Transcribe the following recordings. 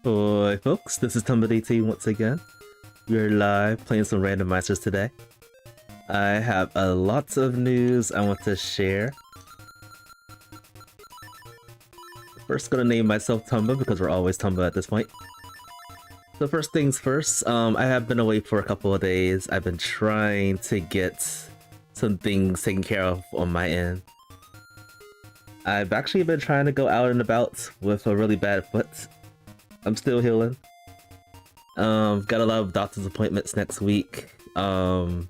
Hi folks, this is Tomba once again. We're live playing some randomizers today. I have a lot of news I want to share. First, gonna name myself Tomba because we're always Tomba at this point. So first things first, I have been away for a couple of days. I've been trying to get some things taken care of on my end. I've actually been trying to go out and about with a really bad foot. I'm still healing. Got a lot of doctor's appointments next week. Bad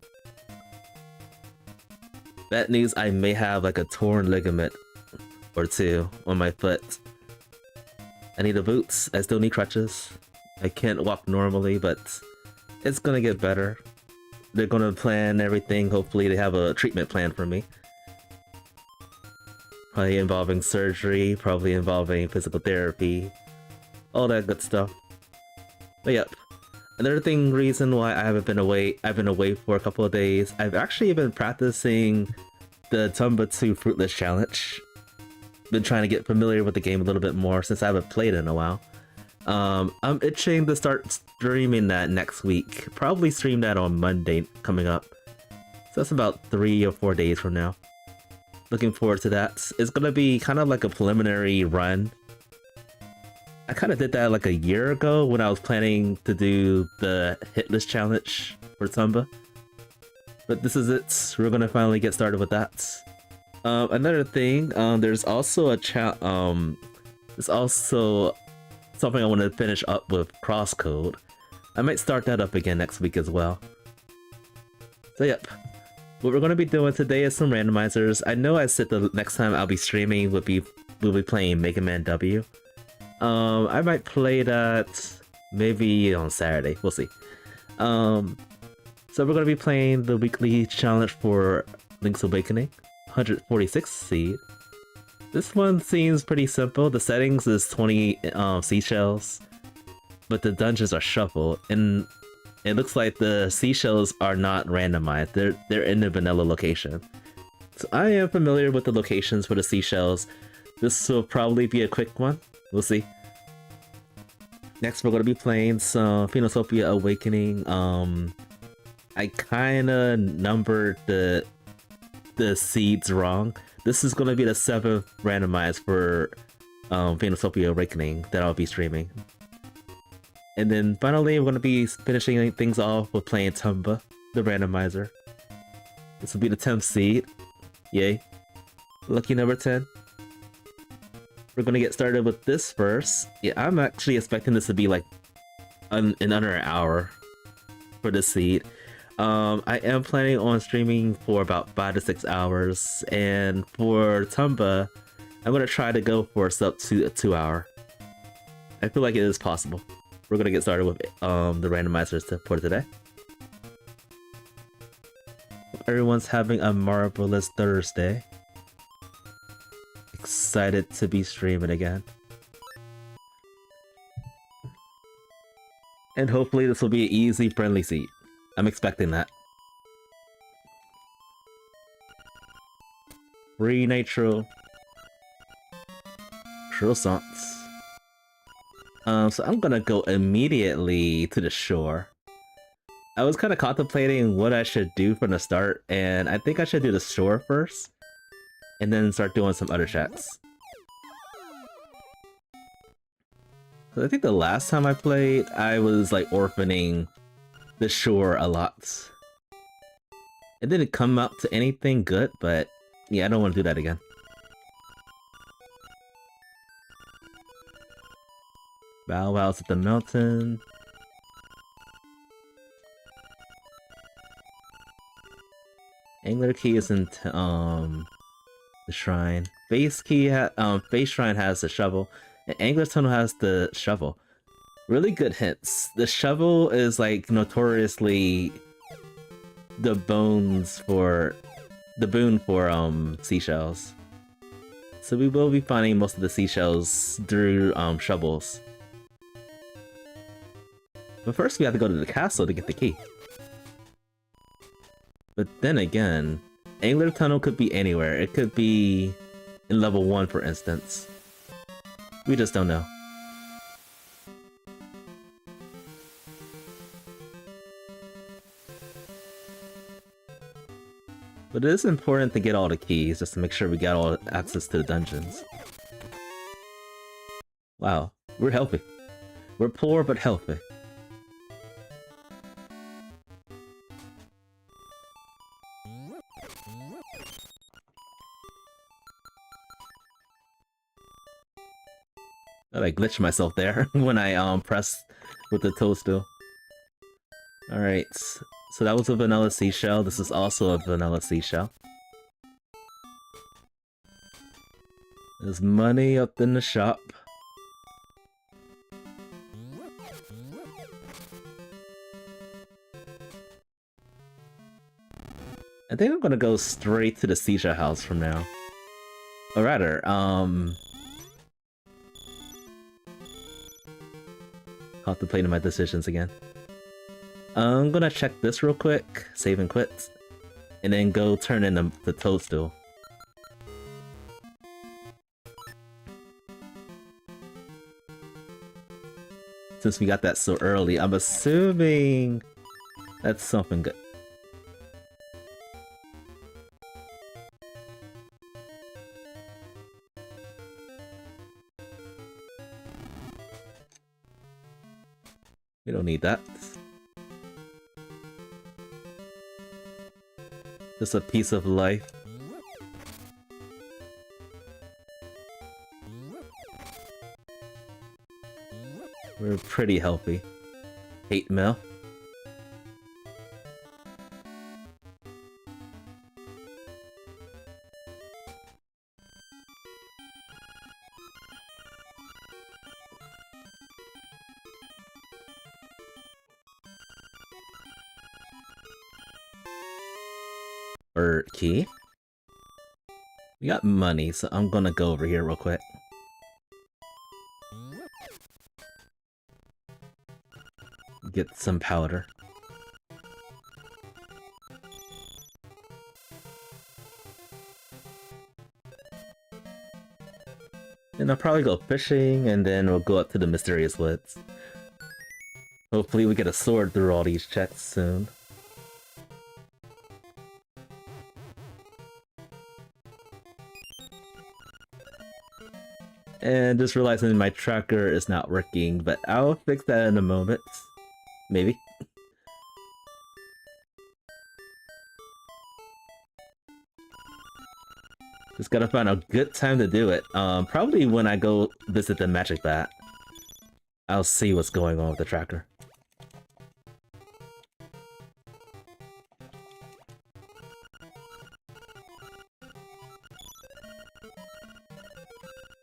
news, I may have like a torn ligament or two on my foot. I need a boots. I still need crutches. I can't walk normally, but it's gonna get better. They're gonna plan everything. Hopefully they have a treatment plan for me. Probably involving surgery, probably involving physical therapy. All that good stuff. But yep. Another reason why I haven't been away, I've been away for a couple of days. I've actually been practicing the Tomba 2 Fruitless Challenge. Been trying to get familiar with the game a little bit more since I haven't played in a while. I'm itching to start streaming that next week. Probably stream that on Monday coming up. So that's about 3 or 4 days from now. Looking forward to that. It's gonna be kind of like a preliminary run. I kind of did that like a year ago when I was planning to do the hitless challenge for Tomba. But this is it. We're gonna finally get started with that. Another thing, there's also there's also something I want to finish up with Crosscode. I might start that up again next week as well. So yep. What we're gonna be doing today is some randomizers. I know I said the next time I'll be streaming we'll be playing Mega Man W. I might play that maybe on Saturday. We'll see. So we're gonna be playing the weekly challenge for Link's Awakening, 146 seed. This one seems pretty simple. The settings is 20 seashells, but the dungeons are shuffled, and it looks like the seashells are not randomized. They're in the vanilla location. So I am familiar with the locations for the seashells. This will probably be a quick one. We'll see. Next, we're going to be playing some Phoenotopia Awakening. I kind of numbered the seeds wrong. This is going to be the 7th randomized for Phoenotopia Awakening that I'll be streaming. And then finally, we're going to be finishing things off with playing Tomba, the randomizer. This will be the 10th seed. Yay. Lucky number 10. We're gonna get started with this first. Yeah, I'm actually expecting this to be like in under an hour for this seed. I am planning on streaming for about 5 to 6 hours, and for Tomba, I'm gonna try to go for up to a 2-hour. I feel like it is possible. We're gonna get started with the randomizers for today. Everyone's having a marvelous Thursday. Excited to be streaming again. And hopefully this will be an easy, friendly seat. I'm expecting that. Free nitro. Croissants. So I'm gonna go immediately to the shore. I was kind of contemplating what I should do from the start, and I think I should do the shore first. And then start doing some other checks. So I think the last time I played, I was like orphaning the shore a lot. It didn't come out to anything good, but yeah, I don't want to do that again. Bow Wow's at the mountain. Angler Key is in the shrine. Base Shrine has the shovel, and Angler Tunnel has the shovel. Really good hints. The shovel is like notoriously the boon for seashells. So we will be finding most of the seashells through shovels. But first we have to go to the castle to get the key. But then again, Angler Tunnel could be anywhere. It could be in level 1, for instance. We just don't know. But it is important to get all the keys, just to make sure we got all access to the dungeons. Wow, we're healthy. We're poor but healthy. I glitched myself there when I pressed with the toadstool. Alright, so that was a vanilla seashell. This is also a vanilla seashell. There's money up in the shop. I think I'm gonna go straight to the seashell house from now. Or rather, contemplating my decisions again. I'm gonna check this real quick, save and quit, and then go turn in the toadstool. Since we got that so early, I'm assuming that's something good. We don't need that. Just a piece of life. We're pretty healthy. 8 mil. Key. We got money, so I'm gonna go over here real quick. Get some powder. And I'll probably go fishing, and then we'll go up to the mysterious woods. Hopefully we get a sword through all these checks soon. And just realizing my tracker is not working, but I'll fix that in a moment. Maybe. Just gotta find a good time to do it. Probably when I go visit the magic bat. I'll see what's going on with the tracker.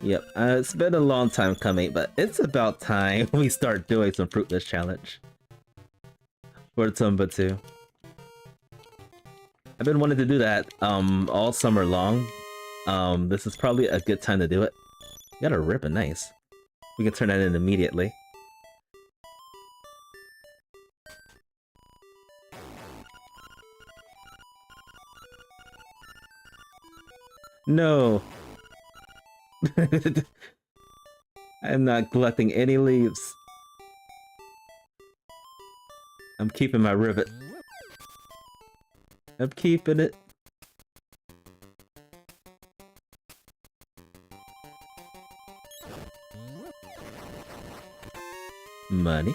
Yep, it's been a long time coming, but it's about time we start doing some fruitless challenge. For Tomba 2. I've been wanting to do that all summer long. This is probably a good time to do it. You got a ribbon, nice. We can turn that in immediately. No! I'm not collecting any leaves. I'm keeping my rivet. I'm keeping it. Money.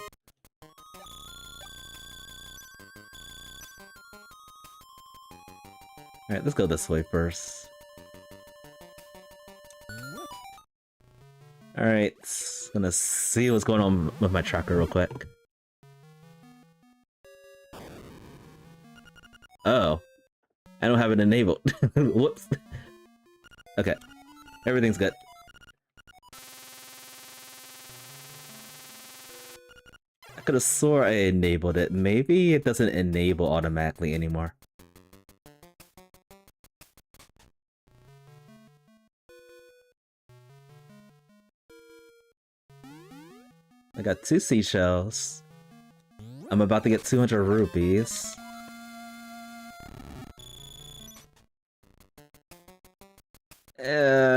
Alright, let's go this way first. Alright, gonna see what's going on with my tracker real quick. Oh. I don't have it enabled. Whoops. Okay. Everything's good. I could have swore I enabled it. Maybe it doesn't enable automatically anymore. I got 2 seashells. I'm about to get 200 rupees.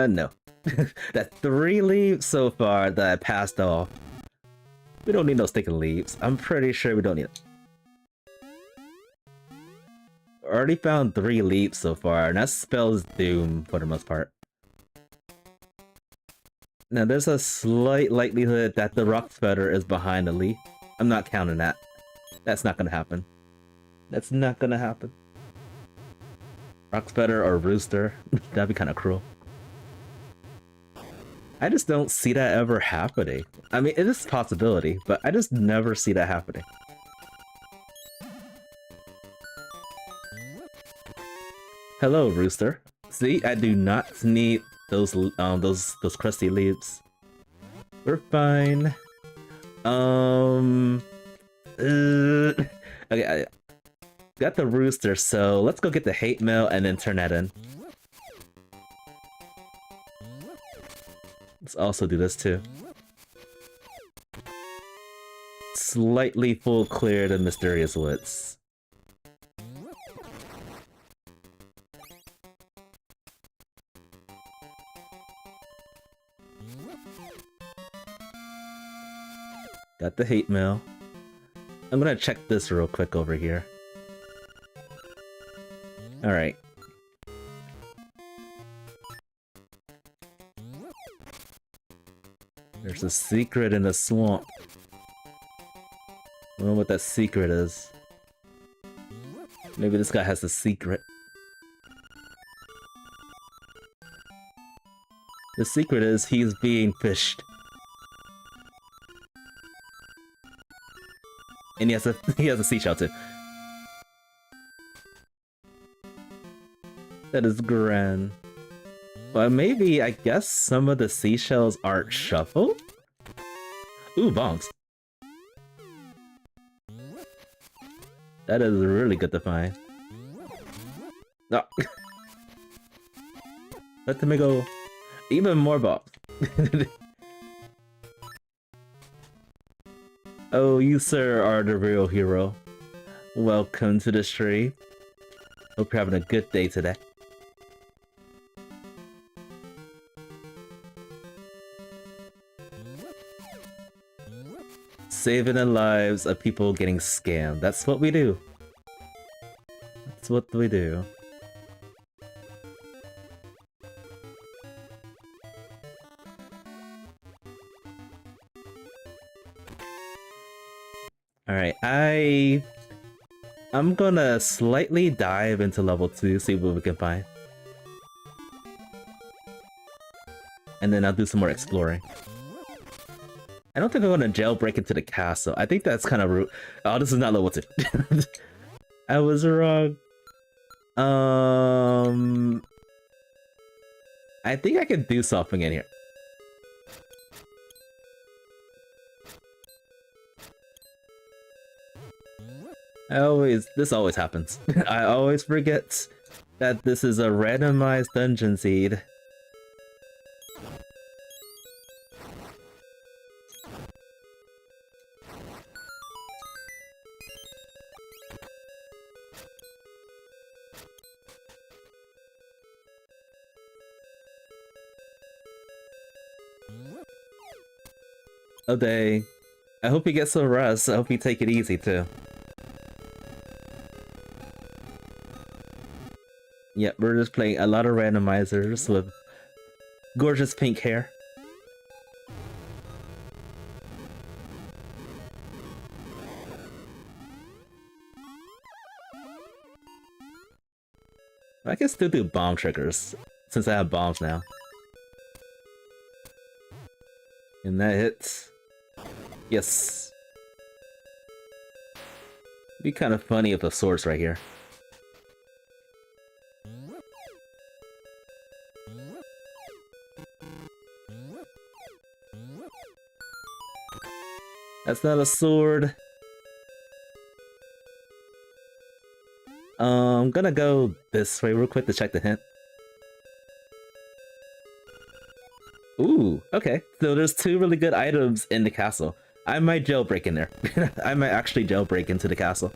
No. That's 3 leaves so far that I passed off. We don't need no sticking leaves. I'm pretty sure we don't need it. already found 3 leaps so far, and that spells doom for the most part. Now there's a slight likelihood that the rock spider is behind the leaf. I'm not counting that. That's not gonna happen. That's not gonna happen. Rock spider or rooster. That'd be kind of cruel. I just don't see that ever happening. I mean, it is a possibility, but I just never see that happening. Hello, rooster. See, I do not need those crusty leaves. We're fine. Okay, I got the rooster, so let's go get the hate mail and then turn that in. Let's also do this too. Slightly full clear the mysterious woods. Got the hate mail. I'm gonna check this real quick over here. Alright. There's a secret in the swamp. I don't know what that secret is. Maybe this guy has a secret. The secret is he's being fished. And he has a seashell too. That is grand. But maybe, I guess some of the seashells aren't shuffled? Ooh, bombs. That is really good to find. No. Let me go. Even more bombs. Oh, you sir are the real hero. Welcome to the stream. Hope you're having a good day today. Saving the lives of people getting scammed. That's what we do. That's what we do. Alright, I'm gonna slightly dive into level 2, see what we can find. And then I'll do some more exploring. I don't think I'm gonna jailbreak into the castle. I think that's kind of rude. Oh, this is not level 2. I was wrong. I think I can do something in here. This always happens. I always forget that this is a randomized dungeon seed. Oh, day. I hope you get some rest. I hope you take it easy too. Yep, we're just playing a lot of randomizers with gorgeous pink hair. I can still do bomb triggers, since I have bombs now. And that hits. Yes. Be kind of funny if the sword's right here. That's not a sword. I'm gonna go this way real quick to check the hint. Ooh, okay. So there's 2 really good items in the castle. I might jailbreak in there. I might actually jailbreak into the castle.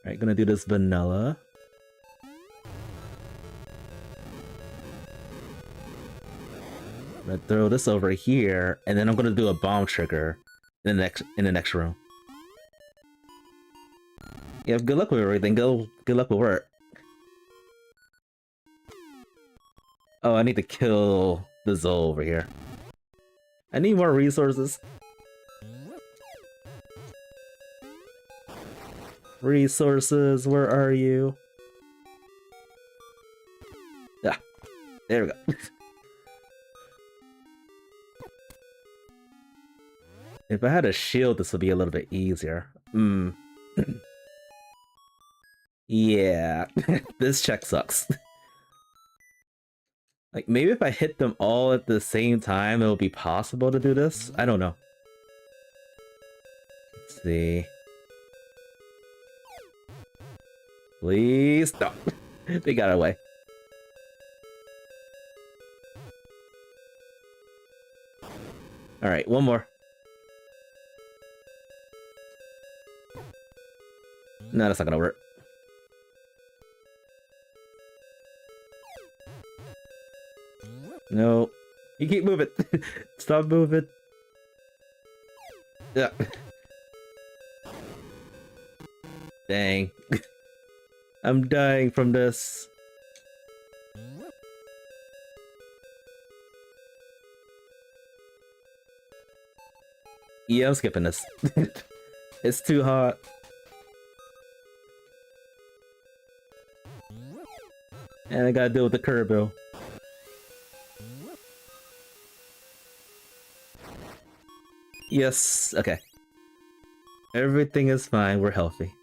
Alright, gonna do this vanilla. gonna throw this over here, and then I'm gonna do a bomb trigger in the next room. Yeah, good luck with everything. Good luck with work. Oh, I need to kill the Zol over here. I need more resources. Resources, where are you? Ah, there we go. If I had a shield, this would be a little bit easier. Yeah, this check sucks. Like, maybe if I hit them all at the same time, it will be possible to do this? I don't know. Let's see. Please, no. They got away. Alright, one more. No, that's not gonna work. No. You keep moving. Stop moving. Yeah. Dang. I'm dying from this. Yeah, I'm skipping this. It's too hot. And I gotta deal with the Kerbo. Yes, okay. Everything is fine, we're healthy.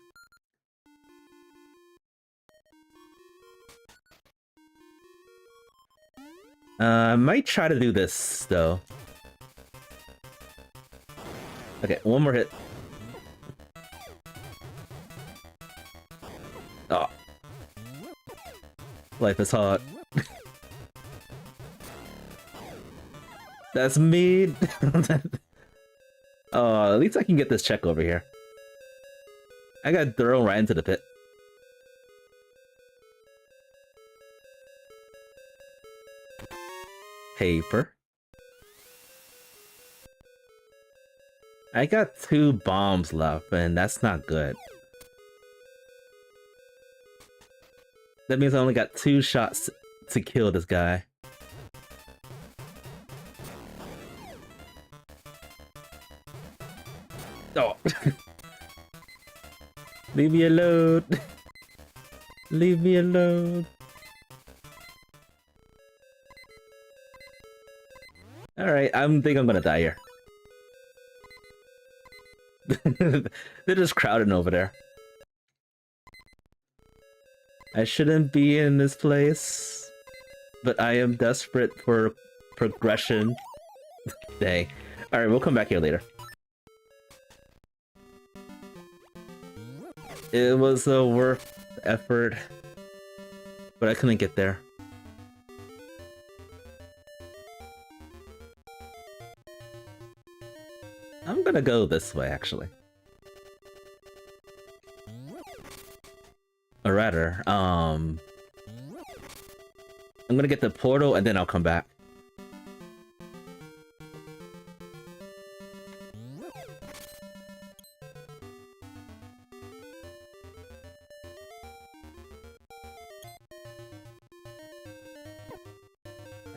I might try to do this, though. Okay, one more hit. Oh. Life is hot. That's me. Oh, at least I can get this check over here. I got thrown right into the pit. Paper. I got 2 bombs left, and that's not good. That means I only got 2 shots to kill this guy. Oh. Leave me alone. Leave me alone. Alright, I think I'm gonna die here. They're just crowding over there. I shouldn't be in this place, but I am desperate for progression. Dang. Alright, we'll come back here later. It was a worth effort, but I couldn't get there. I'm gonna go this way, actually. Or rather, I'm gonna get the portal and then I'll come back.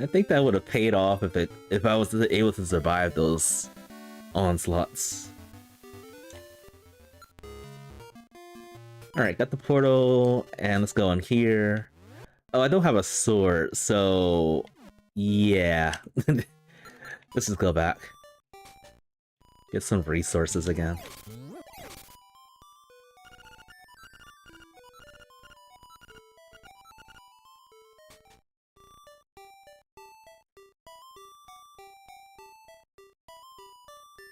I think that would have paid off if I was able to survive those onslaughts. Alright, got the portal, and let's go in here. Oh, I don't have a sword, so... yeah. Let's just go back. Get some resources again.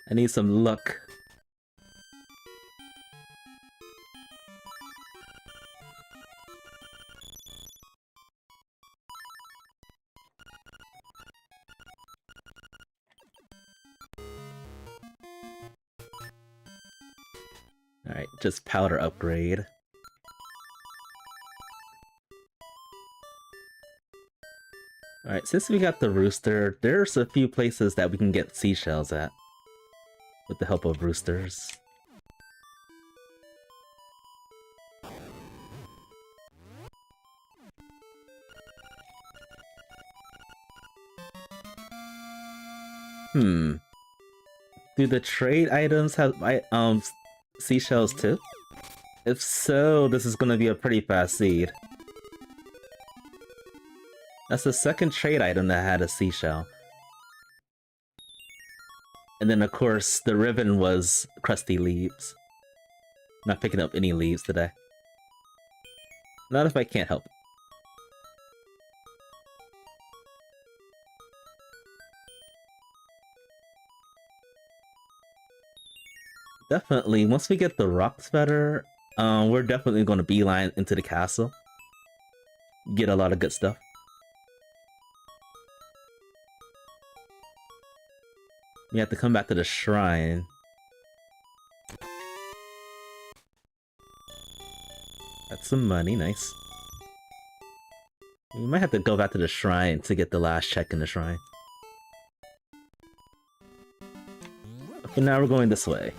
I need some luck. Alright, just powder upgrade. Alright, since we got the rooster, there's a few places that we can get seashells at. With the help of roosters. Do the trade items have seashells too? If so, this is gonna be a pretty fast seed. That's the second trade item that had a seashell. And then of course, the ribbon was crusty leaves. Not picking up any leaves today. Not if I can't help it. Definitely, once we get the rocks better, we're definitely going to beeline into the castle. Get a lot of good stuff. We have to come back to the shrine. That's some money, nice. We might have to go back to the shrine to get the last check in the shrine. But now we're going this way.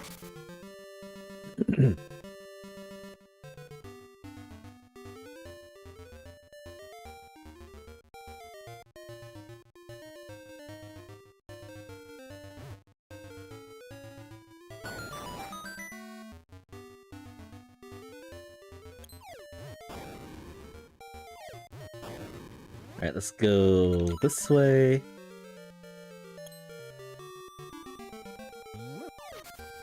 Alright, let's go this way.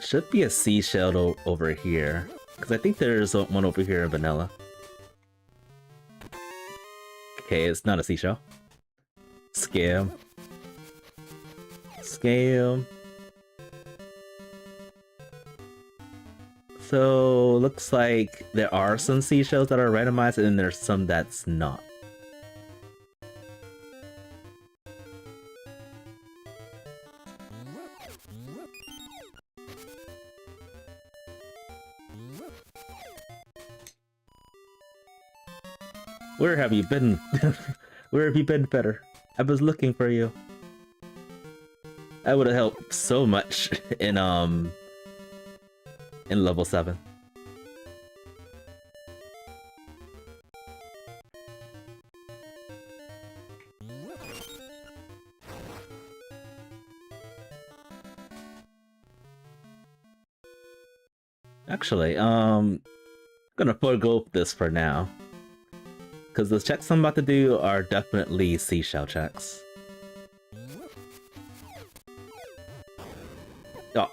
Should be a seashell over here, because I think there's one over here in vanilla. Okay, it's not a seashell. Scam. Scam. So, looks like there are some seashells that are randomized, and then there's some that's not. Where have you been? Where have you been, Fetter? I was looking for you. That would have helped so much in level 7. Actually, gonna forego this for now. Because the checks I'm about to do are definitely seashell checks. Oh.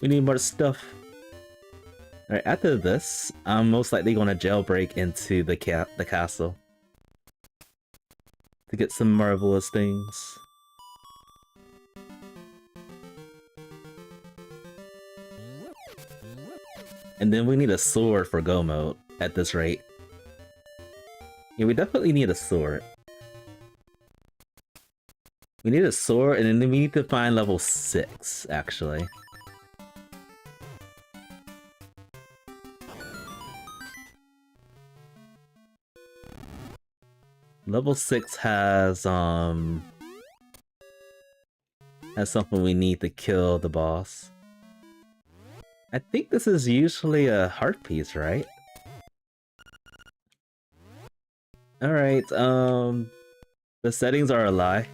We need more stuff. Alright, after this, I'm most likely going to jailbreak into the castle. To get some marvelous things. And then we need a sword for go mode at this rate. Yeah, we definitely need a sword. We need a sword, and then we need to find level 6, actually. Level 6 has something we need to kill the boss. I think this is usually a heart piece, right? Alright, the settings are a lie.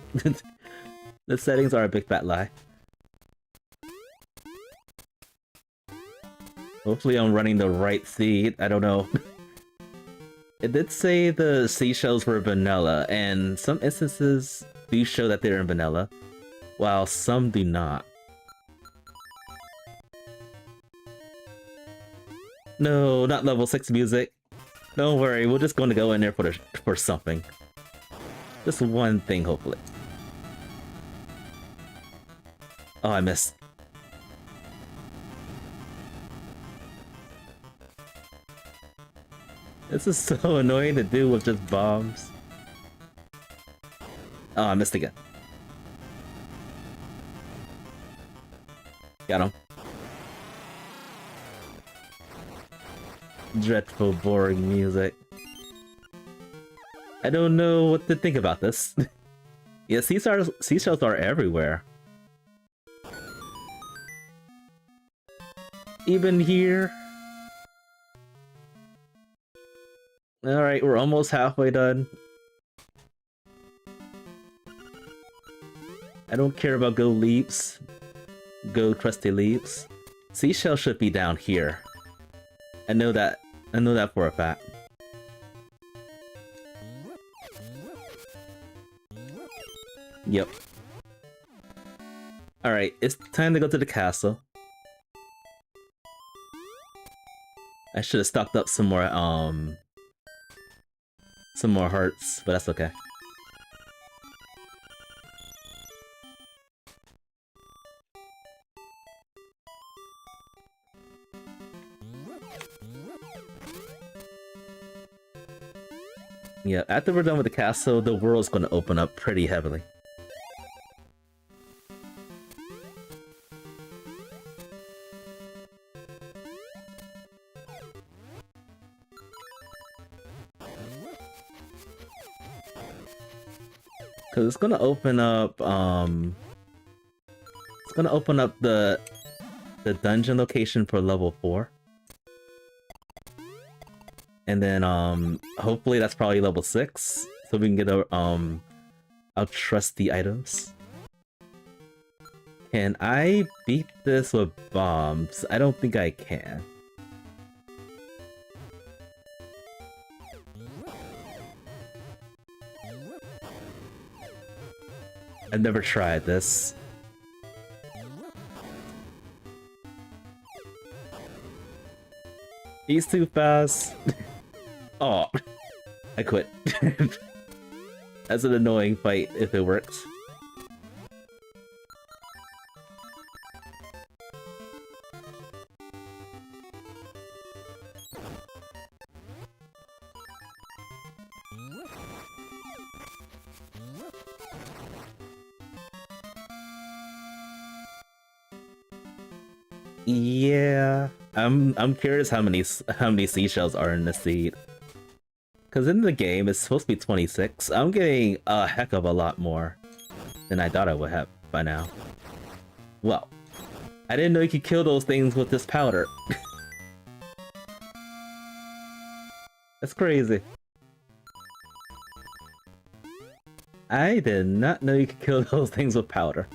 The settings are a big fat lie. Hopefully I'm running the right seed, I don't know. It did say the seashells were vanilla, and some instances do show that they're in vanilla, while some do not. No, not level 6 music. Don't worry, we're just going to go in there for something. Just one thing, hopefully. Oh, I missed. This is so annoying to do with just bombs. Oh, I missed again. Got him. Dreadful, boring music. I don't know what to think about this. Yeah, seashells are everywhere. Even here. Alright, we're almost halfway done. I don't care about go leaps. Go crusty leaps. Seashell should be down here. I know that for a fact. Yep. Alright, it's time to go to the castle. I should have stocked up some more hearts, but that's okay. Yeah, after we're done with the castle, the world's gonna open up pretty heavily. Cause it's gonna open up the dungeon location for level 4. And then hopefully that's probably level 6, so we can get our trusty items. Can I beat this with bombs? I don't think I can. I've never tried this. He's too fast. Oh, I quit. That's an annoying fight if it works. Yeah, I'm curious how many seashells are in the seed. Cause in the game it's supposed to be 26. I'm getting a heck of a lot more than I thought I would have by now. Well, I didn't know you could kill those things with this powder. That's crazy. I did not know you could kill those things with powder.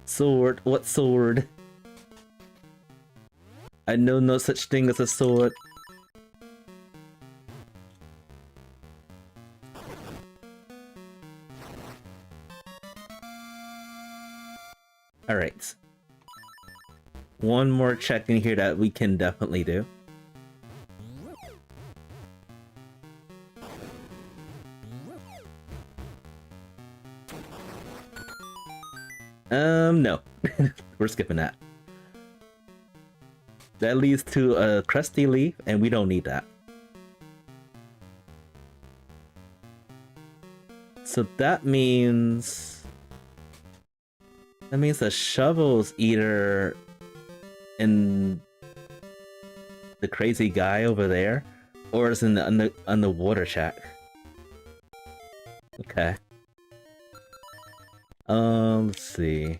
Sword? What sword? I know no such thing as a sword. Alright. One more check in here that we can definitely do. No. We're skipping that. That leads to a crusty leaf, and we don't need that. So that means... the shovel's either in the crazy guy over there, or it's in the underwater shack. Okay. Let's see.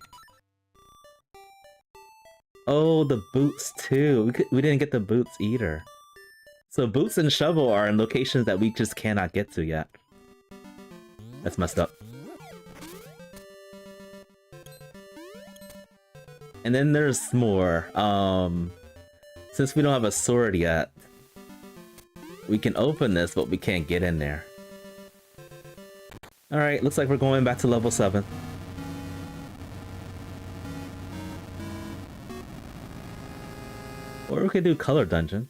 Oh, the boots too. We didn't get the boots either. So boots and shovel are in locations that we just cannot get to yet. That's messed up. And then there's more. Since we don't have a sword yet, we can open this, but we can't get in there. Alright, looks like we're going back to level 7. Or we could do color dungeon.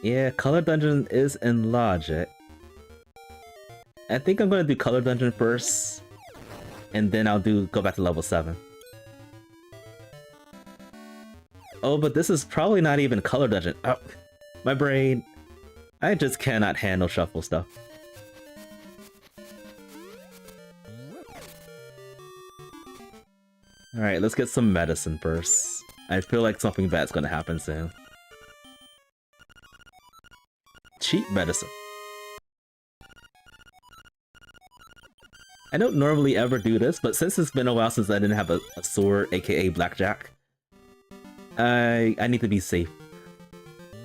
Yeah, color dungeon is in logic. I think I'm gonna do color dungeon first, and then I'll go back to level 7. Oh, but this is probably not even color dungeon. Oh, my brain. I just cannot handle shuffle stuff. Alright, let's get some medicine first. I feel like something bad's gonna happen soon. Cheap medicine. I don't normally ever do this, but since it's been a while since I didn't have a sword, aka blackjack, I need to be safe.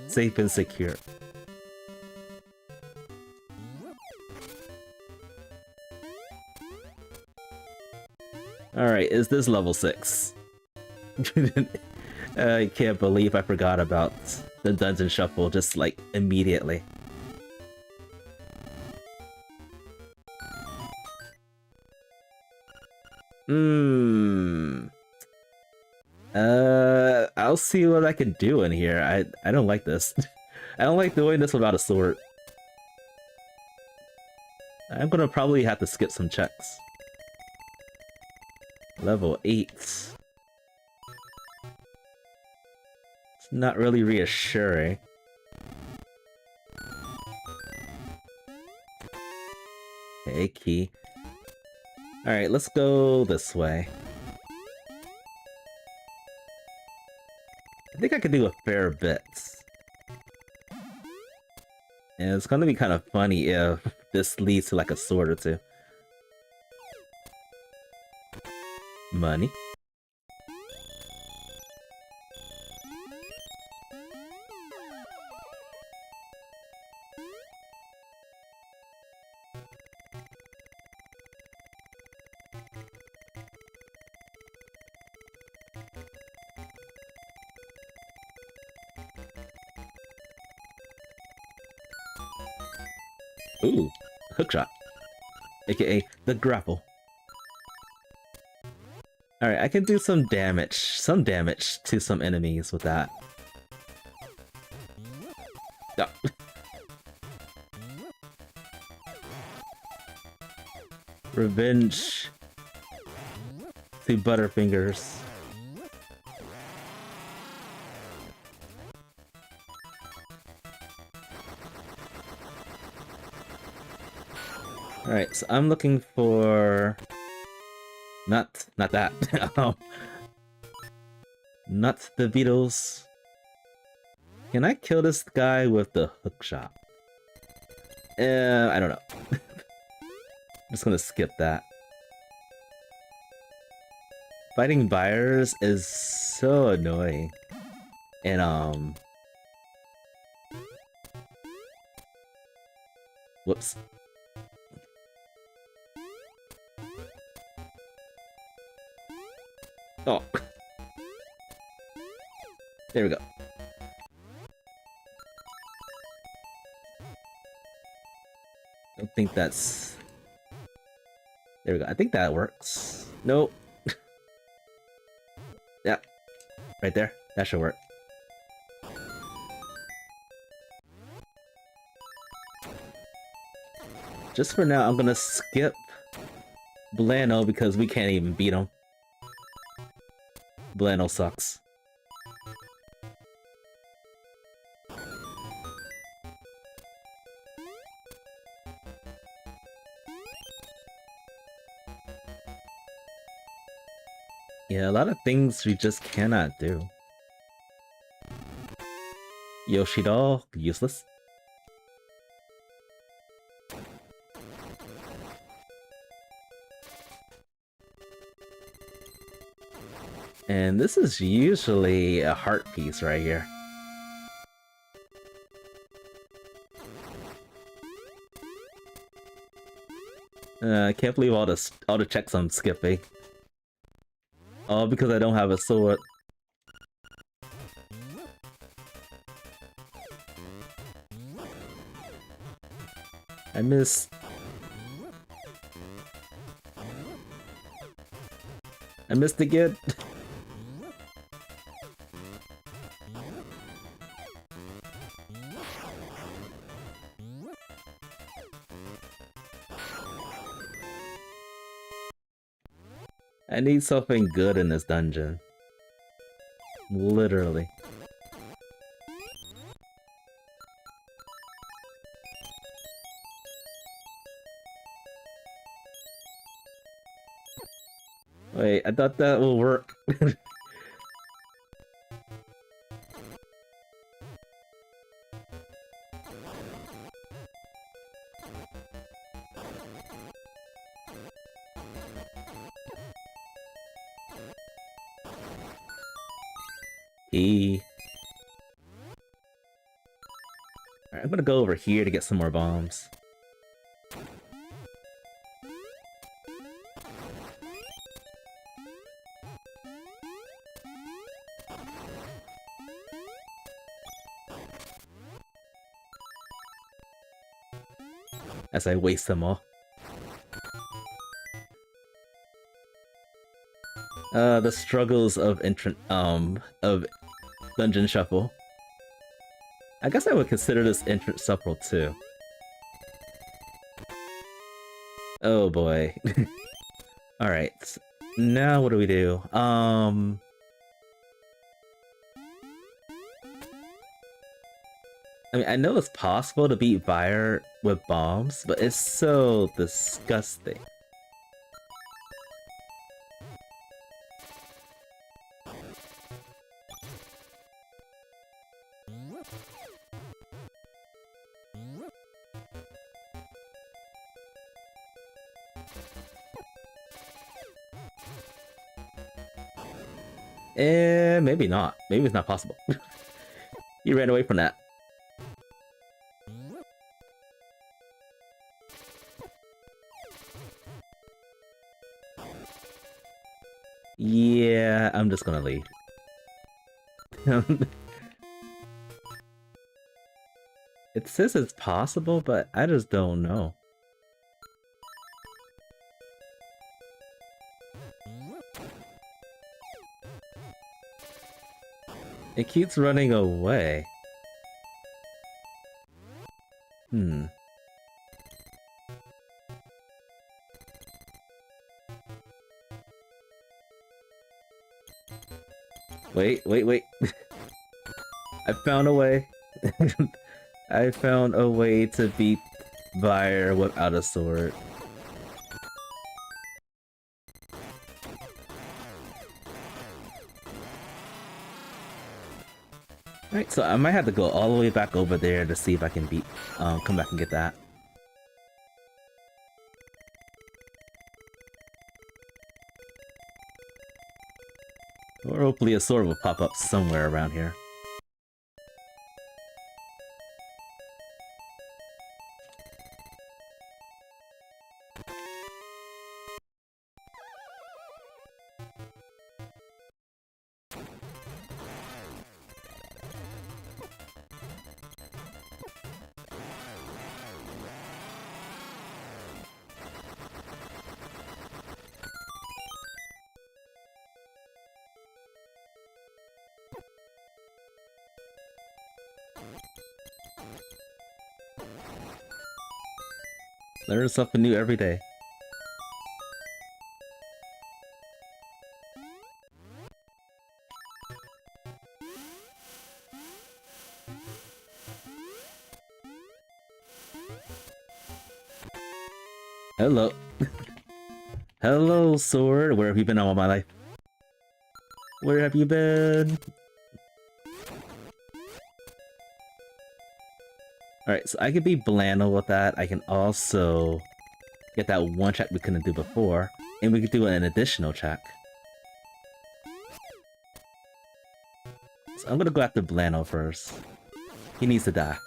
Safe and secure. Alright, is this level 6? I can't believe I forgot about the dungeon shuffle just like immediately. I'll see what I can do in here. I don't like this. I don't like doing this without a sword. I'm gonna probably have to skip some checks. Level 8. It's not really reassuring. Okay, key. Alright, let's go this way. I think I could do a fair bit. And it's gonna be kind of funny if this leads to like a sword or two. Money. Ooh, hookshot, aka the grapple. Alright, I can do some damage to some enemies with that. Oh. Revenge to Butterfingers. Alright, so I'm looking for... Not that. Not the beetles. Can I kill this guy with the hookshot? I don't know. I'm just gonna skip that. Fighting buyers is so annoying. And whoops. Oh. There we go. Don't think that's... There we go. I think that works. Nope. Yeah. Right there. That should work. Just for now, I'm gonna skip Blano because we can't even beat him. Blano sucks. Yeah, a lot of things we just cannot do. Yoshi-doll, useless. And this is usually a heart piece right here. I can't believe all the checks I'm skipping. All because I don't have a sword. I missed. I missed again. I need something good in this dungeon. Literally. Wait, I thought that will work. E. Alright, I'm gonna go over here to get some more bombs. As I waste them all. The struggles of of Dungeon Shuffle. I guess I would consider this entrance shuffle too. Oh boy. Alright. Now what do we do? I mean, I know it's possible to beat fire with bombs, but it's so disgusting. Maybe not. Maybe it's not possible. You ran away from that. Yeah, I'm just gonna leave. It says it's possible, but I just don't know. It keeps running away. Hmm. Wait. I found a way. I found a way to beat Fire without a sword. Alright, so I might have to go all the way back over there to see if I can come back and get that. Or hopefully a sword will pop up somewhere around here. Learn something new every day. Hello. Hello, sword. Where have you been all my life? Where have you been? Alright, so I could be Blando with that. I can also get that one check we couldn't do before. And we could do an additional check. So I'm gonna go after Blando first. He needs to die.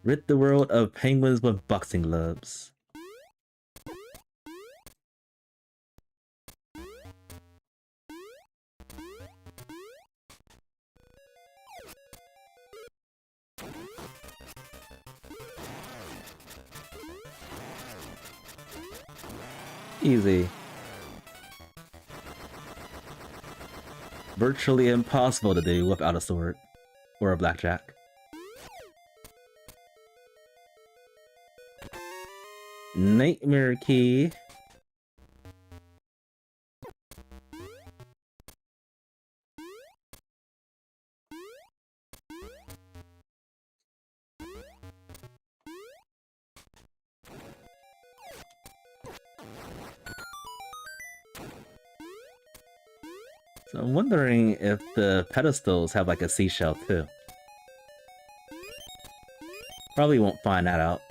Rid the world of penguins with boxing gloves. Easy. Virtually impossible to do without a sword. Or a blackjack. Nightmare key. So I'm wondering if the pedestals have like a seashell too. Probably won't find that out.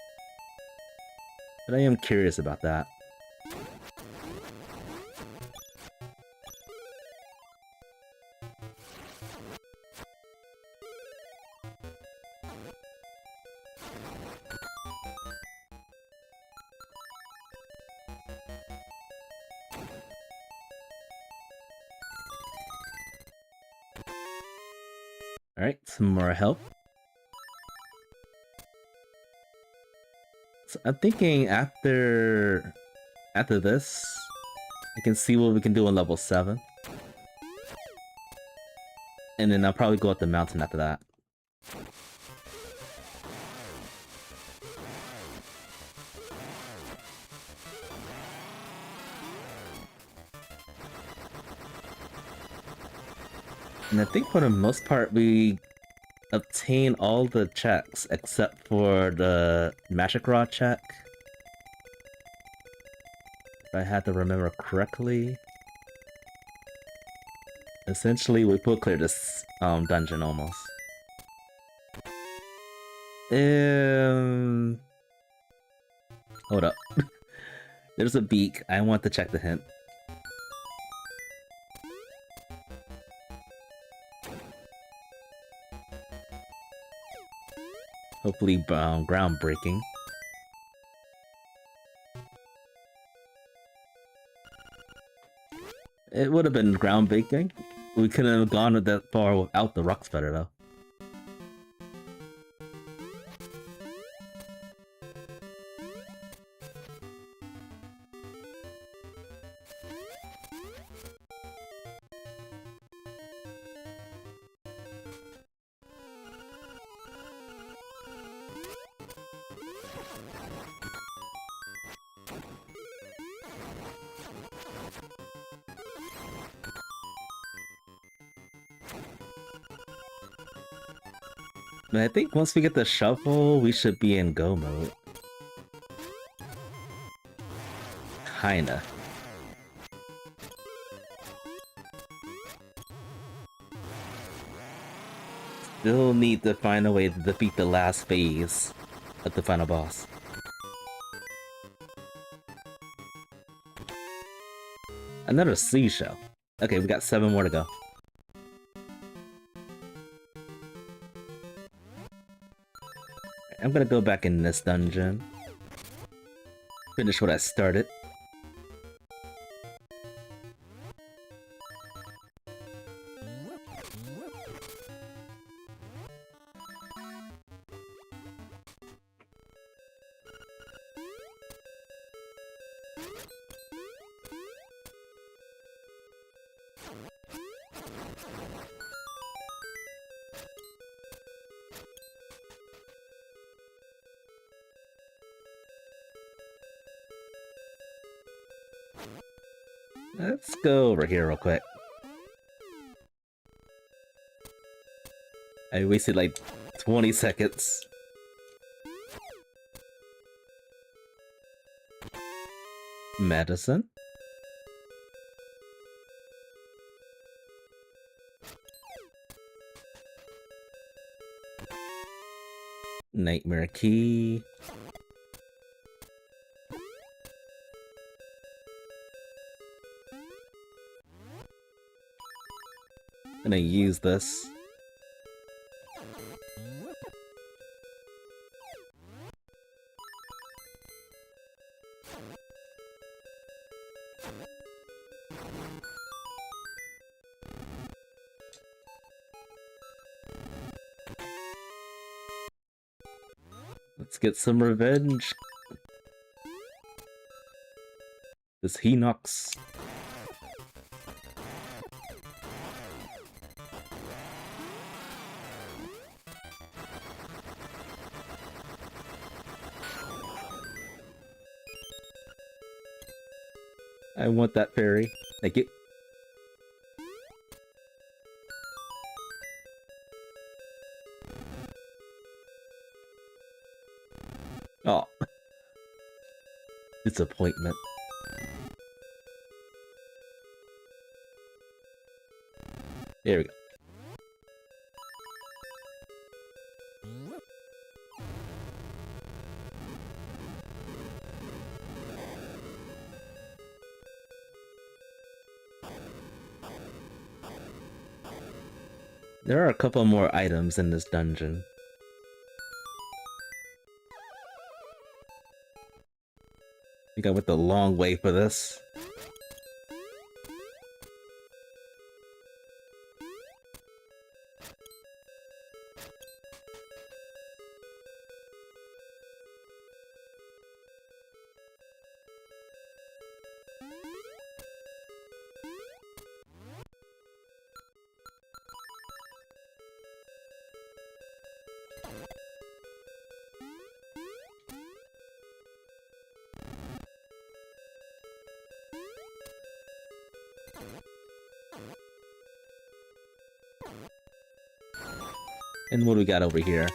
But I am curious about that. Alright, some more help. So I'm thinking after this, I can see what we can do on level 7. And then I'll probably go up the mountain after that. And I think for the most part we obtain all the checks except for the magic rod check. If I had to remember correctly. Essentially, we will clear this dungeon almost. Hold up. There's a beak. I want to check the hint. Hopefully groundbreaking. It would have been groundbreaking. We couldn't have gone that far without the rock spreader though. But I think once we get the shovel, we should be in go mode. Kinda. Still need to find a way to defeat the last phase of the final boss. Another seashell. Okay, we got 7 more to go. I'm gonna go back in this dungeon. Finish what I started. Let's go over here real quick. I wasted like 20 seconds. Medicine? Nightmare key. Gonna use this. Let's get some revenge. This Hinox. I want that fairy. Thank you. Oh. Disappointment. Here we go. There are a couple more items in this dungeon. I think I went the long way for this. And what do we got over here?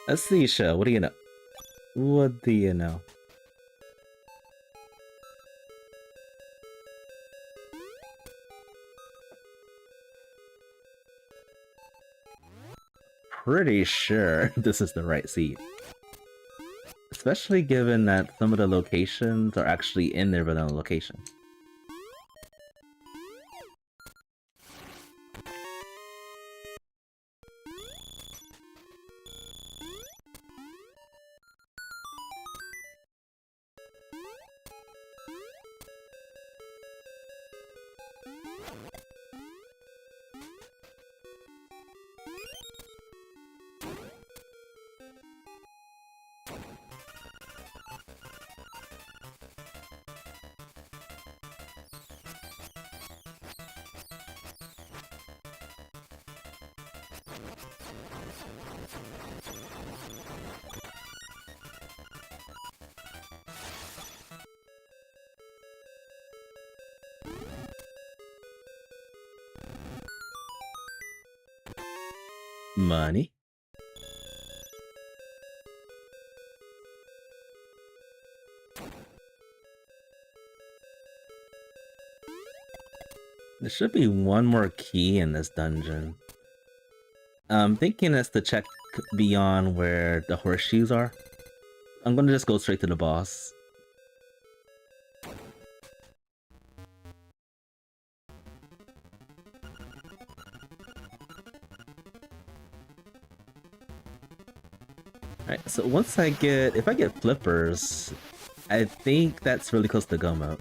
A seashell. What do you know? What do you know? Pretty sure this is the right seed. Especially given that some of the locations are actually in their vanilla location. Money. There should be one more key in this dungeon. I'm thinking it's to check beyond where the horseshoes are. I'm gonna just go straight to the boss. Alright, so once if I get flippers, I think that's really close to go mode.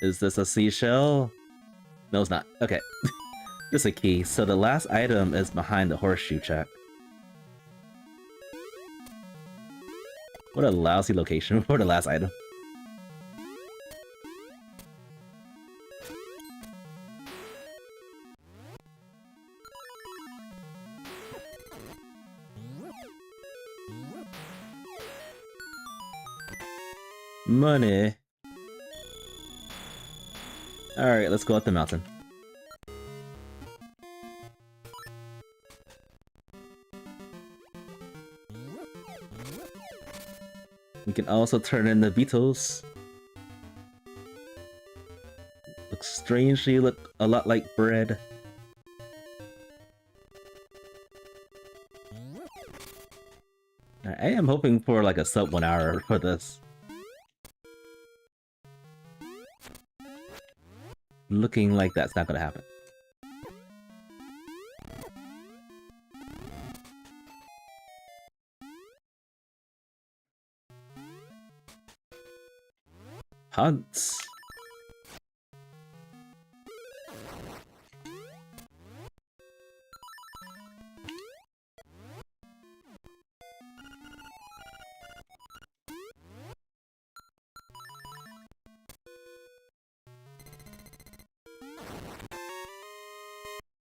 Is this a seashell? No, it's not. Okay. This is a key. So the last item is behind the horseshoe check. What a lousy location for the last item. Money. Alright, let's go up the mountain. We can also turn in the beetles. Look a lot like bread. I am hoping for like a sub 1 hour for this. Looking like that's not gonna happen. Hunts.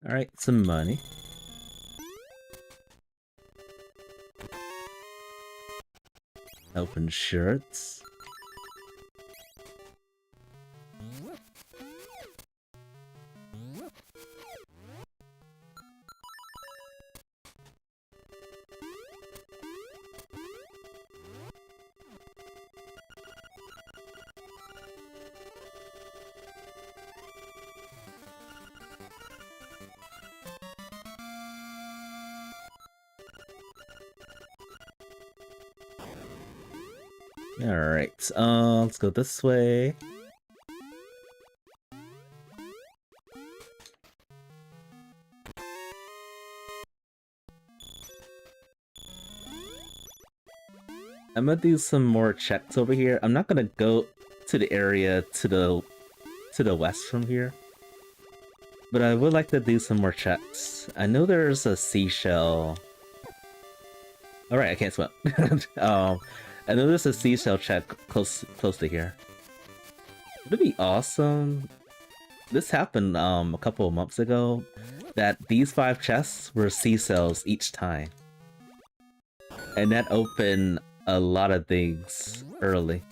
Alright, some money. Open shirts. Alright, let's go this way. I'm gonna do some more checks over here. I'm not gonna go to the area to the west from here, but I would like to do some more checks. I know there's a seashell. Alright, I can't swim. I know there's a seashell check close to here. Would it be awesome? This happened a couple of months ago, that these 5 chests were seashells each time. And that opened a lot of things early.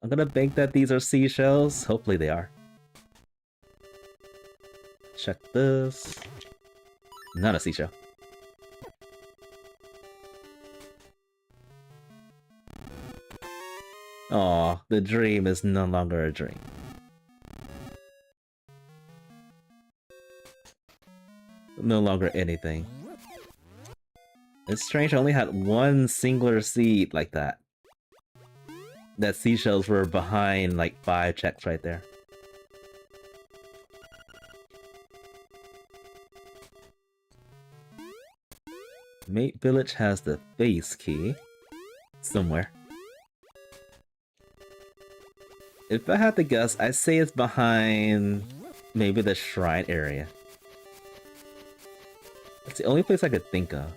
I'm gonna bank that these are seashells. Hopefully they are. Check this. Not a seashell. Aw, the dream is no longer a dream. No longer anything. It's strange I only had one singular seed like that. That seashells were behind like 5 checks right there. Mate Village has the base key. Somewhere. If I had to guess, I'd say it's behind maybe the shrine area. It's the only place I could think of.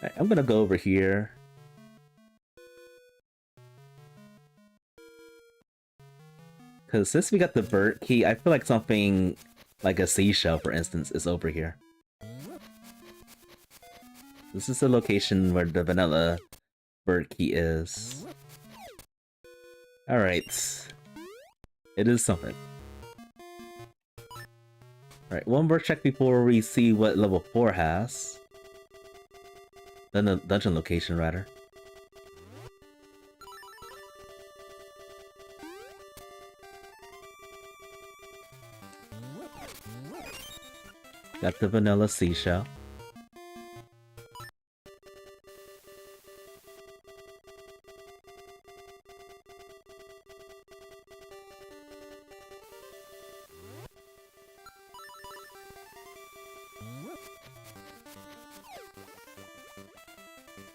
Right, I'm gonna go over here. Because since we got the bird key, I feel like something like a seashell, for instance, is over here. This is the location where the vanilla bird key is. Alright. It is something. Alright, one more check before we see what level 4 has. Then the dungeon location, rather. Got the vanilla seashell.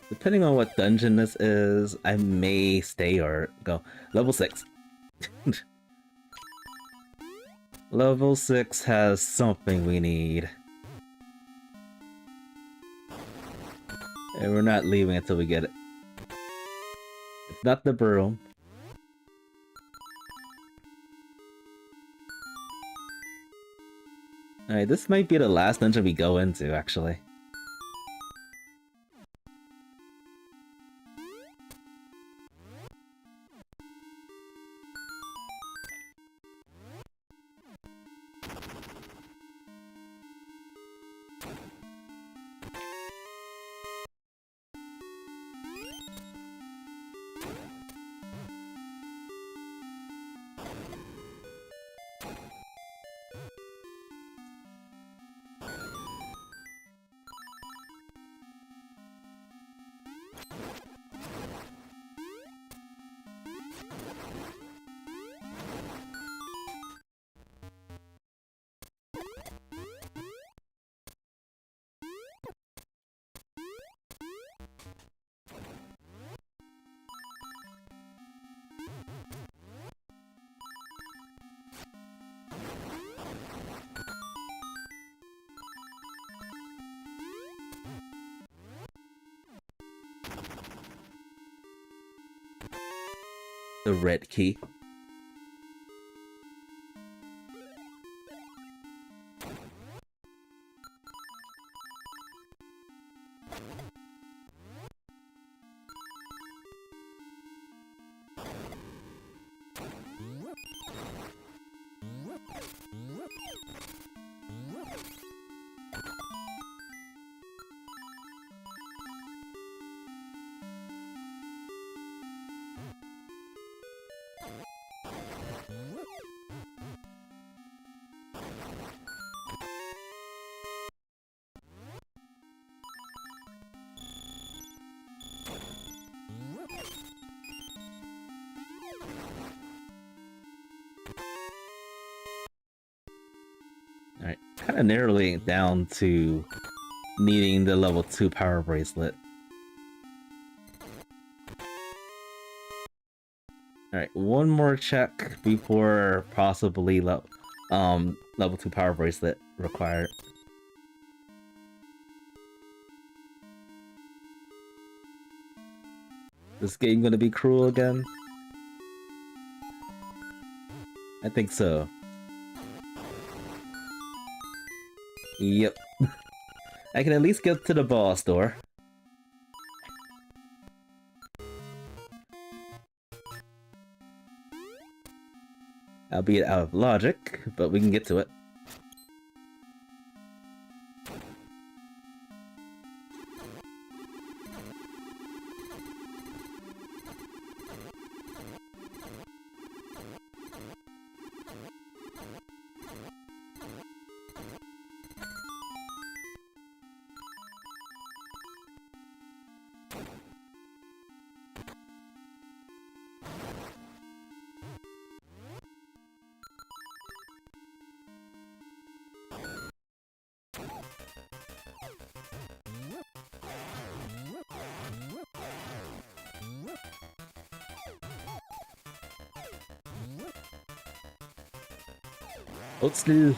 Depending on what dungeon this is, I may stay or go. Level 6. Level 6 has something we need. And we're not leaving until we get it. It's not the broom. Alright, this might be the last dungeon we go into, actually. the red key. Alright, kind of narrowing it down to needing the level 2 power bracelet. Alright, one more check before possibly level 2 power bracelet required. This game gonna be cruel again? I think so. Yep. I can at least get to the boss door. Albeit out of logic, but we can get to it. Wkly.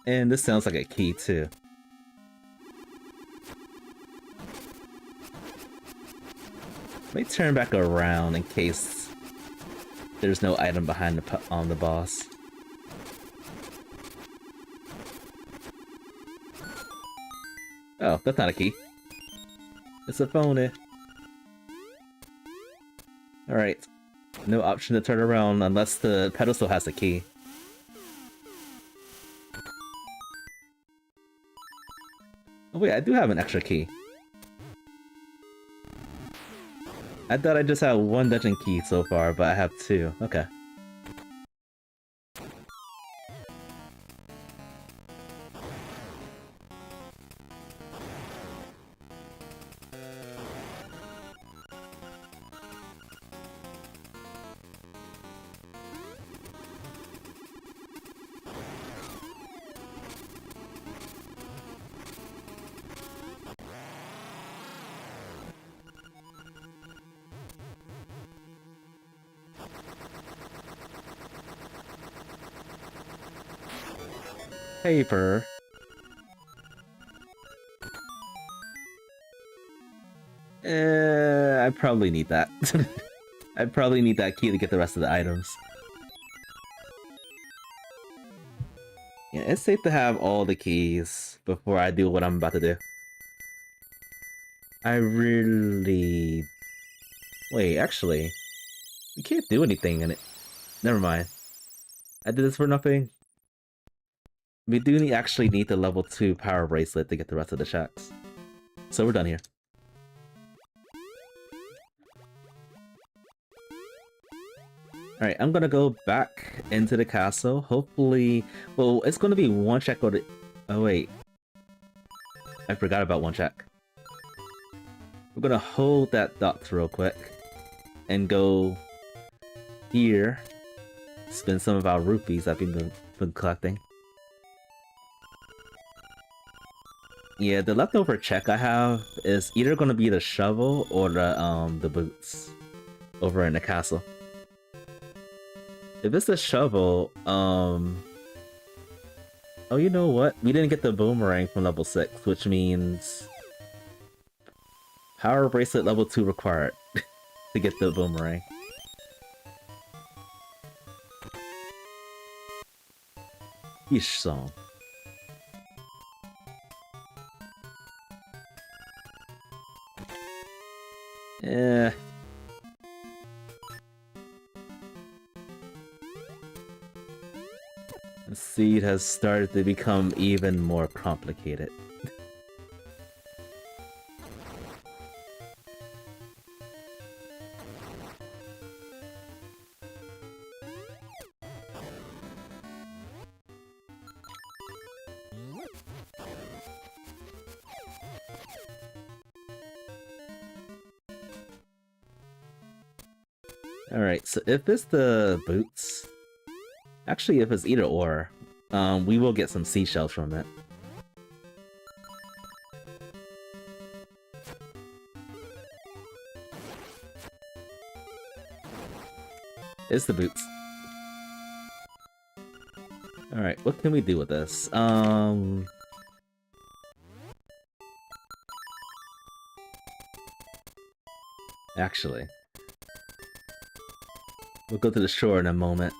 And this sounds like a key too. Let me turn back around in case there's no item behind on the boss. Oh, that's not a key. It's a phony. Alright. No option to turn around unless the pedestal has a key. Oh wait, I do have an extra key. I thought I just had one dungeon key so far, but I have two. Okay. Paper. I probably need that. I probably need that key to get the rest of the items. Yeah, it's safe to have all the keys before I do what I'm about to do. I really... Wait, actually... You can't do anything in it. Never mind. I did this for nothing. We do actually need the level 2 power bracelet to get the rest of the shacks. So we're done here. Alright, I'm gonna go back into the castle. Hopefully... Well, it's gonna be one shack go to... Oh wait. I forgot about one shack. We're gonna hold that dot real quick and go here. Spend some of our rupees that we've been collecting. Yeah, the leftover check I have is either gonna be the shovel or the boots over in the castle. If it's the shovel, oh, you know what? We didn't get the boomerang from level 6, which means power bracelet level 2 required to get the boomerang. Yeesh song. Eh. The seed has started to become even more complicated. Alright, so if it's the boots... Actually, if it's either or, we will get some seashells from it. It's the boots. Alright, what can we do with this? Actually... We'll go to the shore in a moment.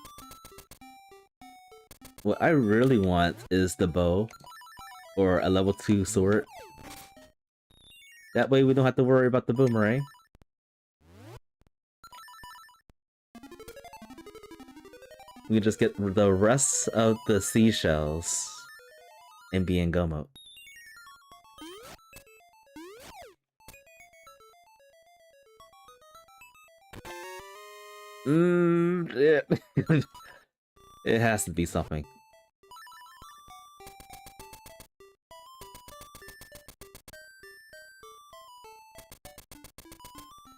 What I really want is the bow, or a level 2 sword. That way we don't have to worry about the boomerang. We just get the rest of the seashells and be in go mode. It has to be something.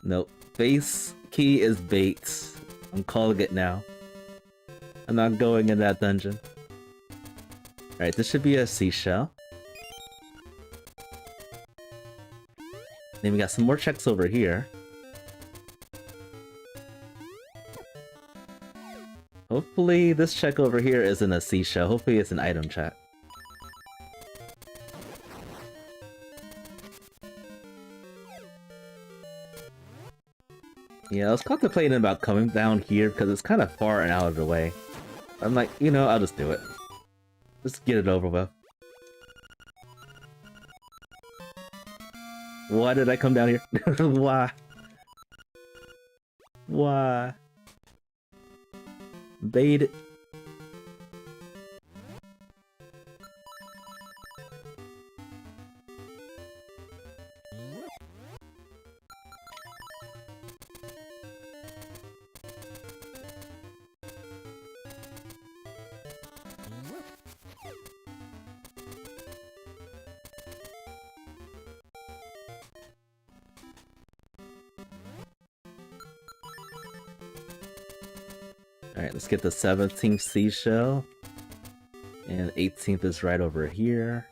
Nope. Base key is bait. I'm calling it now. I'm not going in that dungeon. Alright, this should be a seashell. Then we got some more checks over here. Hopefully this check over here isn't a seashell. Hopefully it's an item check. Yeah, I was contemplating about coming down here because it's kind of far and out of the way. I'm like, you know, I'll just do it. Just get it over with. Why did I come down here? Why? Why? Bait it. Alright, let's get the 17th seashell. And 18th is right over here.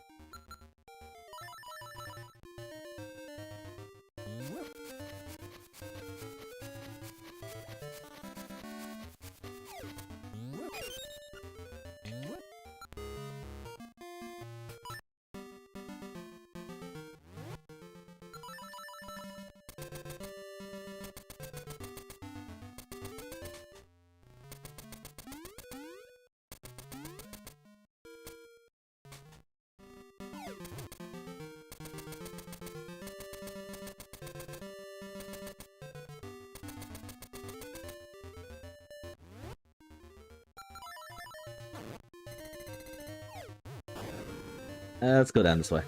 Let's go down this way.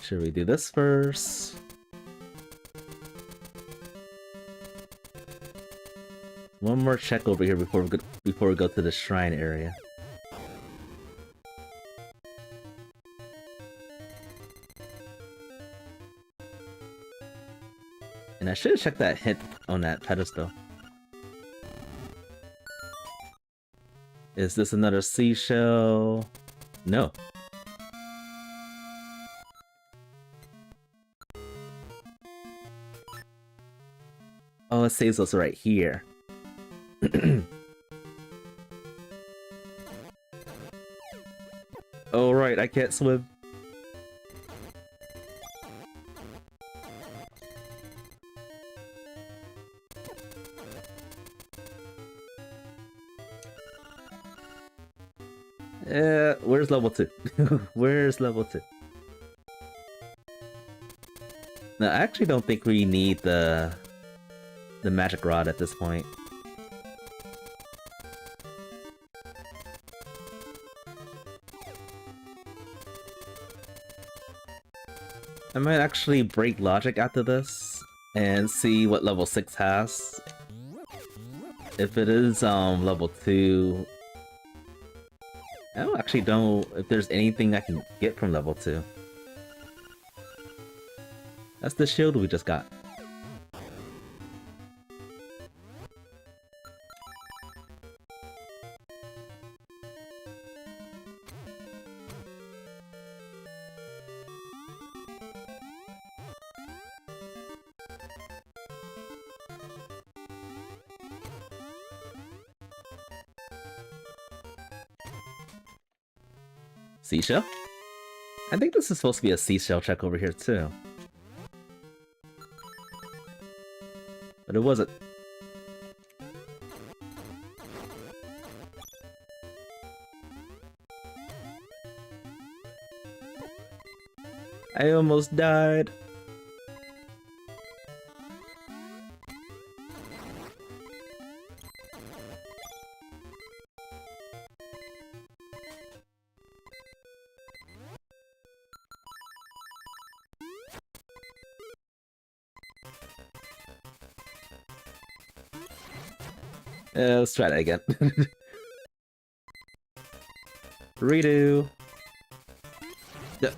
Should we do this first? One more check over here before we go to the shrine area. And I should have checked that hint on that pedestal. Is this another seashell? No. Oh, it saves us right here. Oh right, I can't swim. Where's level 2? Where's level 2? No, I actually don't think we need the magic rod at this point. I might actually break logic after this and see what level 6 has. If it is level 2, I don't actually know if there's anything I can get from level 2. That's the shield we just got. Seashell? I think this is supposed to be a seashell check over here too. But it wasn't. I almost died. Let's try that again. Redo. No.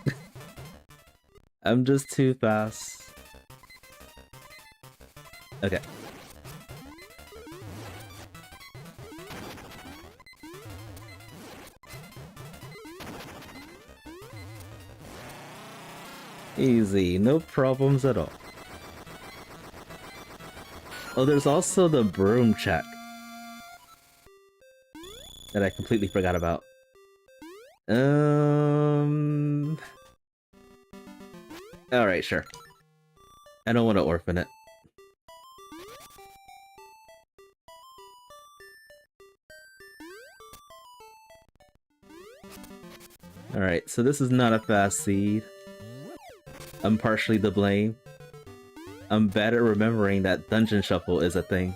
I'm just too fast. Okay. Easy, no problems at all. Oh, there's also the broom check that I completely forgot about. Alright, sure. I don't want to orphan it. Alright, so this is not a fast seed. I'm partially to blame. I'm bad at remembering that dungeon shuffle is a thing.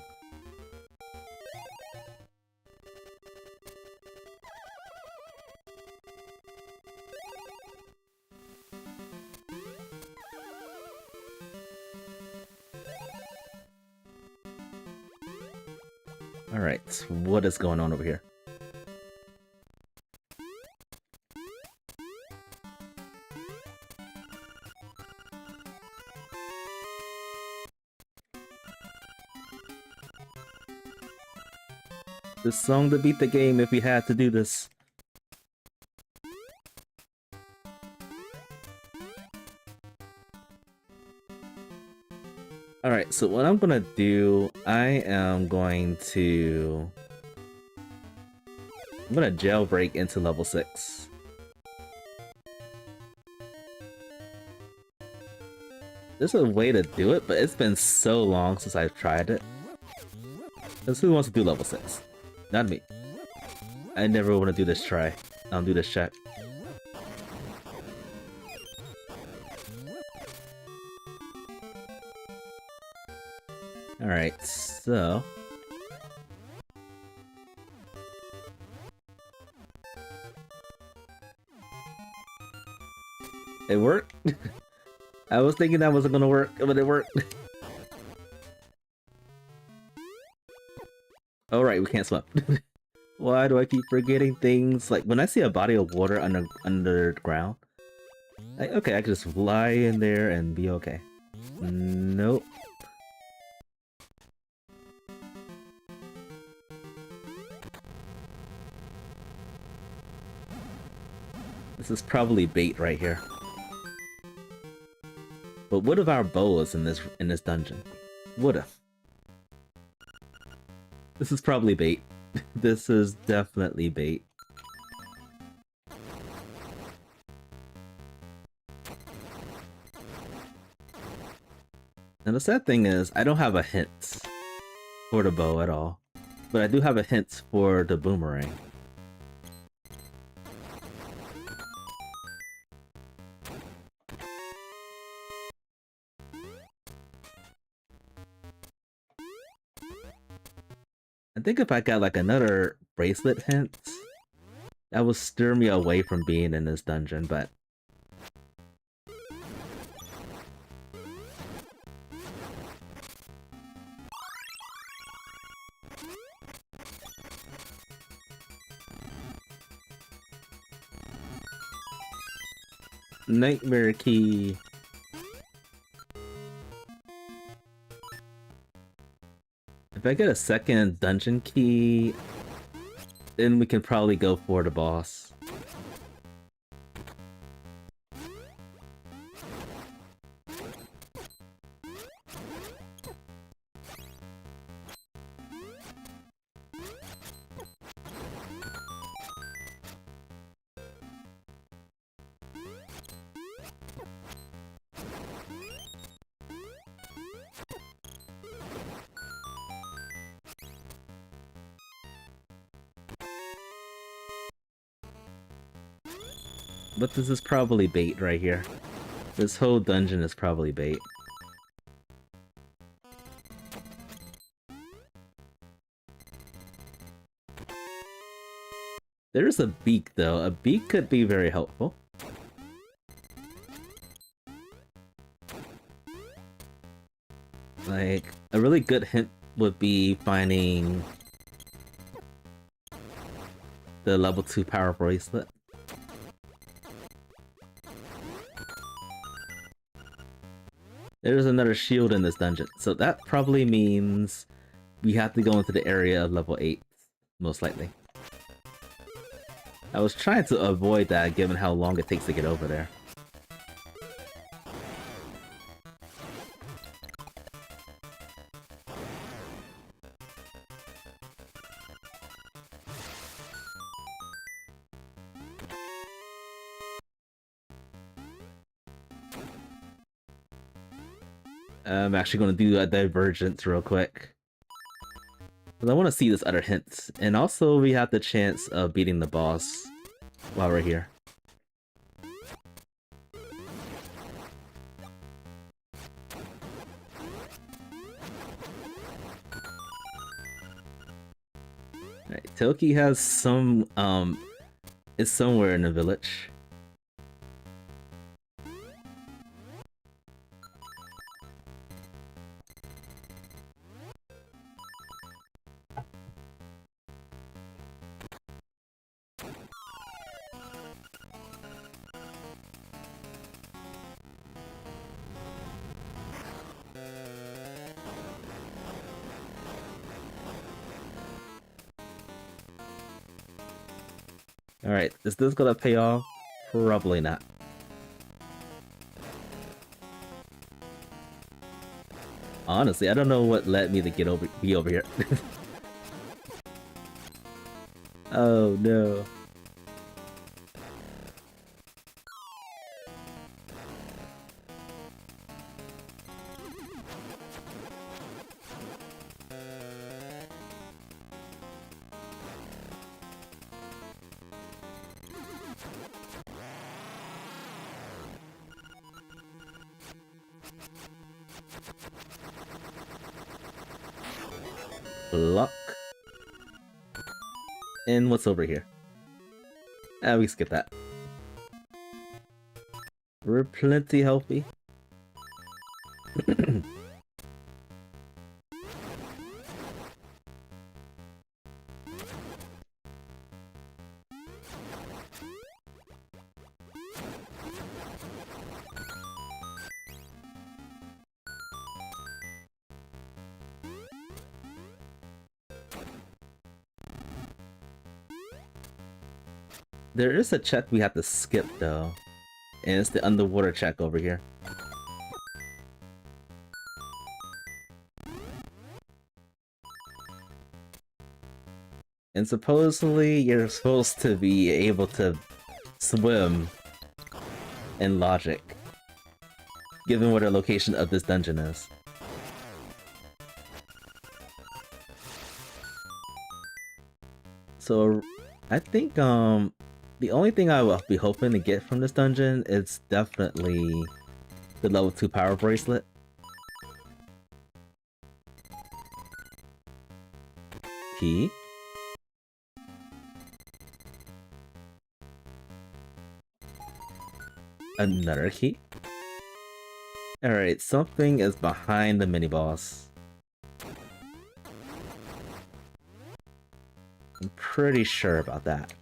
Alright, what is going on over here? This song to beat the game if we had to do this. Alright, so what I'm gonna do, I'm gonna jailbreak into level 6. There's a way to do it, but it's been so long since I've tried it. Because who wants to do level 6? Not me. I never want to do this try. Do this check. Alright, so... It worked? I was thinking that wasn't gonna work, but it worked. Oh right, we can't swim. Why do I keep forgetting things? Like, when I see a body of water underground, like, okay, I can just fly in there and be okay. Nope. This is probably bait right here. But what if our bow is in this dungeon? What if? This is probably bait. This is definitely bait. And the sad thing is, I don't have a hint for the bow at all. But I do have a hint for the boomerang. I think if I got like another bracelet hint, that would steer me away from being in this dungeon, but... Nightmare key. If I get a second dungeon key, then we can probably go for the boss. But this is probably bait right here. This whole dungeon is probably bait. There's a beak though. A beak could be very helpful. Like, a really good hint would be finding the level 2 power bracelet. There's another shield in this dungeon, so that probably means we have to go into the area of level 8, most likely. I was trying to avoid that given how long it takes to get over there. I'm actually going to do a divergence real quick. Because I want to see this other hint. And also we have the chance of beating the boss while we're here. Alright, Toki has some, is somewhere in the village. Alright, is this gonna pay off? Probably not. Honestly, I don't know what led me to be over here. Oh no. Luck. And what's over here? Ah, we skip that. We're plenty healthy. There is a check we have to skip though, and it's the underwater check over here. And supposedly you're supposed to be able to swim in logic, given what the location of this dungeon is. So I think the only thing I will be hoping to get from this dungeon is definitely the level 2 power bracelet. Key. Another key. Alright, something is behind the mini-boss. I'm pretty sure about that.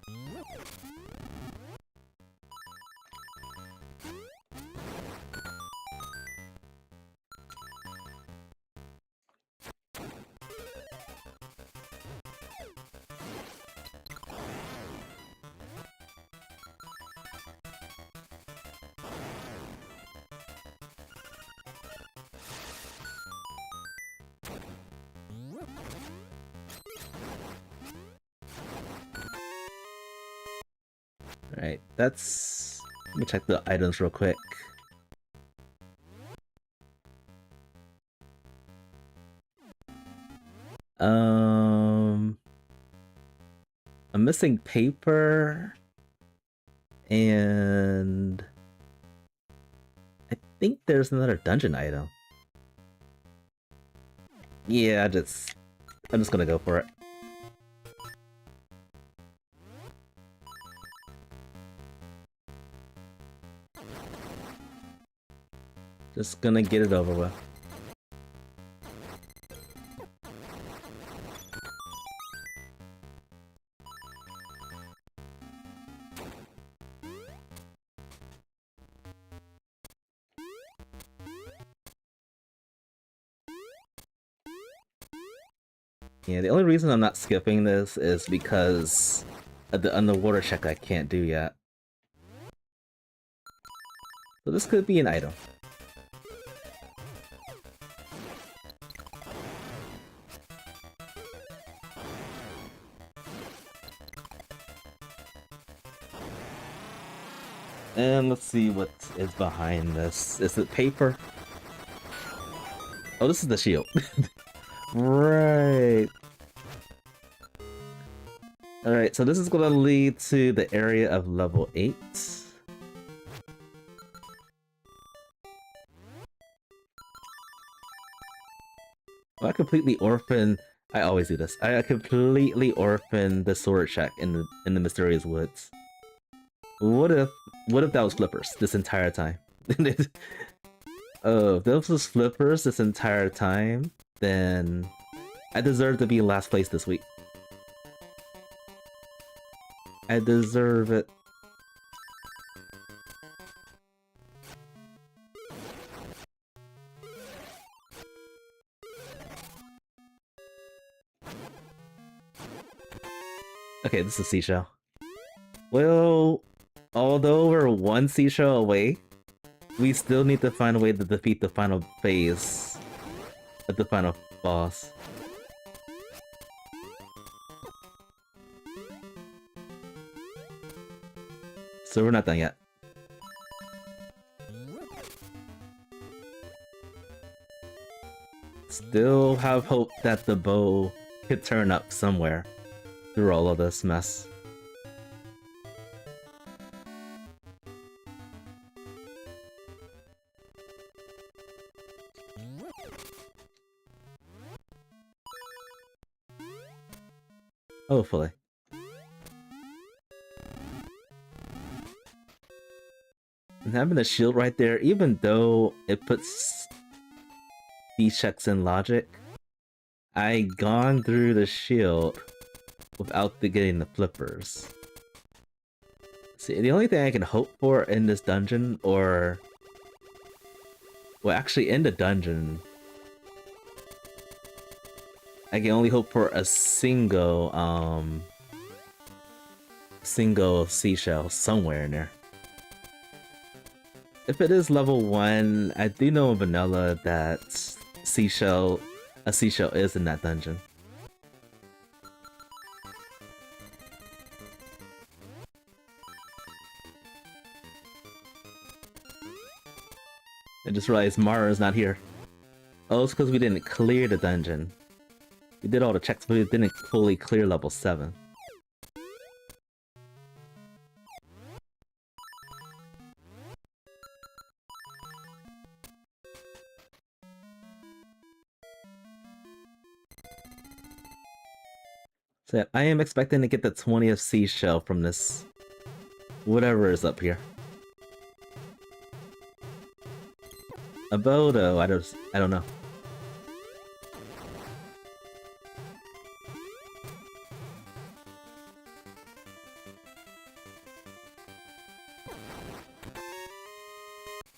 Alright, that's... Let me check the items real quick. I'm missing paper... And... I think there's another dungeon item. Yeah, I'm just gonna go for it. Just gonna get it over with. Yeah, the only reason I'm not skipping this is because of the underwater check I can't do yet. So this could be an item. And let's see what is behind this. Is it paper? Oh, this is the shield. Right. Alright, so this is gonna lead to the area of level 8. Well, I completely orphan... I always do this. I completely orphan the sword check in the mysterious woods. What if that was flippers this entire time? Oh, if those was flippers this entire time, then I deserve to be in last place this week. I deserve it. Okay, this is a seashell. Well, although we're one seashell away, we still need to find a way to defeat the final phase of the final boss. So we're not done yet. Still have hope that the bow could turn up somewhere through all of this mess. Hopefully. And having a shield right there, even though it puts these checks in logic, I gone through the shield without getting the flippers. See, the only thing I can hope for in this dungeon, or... Well, actually in the dungeon, I can only hope for a single, single seashell somewhere in there. If it is level 1, I do know in vanilla that a seashell is in that dungeon. I just realized Mara's not here. Oh, it's because we didn't clear the dungeon. We did all the checks, but we didn't fully clear level 7. So yeah, I am expecting to get the 20th seashell from this whatever is up here. A bow though, I don't know.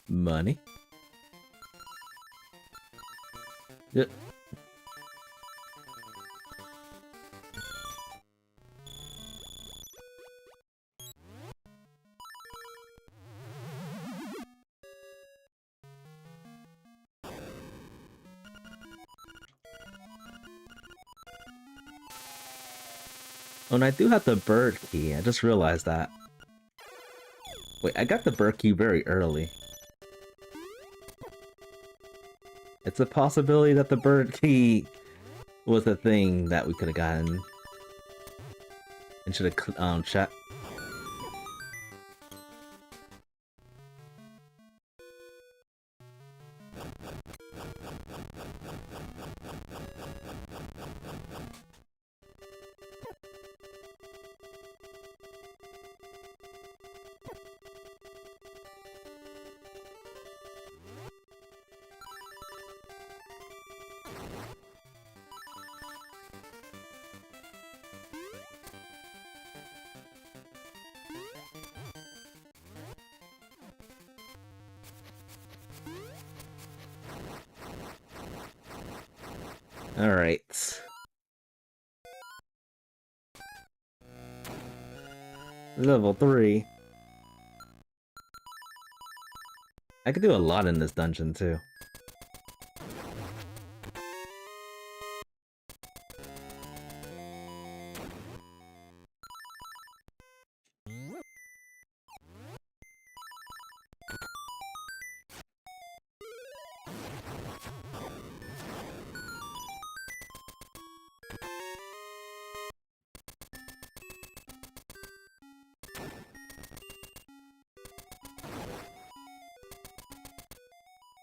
Money. Yep. Oh, and I do have the bird key. I just realized that. Wait, I got the bird key very early. It's a possibility that the bird key was a thing that we could have gotten. And should have checked. Alright. Level 3. I could do a lot in this dungeon too.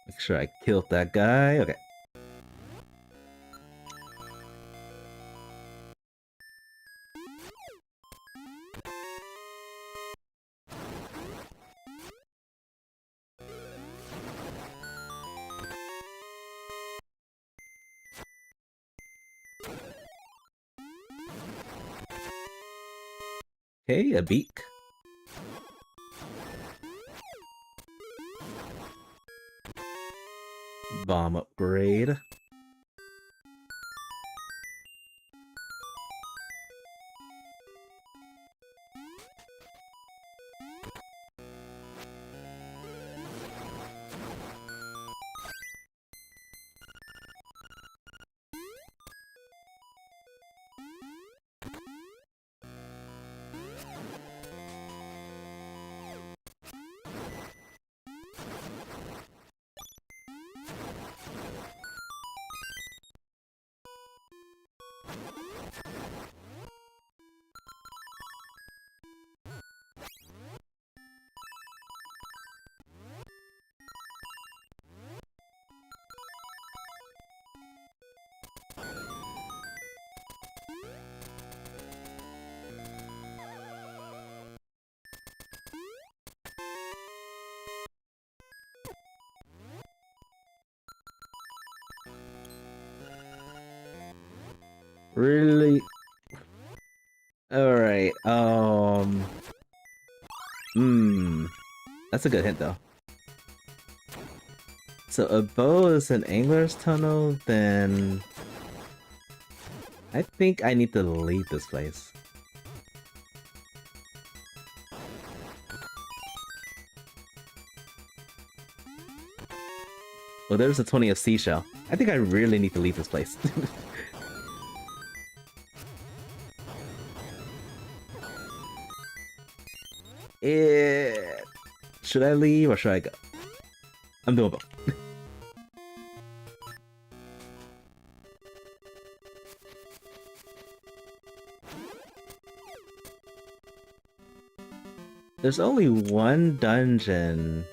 Make sure I killed that guy. Okay. Okay, a beak. Bomb upgrade. Really? Alright, that's a good hint though. So a bow is an angler's tunnel, then I think I need to leave this place. Oh, there's a 20th seashell. I think I really need to leave this place. Should I leave or should I go? I'm doing both. There's only one dungeon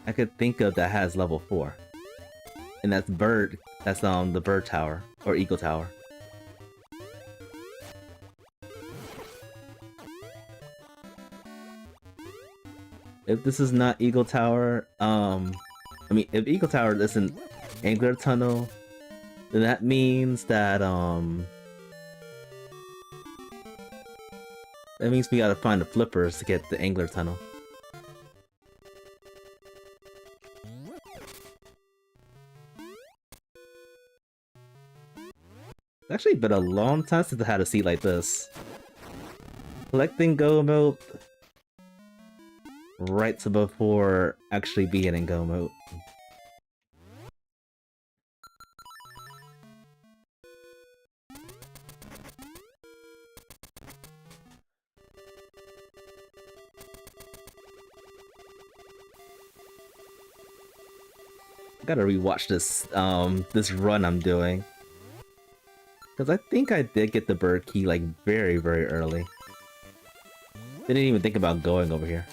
I could think of that has level 4. And that's Bird. That's the Bird Tower. Or Eagle Tower. If this is not Eagle Tower, I mean, if Eagle Tower isn't Angler Tunnel, then that means that, that means we gotta find the flippers to get the Angler Tunnel. It's actually been a long time since I had a seat like this. Collecting Go Mode right to before actually being in Go Mode. Gotta rewatch this this run I'm doing. Because I think I did get the bird key like very early. Didn't even think about going over here.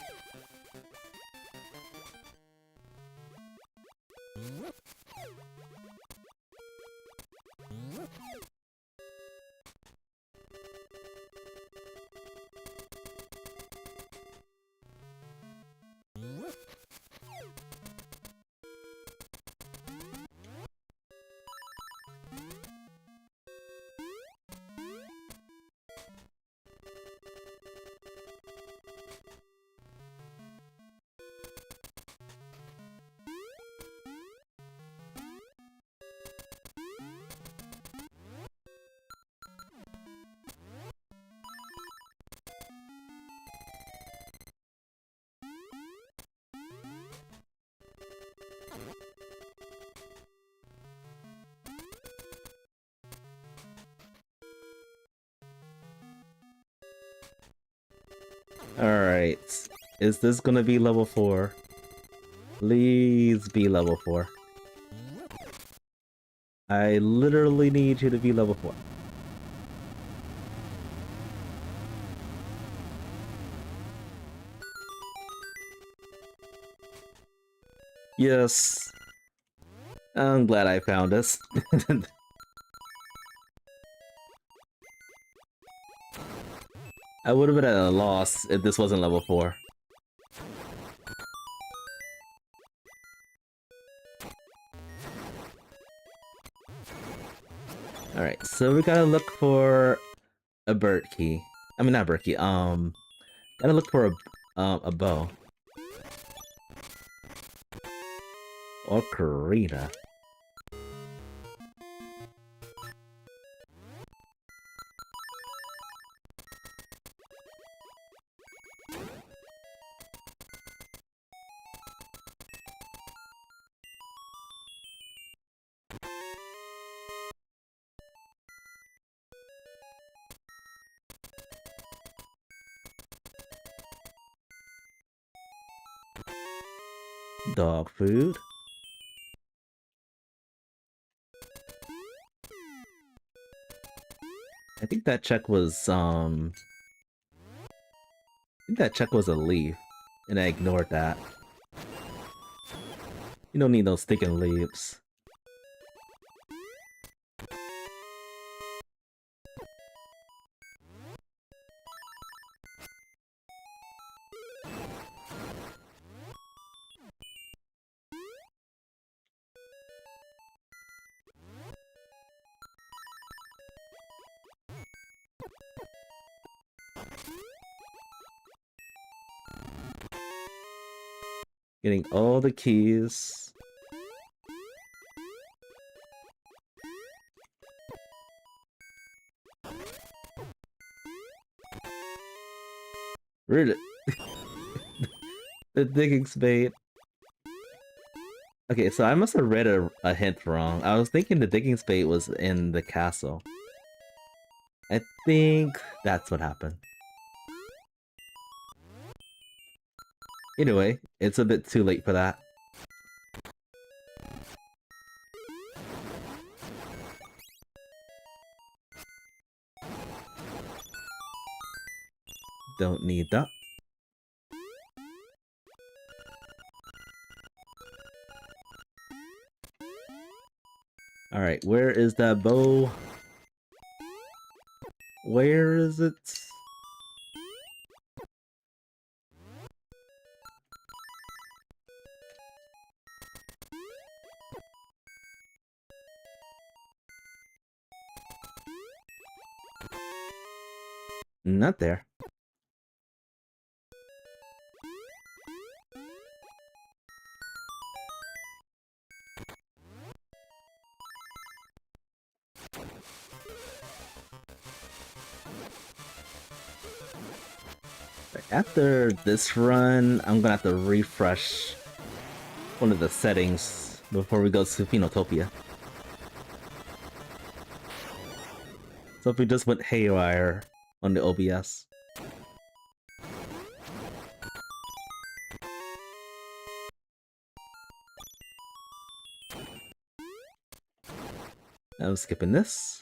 Alright, is this gonna be level 4? Please be level 4. I literally need you to be level 4. Yes. I'm glad I found this. I would have been at a loss if this wasn't level 4. Alright, so we gotta look for a bird key. I mean, not a bird key, gotta look for a bow. Or Karina. Dog food. I think that check was, I think that check was a leaf, and I ignored that. You don't need those sticking leaves. Getting all the keys. Really? The digging spade. Okay, so I must have read a hint wrong. I was thinking the digging spade was in the castle. I think that's what happened. Anyway, it's a bit too late for that. Don't need that. Alright, where is that bow? Where is it? Not there. After this run, I'm gonna have to refresh one of the settings before we go to Phoenotopia. So if we just went haywire on the OBS. I'm skipping this.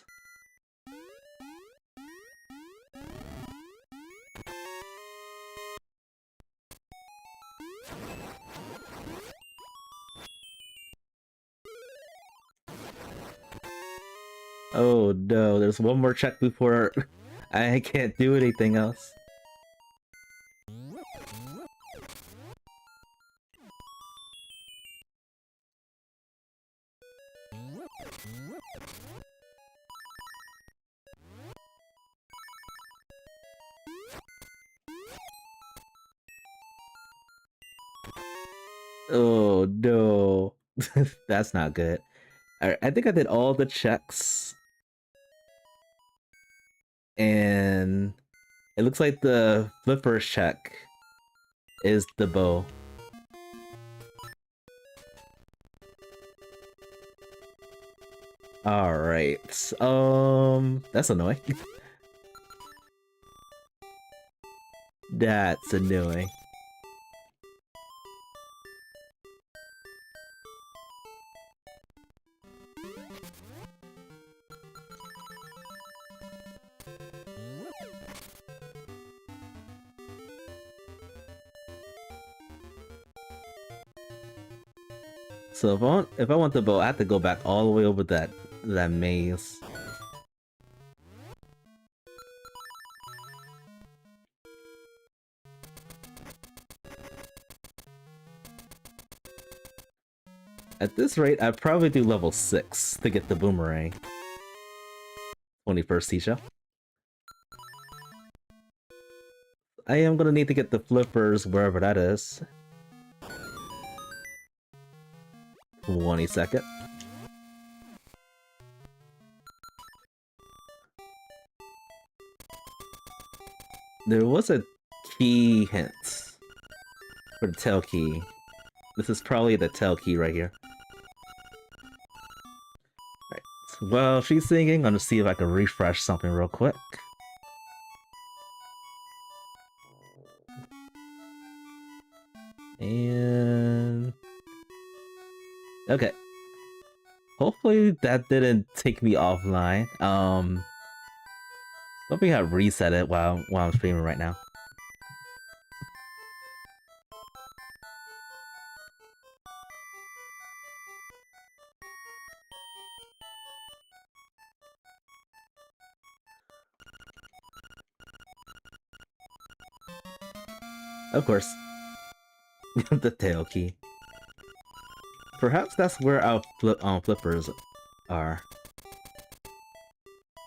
Oh no, there's one more check before I can't do anything else. Oh no, that's not good. I think I did all the checks. And it looks like the flipper's check is the bow. Alright, that's annoying. That's annoying. So if I want the bow, I have to go back all the way over that maze. At this rate, I'd probably do level 6 to get the boomerang. 21st seashell. I am gonna need to get the flippers wherever that is. 22nd. There was a key hint for the tail key. This is probably the tail key right here. Right. Well, she's singing. I'm gonna see if I can refresh something real quick. And okay. Hopefully that didn't take me offline. Hopefully I reset it while I'm streaming right now. Of course. The tail key. Perhaps that's where our flippers are.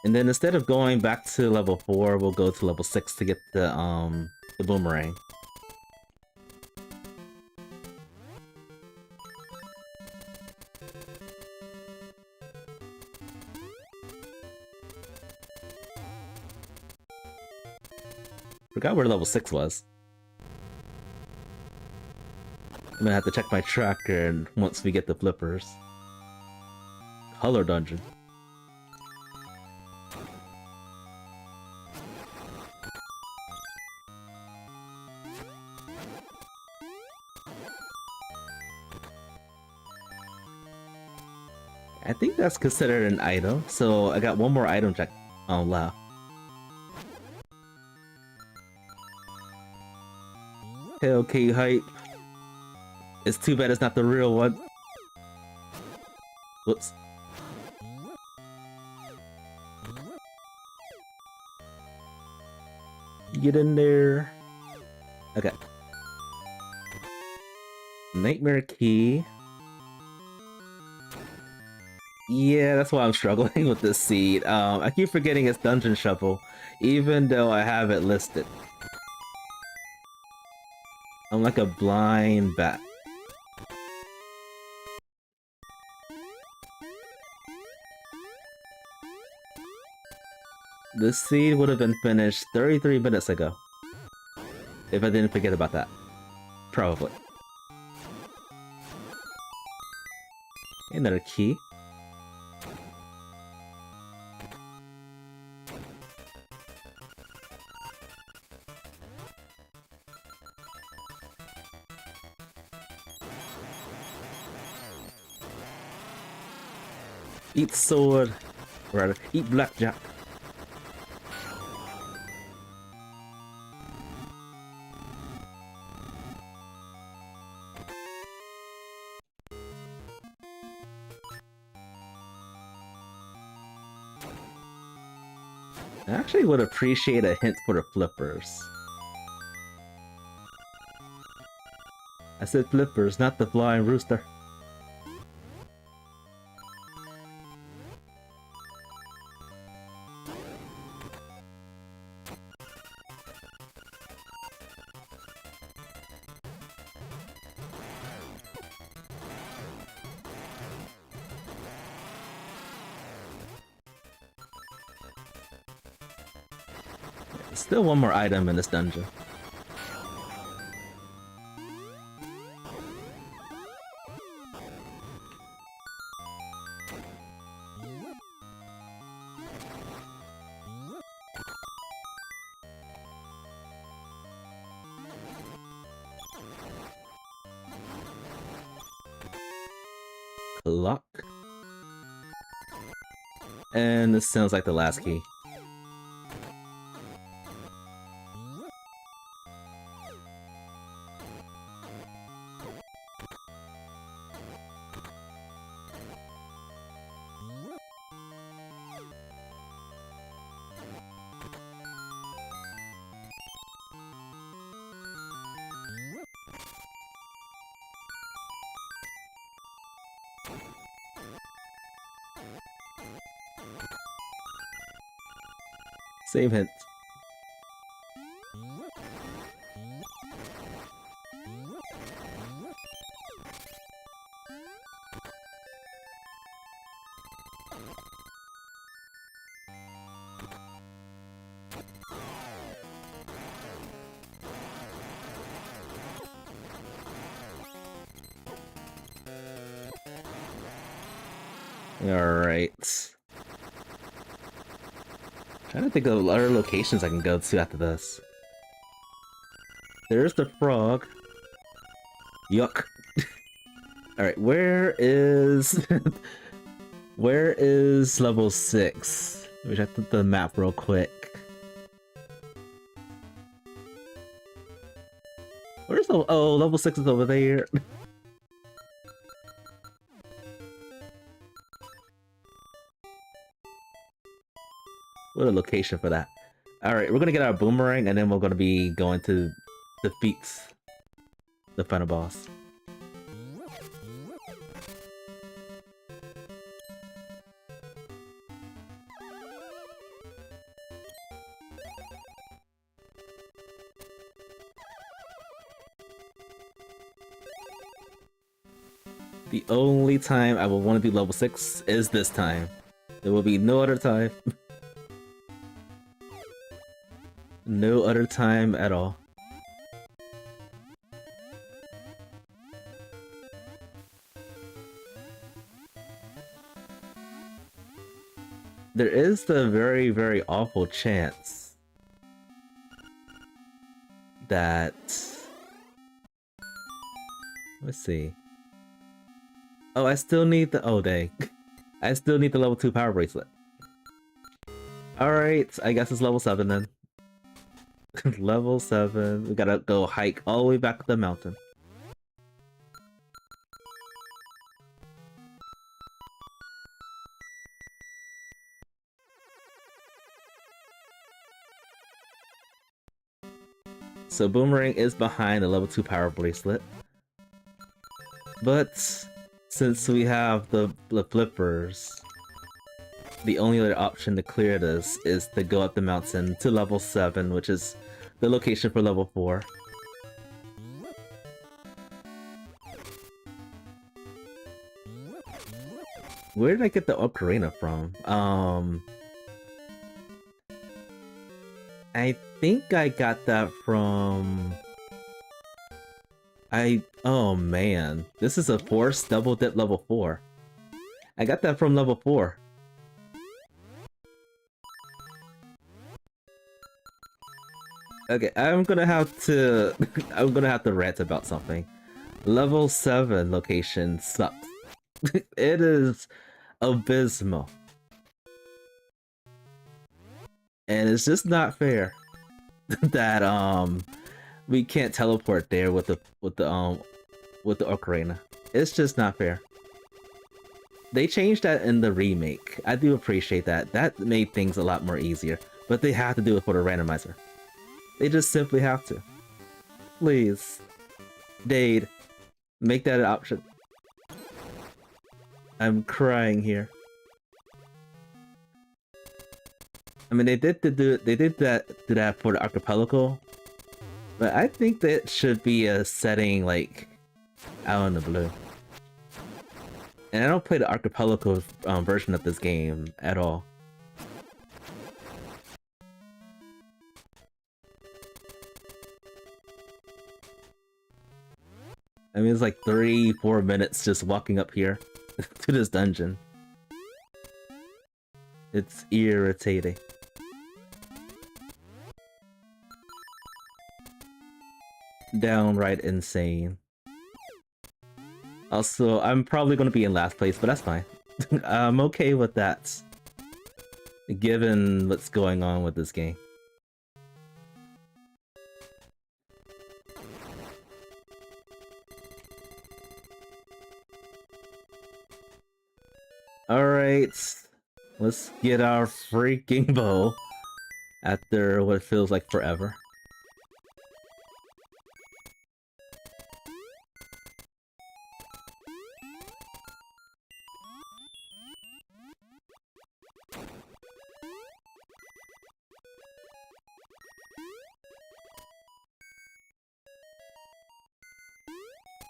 And then instead of going back to level 4, we'll go to level 6 to get the boomerang. Forgot where level 6 was. I'm gonna have to check my tracker and once we get the flippers. Color dungeon. I think that's considered an item, so I got one more item check. Oh wow. Okay, hype. It's too bad it's not the real one. Whoops. Get in there. Okay. Nightmare key. Yeah, that's why I'm struggling with this seed. I keep forgetting it's Dungeon Shuffle, even though I have it listed. I'm like a blind bat. This seed would have been finished 33 minutes ago. If I didn't forget about that. Probably. Another key. Eat sword. Or rather, eat blackjack. I actually would appreciate a hint for the flippers. I said flippers, not the flying rooster. Still one more item in this dungeon. Clock. And this sounds like the last key. Save hint. Alright. Trying to think of other locations I can go to after this. There's the frog. Yuck. Alright, where is... where is level 6? Let me check the map real quick. Where's the... oh, level 6 is over there. What a location for that. Alright, we're gonna get our boomerang and then we're gonna be going to defeat the final boss. The only time I will want to do level 6 is this time. There will be no other time. No other time at all. there is the very, very awful chance that... Let's see. Oh, I still need the... Oh, dang. I still need the level 2 power bracelet. Alright, I guess it's level 7 then. Level 7. We gotta go hike all the way back up the mountain. So Boomerang is behind the level 2 power bracelet. But since we have the flippers, the only other option to clear this is to go up the mountain to level 7, which is the location for level 4. Where did I get the ocarina from? I think I got that from... Oh man, this is a forced double dip level 4. I got that from level 4. Okay, I'm gonna have to rant about something. Level 7 location sucks. It is abysmal. And it's just not fair that we can't teleport there with the ocarina. It's just not fair. They changed that in the remake. I do appreciate that. That made things a lot more easier. But they have to do it for the randomizer. They just simply have to. Please. Dade. Make that an option. I'm crying here. I mean, they did do that for the archipelago, but I think that should be a setting like out in the blue. And I don't play the archipelago version of this game at all. I mean, it's like 3-4 minutes just walking up here to this dungeon. It's irritating. Downright insane. Also, I'm probably going to be in last place, but that's fine. I'm okay with that, given what's going on with this game. Alright, let's get our freaking bow after what feels like forever.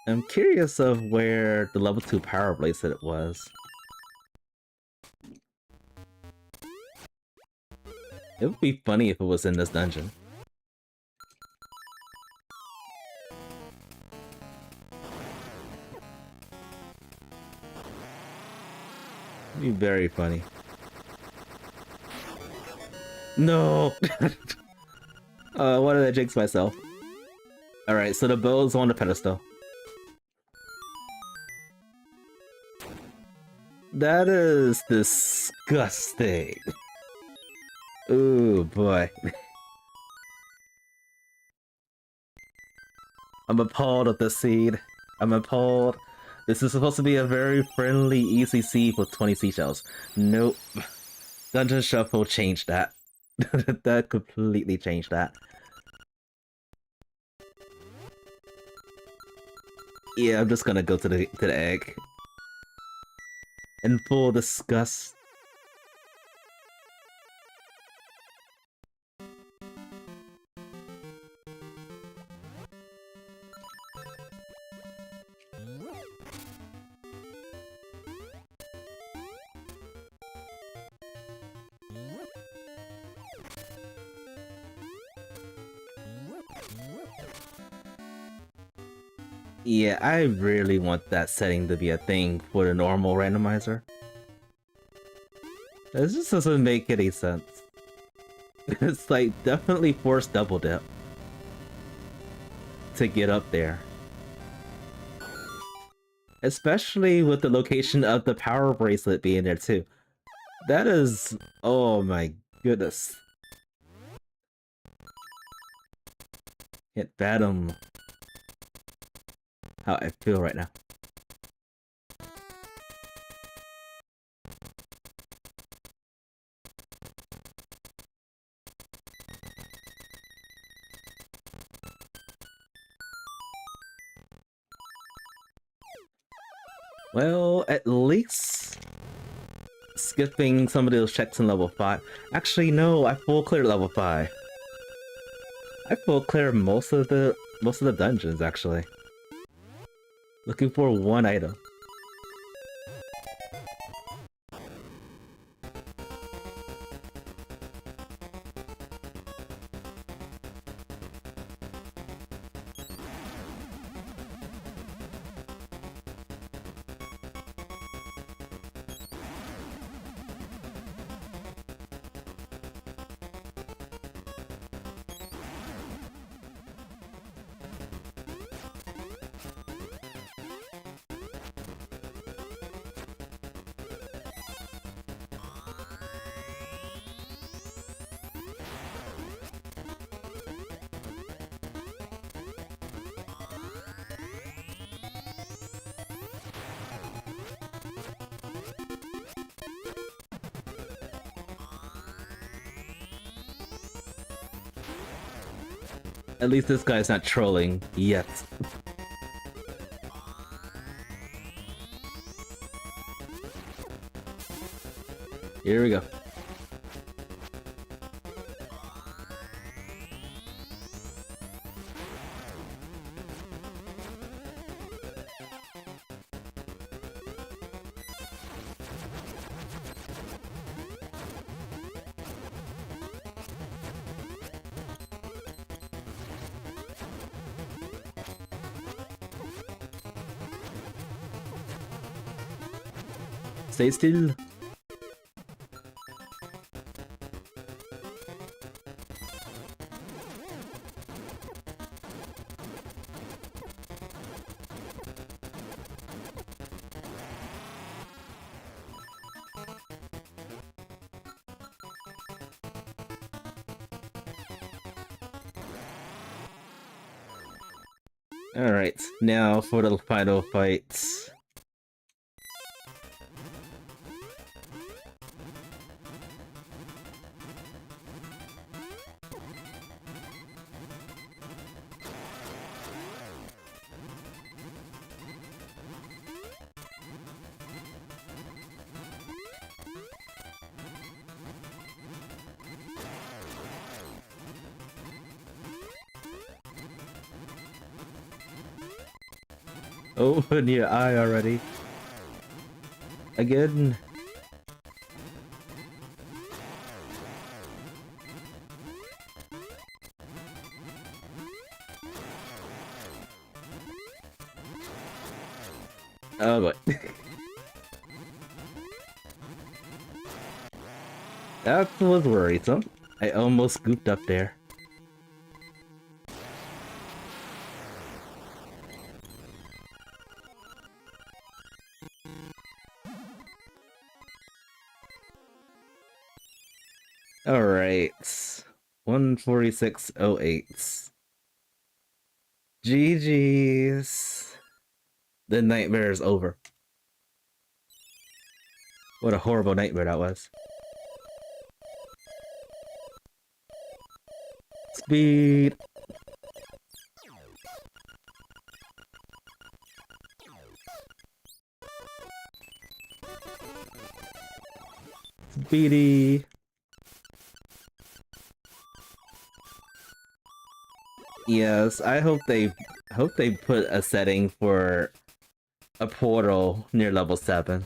I'm curious of where the level 2 power bracelet was. It would be funny if it was in this dungeon. It'd be very funny. No! Why did I jinx myself? Alright, so the bow is on the pedestal. That is disgusting. Ooh, boy. I'm appalled at this seed. I'm appalled. This is supposed to be a very friendly, easy seed with 20 seashells. Nope. Dungeon Shuffle changed that. That completely changed that. Yeah, I'm just gonna go to the egg. In full disgust. Yeah, I really want that setting to be a thing for the normal randomizer. This just doesn't make any sense. It's like definitely forced double dip to get up there. Especially with the location of the power bracelet being there too. That is... oh my goodness. Can't fathom how I feel right now. Well, at least skipping some of those checks in level 5. Actually, no, I full cleared level 5. I full cleared most of the dungeons actually. Looking for one item. At least this guy's not trolling yet. Here we go. Stay still. Alright, now for the final fight. Open your eye already. Again. Oh boy. That was worrisome. I almost scooped up there. Alright. 146.08. GG's. The nightmare is over. What a horrible nightmare that was. Speed. Speedy. Yes, I hope they put a setting for a portal near level 7.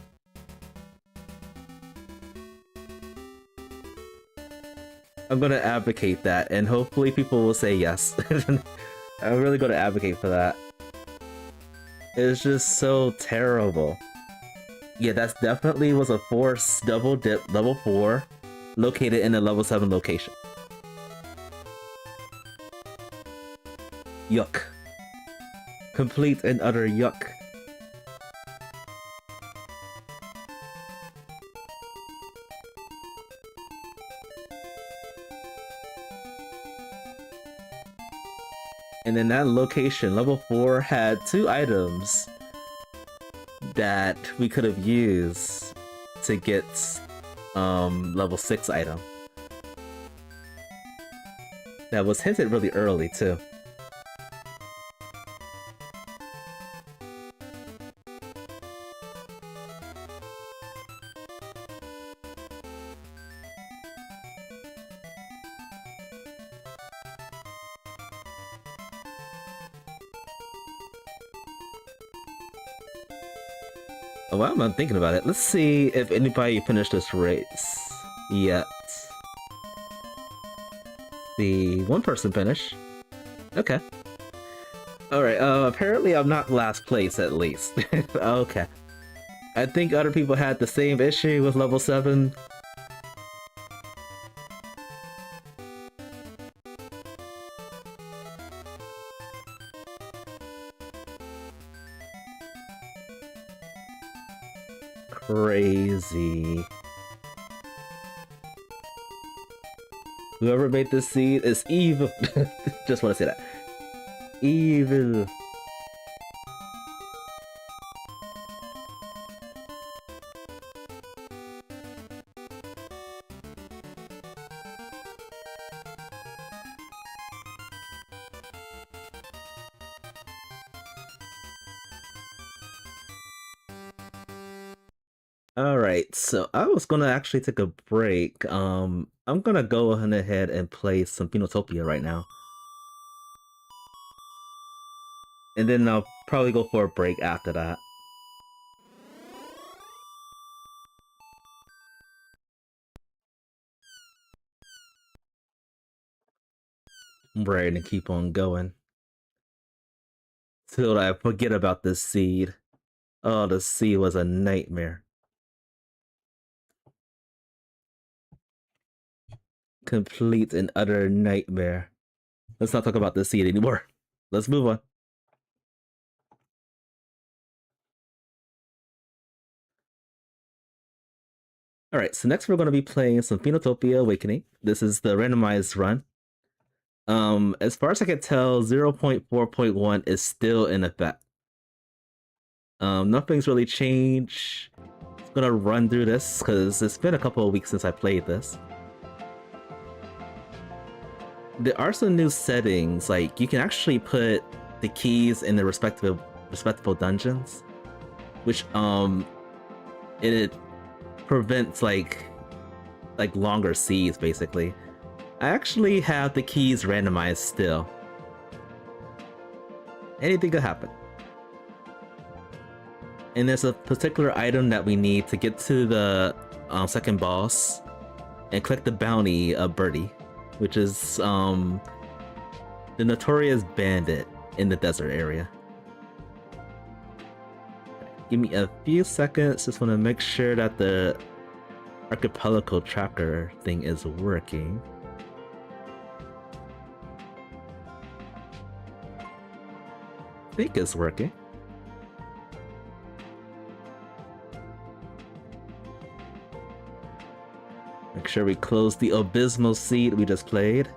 I'm gonna advocate that, and hopefully people will say yes. I'm really gonna advocate for that. It's just so terrible Yeah, that's definitely was a force double dip level 4, located in a level 7 location. Yuck. Complete and utter yuck. And then that location, level 4, had 2 items that we could have used to get level 6 item. That was hinted really early too. Oh, well, I'm thinking about it. Let's see if anybody finished this race yet. The one person finished. Okay. Alright, apparently I'm not last place at least. Okay. I think other people had the same issue with level 7. Crazy. Whoever made this seed is evil. Just want to say that. Evil. Alright, so I was gonna actually take a break. I'm gonna go ahead and play some Phoenotopia right now. And then I'll probably go for a break after that. I'm ready to keep on going. Till I forget about this seed. Oh, the seed was a nightmare. Complete and utter nightmare. Let's not talk about this seed anymore. Let's move on. Alright, so next we're going to be playing some Phoenotopia Awakening. This is the randomized run. As far as I can tell, 0.4.1 is still in effect. Nothing's really changed. I'm gonna run through this because it's been a couple of weeks since I played this. There are some new settings, like you can actually put the keys in the respectable dungeons, which it prevents like longer seeds basically. I actually have the keys randomized still. Anything could happen. And there's a particular item that we need to get to the second boss and collect the bounty of Birdy, which is the notorious bandit in the desert area. Give me a few seconds, just want to make sure that the archipelago tracker thing is working. I think it's working. Make sure we close the abysmal seed we just played.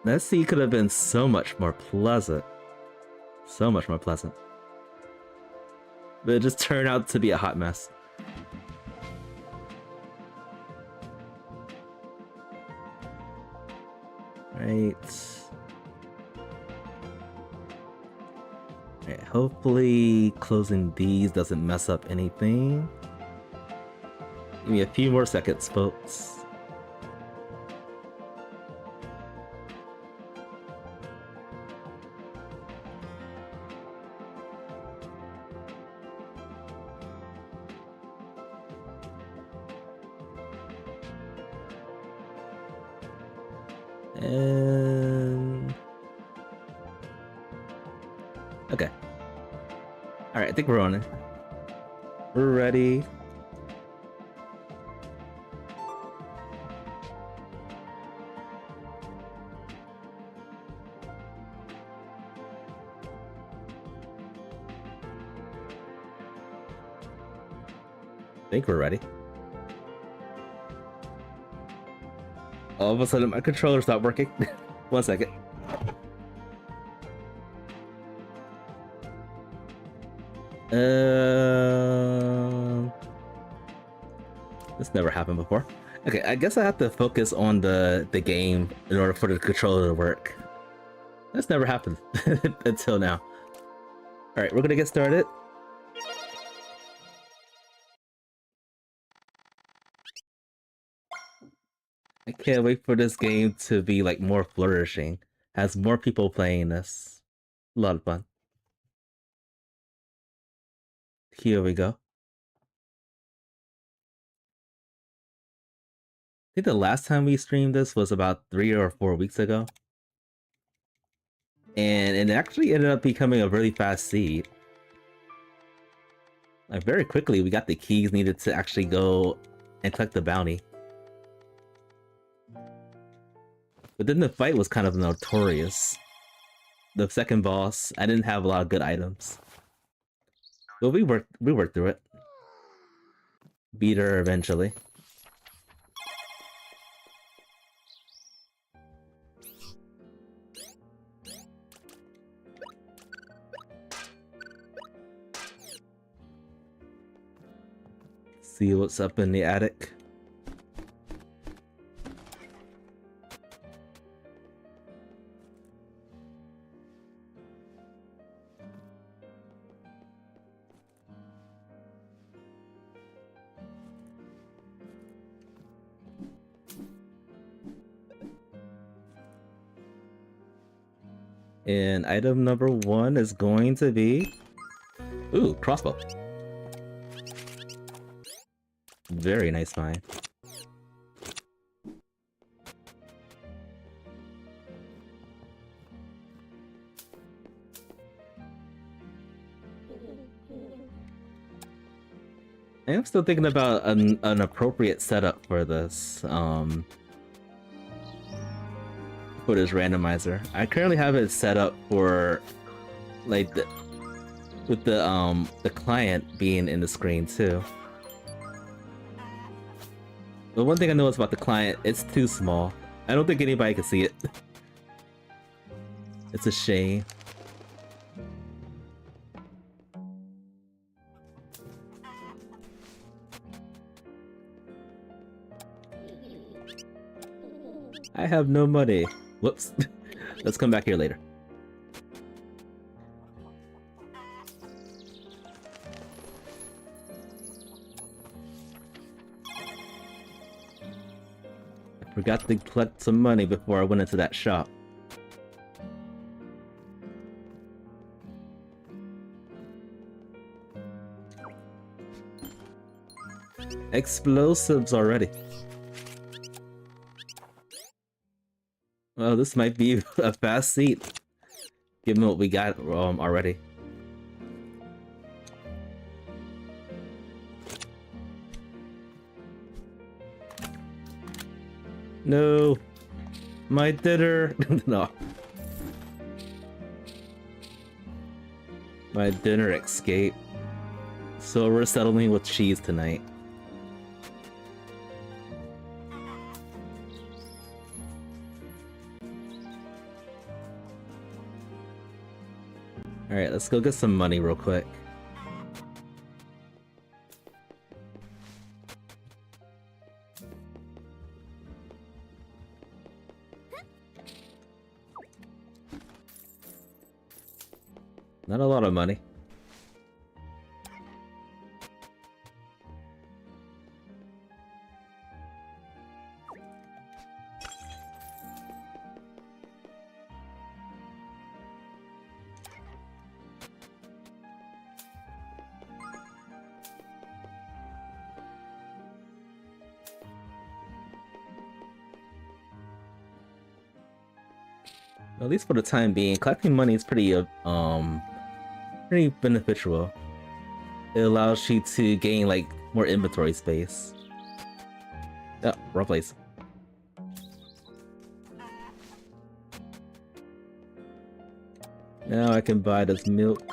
That seed could have been so much more pleasant. So much more pleasant. But it just turned out to be a hot mess. Right. Alright, hopefully closing these doesn't mess up anything. Give me a few more seconds, folks. And okay. All right, I think we're on it. We're ready. I think we're ready. All of a sudden, my controller stopped working. 1 second. This never happened before. Okay, I guess I have to focus on the game in order for the controller to work. That's never happened until now. All right, we're gonna get started. I can't wait for this game to be like more flourishing. Has more people playing this. A lot of fun. Here we go. I think the last time we streamed this was about 3 or 4 weeks ago. And it actually ended up becoming a really fast seed. Like very quickly, we got the keys needed to actually go and collect the bounty. But then the fight was kind of notorious. The second boss, I didn't have a lot of good items. But we worked through it. Beat her eventually. See what's up in the attic. And item number 1 is going to be... Ooh, crossbow. Very nice find. I am still thinking about an appropriate setup for this, for this randomizer. I currently have it set up for, like, with the client being in the screen too. The one thing I know is about the client, it's too small. I don't think anybody can see it. It's a shame. I have no money. Whoops. Let's come back here later. I forgot to collect some money before I went into that shop. Explosives already. Well, this might be a fast seat, given what we got already. No, my dinner. No, my dinner escape. So we're settling with cheese tonight. Alright, let's go get some money real quick. Not a lot of money. At least for the time being, collecting money is pretty beneficial. It allows you to gain like more inventory space. Oh, wrong place. Now I can buy this milk.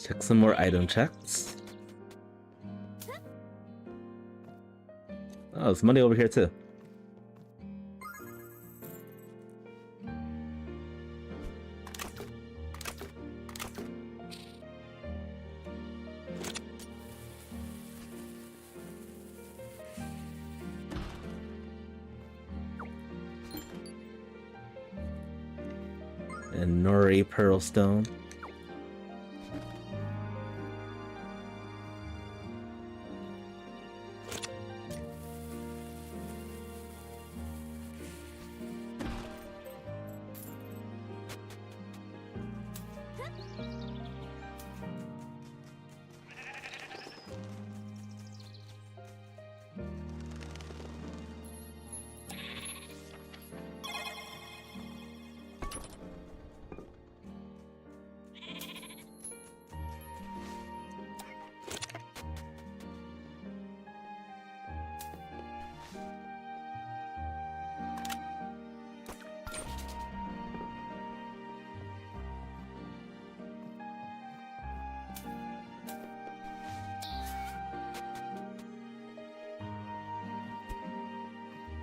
Check some more item checks. Oh, there's money over here too. And Nori Pearl Stone.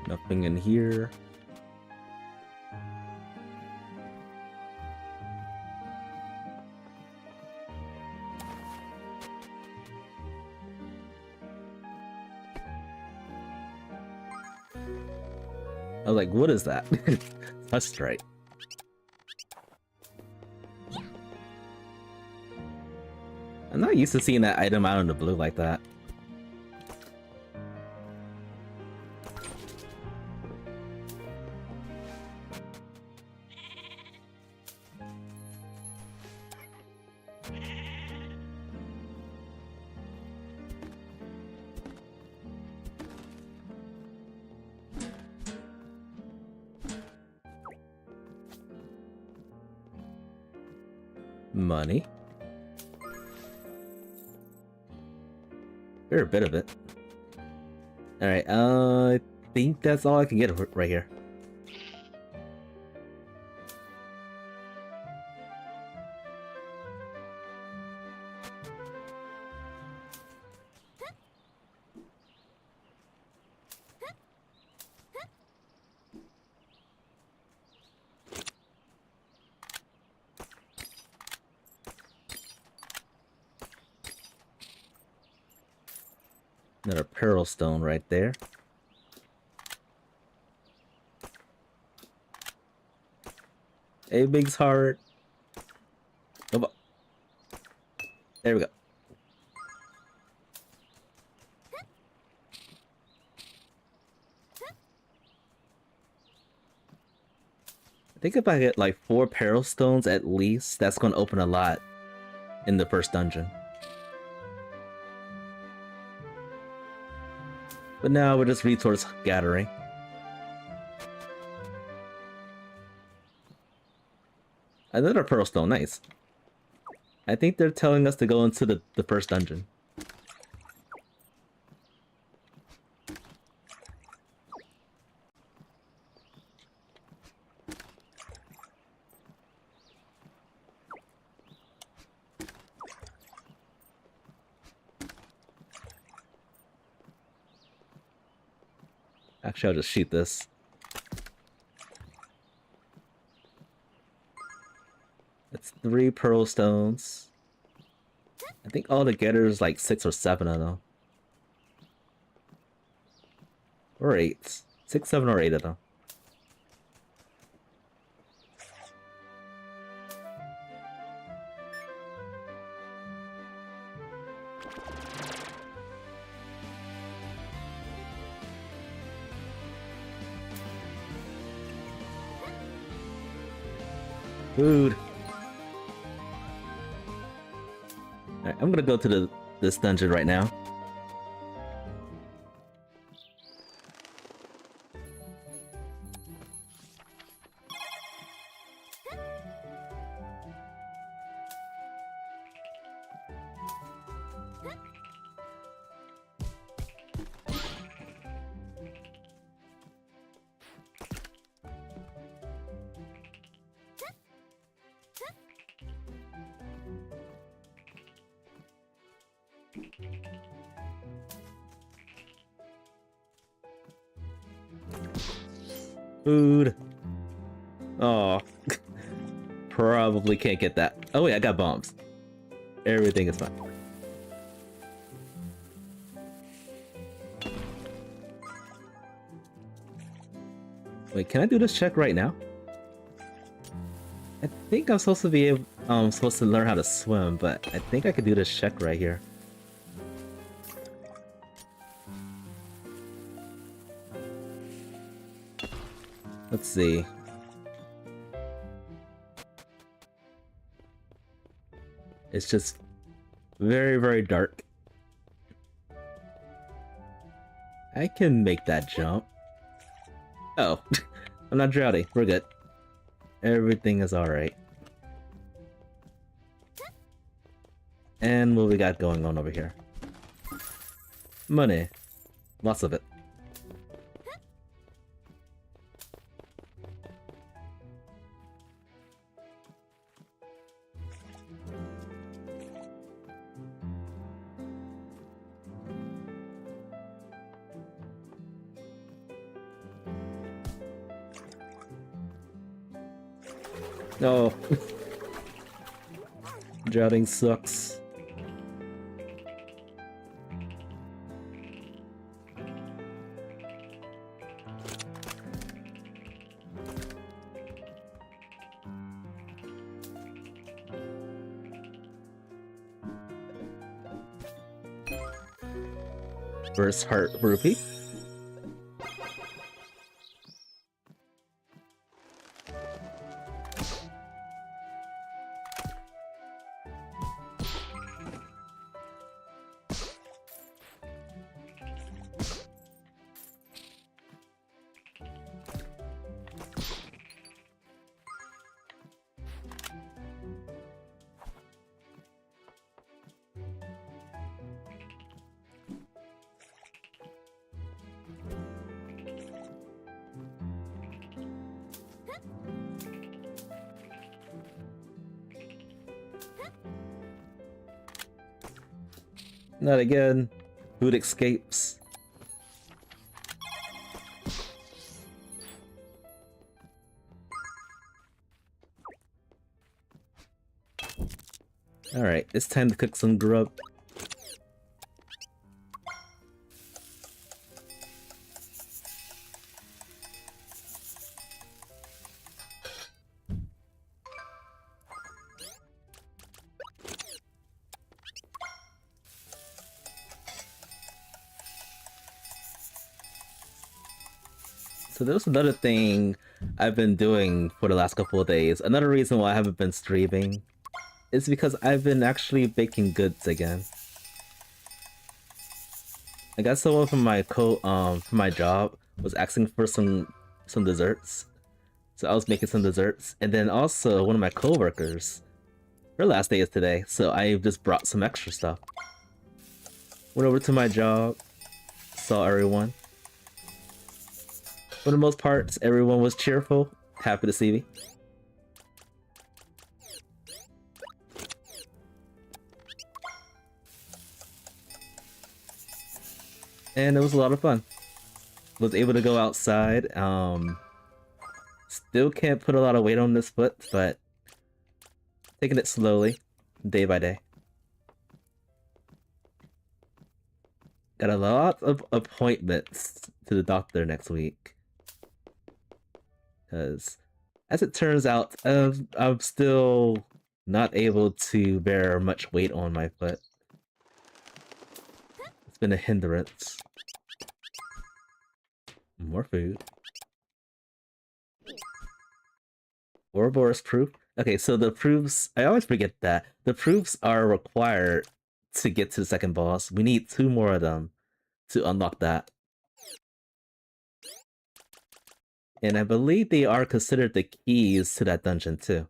Nothing in here. I was like, what is that? That's right. I'm not used to seeing that item out in the blue like that. Money. Fair bit of it. Alright, I think that's all I can get right here. Another Pearl Stone right there. A Big's heart. Oh, there we go. I think if I get like 4 Pearl Stones at least, that's going to open a lot in the first dungeon. But now we're just resource gathering. Another Pearl Stone, nice. I think they're telling us to go into the first dungeon. Actually, I'll just shoot this. It's 3 Pearl Stones. I think all together is like 6 or 7 of them. Or 8. 6, 7, or 8 of them. Food. Alright, I'm gonna go to this dungeon right now. Food. Oh, probably can't get that. Oh wait, I got bombs. Everything is fine. Wait, can I do this check right now? I think I'm supposed to be able, supposed to learn how to swim, but I think I could do this check right here. Let's see. It's just very, very dark. I can make that jump. Oh, I'm not drowning. We're good. Everything is alright. And what we got going on over here? Money. Lots of it. No. Drowning sucks. First heart rupee. Not again. Food escapes. Alright, it's time to cook some grub. So there's another thing I've been doing for the last couple of days. Another reason why I haven't been streaming is because I've been actually baking goods again. I got someone from my from my job was asking for some desserts. So I was making some desserts, and then also one of my coworkers, her last day is today, so I just brought some extra stuff. Went over to my job, saw everyone. For the most part, everyone was cheerful, happy to see me. And it was a lot of fun. Was able to go outside. Still can't put a lot of weight on this foot, but taking it slowly, day by day. Got a lot of appointments to the doctor next week. Because, as it turns out, I'm still not able to bear much weight on my foot. It's been a hindrance. More food. Ouroboros proof. Okay, so the proofs, I always forget that. The proofs are required to get to the second boss. We need 2 more of them to unlock that. And I believe they are considered the keys to that dungeon too.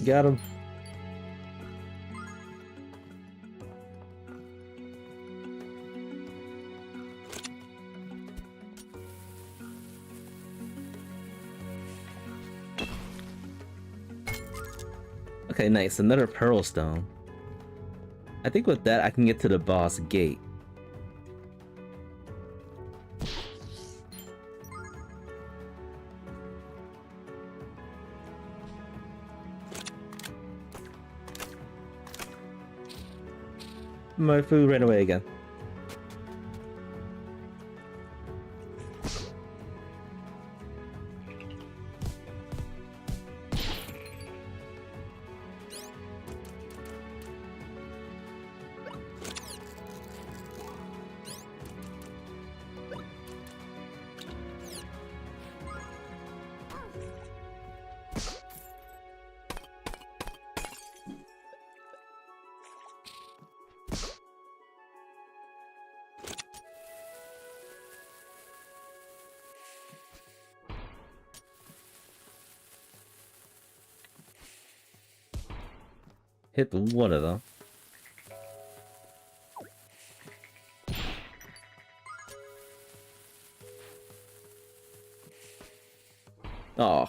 Got him. Okay, nice. Another Pearl Stone. I think with that, I can get to the boss gate. My food ran away again. Hit one of them. Oh.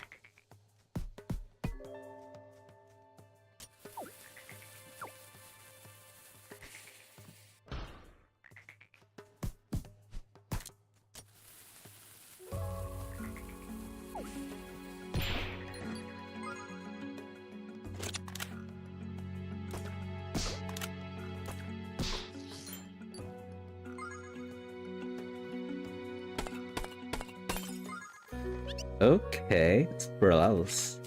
Okay, it's gross.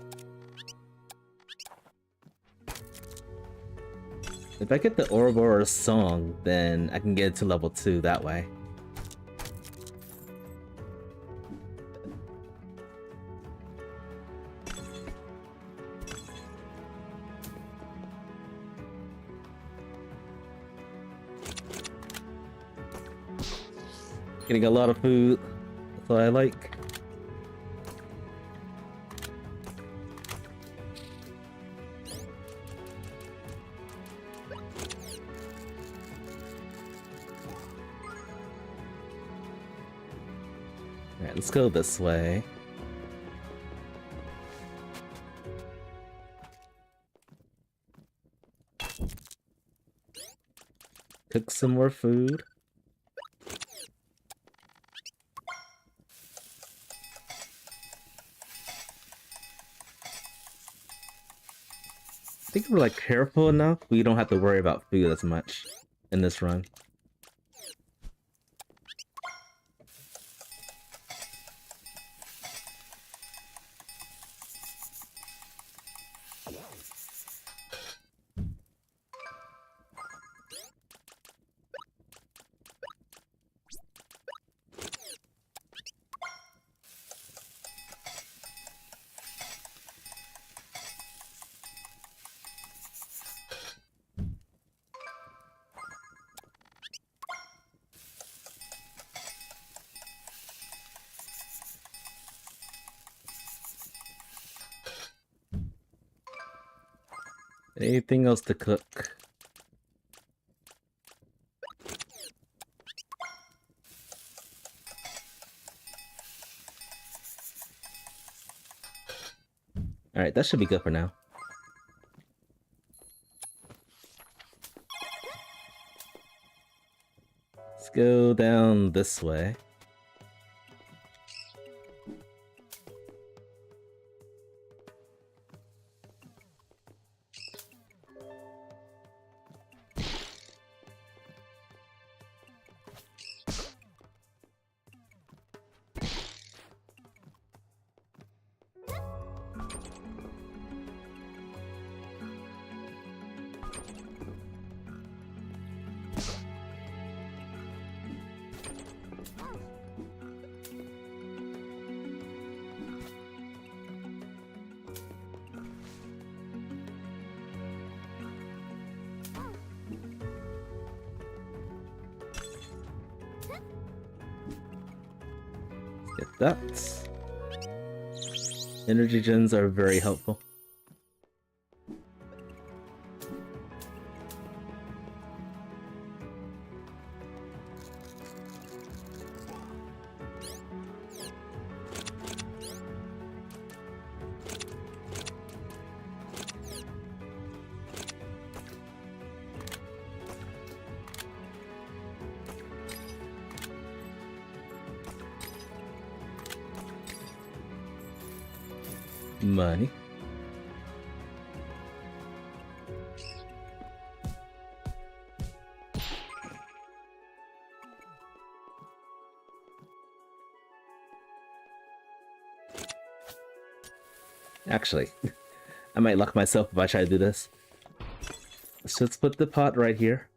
If I get the Ouroboros song, then I can get to level 2 that way. Getting a lot of food, that's what I like. Alright, let's go this way. Cook some more food. I think we're like careful enough, we don't have to worry about food as much in this run. Anything else to cook? Alright, that should be good for now. Let's go down this way. that. Energy gens are very helpful. Money. Actually, I might lock myself if I try to do this. So let's put the pot right here.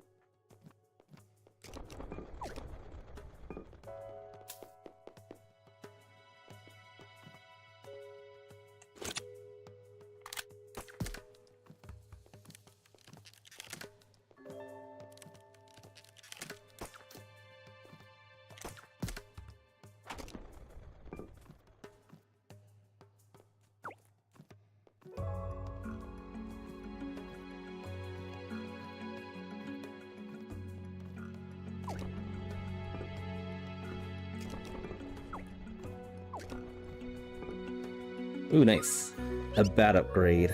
Ooh, nice. A bat upgrade.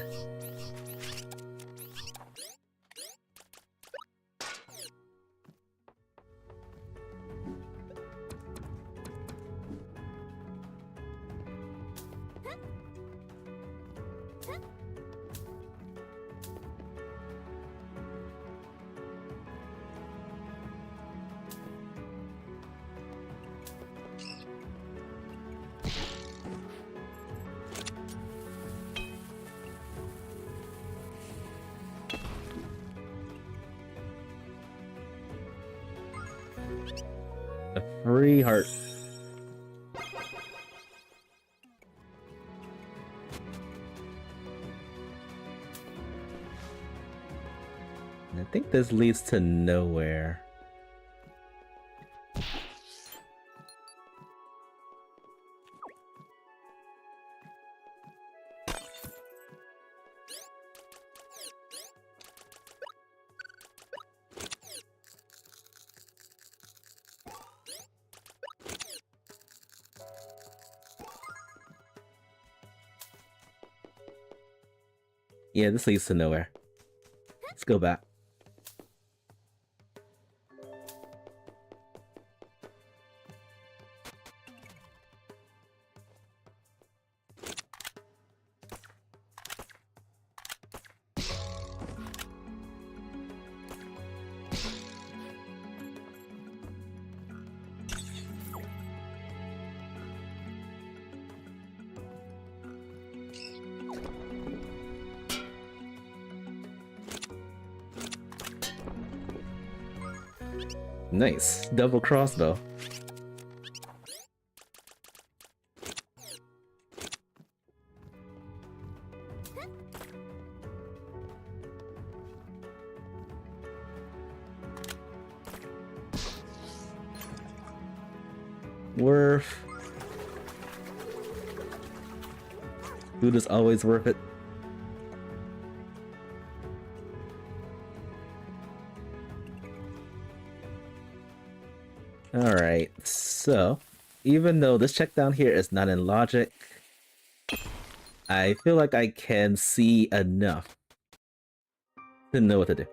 A free heart. I think this leads to nowhere. Yeah, this leads to nowhere. Let's go back. Nice. Double crossbow. Worth. Food is always worth it. Alright, so even though this check down here is not in logic, I feel like I can see enough to know what to do.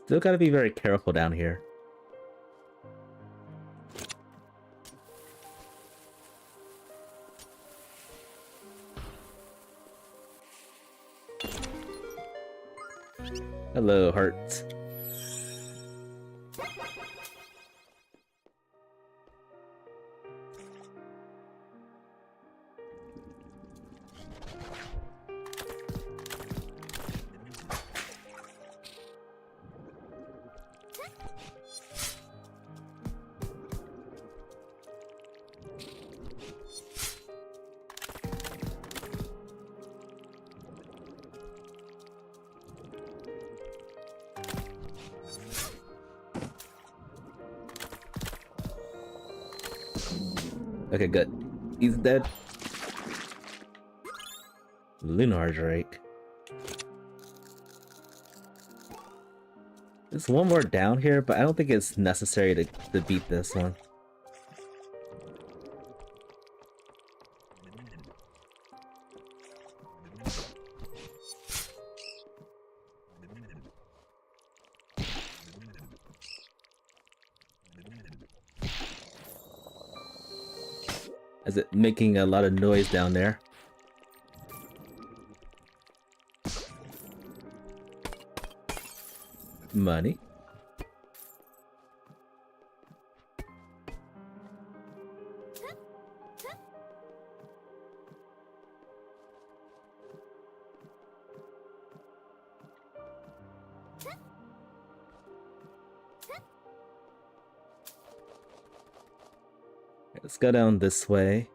Still gotta be very careful down here. Hello, hearts. Okay, good. He's dead. Lunar Drake. There's one more down here, but I don't think it's necessary to beat this one. Is it making a lot of noise down there? Money. Let's go down this way.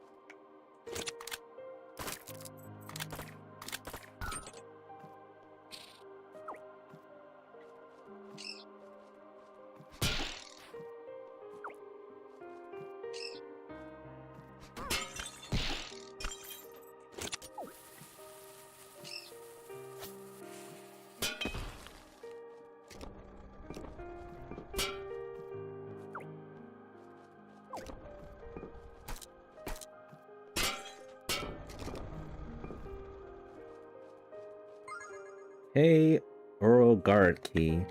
Hey, Oral Guard Key.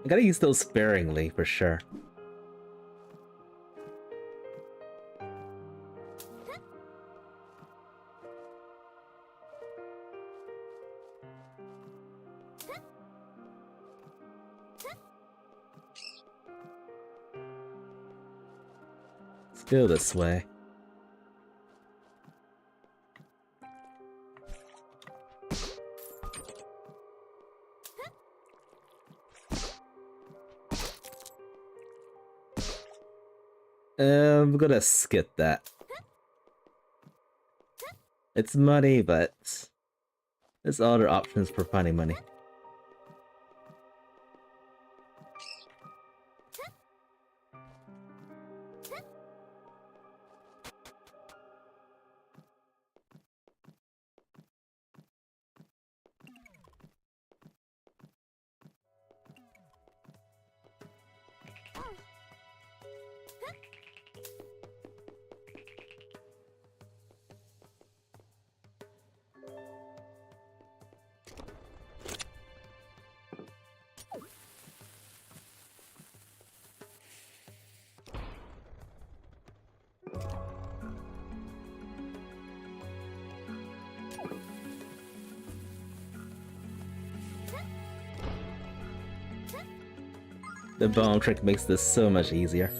I gotta use those sparingly for sure. Let's go this way. I'm gonna skip that. It's money, but there's other options for finding money. The bomb trick makes this so much easier.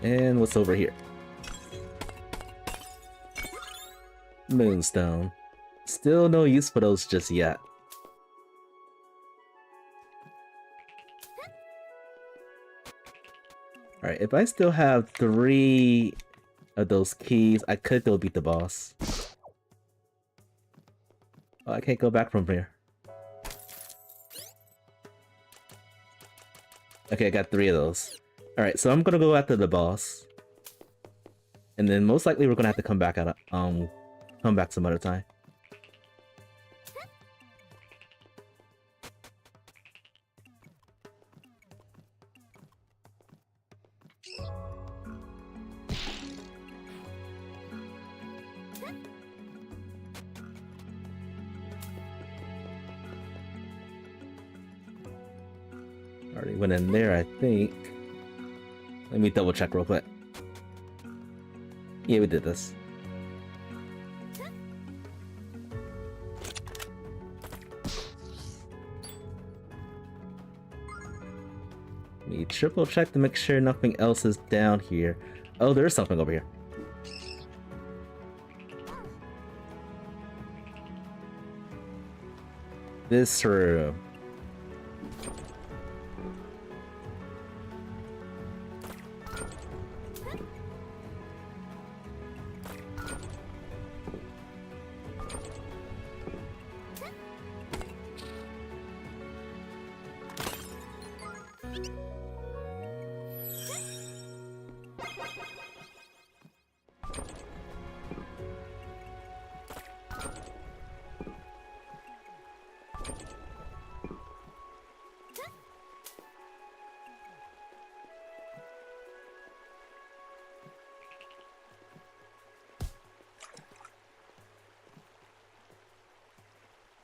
And what's over here? Moonstone. Still no use for those just yet. Alright, if I still have 3 of those keys, I could go beat the boss. Oh, I can't go back from here. Okay, I got 3 of those. Alright, so I'm gonna go after the boss. And then most likely we're gonna have to come back at come back some other time. Already went in there, I think. Let me double check real quick. Yeah, we did this. Let me triple check to make sure nothing else is down here. Oh, there's something over here. This room.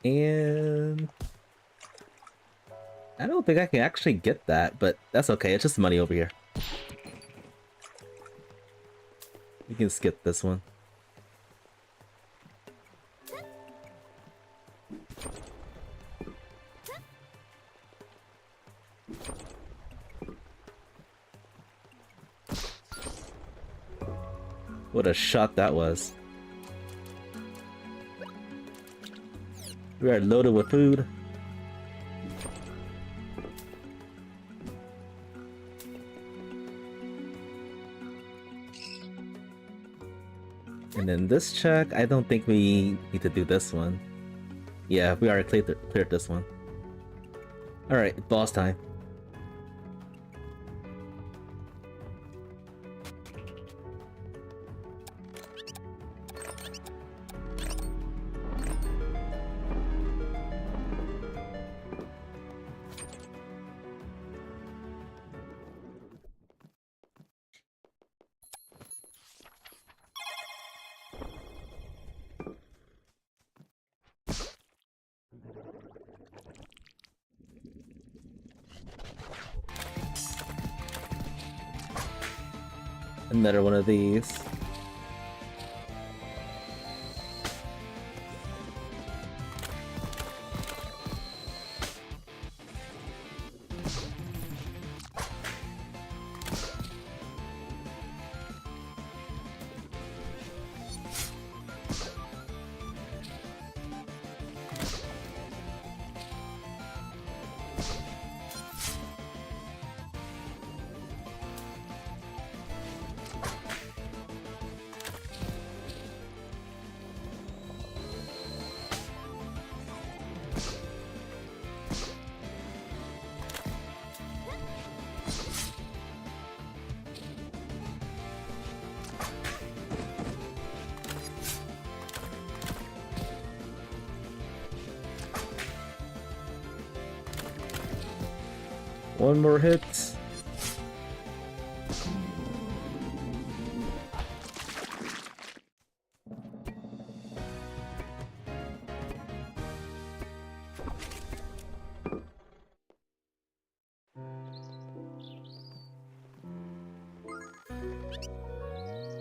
And I don't think I can actually get that, but that's okay. It's just money over here. We can skip this one. What a shot that was. We are loaded with food. And then this check, I don't think we need to do this one. Yeah, we already cleared this one. Alright, boss time. Another one of these. One more hit.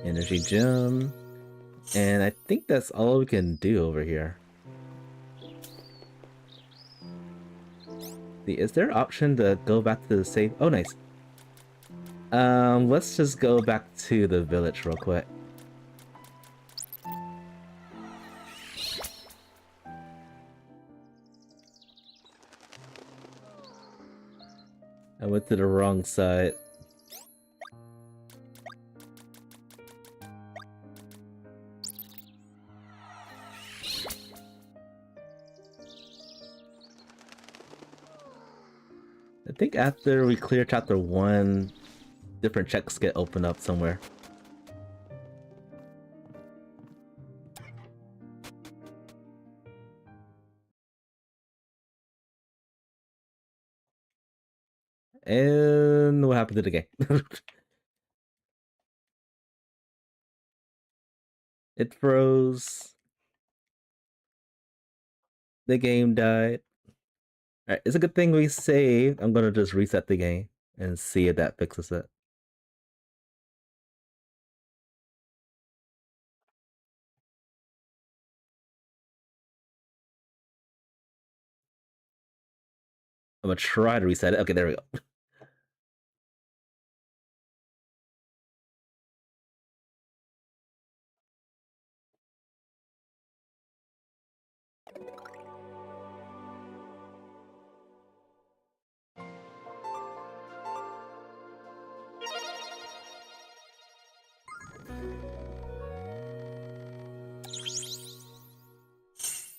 Energy gem. And I think that's all we can do over here. Is there an option to go back to the save? Oh, nice. Let's just go back to the village real quick. I went to the wrong side. I think after we clear chapter 1, different checks get opened up somewhere. And what happened to the game? It froze. The game died. Alright, it's a good thing we saved. I'm gonna just reset the game and see if that fixes it. I'm gonna try to reset it. Okay, there we go.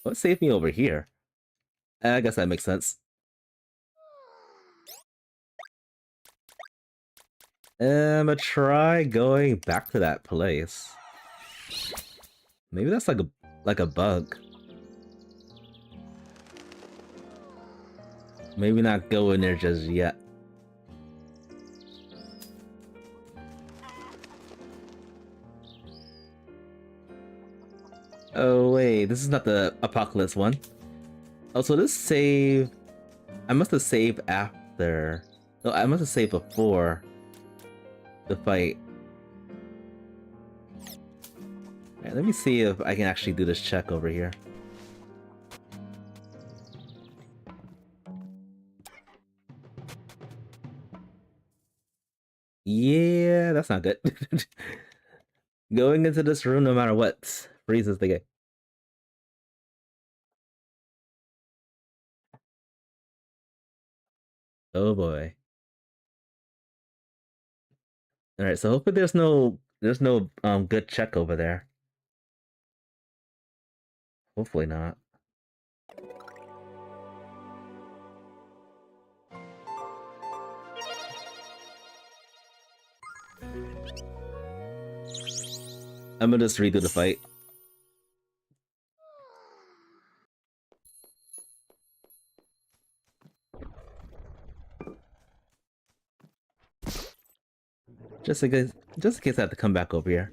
What saved me over here? I guess that makes sense. I'm gonna try going back to that place. Maybe that's like a bug. Maybe not go in there just yet. Oh wait, this is not the apocalypse one. Oh, so this save... I must have saved after... No, I must have saved before the fight. Alright, let me see if I can actually do this check over here. Yeah, that's not good. Going into this room no matter what freezes the game. Oh boy. Alright, so hopefully there's no good check over there. Hopefully not. I'm gonna just redo the fight. Just in case I have to come back over here.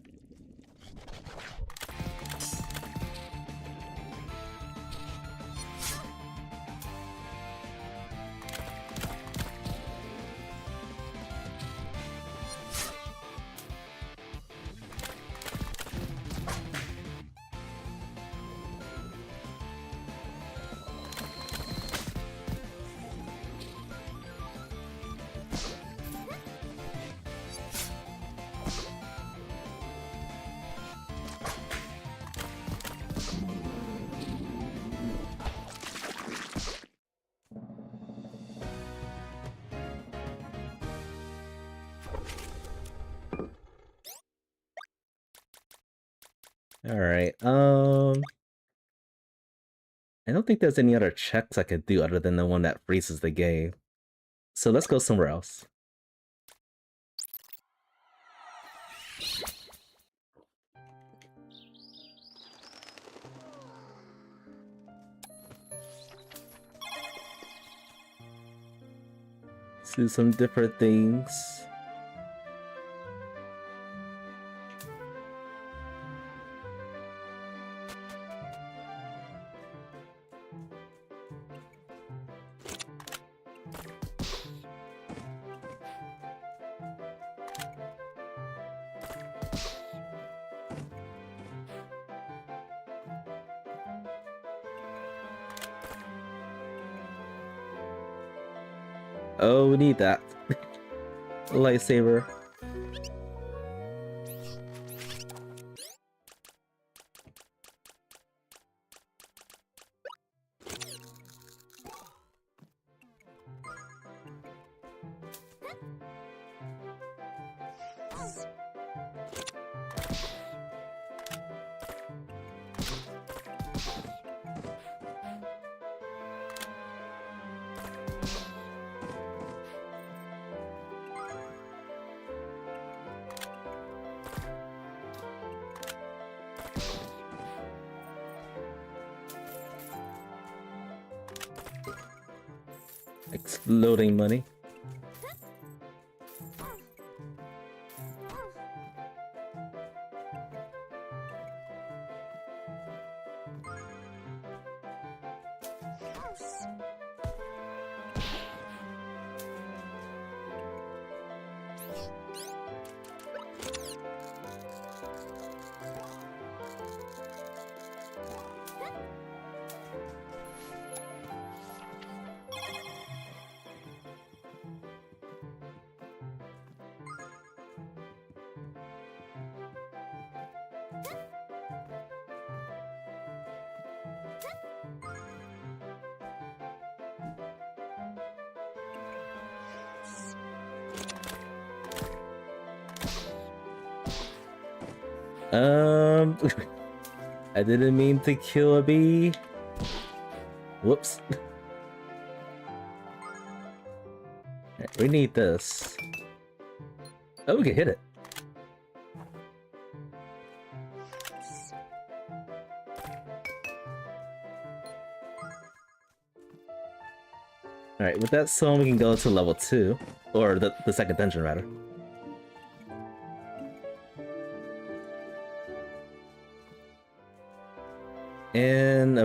Alright, I don't think there's any other checks I could do other than the one that freezes the game. So let's go somewhere else. Let's do some different things. Oh, we need that. Lightsaber. Exploding money. I didn't mean to kill a bee. Whoops. Right, we need this. Oh, we can hit it. Alright, with that stone we can go to level 2. Or the second dungeon, rather. And I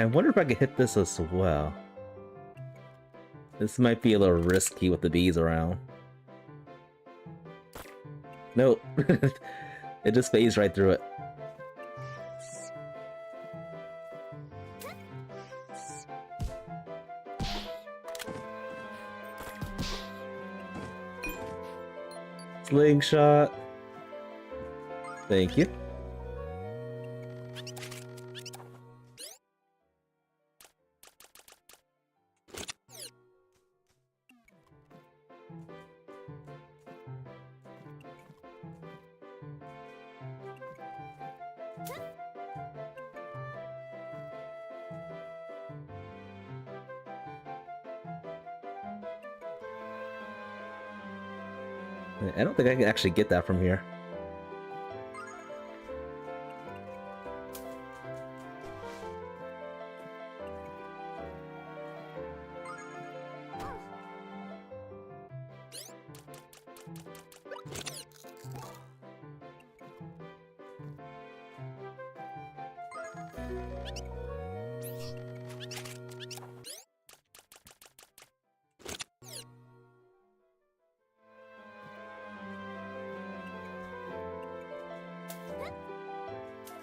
wonder if I could hit this as well. This might be a little risky with the bees around. Nope. It just phased right through it. Slingshot. Thank you. I don't think I can actually get that from here.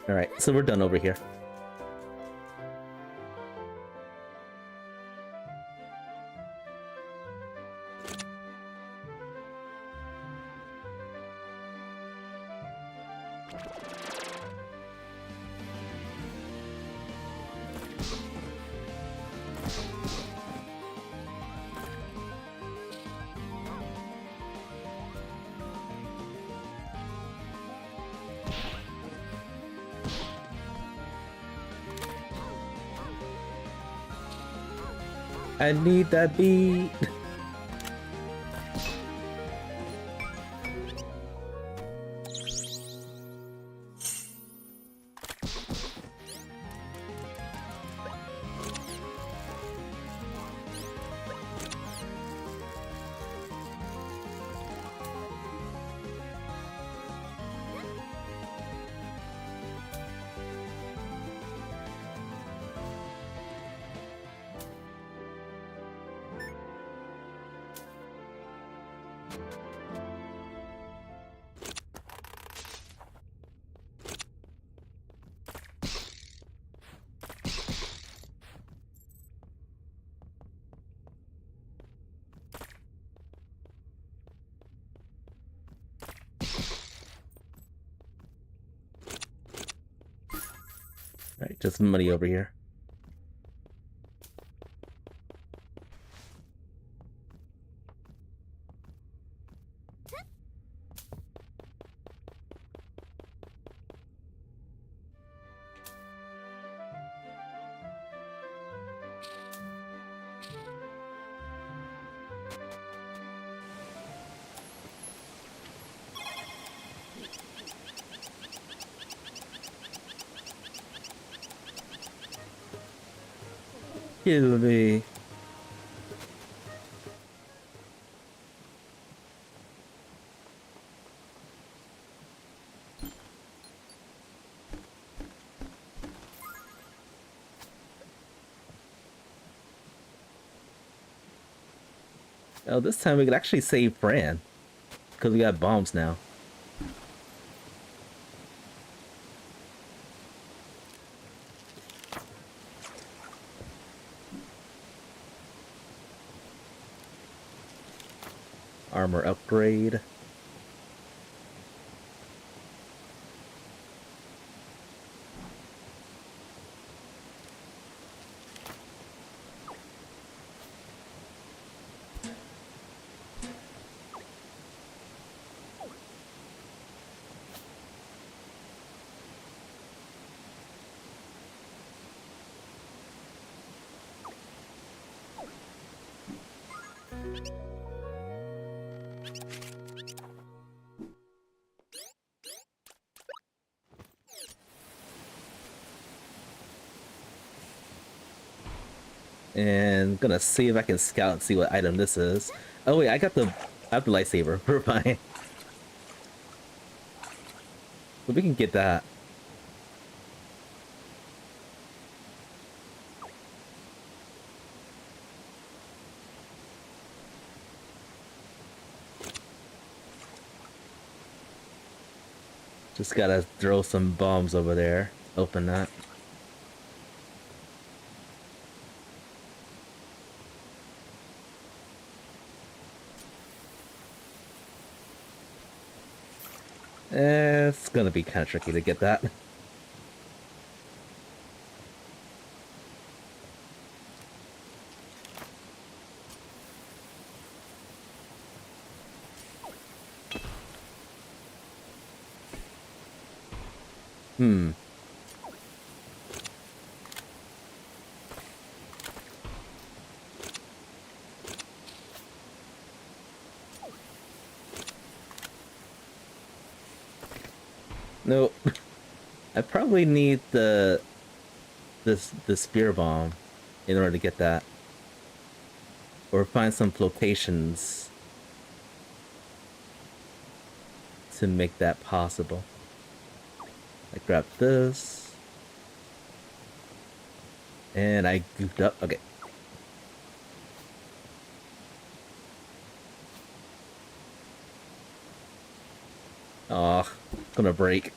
Alright, so we're done over here. I need that beat. Alright, just money over here. Kill me. Oh, this time we could actually save Fran. Because we got bombs now. Armor upgrade. And gonna see if I can scout and see what item this is. Oh wait, I have the lightsaber. We're fine. But we can get that. Just gotta throw some bombs over there. Open that. It's gonna be kind of tricky to get that. Hmm. No. I probably need the spear bomb in order to get that. Or find some locations to make that possible. I grab this. And I goofed up. Okay. Oh, gonna break.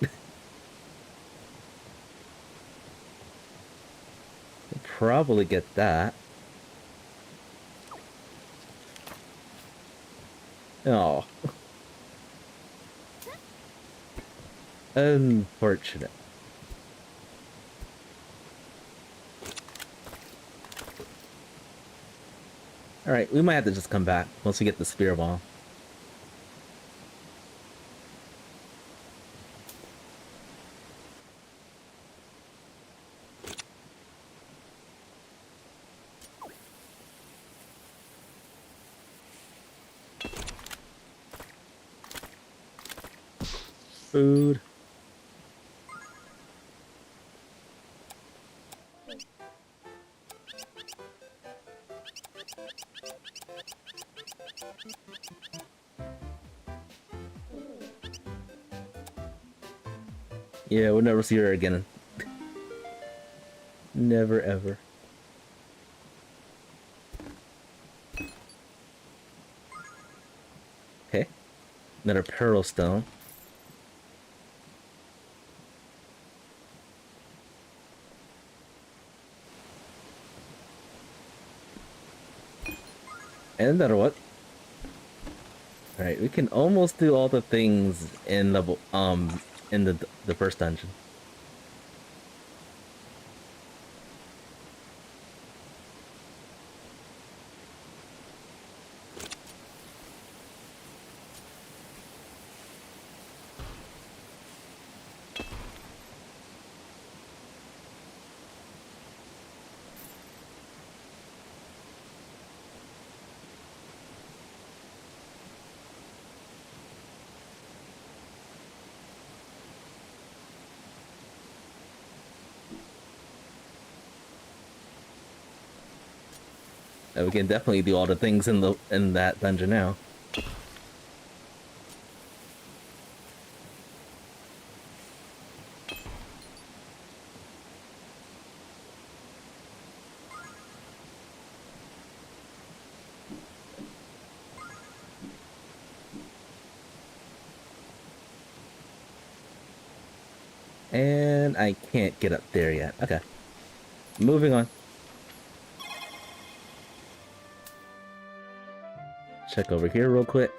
Probably get that. Oh. Unfortunate. Alright, we might have to just come back once we get the spear ball. Food. Yeah, we'll never see her again. Never ever. Okay. Another pearl stone. And another what? Alright, we can almost do all the things in the first dungeon. And we can definitely do all the things in that dungeon now. And I can't get up there yet. Okay. Moving on. Check over here real quick.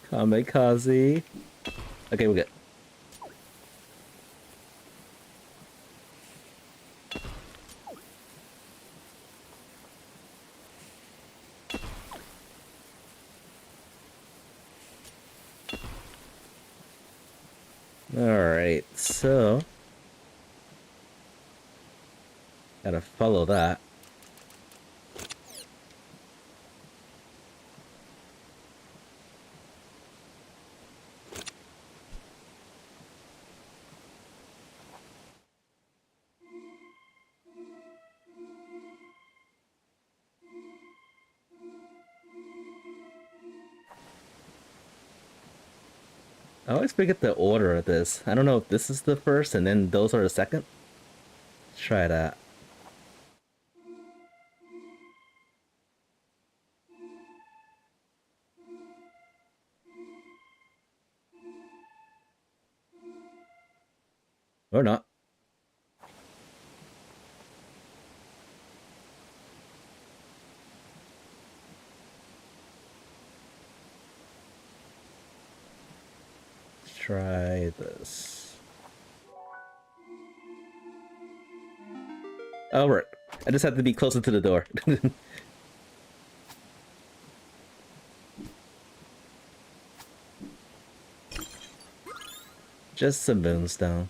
Kamikaze. Okay, we're good. Alright, so gotta follow that. I always forget the order of this. I don't know if this is the first and then those are the second. Let's try that. Or not. Let's try this. Oh, right. I just have to be closer to the door. Just some moonstone.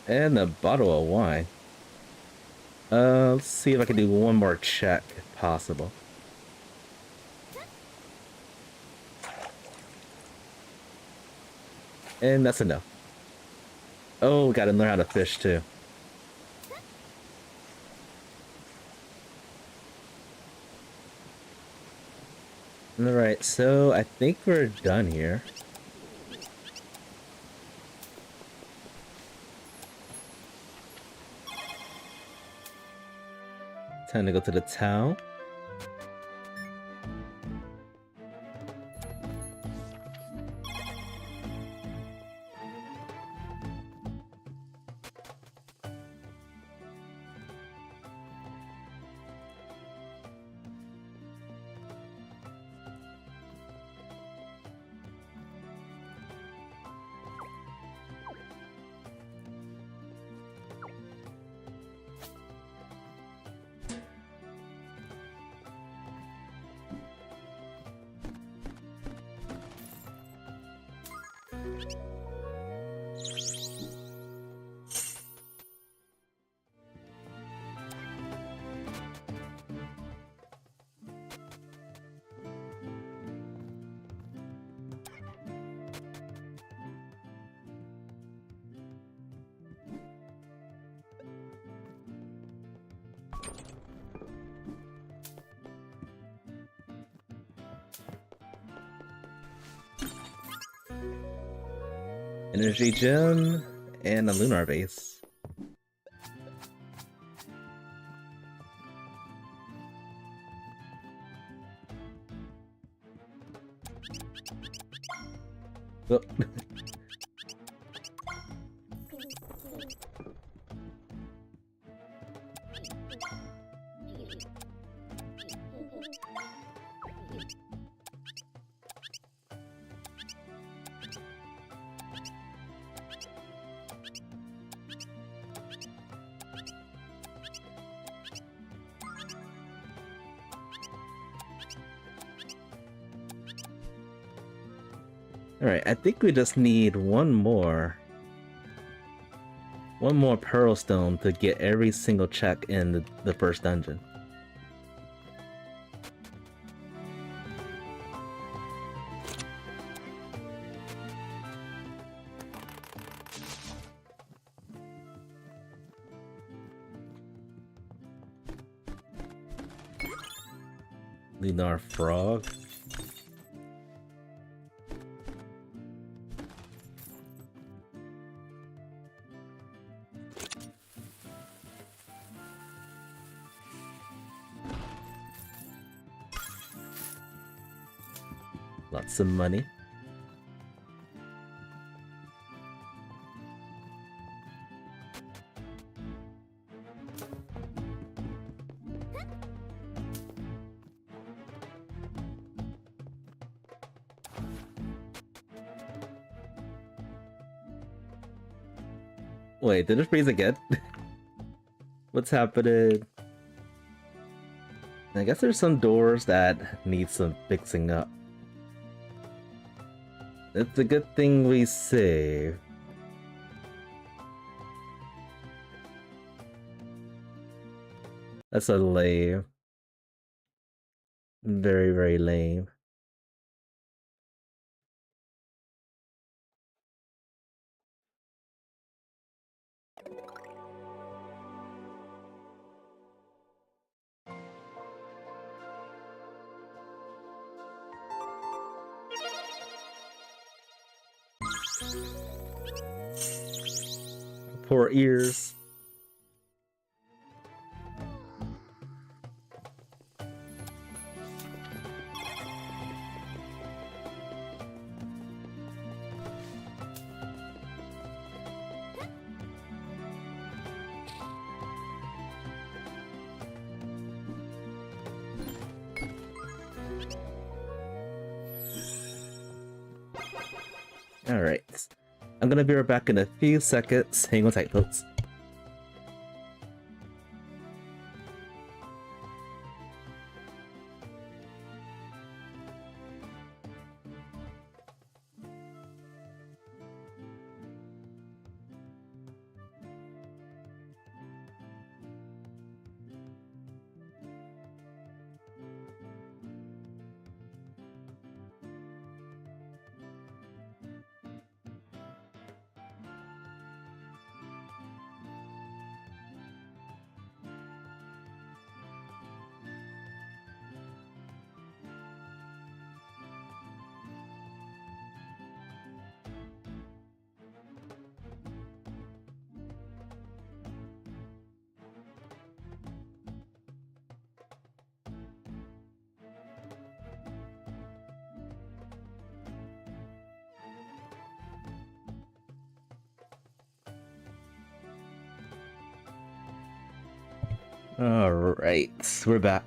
And a bottle of wine. Let's see if I can do one more check, if possible. And that's enough. Oh, gotta learn how to fish too. Alright, so I think we're done here. Time to go to the town. Energy gem and a lunar base. Oh. Alright, I think we just need one more pearl stone to get every single check in the first dungeon. Lunar frog. Lots of money. Wait, did it freeze again? What's happening? I guess there's some doors that need some fixing up. It's a good thing we saved. That's a lame. Very, very lame. Poor ears. Alright. I'm gonna be right back in a few seconds. Hang on tight, folks. Alright, we're back.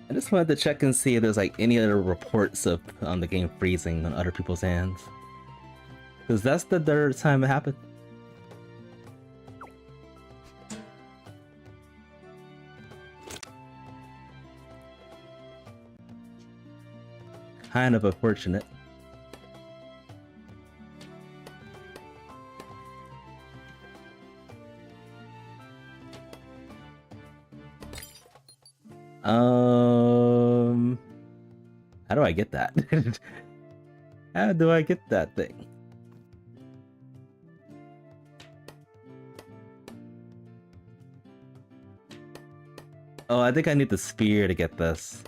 I just wanted to check and see if there's like any other reports of the game freezing on other people's hands. Because that's the third time it happened. Kind of unfortunate. How do I get that? How do I get that thing? Oh, I think I need the spear to get this.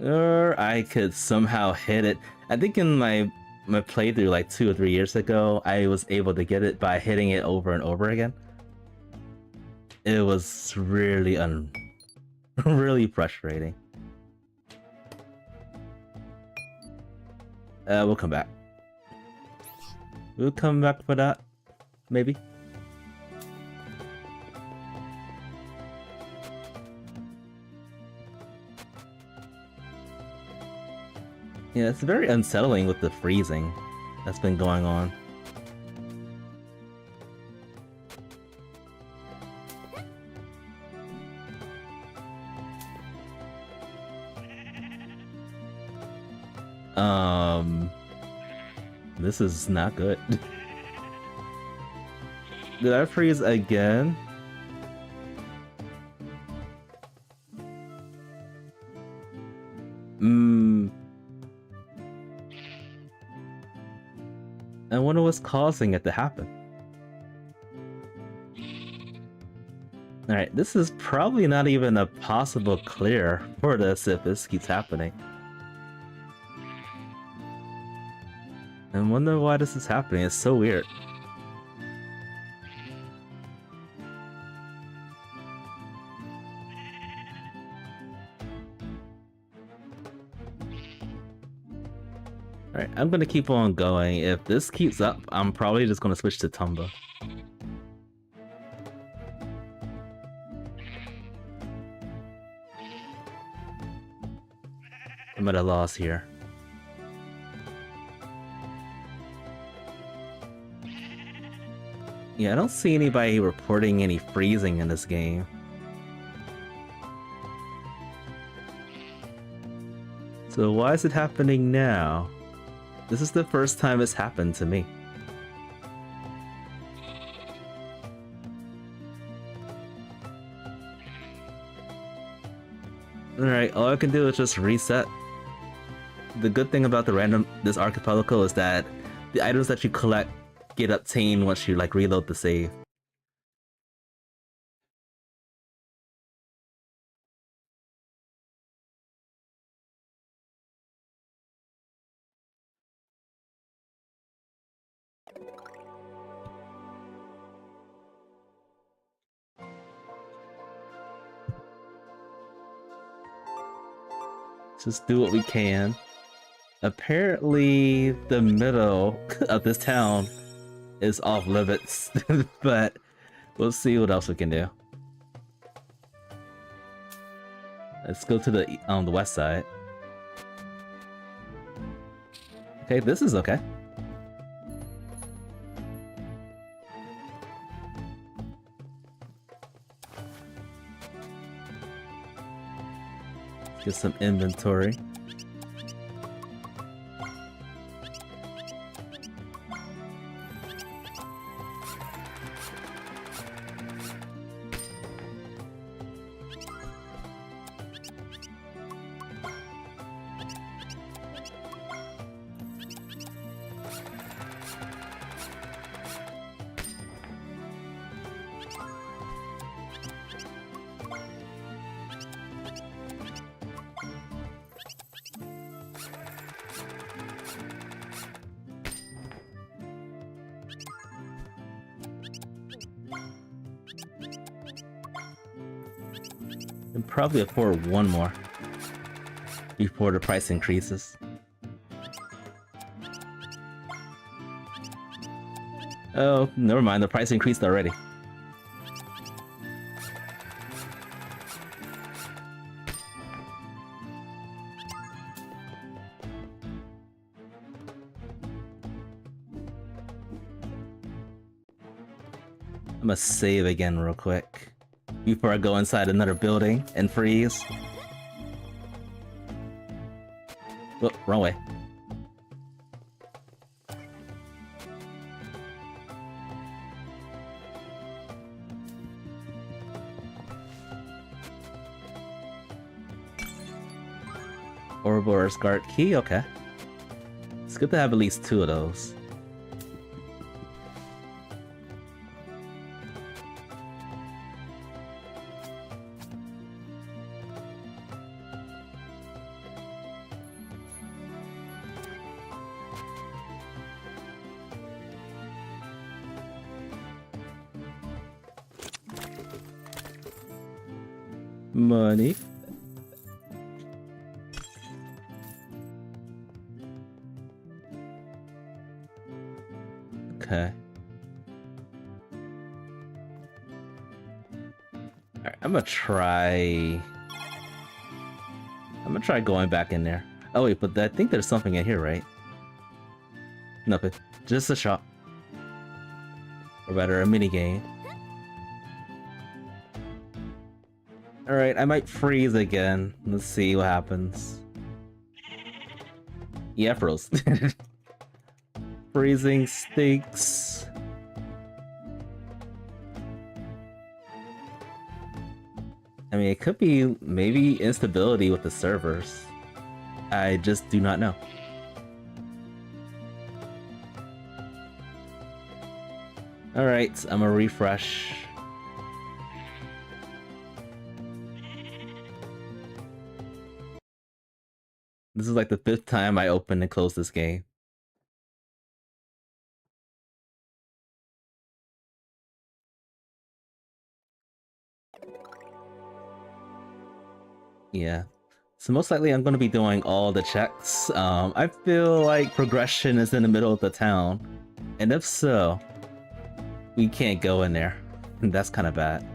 Or I could somehow hit it. I think in my playthrough like 2 or 3 years ago, I was able to get it by hitting it over and over again. It was really really frustrating. We'll come back. We'll come back for that, maybe. Yeah, it's very unsettling with the freezing that's been going on. This is not good. Did I freeze again? I wonder what's causing it to happen. Alright, this is probably not even a possible clear for this if this keeps happening. I wonder why this is happening, it's so weird. Alright, I'm gonna keep on going. If this keeps up, I'm probably just gonna switch to Tomba. I'm at a loss here. Yeah, I don't see anybody reporting any freezing in this game. So why is it happening now? This is the first time it's happened to me. Alright, all I can do is just reset. The good thing about this archipelago is that the items that you collect get obtained once you like reload the save. Just do what we can. Apparently, the middle of this town is off limits, but we'll see what else we can do. Let's go to the west side. Okay, this is okay. Get some inventory. And probably afford one more before the price increases. Oh, never mind, the price increased already. I'm gonna save again real quick before I go inside another building and freeze. Oh, wrong way. Ouroboros guard key, okay. It's good to have at least 2 of those. Money. Okay. Alright, I'm gonna try going back in there. Oh wait, but I think there's something in here, right? Nothing. Just a shop. Or better, a mini game. Alright, I might freeze again. Let's see what happens. Yeah, froze. Freezing stinks. I mean, it could be maybe instability with the servers. I just do not know. Alright, I'm gonna refresh. This is like the 5th time I open and close this game. Yeah. So most likely I'm going to be doing all the checks. I feel like progression is in the middle of the town. And if so, we can't go in there. And that's kind of bad.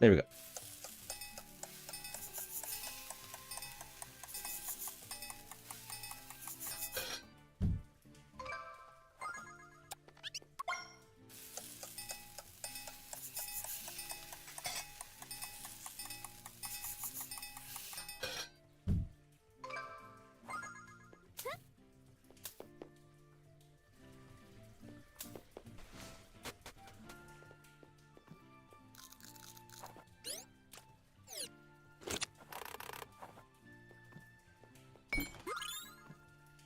There we go.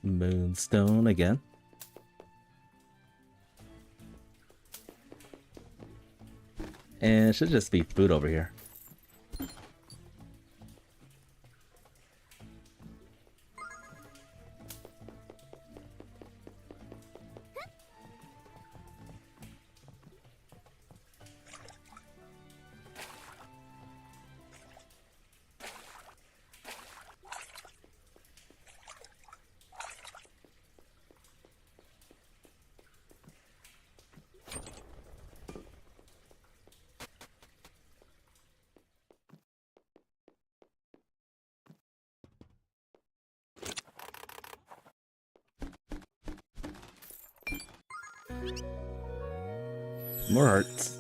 Moonstone again. And it should just be food over here. More hearts.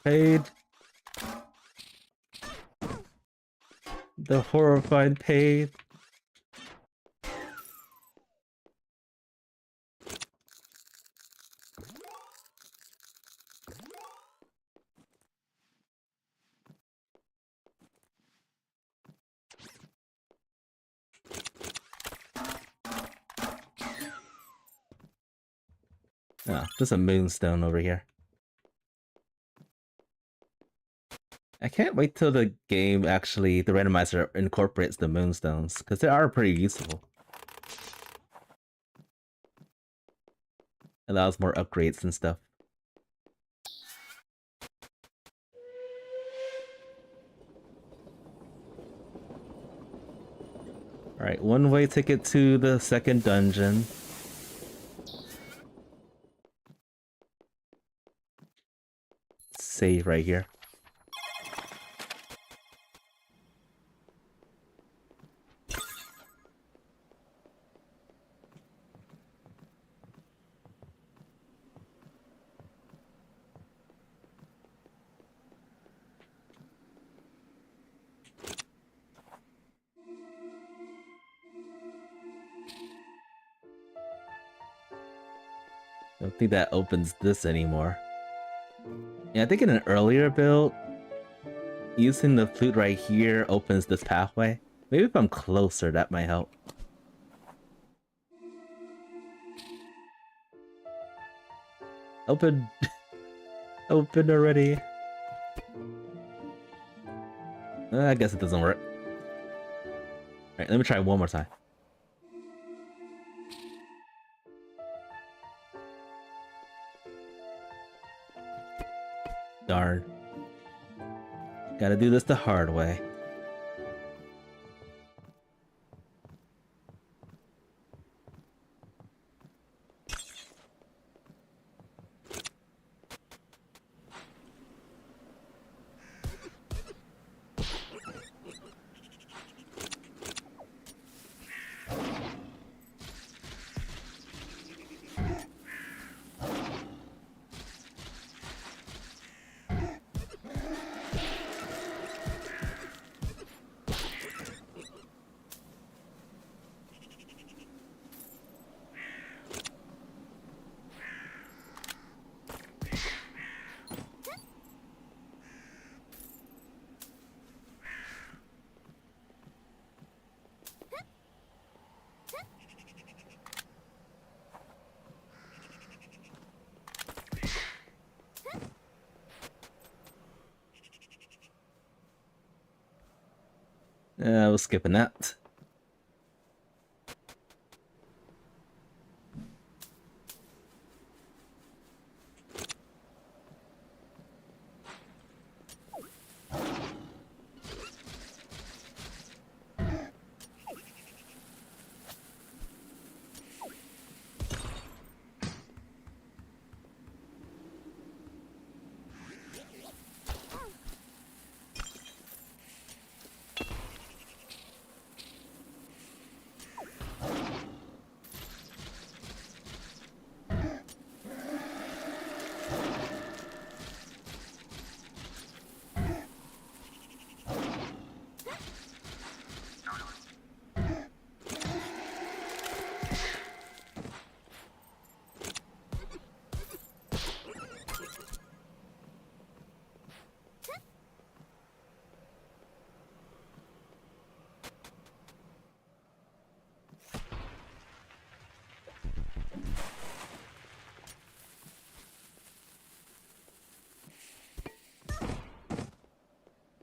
Paid. The horrified paid. Ah, just a moonstone over here. I can't wait till the game actually, the randomizer incorporates the moonstones, because they are pretty useful. Allows more upgrades and stuff. Alright, one-way ticket to the second dungeon. Save right here. I don't think that opens this anymore. Yeah, I think in an earlier build, using the flute right here opens this pathway. Maybe if I'm closer, that might help. Open! Open already! I guess it doesn't work. Alright, let me try one more time. Darn. Gotta do this the hard way. I was skipping that.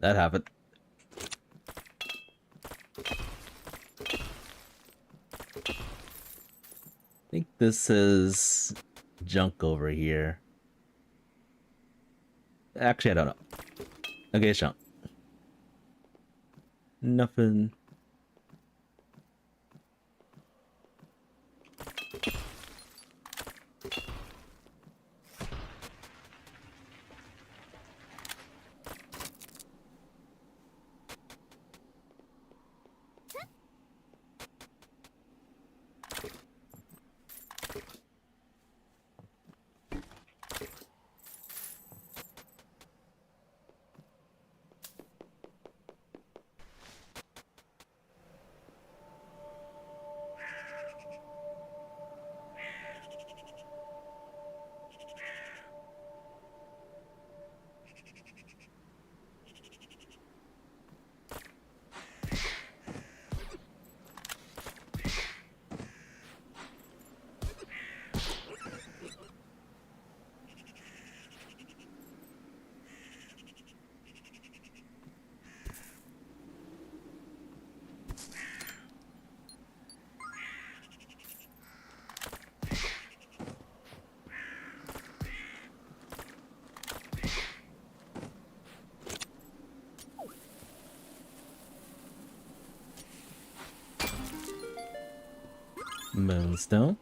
That happened. I think this is junk over here. Actually, I don't know. Okay, it's junk. Nothing. Moonstone.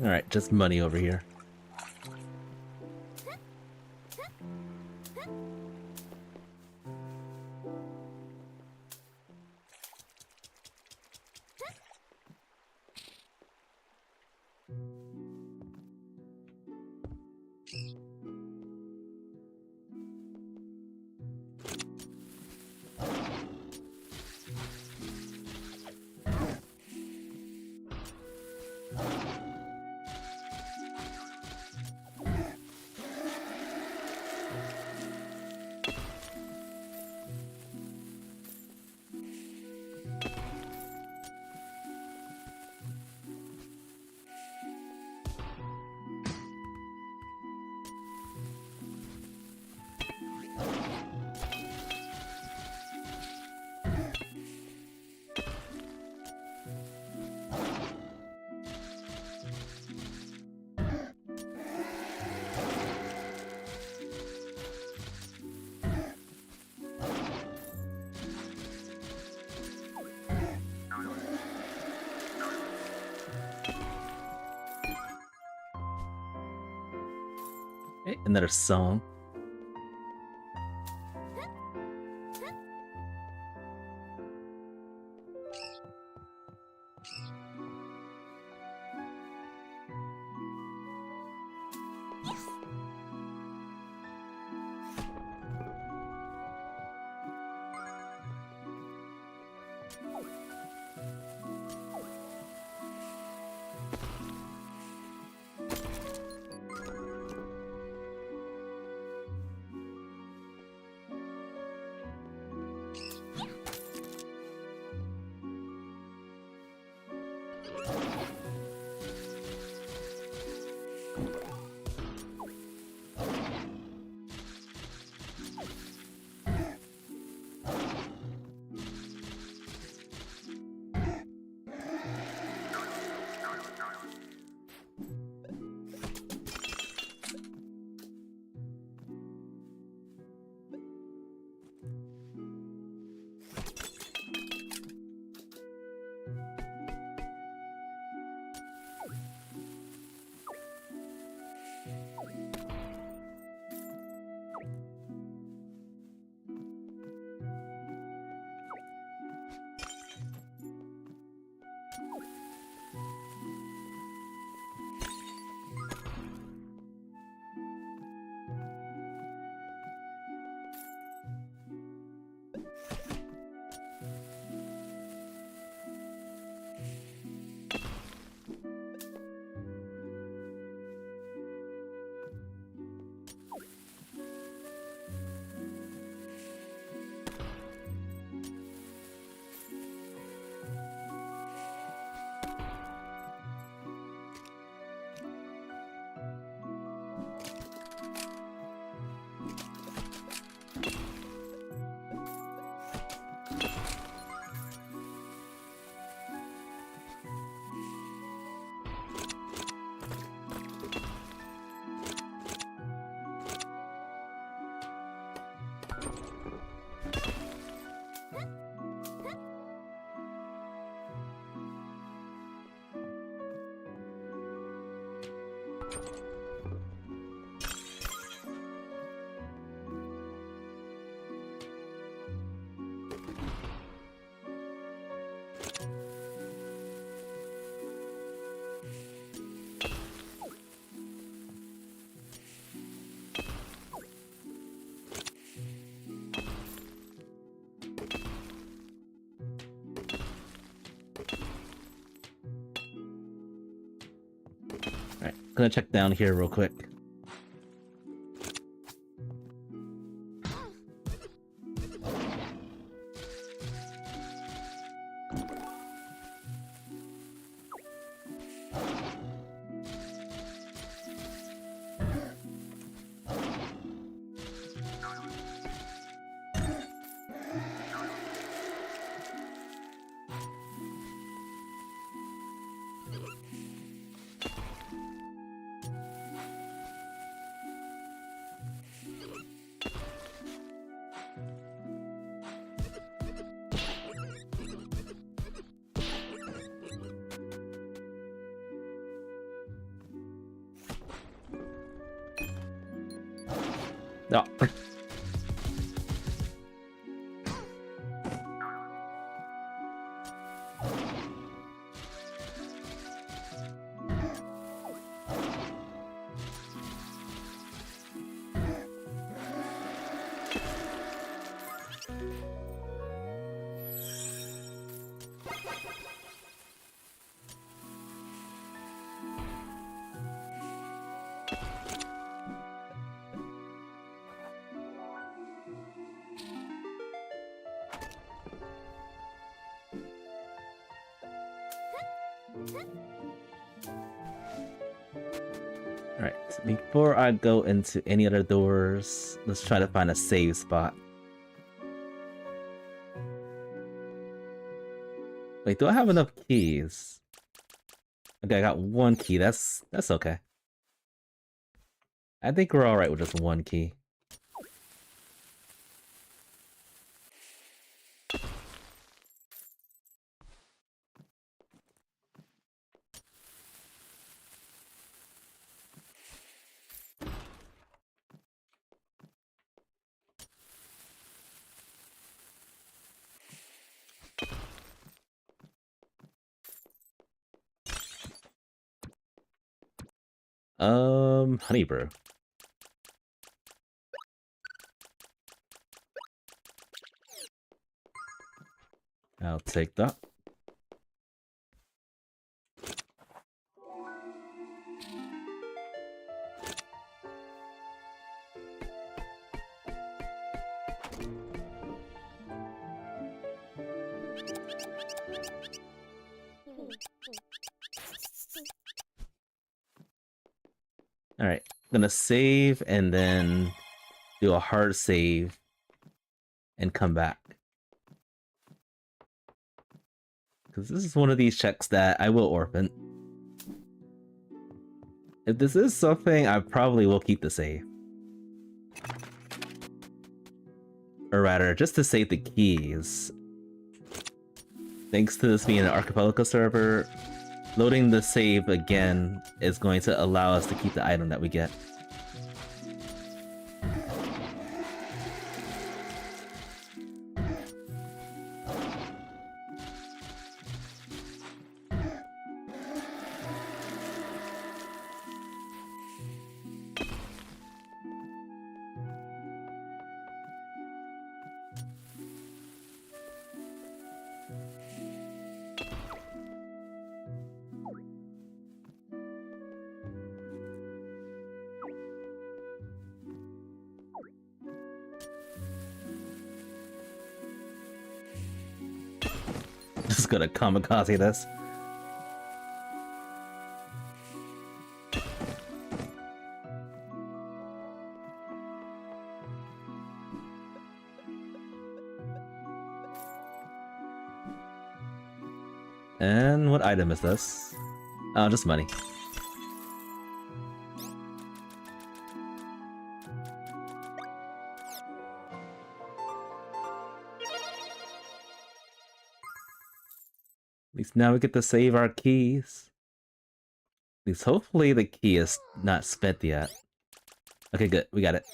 Alright, just money over here. Another song. Alright, gonna check down here real quick. No. Alright, so before I go into any other doors, let's try to find a save spot. Wait, do I have enough keys? Okay, I got one key. That's okay. I think we're alright with just one key. Honey brew. I'll take that. Alright, gonna save and then do a hard save and come back. Because this is one of these checks that I will orphan. If this is something, I probably will keep the save. Or rather, just to save the keys. Thanks to this being an archipelago server, loading the save again is going to allow us to keep the item that we get. Just gonna kamikaze this. And what item is this? Oh, just money. At least now we get to save our keys. At least hopefully the key is not spent yet. Okay, good. We got it.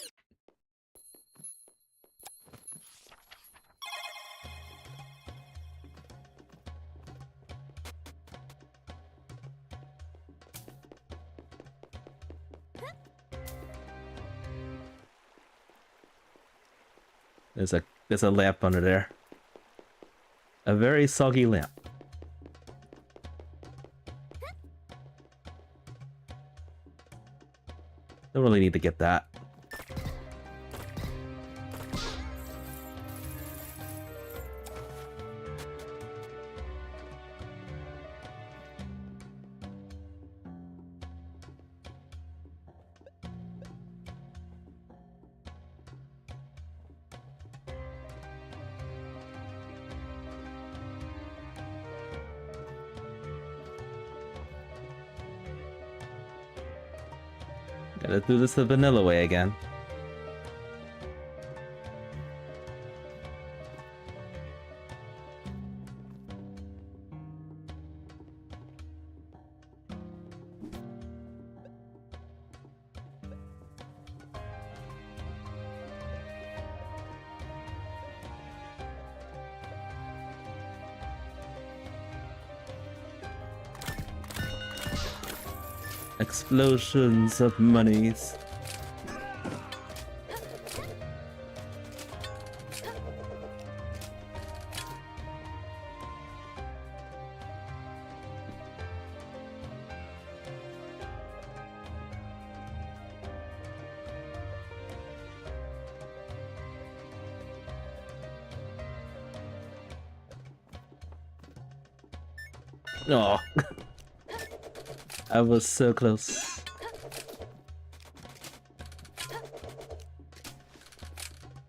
There's a lamp under there. A very soggy lamp. Don't really need to get that. Gotta do this the vanilla way again. Explosions of monies. Oh, I was so close.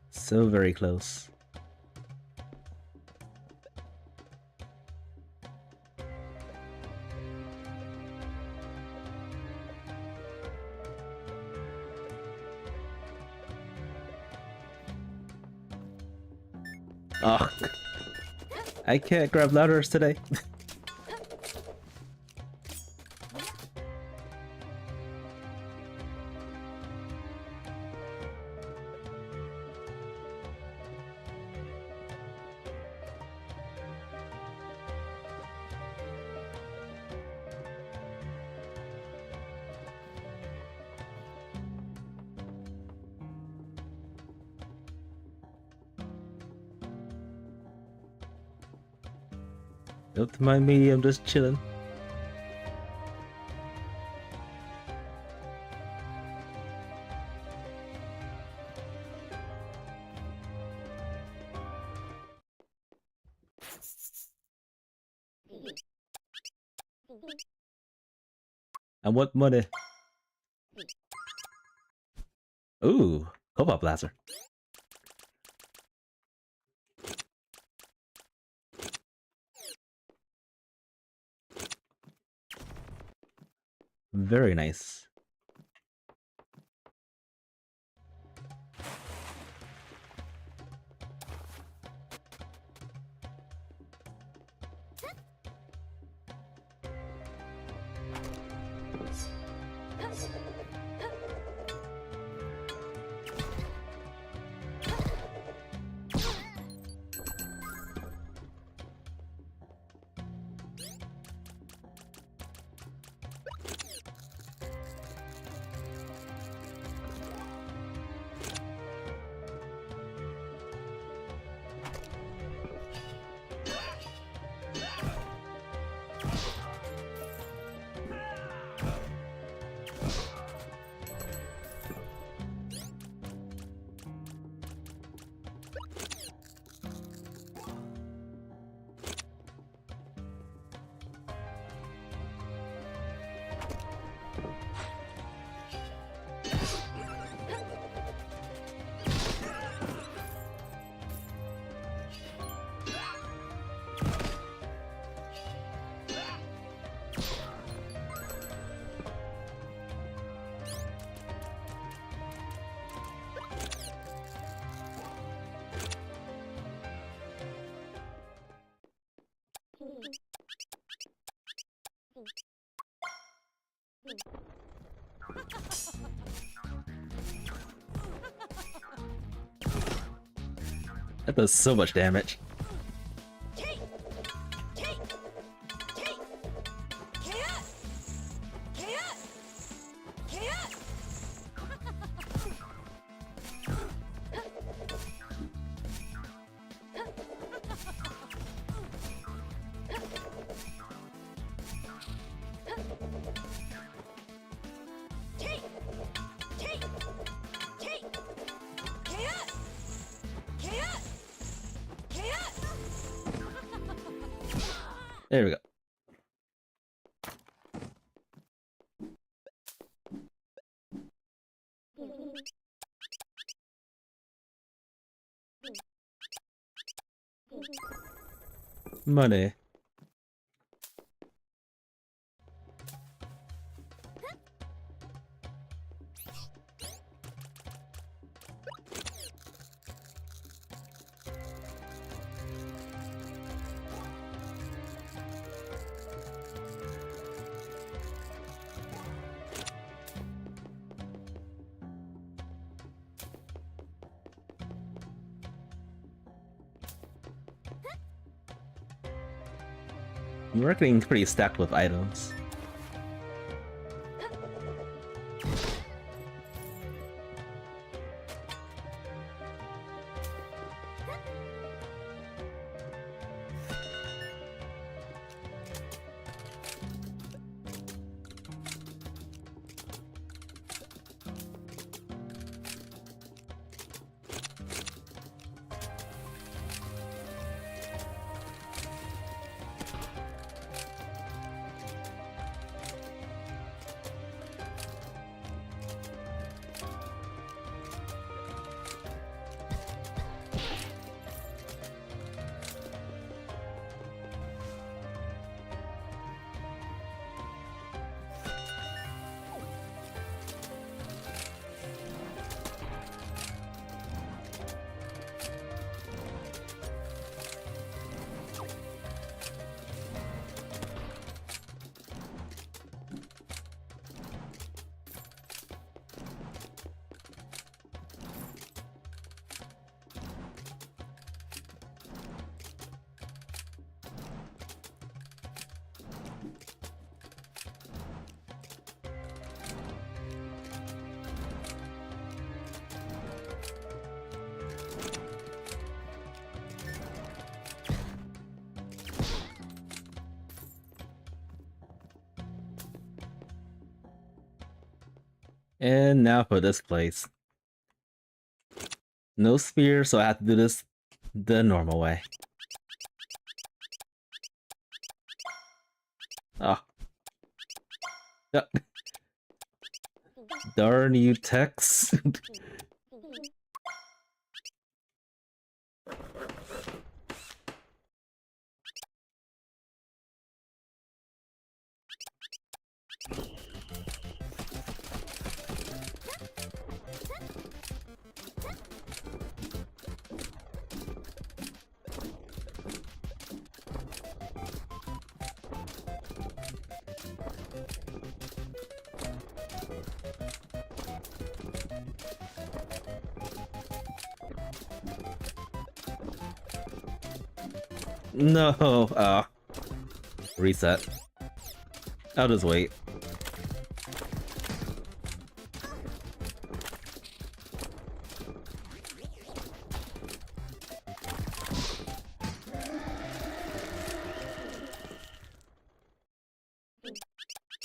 So very close. Oh, I can't grab ladders today. Don't mind me, I'm just chilling. I want money. Ooh, Cobalt Blaster. Very nice. That does so much damage. There we go. Money. You're getting pretty stacked with items. And now for this place. No spear, so I have to do this the normal way. Oh. Darn you, Tex. No, reset. I'll just wait.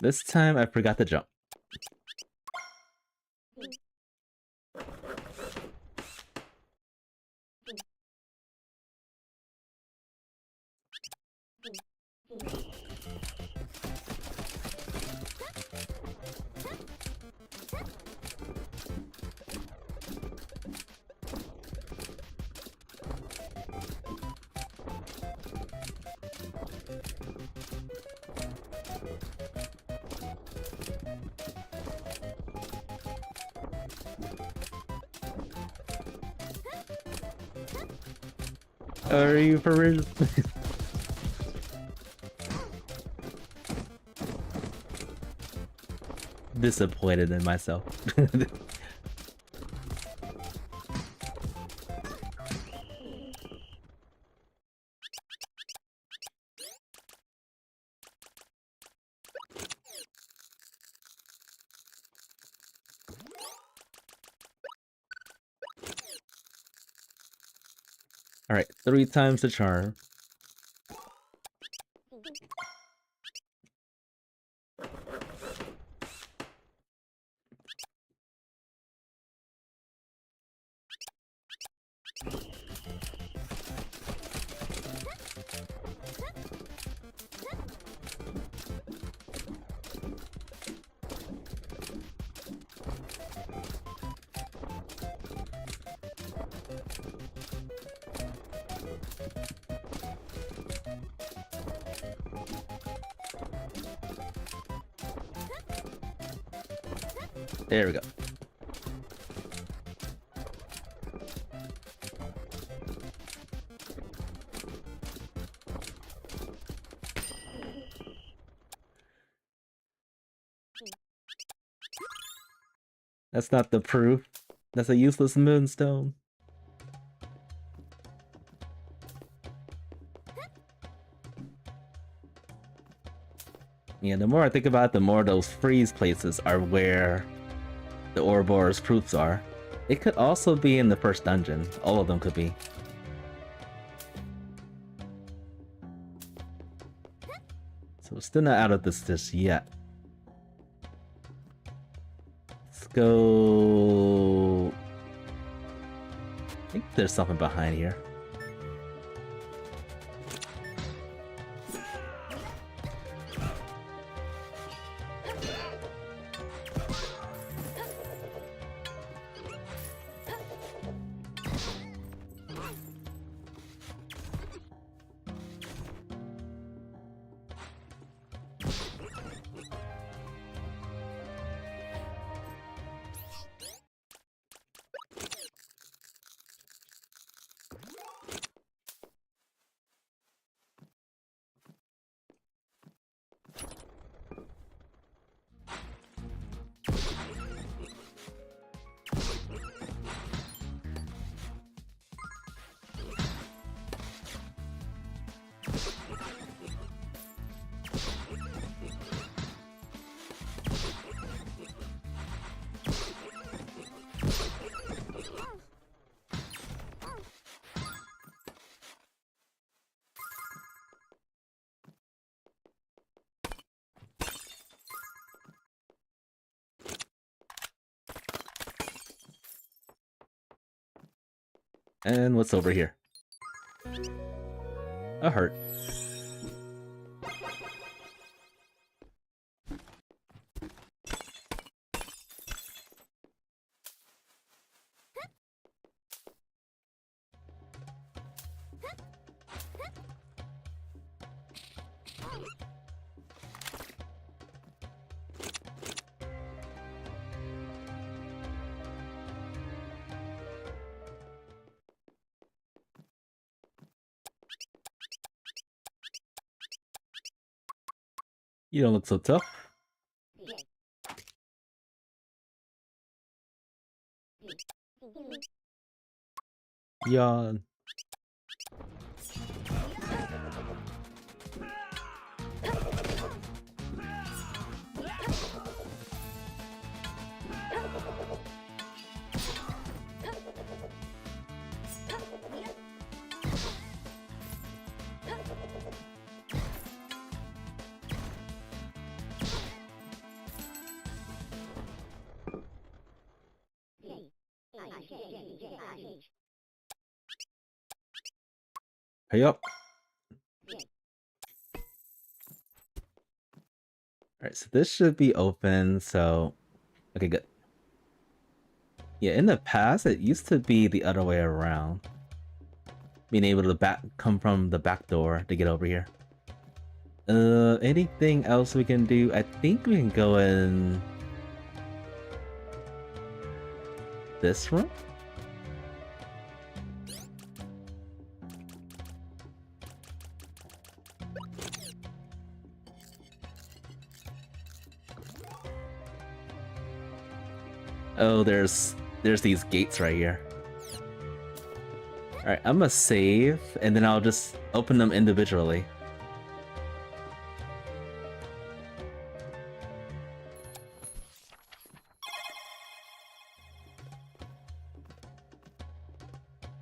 This time I forgot to jump. Are you for real? Disappointed in myself. Alright, 3 times the charm. There we go. That's not the proof. That's a useless moonstone. Yeah, the more I think about it, the more those freeze places are where the Ouroboros proofs are. It could also be in the first dungeon. All of them could be. So we're still not out of this just yet. Let's go... I think there's something behind here. And what's over here? A heart. You don't look so tough. Yawn. Hey up. Alright, so this should be open, so... Okay, good. Yeah, in the past, it used to be the other way around. Being able to come from the back door to get over here. Anything else we can do? I think we can go in... this room? Oh, there's these gates right here. Alright, I'm gonna save, and then I'll just open them individually.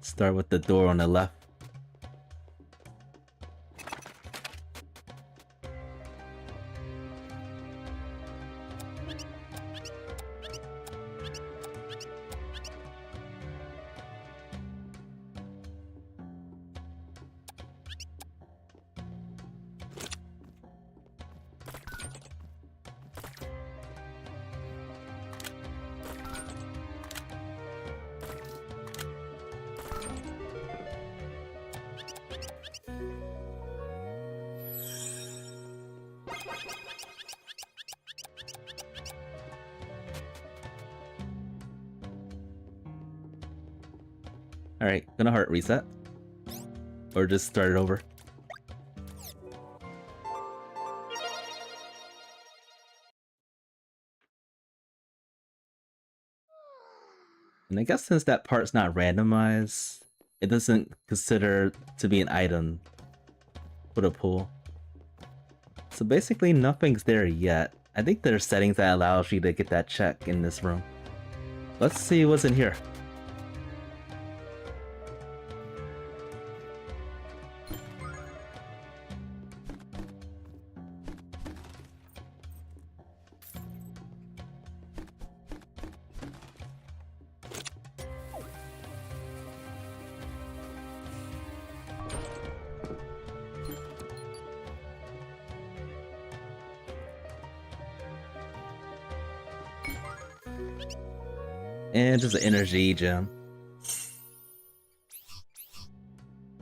Start with the door on the left. Alright, gonna hard reset. Or just start it over. And I guess since that part's not randomized, it doesn't consider to be an item for the pool. So basically nothing's there yet. I think there's settings that allows you to get that check in this room. Let's see what's in here. And just an energy gem.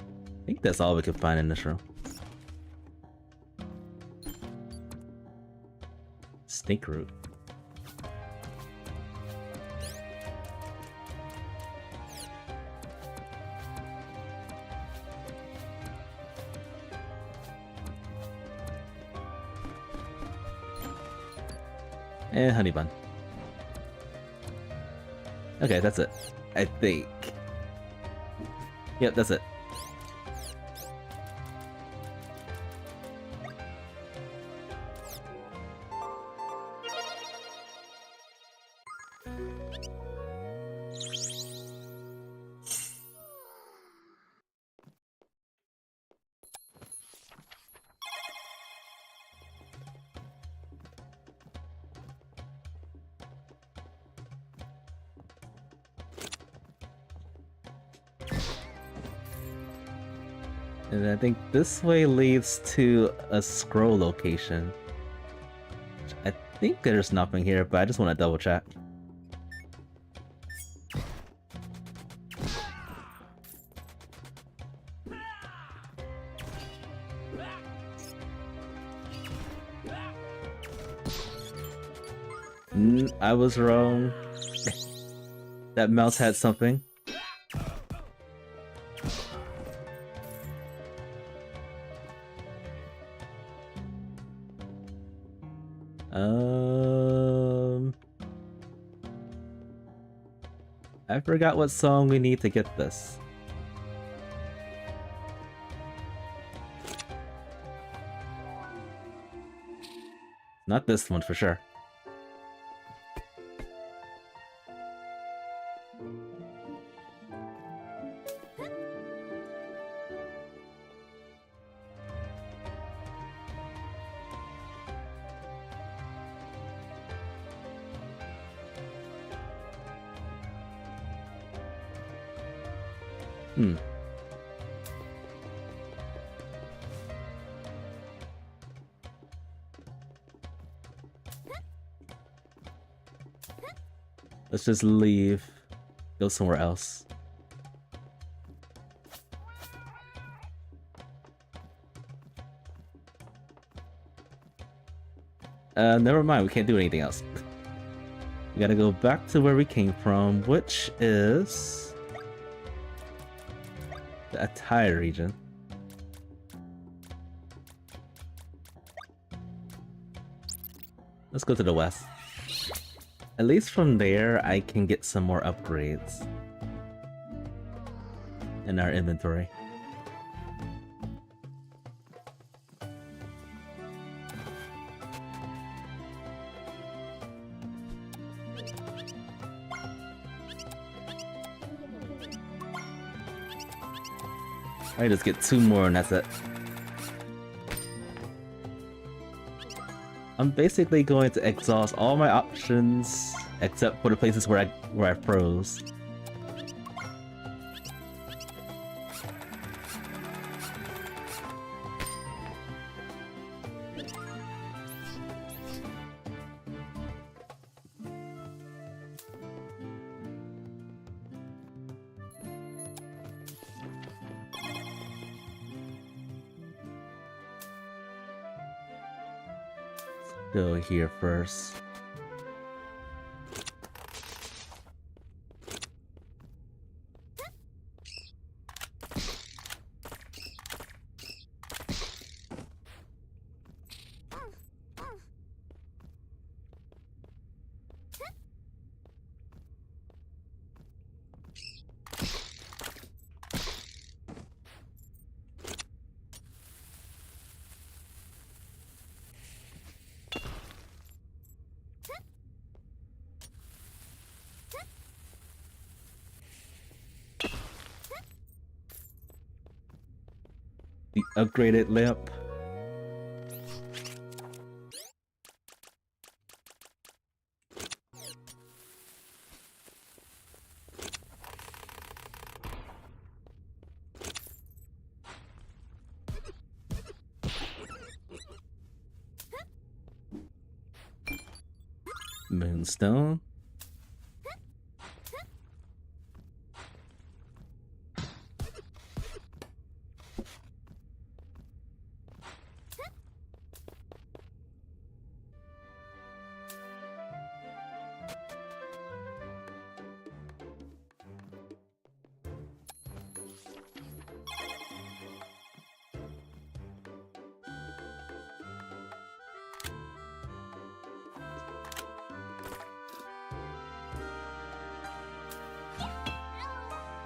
I think that's all we could find in this room. Snake root. And honey bun. Okay, that's it. I think. Yep, that's it. And I think this way leads to a scroll location. I think there's nothing here, but I just want to double check. I was wrong. That mouse had something. I forgot what song we need to get this. Not this one for sure. Let's just leave. Go somewhere else. Never mind, we can't do anything else. We gotta go back to where we came from, which is the Attire region. Let's go to the west. At least from there, I can get some more upgrades in our inventory. I just get 2 more and that's it. I'm basically going to exhaust all my options except for the places where I froze. Go here first. The upgraded lamp. Moonstone.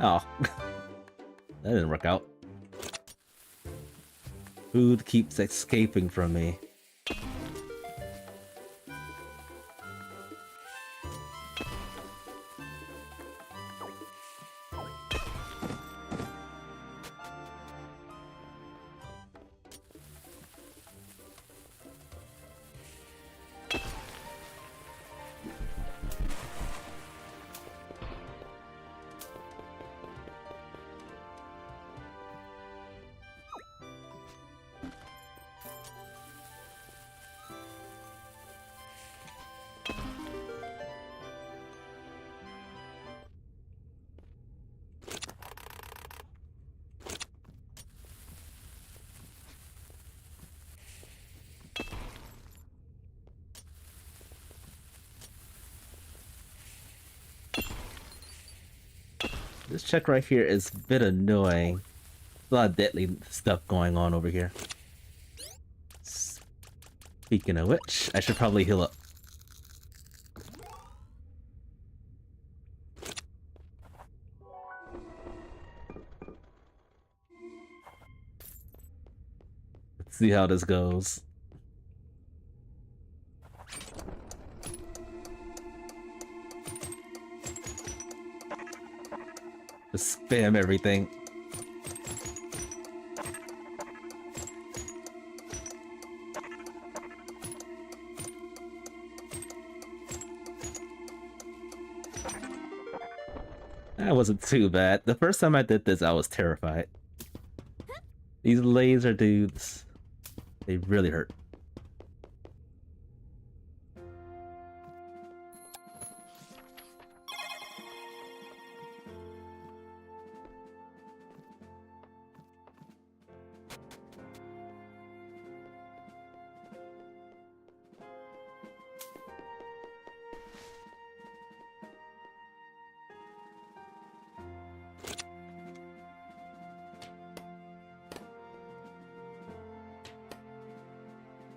Oh, that didn't work out. Food keeps escaping from me. This check right here is a bit annoying. A lot of deadly stuff going on over here. Speaking of which, I should probably heal up. Let's see how this goes. Just spam everything. That wasn't too bad. The first time I did this, I was terrified. These laser dudes, they really hurt.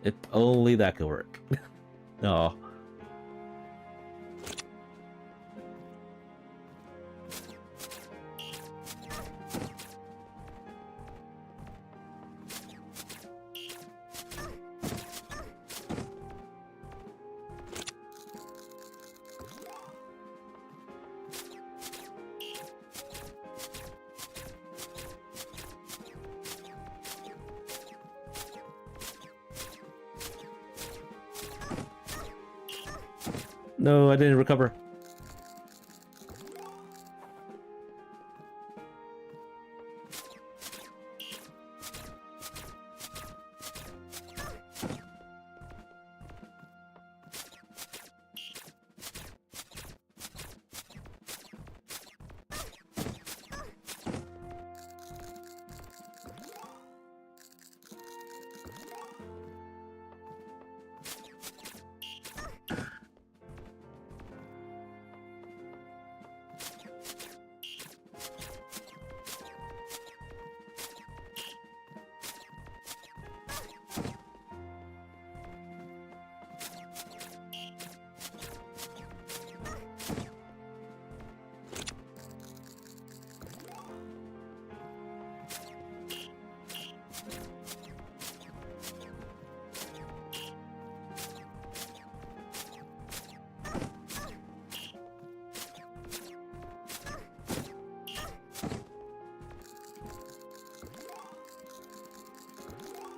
If only that could work. Oh. No, I didn't recover.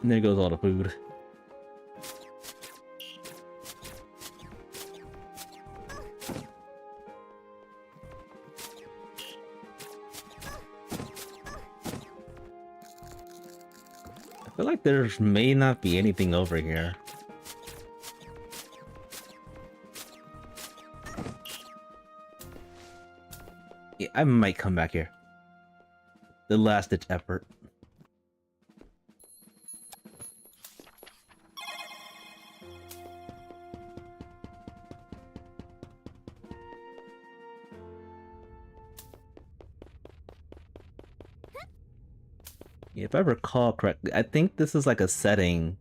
And there goes all the food. I feel like there may not be anything over here. Yeah, I might come back here. The last ditch effort. If I recall correctly, I think this is like a setting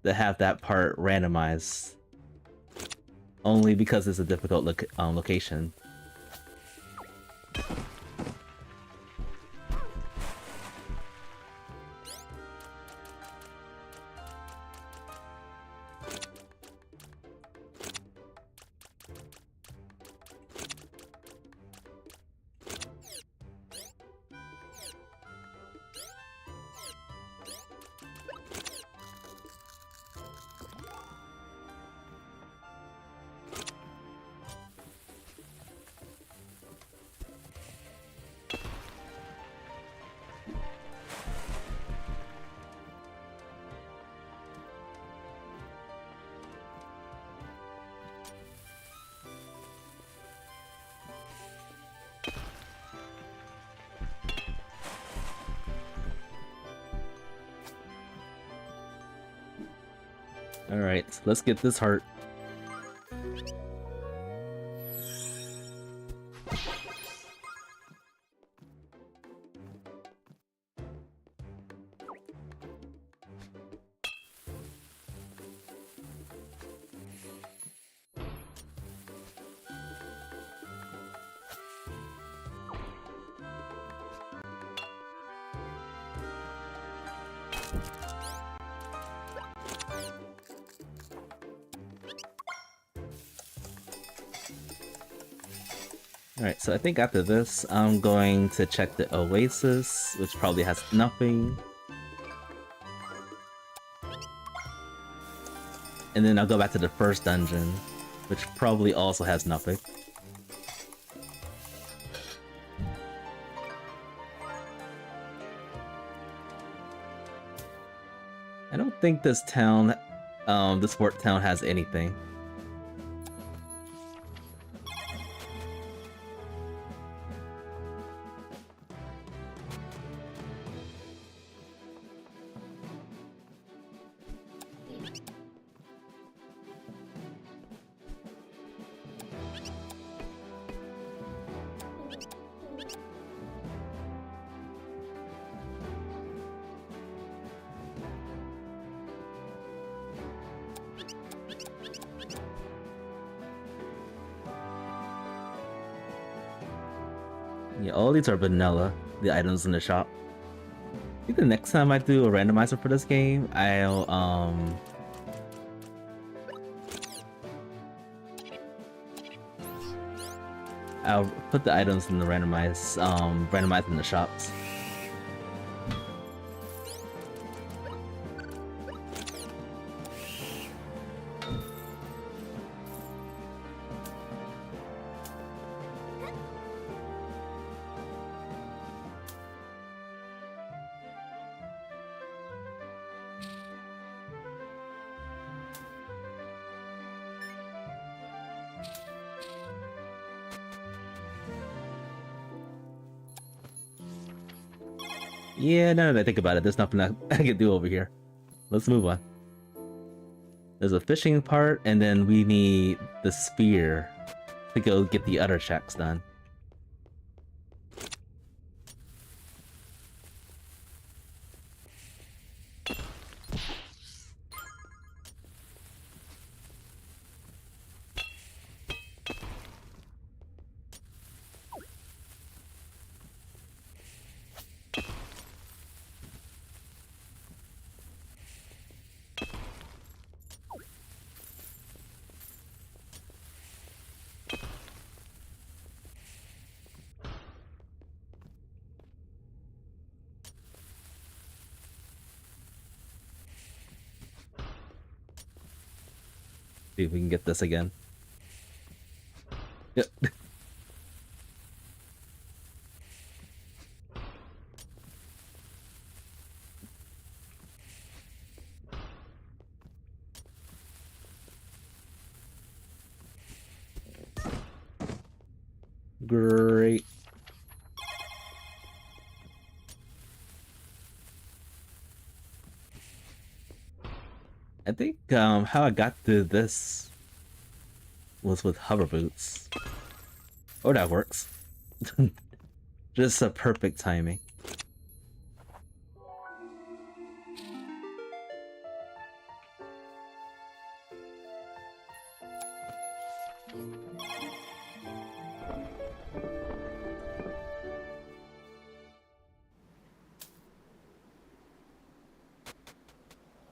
to have that part randomized. Only because it's a difficult location. Alright, let's get this heart. Alright, so I think after this, I'm going to check the Oasis, which probably has nothing. And then I'll go back to the first dungeon, which probably also has nothing. I don't think this town, this fort town has anything. Yeah, all these are vanilla, the items in the shop. I think the next time I do a randomizer for this game, I'll put the items in the randomized in the shops. Yeah, now that I think about it, there's nothing I can do over here. Let's move on. There's a fishing part, and then we need the spear to go get the other checks done. See if we can get this again. Yep. Great. I think how I got to this was with hover boots. Oh, that works. Just a perfect timing.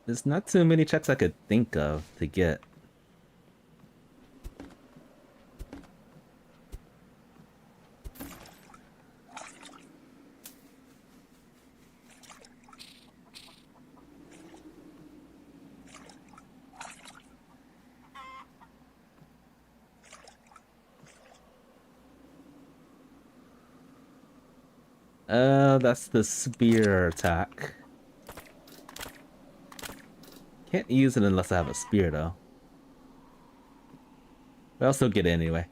There's not too many checks I could think of to get. That's the spear attack. Can't use it unless I have a spear, though. But I'll still get it anyway.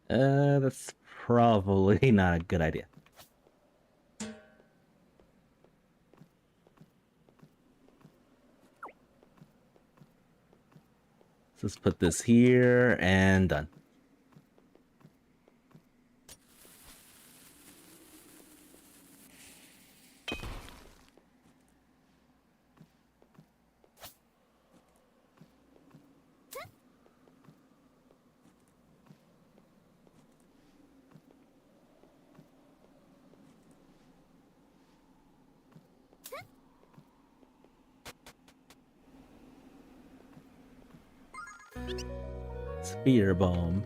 That's probably not a good idea. Let's just put this here and done. Spear bomb.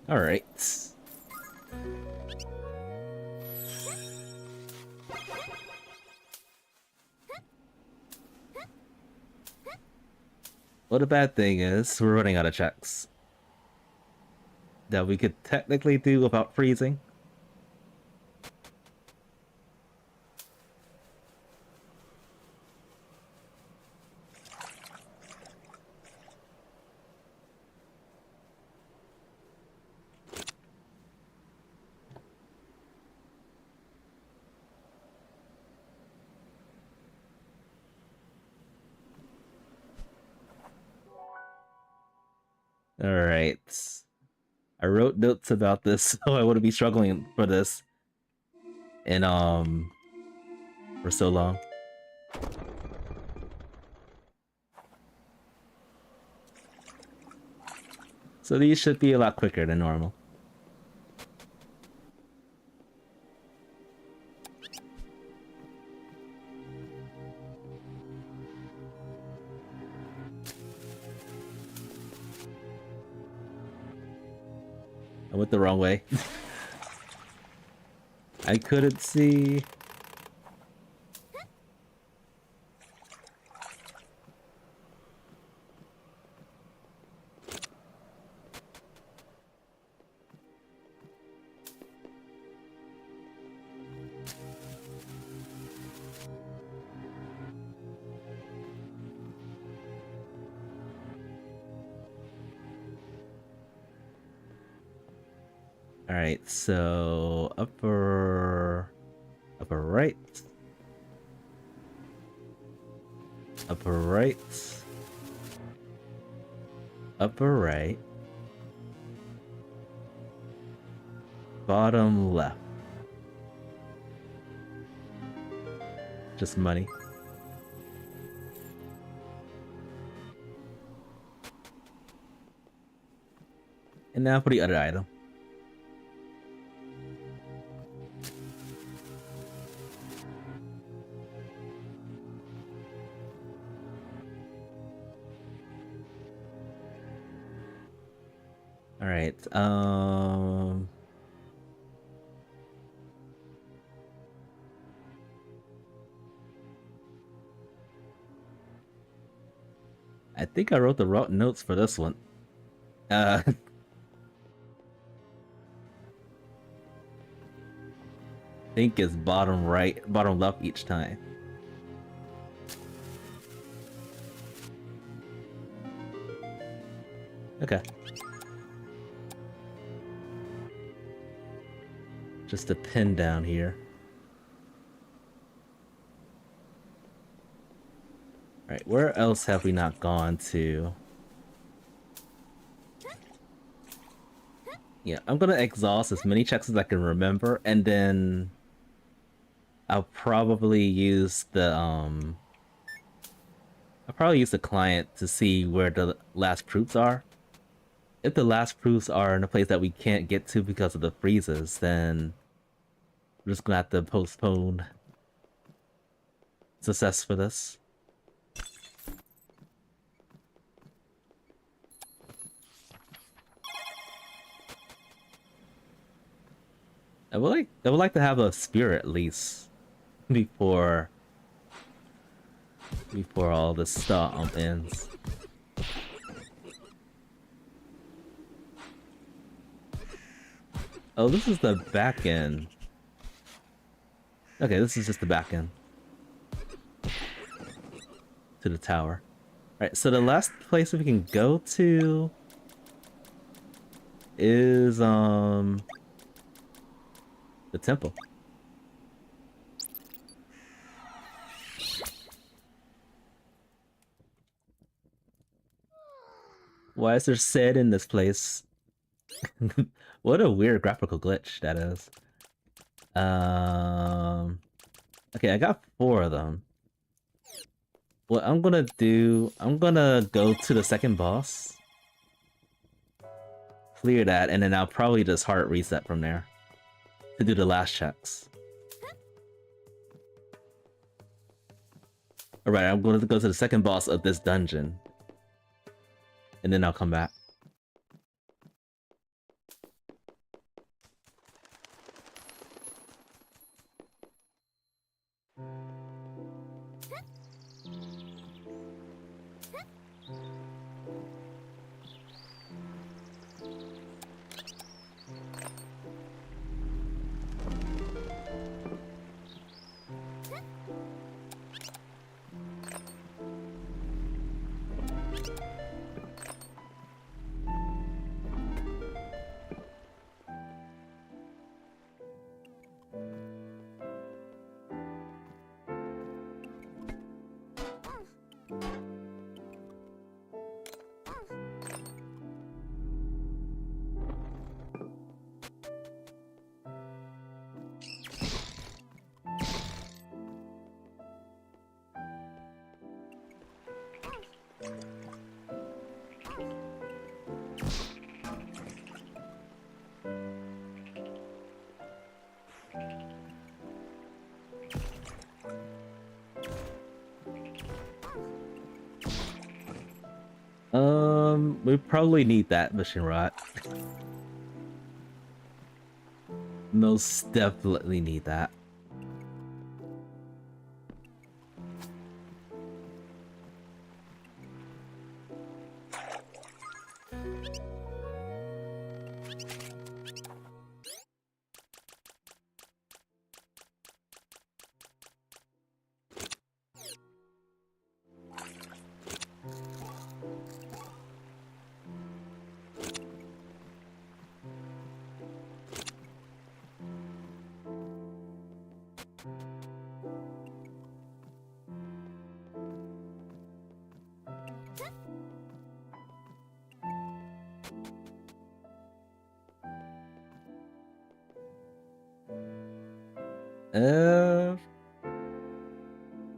All right. Well, the bad thing is we're running out of checks that we could technically do without freezing. All right. I wrote notes about this, so I wouldn't be struggling for this in for so long. So these should be a lot quicker than normal. I went the wrong way. I couldn't see. Alright, so upper right. Upper right. Upper right. Bottom left. Just money. And now for the other item. All right. I think I wrote the wrong notes for this one. I think it's bottom right, bottom left each time. Okay. Just a pin down here. Alright, where else have we not gone to? Yeah, I'm gonna exhaust as many checks as I can remember, and then I'll probably use the probably use the client to see where the last proofs are. If the last proofs are in a place that we can't get to because of the freezes, then we're just gonna have to postpone success for this. I would like to have a spear at least before all this stuff ends. Oh, this is the back end. Okay, this is just the back end to the tower. All right, so the last place we can go to is the temple. Why is there sand in this place? What a weird graphical glitch that is. Okay, I got 4 of them. What I'm gonna do, I'm gonna go to the second boss, clear that, and then I'll probably just hard reset from there to do the last checks. Alright, I'm going to go to the second boss of this dungeon, and then I'll come back. We probably need that mission rot. Most definitely need that.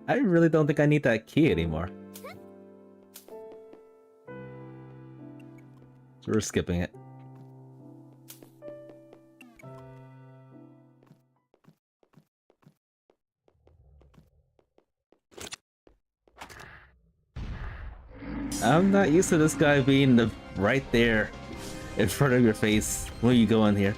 I really don't think I need that key anymore. So we're skipping it. I'm not used to this guy being right there in front of your face when you go in here.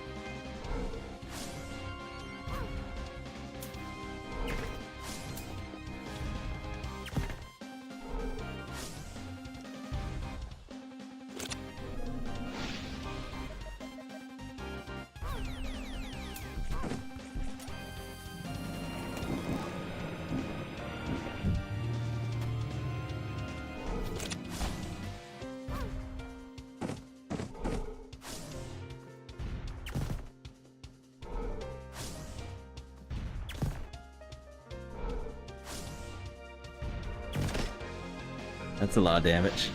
That's a lot of damage.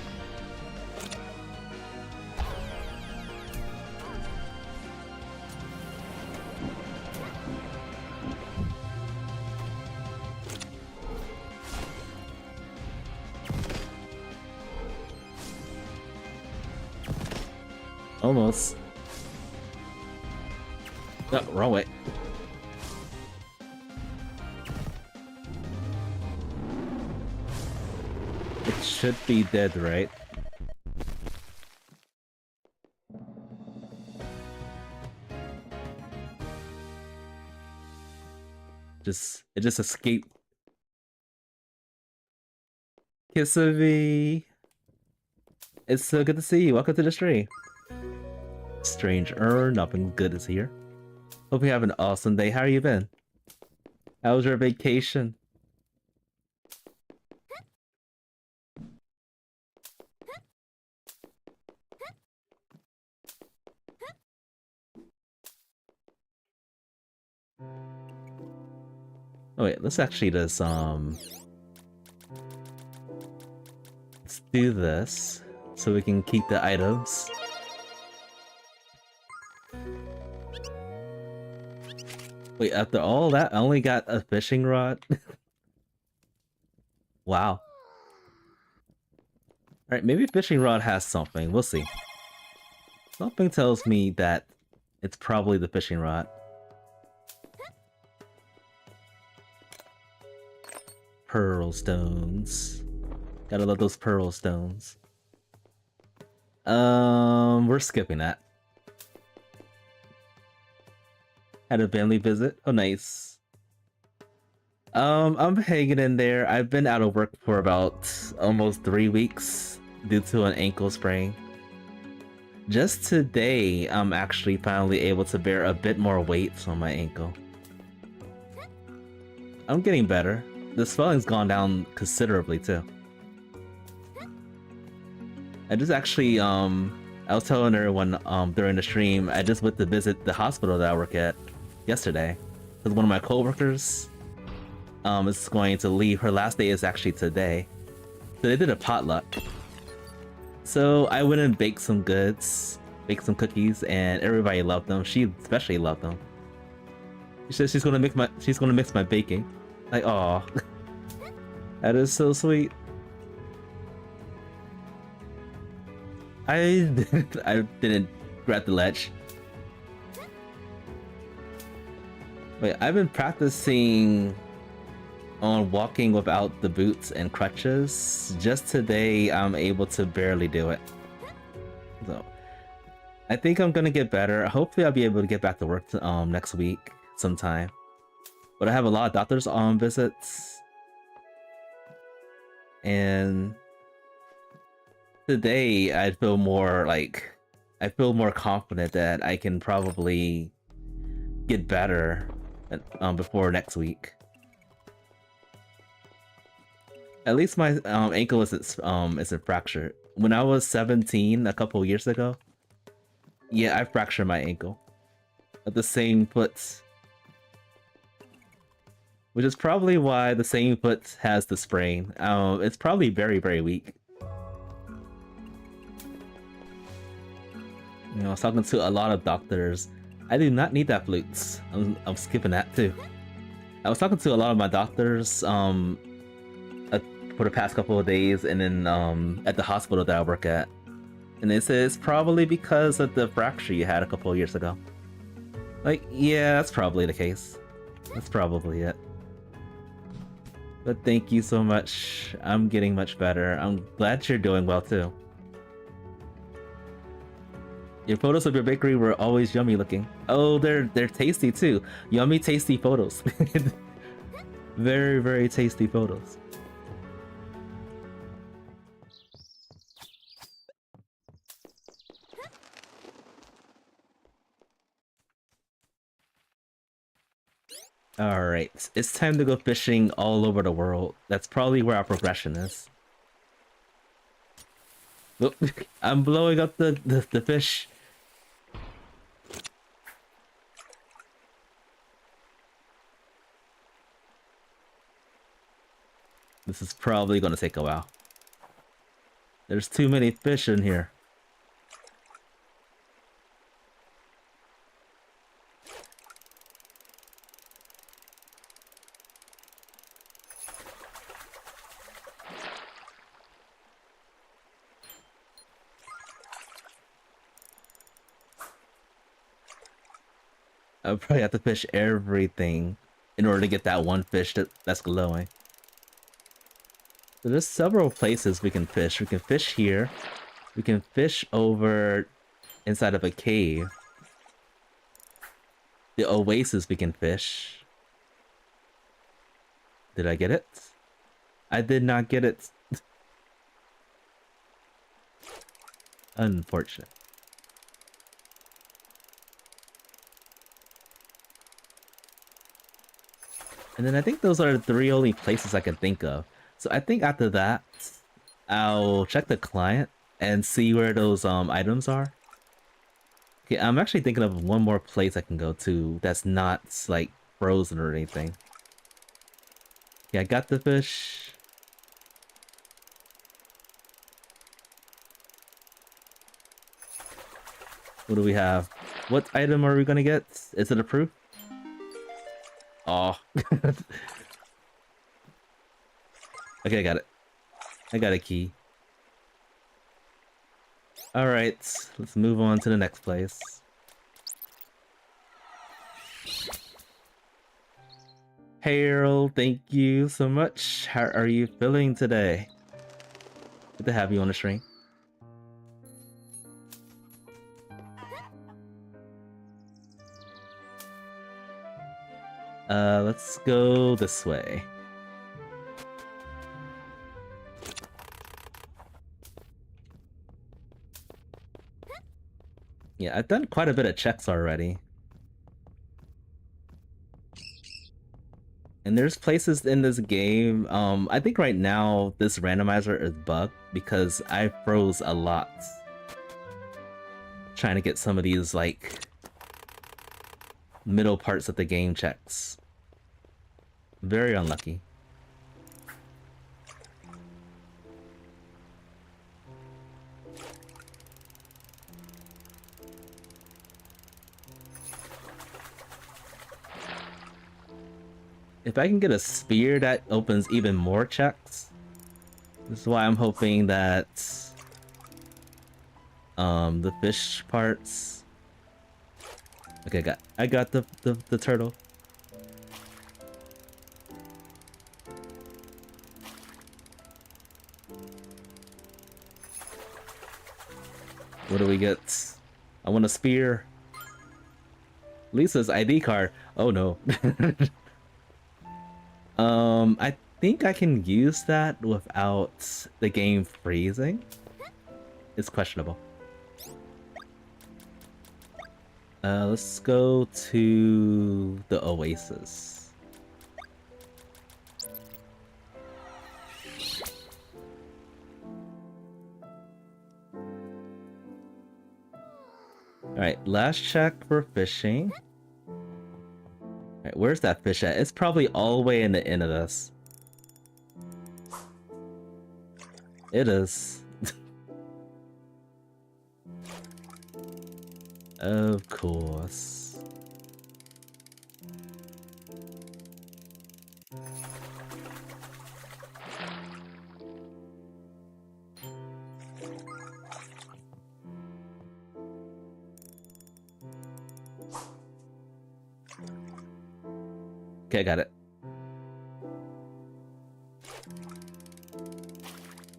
Almost. Oh, wrong way. It should be dead, right? It just escaped. Kissavi. It's so good to see you. Welcome to the stream. Strange nothing good is here. Hope you have an awesome day. How you been? How was your vacation? Oh wait, let's actually just let's do this so we can keep the items. Wait, after all that, I only got a fishing rod? Wow. Alright, maybe fishing rod has something. We'll see. Something tells me that it's probably the fishing rod. Pearl stones. Gotta love those pearl stones. We're skipping that. Had a family visit. Oh, nice. I'm hanging in there. I've been out of work for about almost 3 weeks due to an ankle sprain. Just today, I'm actually finally able to bear a bit more weight on my ankle. I'm getting better. The swelling's gone down considerably too. I just actually, I was telling everyone during the stream, I just went to visit the hospital that I work at yesterday. Because one of my coworkers is going to leave. Her last day is actually today. So they did a potluck. So I went and baked some goods, baked some cookies, and everybody loved them. She especially loved them. She said she's gonna mix my baking. Like, aw. That is so sweet. I didn't grab the ledge. Wait, I've been practicing on walking without the boots and crutches. Just today, I'm able to barely do it. So, I think I'm gonna get better. Hopefully, I'll be able to get back to work next week sometime. But I have a lot of doctor's visits. And today, I feel more confident that I can probably get better before next week. At least my ankle isn't fractured. When I was 17 a couple years ago, yeah, I fractured my ankle at the same foot, which is probably why the same foot has the sprain. It's probably very, very weak. You know, I was talking to a lot of doctors. I do not need that flutes. I'm skipping that too. I was talking to a lot of my doctors for the past couple of days, and then at the hospital that I work at, and they said it's probably because of the fracture you had a couple of years ago. Like, yeah, that's probably the case. That's probably it. But thank you so much. I'm getting much better. I'm glad you're doing well too. Your photos of your bakery were always yummy looking. Oh, they're tasty too. Yummy, tasty photos. Very, very tasty photos. Alright, it's time to go fishing all over the world. That's probably where our progression is. Oh, I'm blowing up the fish. This is probably gonna take a while. There's too many fish in here. I'll probably have to fish everything in order to get that one fish that's glowing. So there's several places we can fish. We can fish here. We can fish over inside of a cave. The oasis we can fish. Did I get it? I did not get it. Unfortunate. And then I think those are the 3 only places I can think of. So I think after that, I'll check the client and see where those items are. Okay, I'm actually thinking of one more place I can go to that's not like frozen or anything. Yeah, I got the fish. What do we have? What item are we gonna get? Is it approved? Oh. Okay, I got it. I got a key. Alright, let's move on to the next place. Harold, thank you so much. How are you feeling today? Good to have you on the stream. Let's go this way. Yeah, I've done quite a bit of checks already. And there's places in this game, I think right now this randomizer is bugged because I froze a lot trying to get some of these, like, middle parts of the game checks. Very unlucky. If I can get a spear, that opens even more checks. This is why I'm hoping that the fish parts. Okay, I got the turtle. What do we get? I want a spear. Lisa's ID card. Oh no. I think I can use that without the game freezing. It's questionable. Let's go to the oasis. Alright, last check for fishing. Alright, where's that fish at? It's probably all the way in the end of this. It is. Of course. Okay, I got it.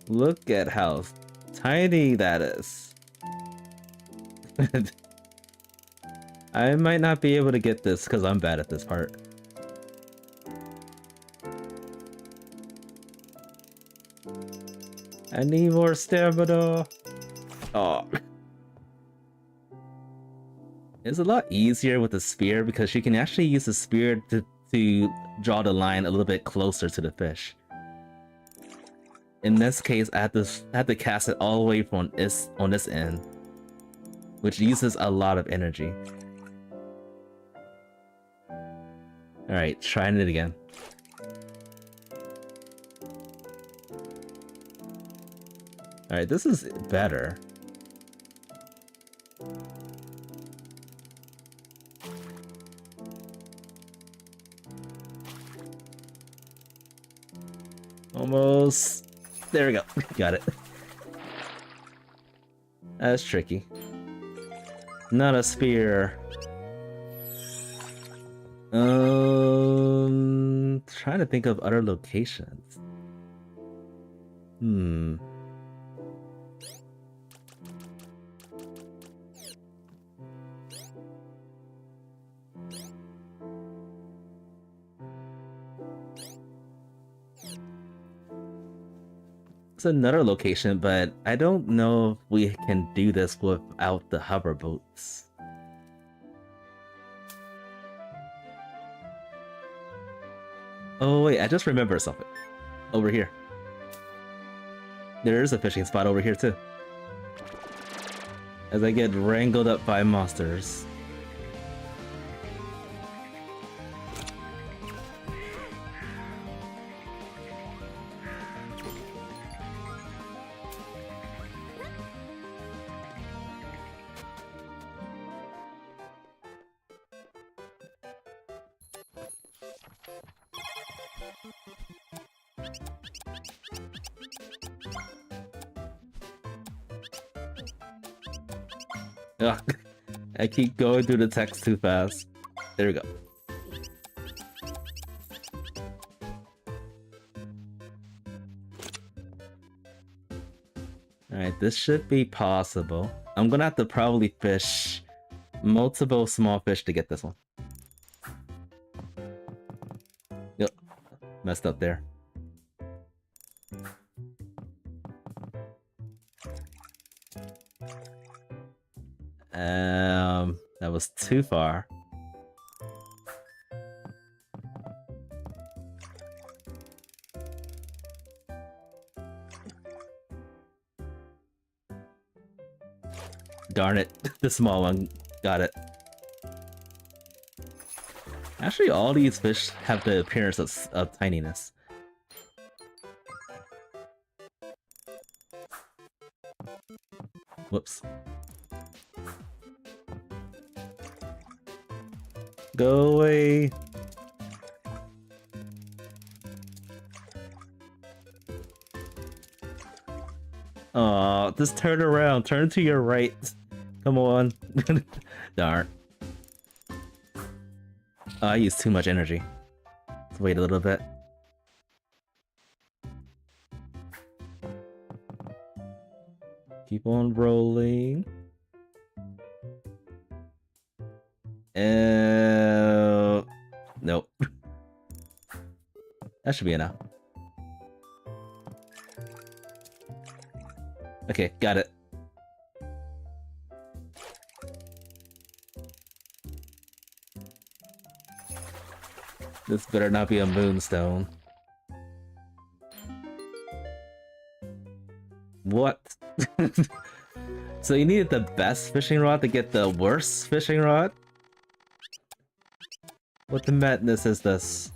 Look at how tiny that is. I might not be able to get this because I'm bad at this part. I need more stamina. Oh. It's a lot easier with the spear because you can actually use the spear to draw the line a little bit closer to the fish. In this case, I have to cast it all the way from on this end, which uses a lot of energy. Alright, trying it again. Alright, this is better. Almost. There we go. Got it. That's tricky. Not a spear. Trying to think of other locations. It's another location, but I don't know if we can do this without the hover boats. Oh wait, I just remembered something. Over here. There is a fishing spot over here too. As I get wrangled up by monsters. Ugh, I keep going through the text too fast. There we go. Alright, this should be possible. I'm gonna have to probably fish multiple small fish to get this one. Yep, messed up there. That was too far. Darn it, the small one got it. Actually, all these fish have the appearance of tininess. Whoops. Go away. Aw, just turn around. Turn to your right. Come on. Darn. Oh, I used too much energy. Let's wait a little bit. Keep on rolling. Nope. That should be enough. Okay, got it. This better not be a moonstone. What? So you needed the best fishing rod to get the worst fishing rod? What the madness is this?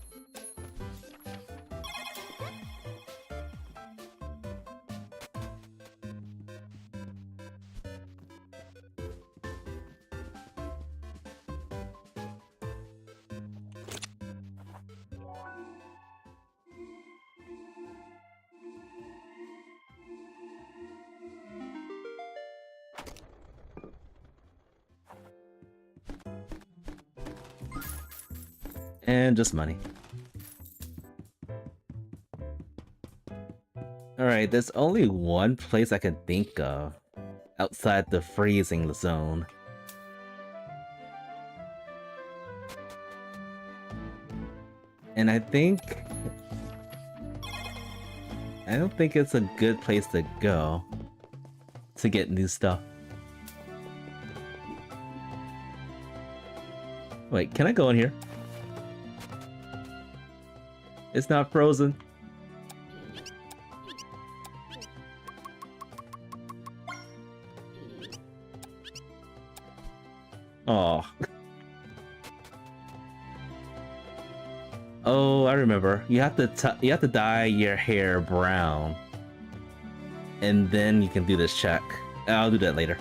And just money. Alright, there's only one place I can think of outside the freezing zone. And I don't think it's a good place to go to get new stuff. Wait, can I go in here? It's not frozen. Oh. Oh, I remember. You have to dye your hair brown, and then you can do this check. I'll do that later.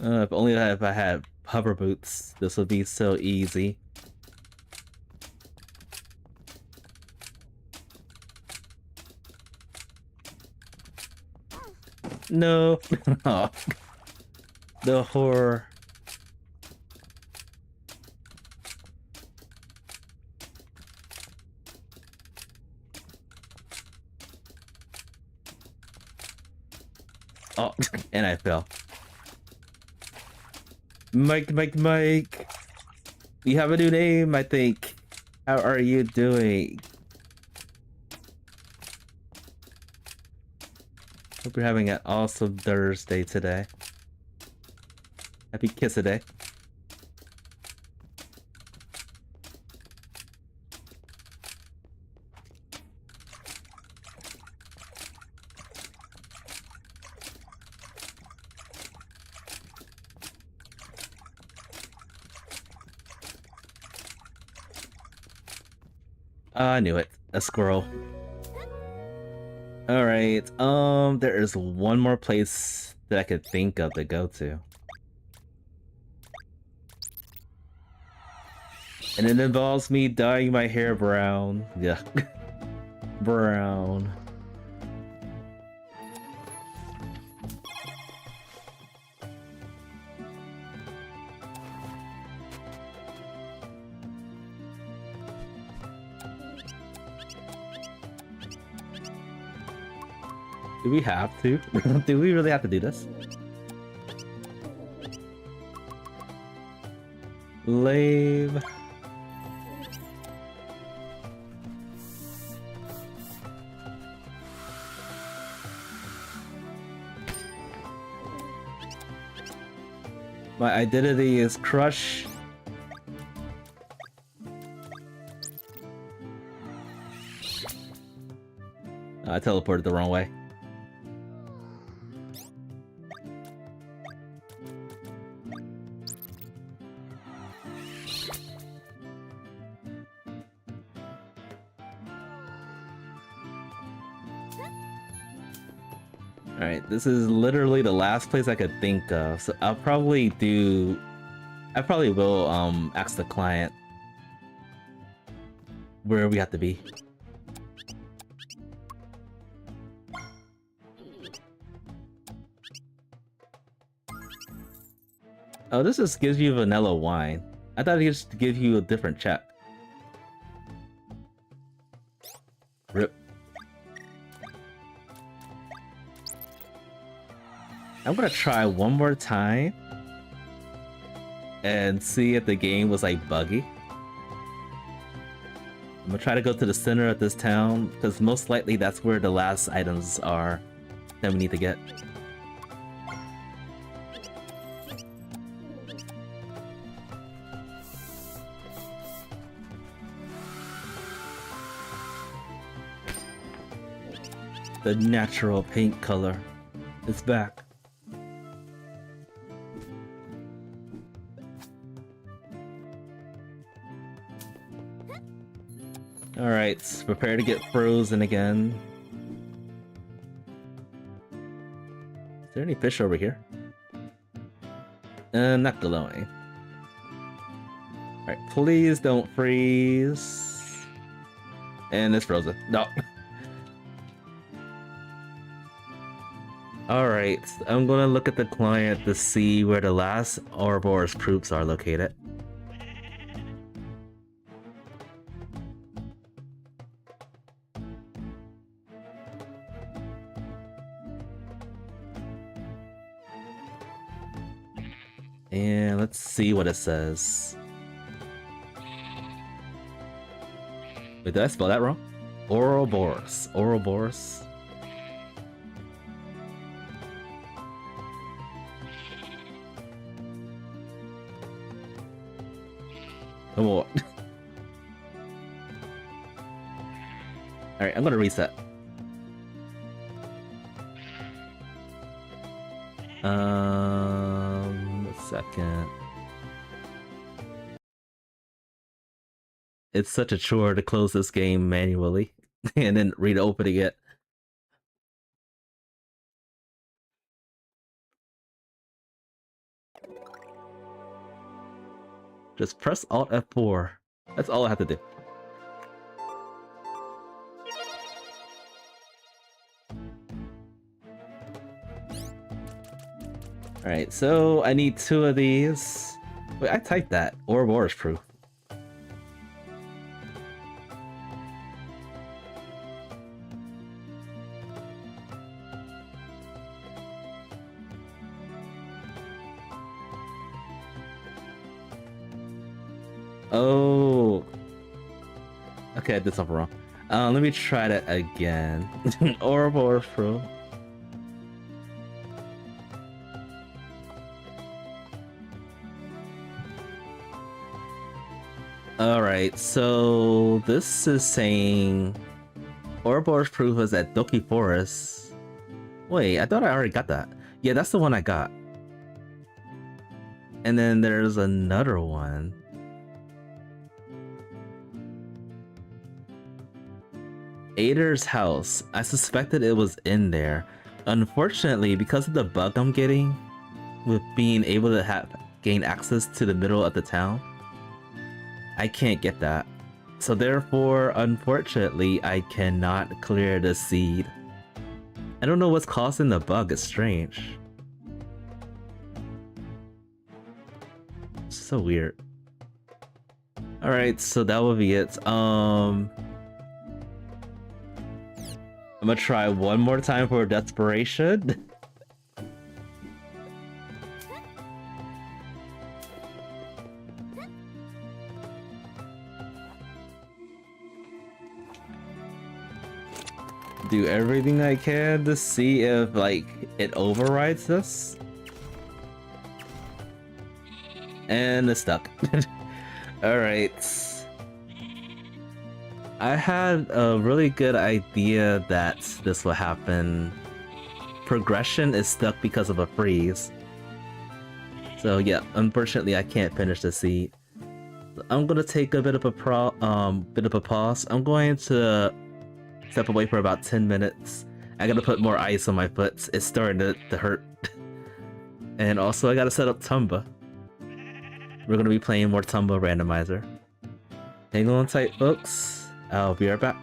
If only if I had hover boots, this would be so easy. No. Oh, the horror. Oh, and I fell. Mike. You have a new name, I think. How are you doing? Hope you're having an awesome Thursday today. Happy Kiss-a-Day. I knew it. A squirrel. Alright, there is one more place that I could think of to go to. And it involves me dyeing my hair brown. Yeah. Brown. Do we have to? Do we really have to do this? Lame. My identity is Crush. I teleported the wrong way. Alright, this is literally the last place I could think of, so I probably will ask the client where we have to be. Oh, this just gives you vanilla wine. I thought it just give you a different check. Rip. I'm gonna try one more time and see if the game was like buggy. I'm gonna try to go to the center of this town because most likely that's where the last items are that we need to get. The natural paint color is back. Alright, prepare to get frozen again. Is there any fish over here? Not glowing. Alright, please don't freeze. And it's frozen. No. Alright, I'm gonna look at the client to see where the last Ouroboros proofs are located. And let's see what it says. Wait, did I spell that wrong? Ouroboros. Ouroboros. Oh. Alright, I'm gonna reset. A second. It's such a chore to close this game manually and then reopening it. Just press Alt F4. That's all I have to do. Alright, so I need 2 of these. Wait, I typed that. Ouroboros proof. Oh. Okay, I did something wrong. Let me try that again. Ouroboros proof. Alright, so this is saying Ouroboros proof is at Doki Forest. Wait, I thought I already got that. Yeah, that's the one I got. And then there's another one. Ader's house. I suspected it was in there. Unfortunately, because of the bug I'm getting with being able to gain access to the middle of the town, I can't get that. So therefore, unfortunately, I cannot clear the seed. I don't know what's causing the bug, it's strange. It's so weird. Alright, so that will be it. I'm gonna try one more time for desperation. Do everything I can to see if, like, it overrides this. And it's stuck. Alright. I had a really good idea that this will happen. Progression is stuck because of a freeze. So yeah, unfortunately I can't finish the seed. I'm gonna take a bit of a pause. I'm going to step away for about 10 minutes. I gotta put more ice on my foot. It's starting to hurt. And also I gotta set up Tomba. We're gonna be playing more Tomba Randomizer. Hang on tight, folks. I'll be right back.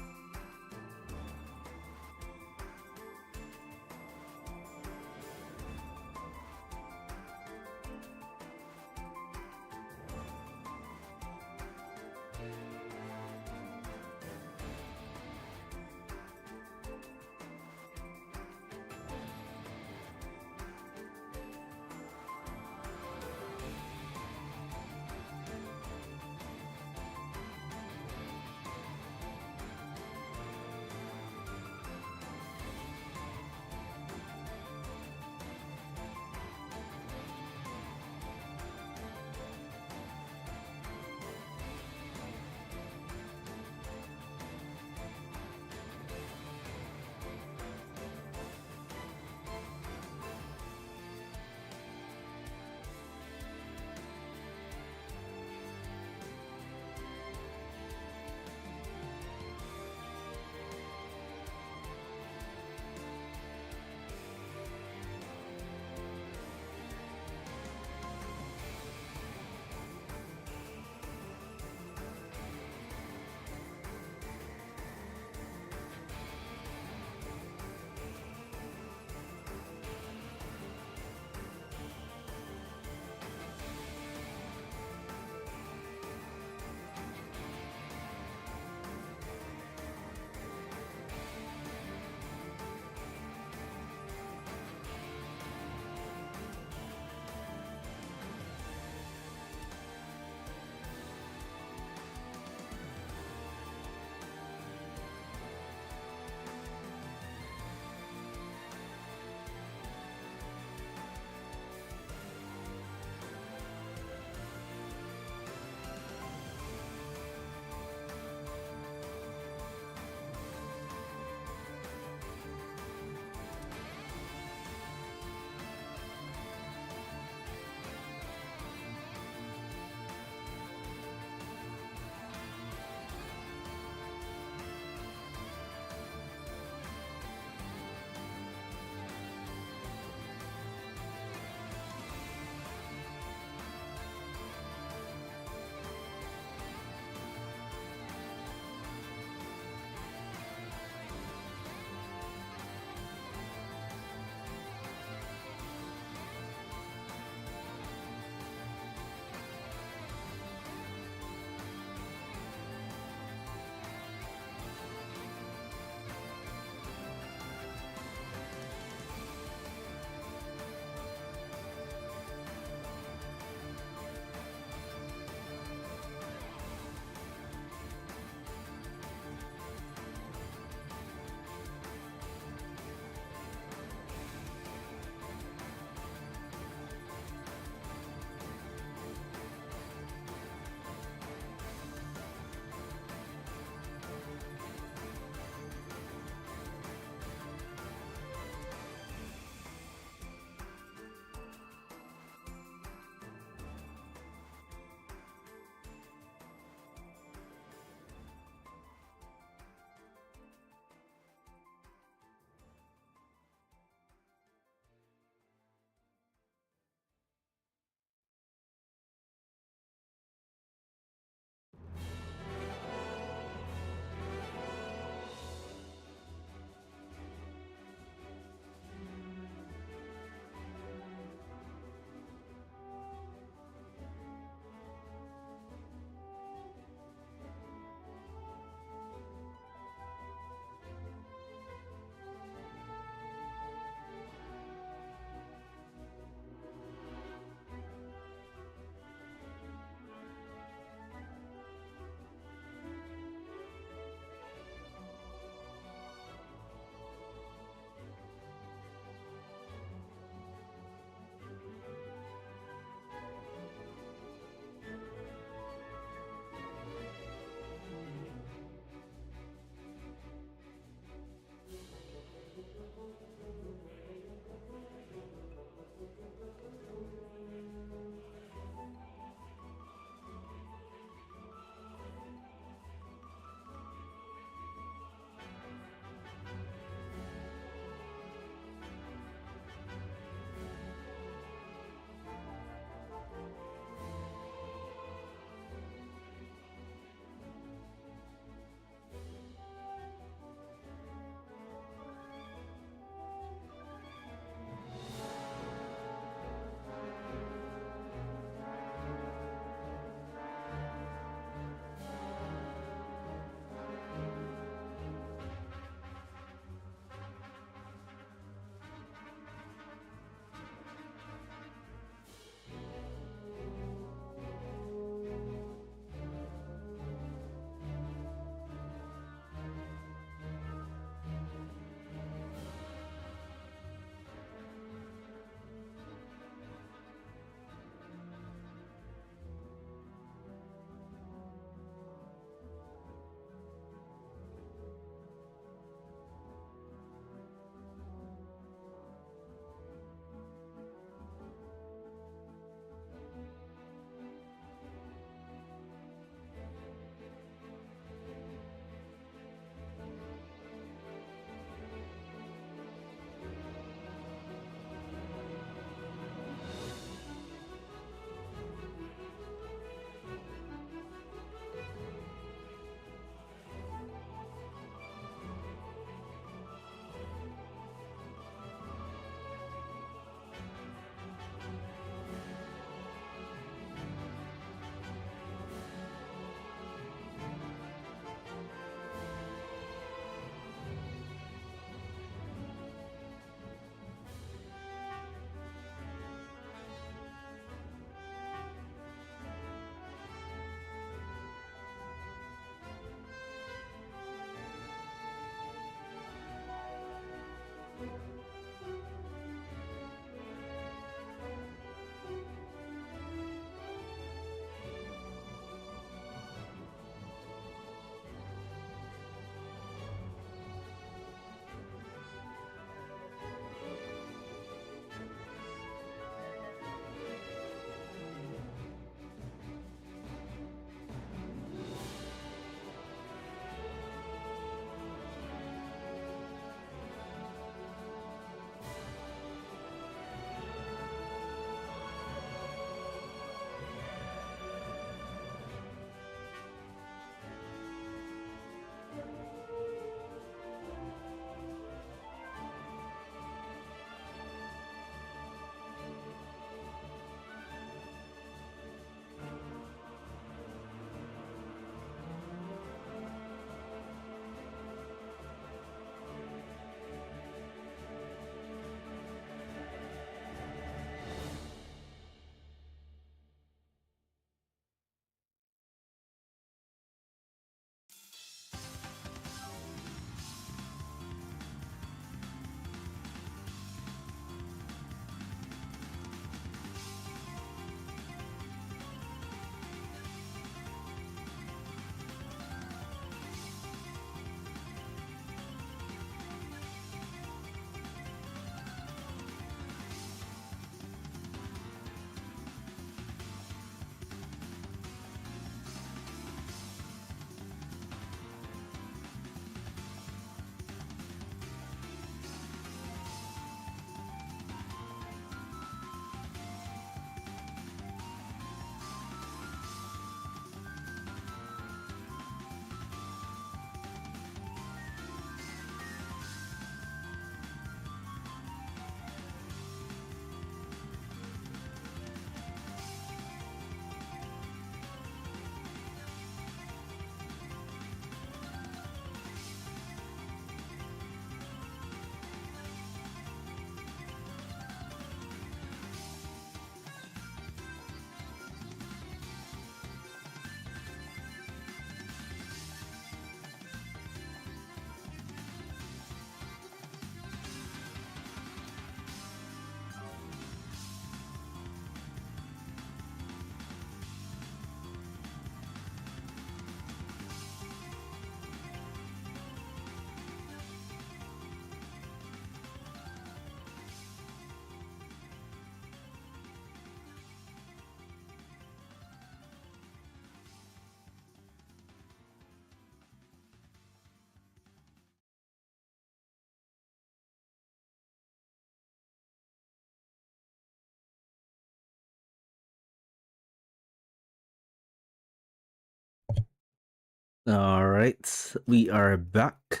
Alright, we are back.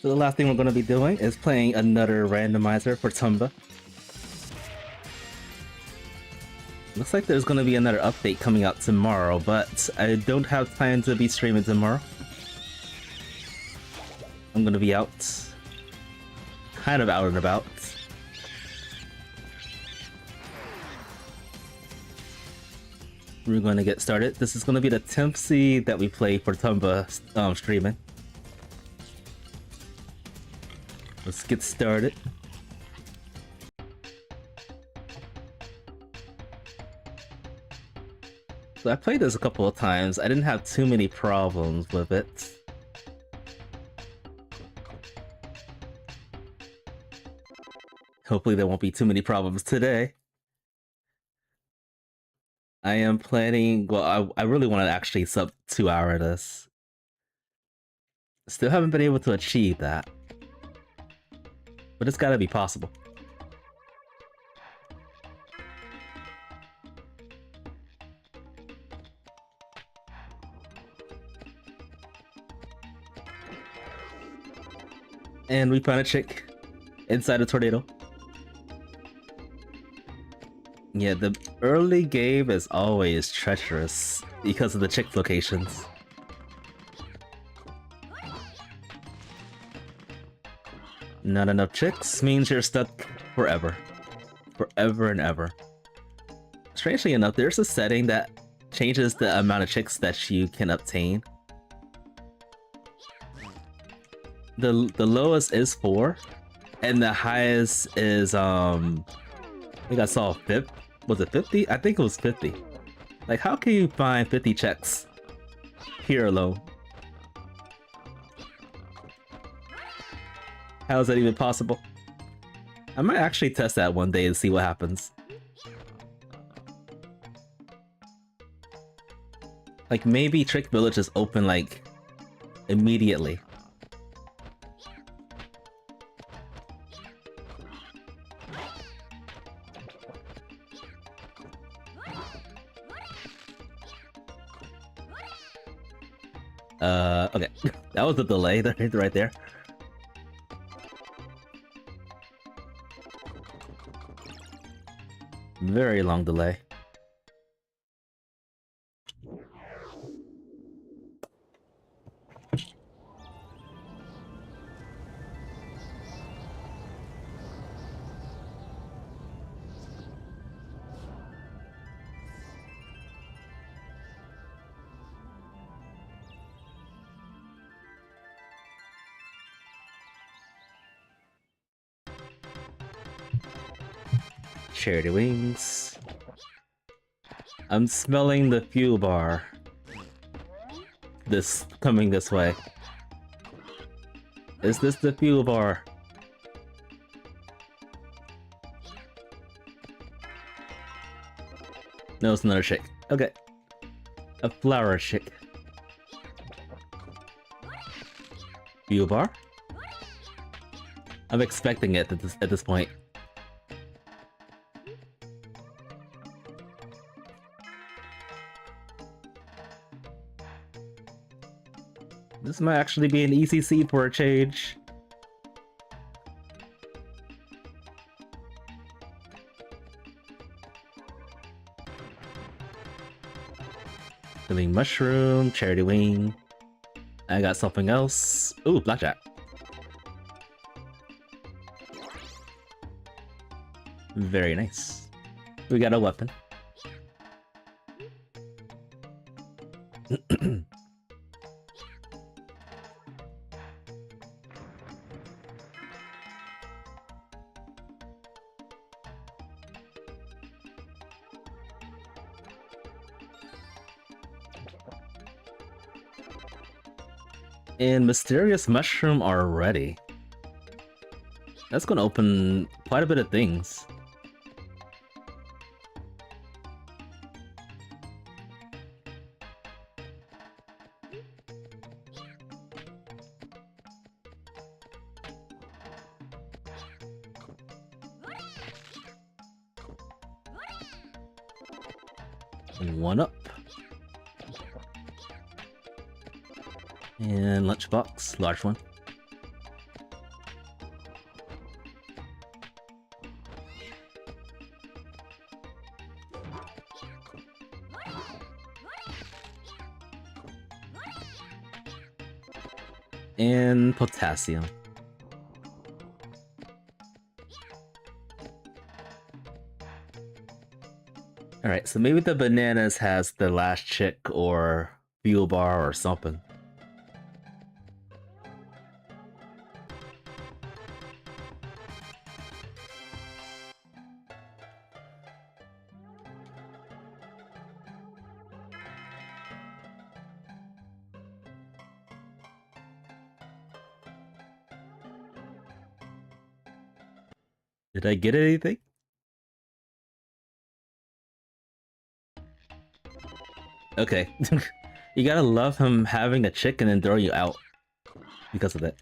So the last thing we're going to be doing is playing another randomizer for Tomba. Looks like there's going to be another update coming out tomorrow, but I don't have time to be streaming tomorrow. I'm going to be out. Kind of out and about. We're going to get started. This is going to be the 10th seed that we play for Tomba streaming. Let's get started. So I played this a couple of times. I didn't have too many problems with it. Hopefully there won't be too many problems today. I am planning... Well, I really want to actually sub 2-hour this. Still haven't been able to achieve that. But it's gotta be possible. And we found a chick inside a tornado. Yeah, the early game is always treacherous because of the chick locations. Not enough chicks means you're stuck forever. Forever and ever. Strangely enough, there's a setting that changes the amount of chicks that you can obtain. The lowest is 4, and the highest is I think I saw 50. Was it 50? I think it was 50. Like, how can you find 50 checks here alone? How is that even possible? I might actually test that one day and see what happens. Like, maybe Trick Village is open, like, immediately. Okay. That was the delay right there. Very long delay. Charity wings. I'm smelling the fuel bar. Coming this way. Is this the fuel bar? No, it's another chick. Okay. A flower chick. Fuel bar? I'm expecting it at this point. This might actually be an easy seed for a change. Filling mushroom, charity wing. I got something else. Ooh, blackjack. Very nice. We got a weapon. And mysterious mushroom already. That's gonna open quite a bit of things. One up. And lunchbox, large one. And potassium. Alright, so maybe the bananas has the last chick or fuel bar or something. Did I get anything? Okay. You gotta love him having a chicken and throw you out because of that.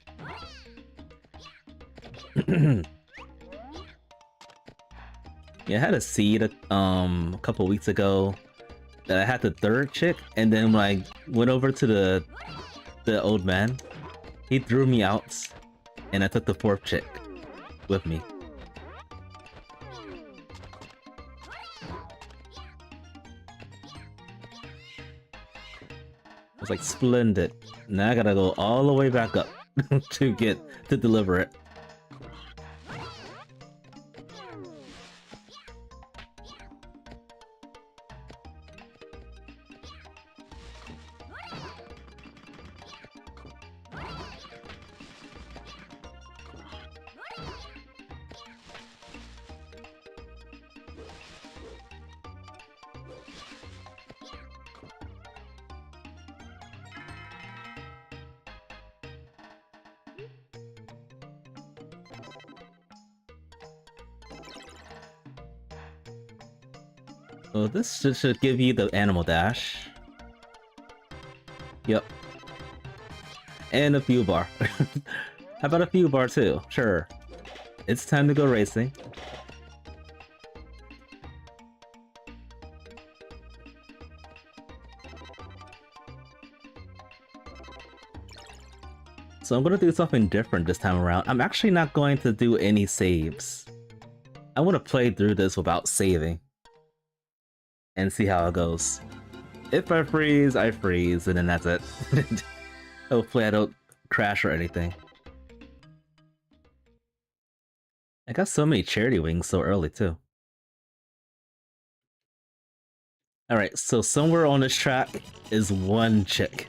Yeah, I had a seed a couple weeks ago that I had the third chick, and then when I went over to the old man, he threw me out, and I took the fourth chick with me. I was like, splendid. Now I gotta go all the way back up to deliver it. So this should give you the animal dash. Yep. And a fuel bar. How about a fuel bar too? Sure. It's time to go racing. So I'm gonna do something different this time around. I'm actually not going to do any saves. I want to play through this without saving. And see how it goes. If I freeze, I freeze, and then that's it. Hopefully I don't crash or anything. I got so many charity wings so early too. Alright, so somewhere on this track is one chick.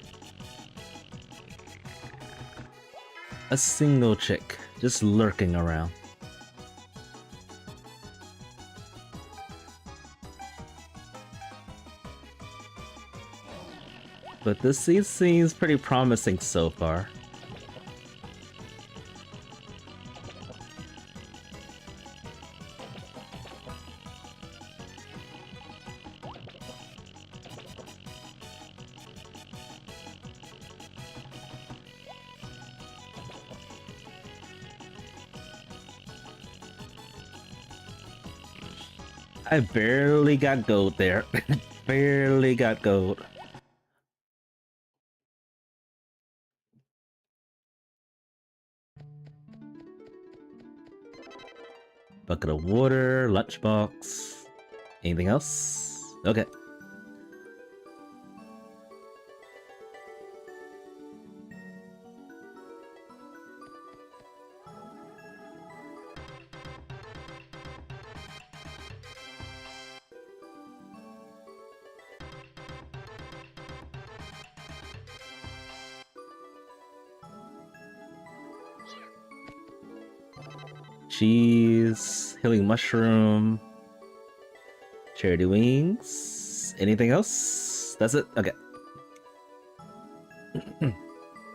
A single chick, just lurking around. But this seems pretty promising so far. I barely got gold there. Barely got gold. Bucket of water, lunchbox. Anything else? Okay. Cheese, healing mushroom, charity wings. Anything else? That's it? Okay.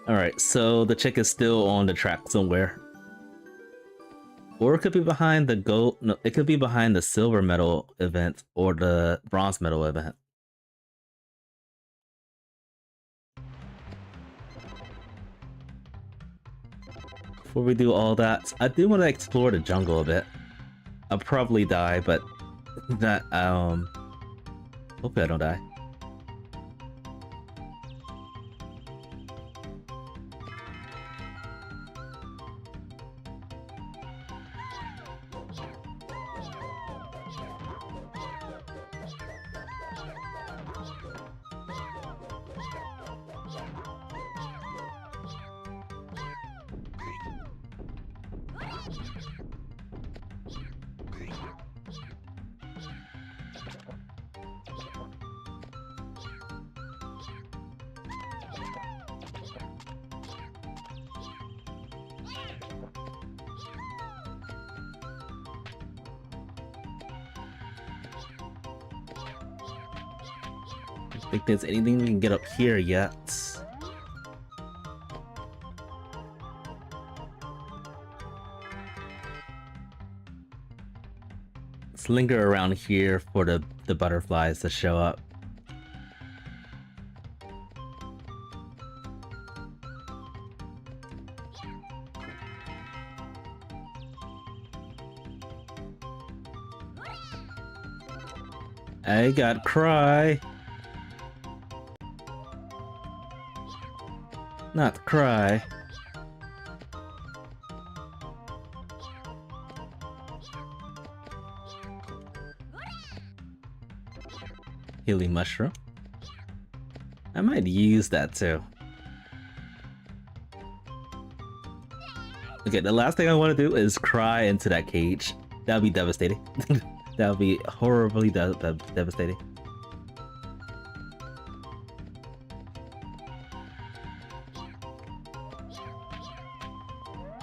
Alright, so the chick is still on the track somewhere. Or it could be behind the gold. No, it could be behind the silver medal event or the bronze medal event. Before we do all that, I do want to explore the jungle a bit. I'll probably die, but that Hopefully I don't die. I think there's anything we can get up here yet. Let's linger around here for the butterflies to show up. I got cry. Not cry. Healing mushroom. I might use that too. Okay, the last thing I want to do is cry into that cage. That would be devastating. That would be horribly devastating.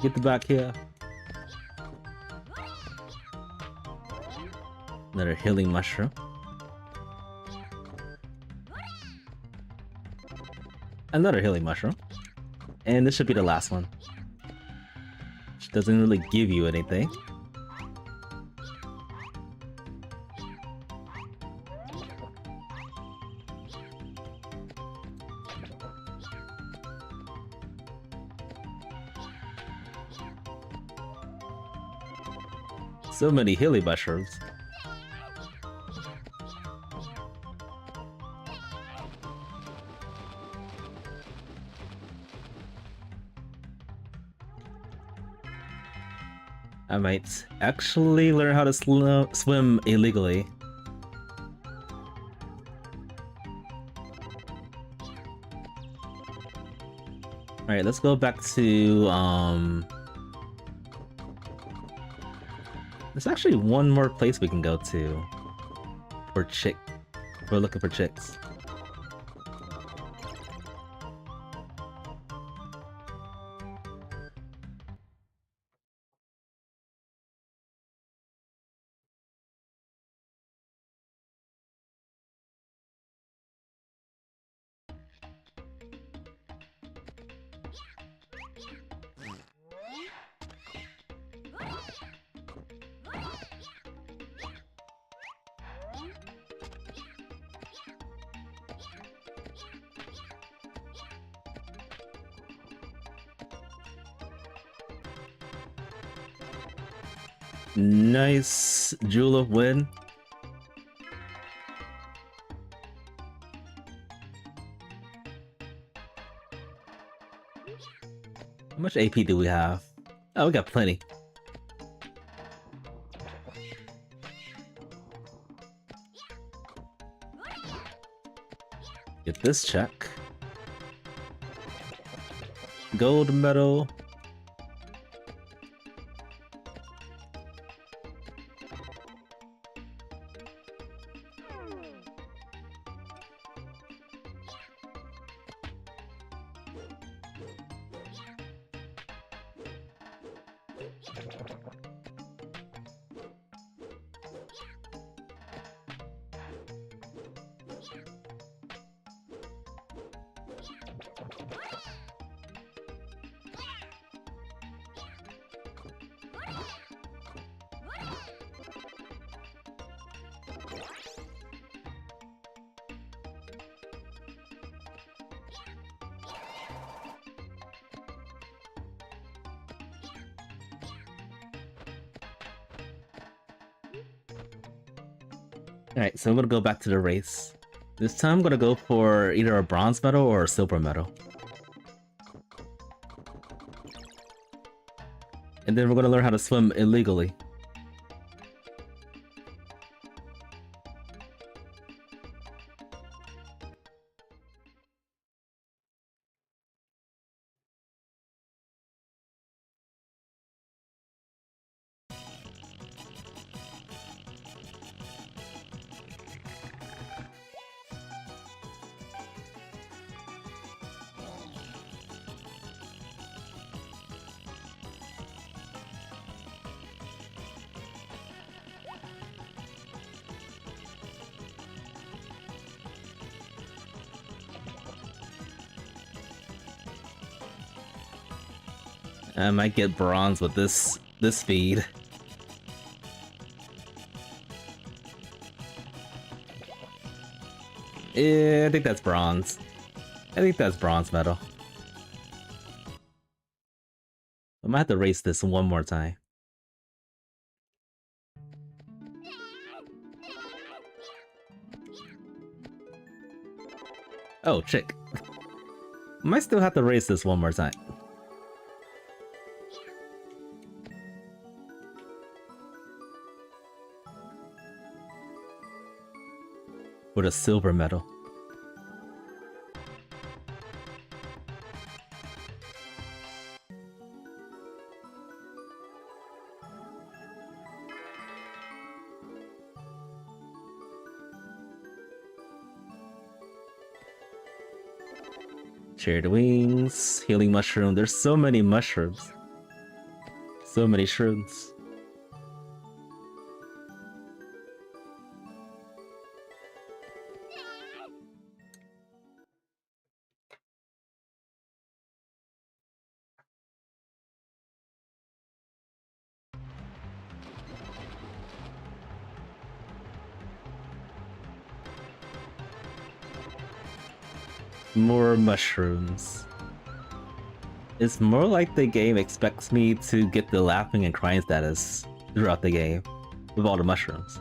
Get the back here. Another healing mushroom. Another healing mushroom. And this should be the last one. Which doesn't really give you anything. So many healing mushrooms. I might actually learn how to swim illegally. Alright, let's go back to, there's actually one more place we can go to for we're looking for chicks. Nice Jewel of Wind. How much AP do we have? Oh, we got plenty. Get this check. Gold medal. Alright, so I'm gonna go back to the race. This time I'm gonna go for either a bronze medal or a silver medal. And then we're gonna learn how to swim illegally. I might get bronze with this speed. Yeah, I think that's bronze. I think that's bronze medal. I might have to race this one more time. Oh, chick. Might still have to race this one more time. With a silver medal. Shared wings, healing mushroom. There's so many mushrooms. So many shrooms. More mushrooms. It's more like the game expects me to get the laughing and crying status throughout the game with all the mushrooms.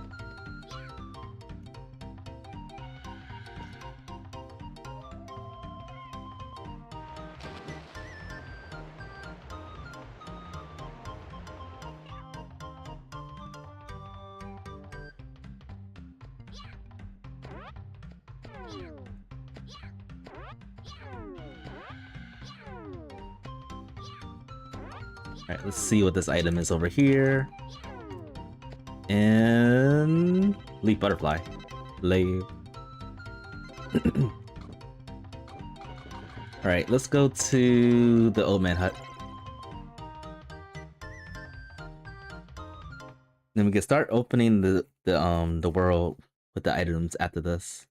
Alright, let's see what this item is over here. And... Leaf butterfly. Leaf. Alright, let's go to the old man hut. Then we can start opening the world with the items after this.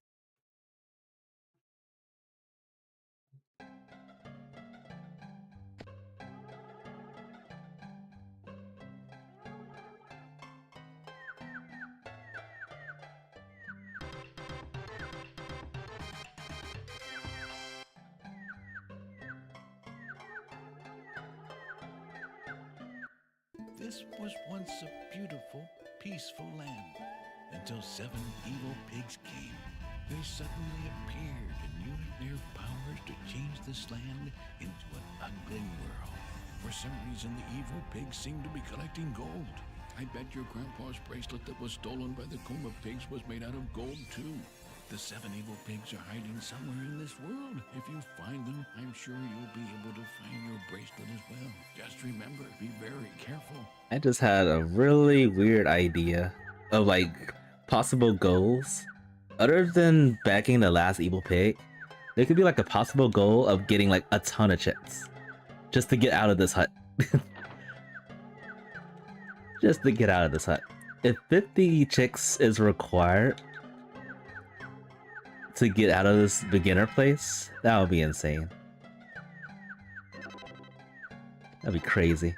This was once a beautiful, peaceful land, until 7 evil pigs came. They suddenly appeared and used their powers to change this land into an ugly world. For some reason, the evil pigs seemed to be collecting gold. I bet your grandpa's bracelet that was stolen by the Tomba pigs was made out of gold, too. The 7 evil pigs are hiding somewhere in this world. If you find them, I'm sure you'll be able to find your bracelet as well. Just remember, be very careful. I just had a really weird idea of like possible goals. Other than bagging the last evil pig, there could be like a possible goal of getting like a ton of chicks. Just to get out of this hut. Just to get out of this hut. If 50 chicks is required to get out of this beginner place, that would be insane. That'd be crazy.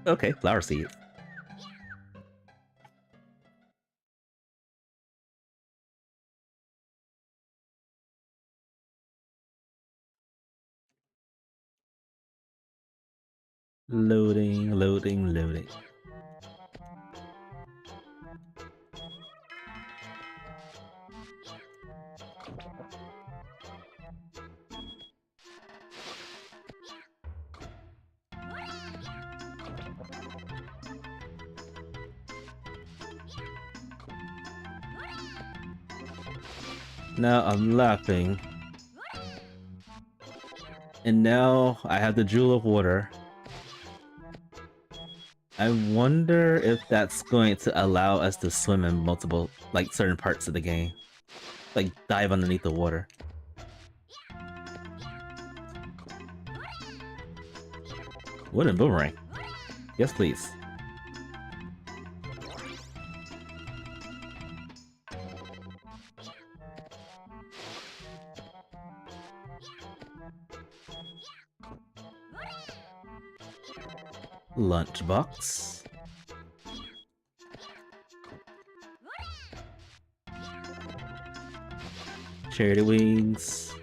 Okay, flower seeds. Loading, loading, loading. Now I'm laughing. And now I have the Jewel of Water. I wonder if that's going to allow us to swim in multiple, like, certain parts of the game. Like, dive underneath the water. Wooden boomerang. Yes, please. Lunchbox. Charity wings.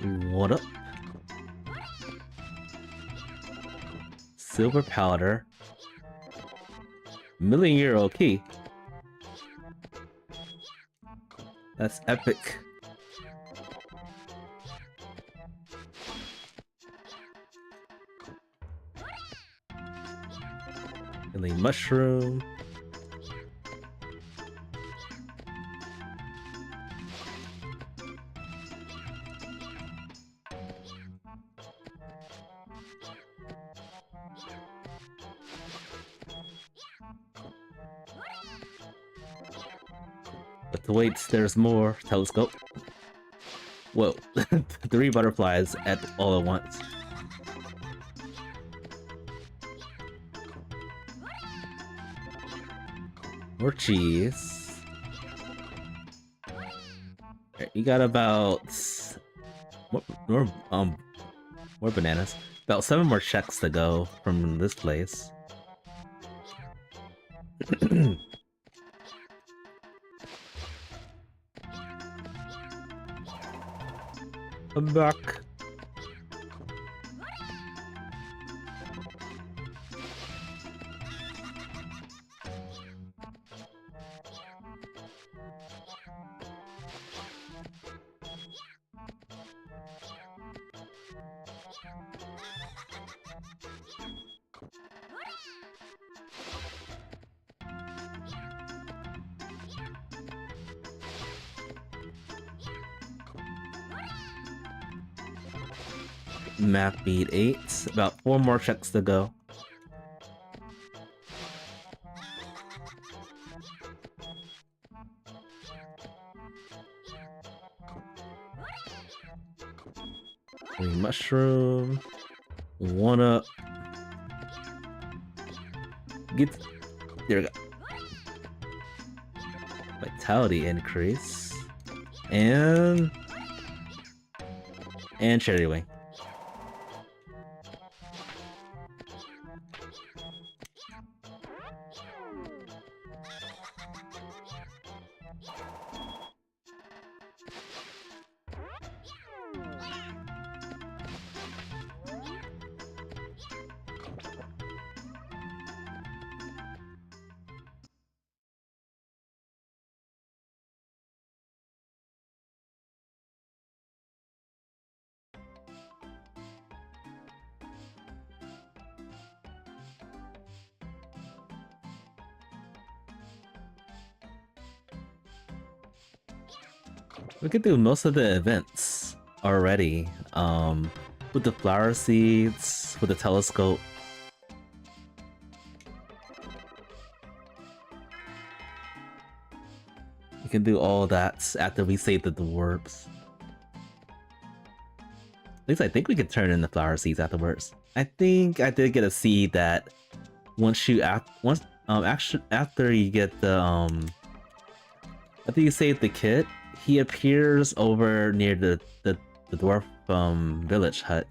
What up? Silver powder. Million-year key. That's epic. Healing mushroom. But wait, there's more. Telescope. Whoa, 3 butterflies all at once. More cheese. Right, you got about more bananas. About 7 more checks to go from this place. I'm back. Map beat 8. About 4 more checks to go. Green mushroom. Wanna get there we go. Vitality increase. And Charity Wing. We could do most of the events already. With the flower seeds, with the telescope. We can do all that after we save the dwarves. At least I think we could turn in the flower seeds afterwards. I think I did get a seed that actually after you get the after you save the kid, he appears over near the dwarf village hut.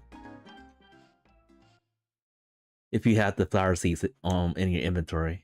If you have the flower seeds in your inventory.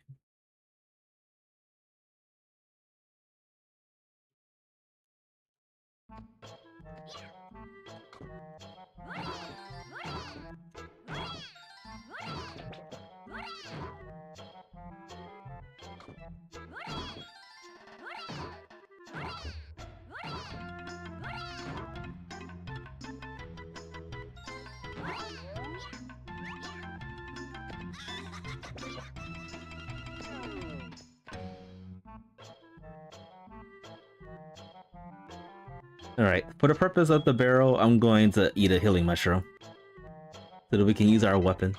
Alright, for the purpose of the barrel, I'm going to eat a healing mushroom. So that we can use our weapon.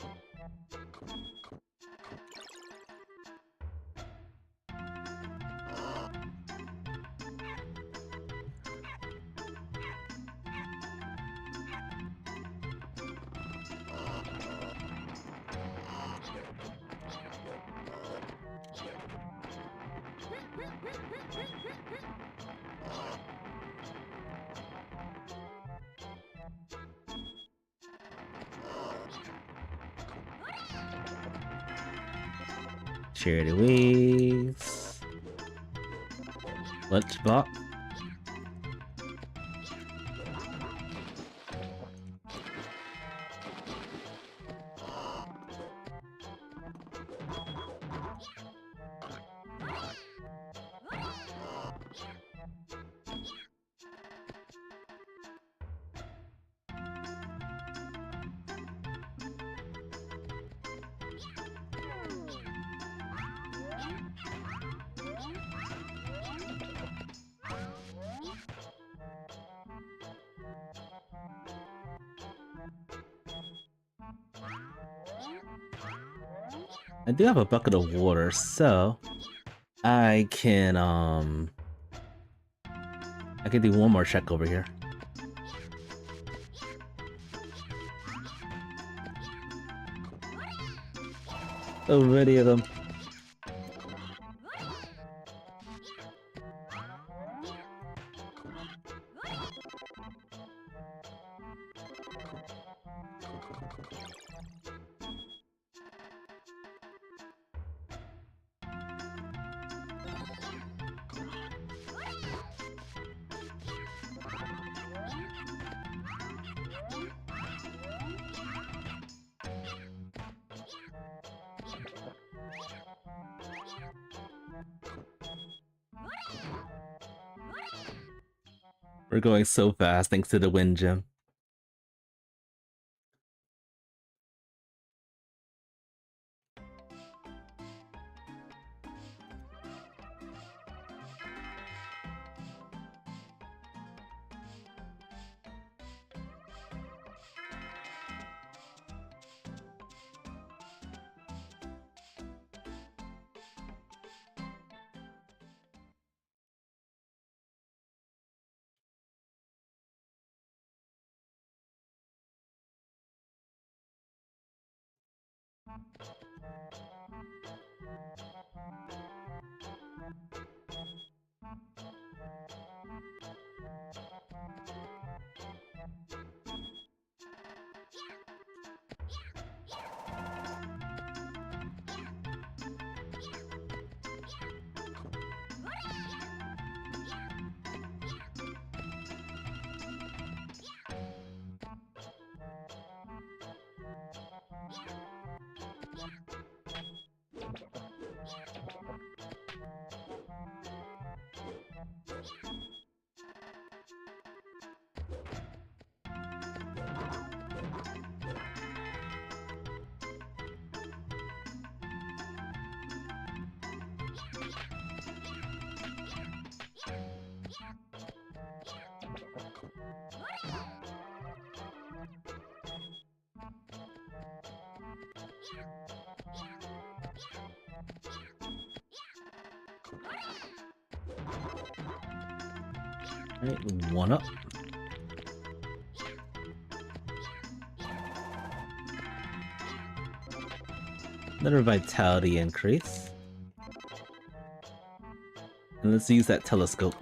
Charity Waves. Lunchbox. I do have a bucket of water, so I can do one more check over here. So many of them. We're going so fast thanks to the wind gem. Right, one up. Another vitality increase. And let's use that telescope.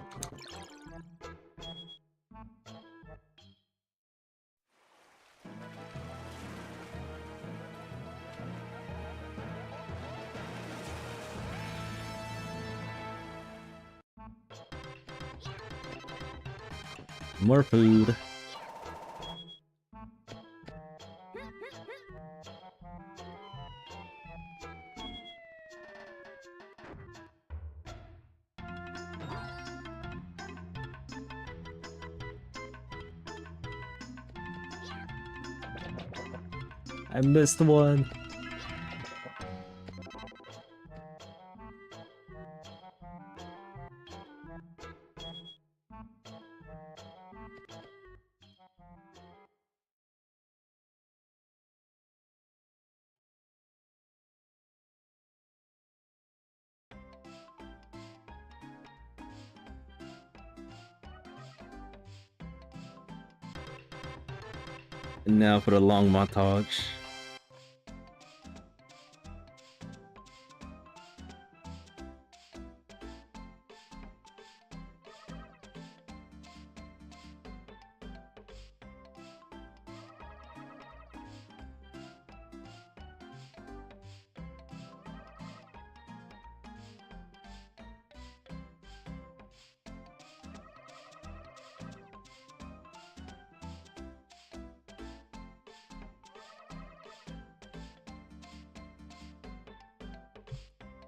More food. I missed one. And now for the long montage.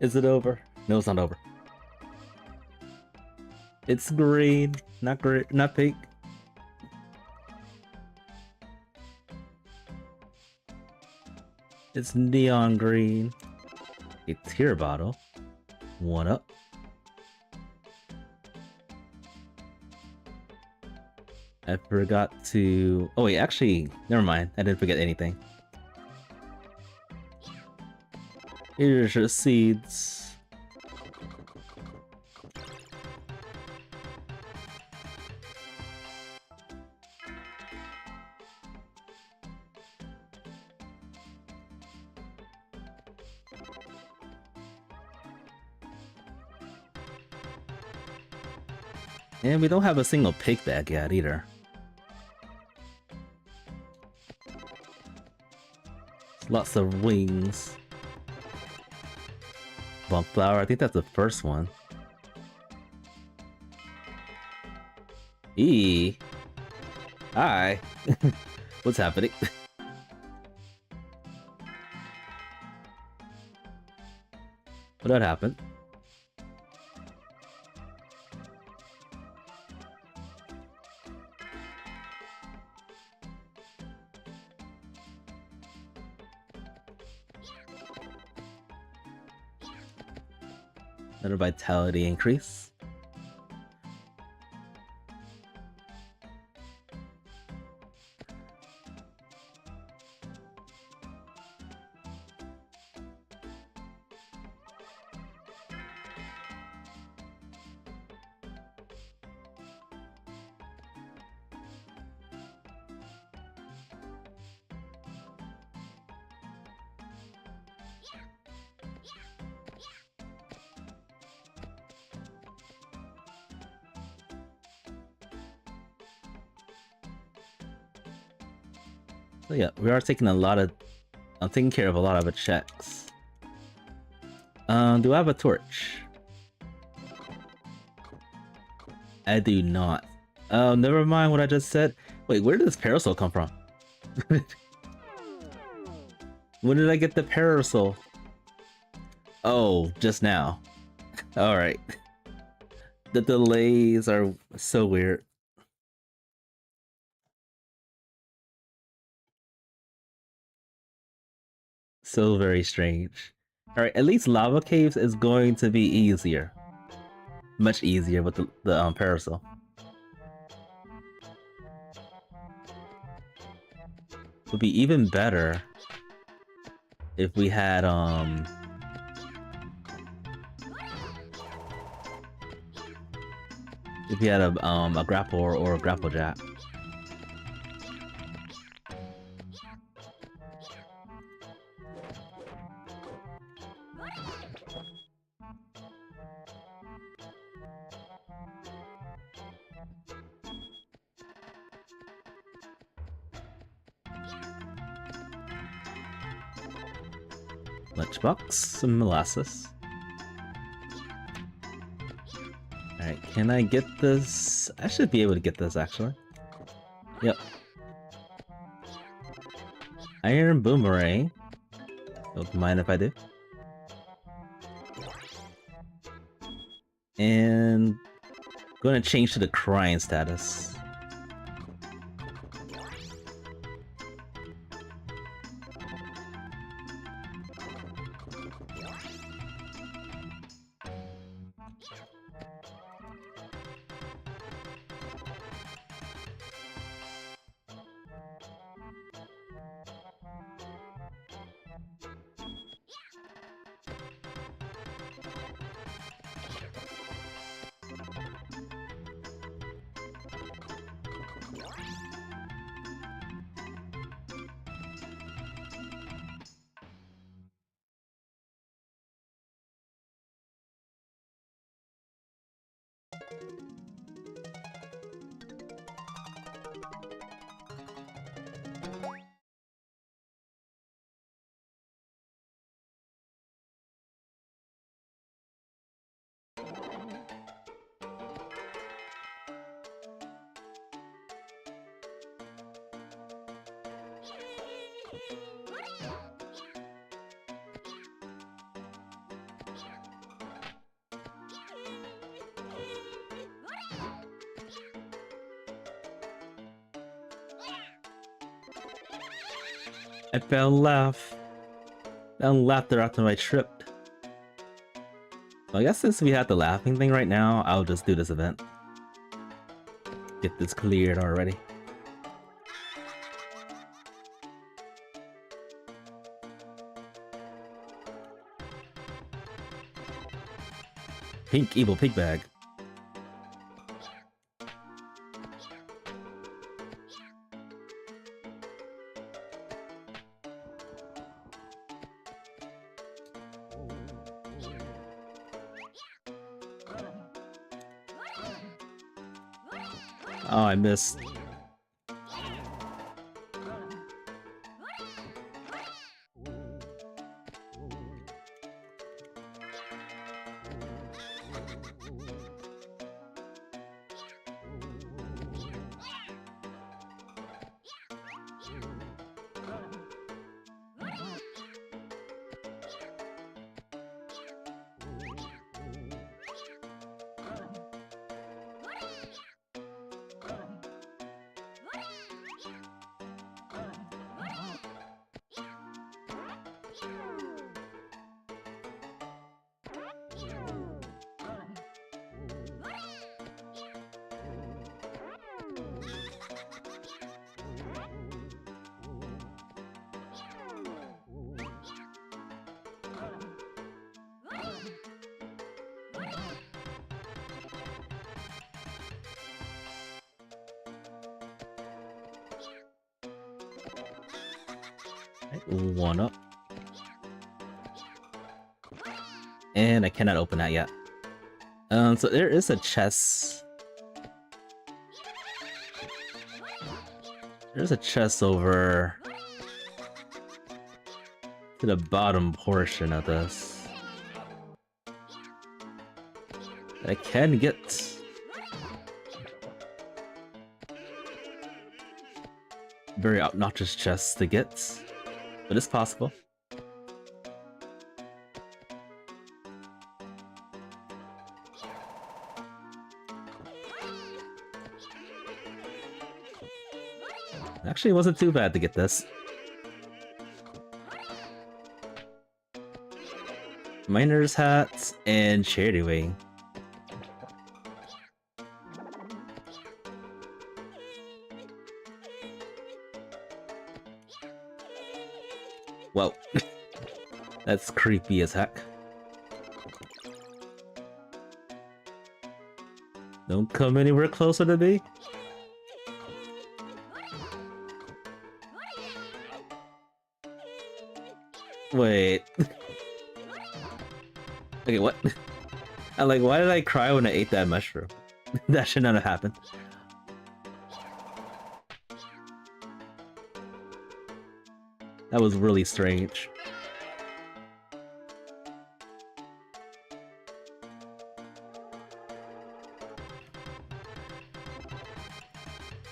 Is it over? No, it's not over. It's green, not pink. It's neon green. A tear bottle. One up. I forgot to... Oh wait, actually, never mind. I didn't forget anything. Here's your seeds. And we don't have a single pig bag yet either. Lots of wings. Bump flower, I think that's the first one. Hi. What's happening? What happened? Another vitality increase. So yeah, we are taking I'm taking care of a lot of the checks. Do I have a torch? I do not. Oh, never mind what I just said. Wait, where did this parasol come from? When did I get the parasol? Oh, just now. Alright. The delays are so weird. So very strange. Alright, at least lava caves is going to be easier. Much easier with the parasol. Would be even better if we had a grapple or a grapple jack. Lunchbox, some molasses. Alright, can I get this? I should be able to get this actually. Yep. Iron boomerang. Don't mind if I do. And going to change to the crying status. I found laughter after my trip. Well, I guess since we have the laughing thing right now, I'll just do this event. Get this cleared already. Pink evil pig bag. Oh, I missed. One up. And I cannot open that yet. So there is a chest. There's a chest over to the bottom portion of this. I can get. Very obnoxious chests to get, but it's possible. Actually, it wasn't too bad to get this. Miner's hat and charity wing. Whoa. That's creepy as heck. Don't come anywhere closer to me. Wait. Okay, what? I'm like, why did I cry when I ate that mushroom? That should not have happened. That was really strange.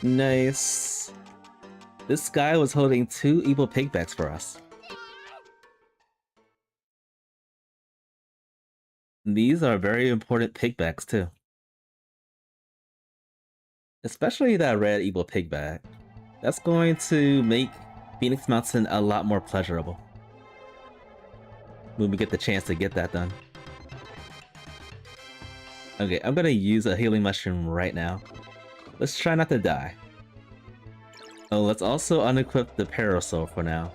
Nice. This guy was holding 2 evil pigbacks for us. These are very important pigbacks too. Especially that red evil pigback. That's going to make Phoenix Mountain a lot more pleasurable when we get the chance to get that done. Okay, I'm gonna use a healing mushroom right now. Let's try not to die. Oh, let's also unequip the parasol for now.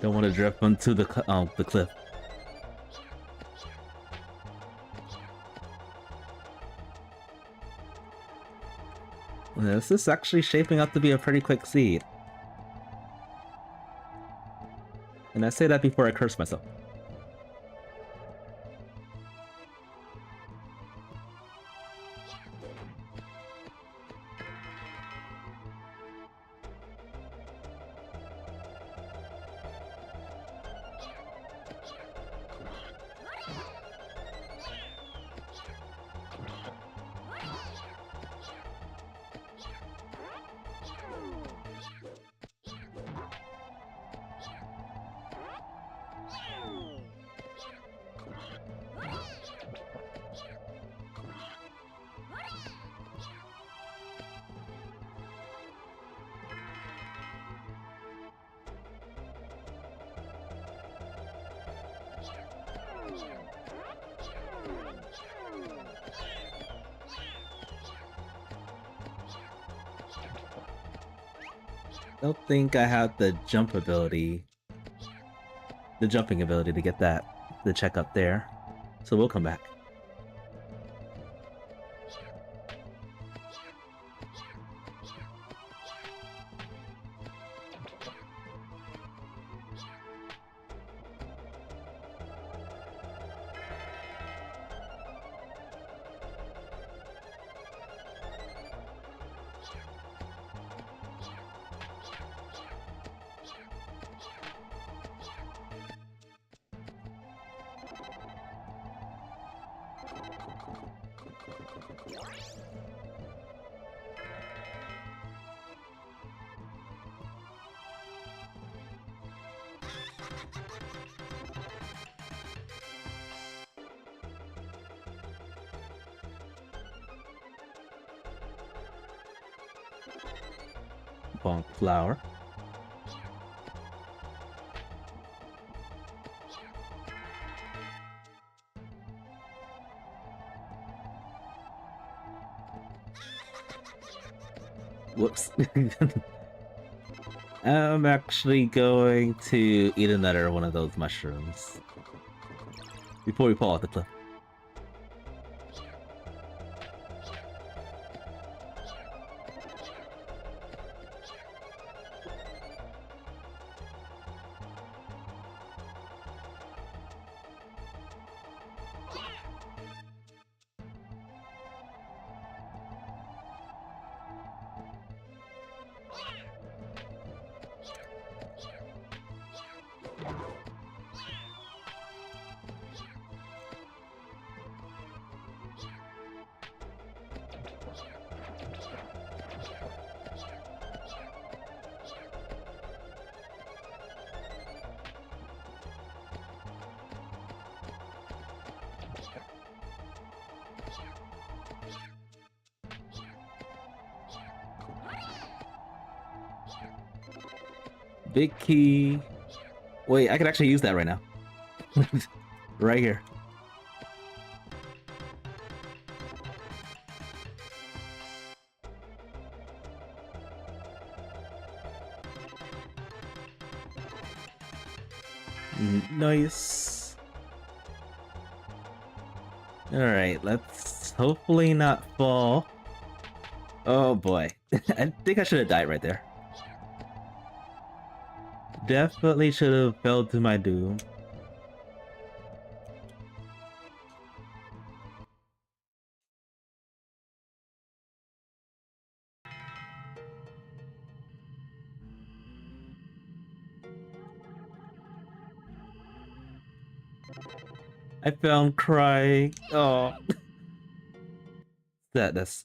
Don't want to drift onto the cliff. This is actually shaping up to be a pretty quick seed. And I say that before I curse myself. don't think I have the jump ability, the jumping ability to get that, to check up there. So we'll come back. Bonk flower. Whoops. I'm actually going to eat another one of those mushrooms before we fall off the cliff. Big key. Wait, I could actually use that right now. Right here. Nice. Alright, let's hopefully not fall. Oh boy. I think I should have died right there. Definitely should have fell to my doom. I found crying. Oh. That's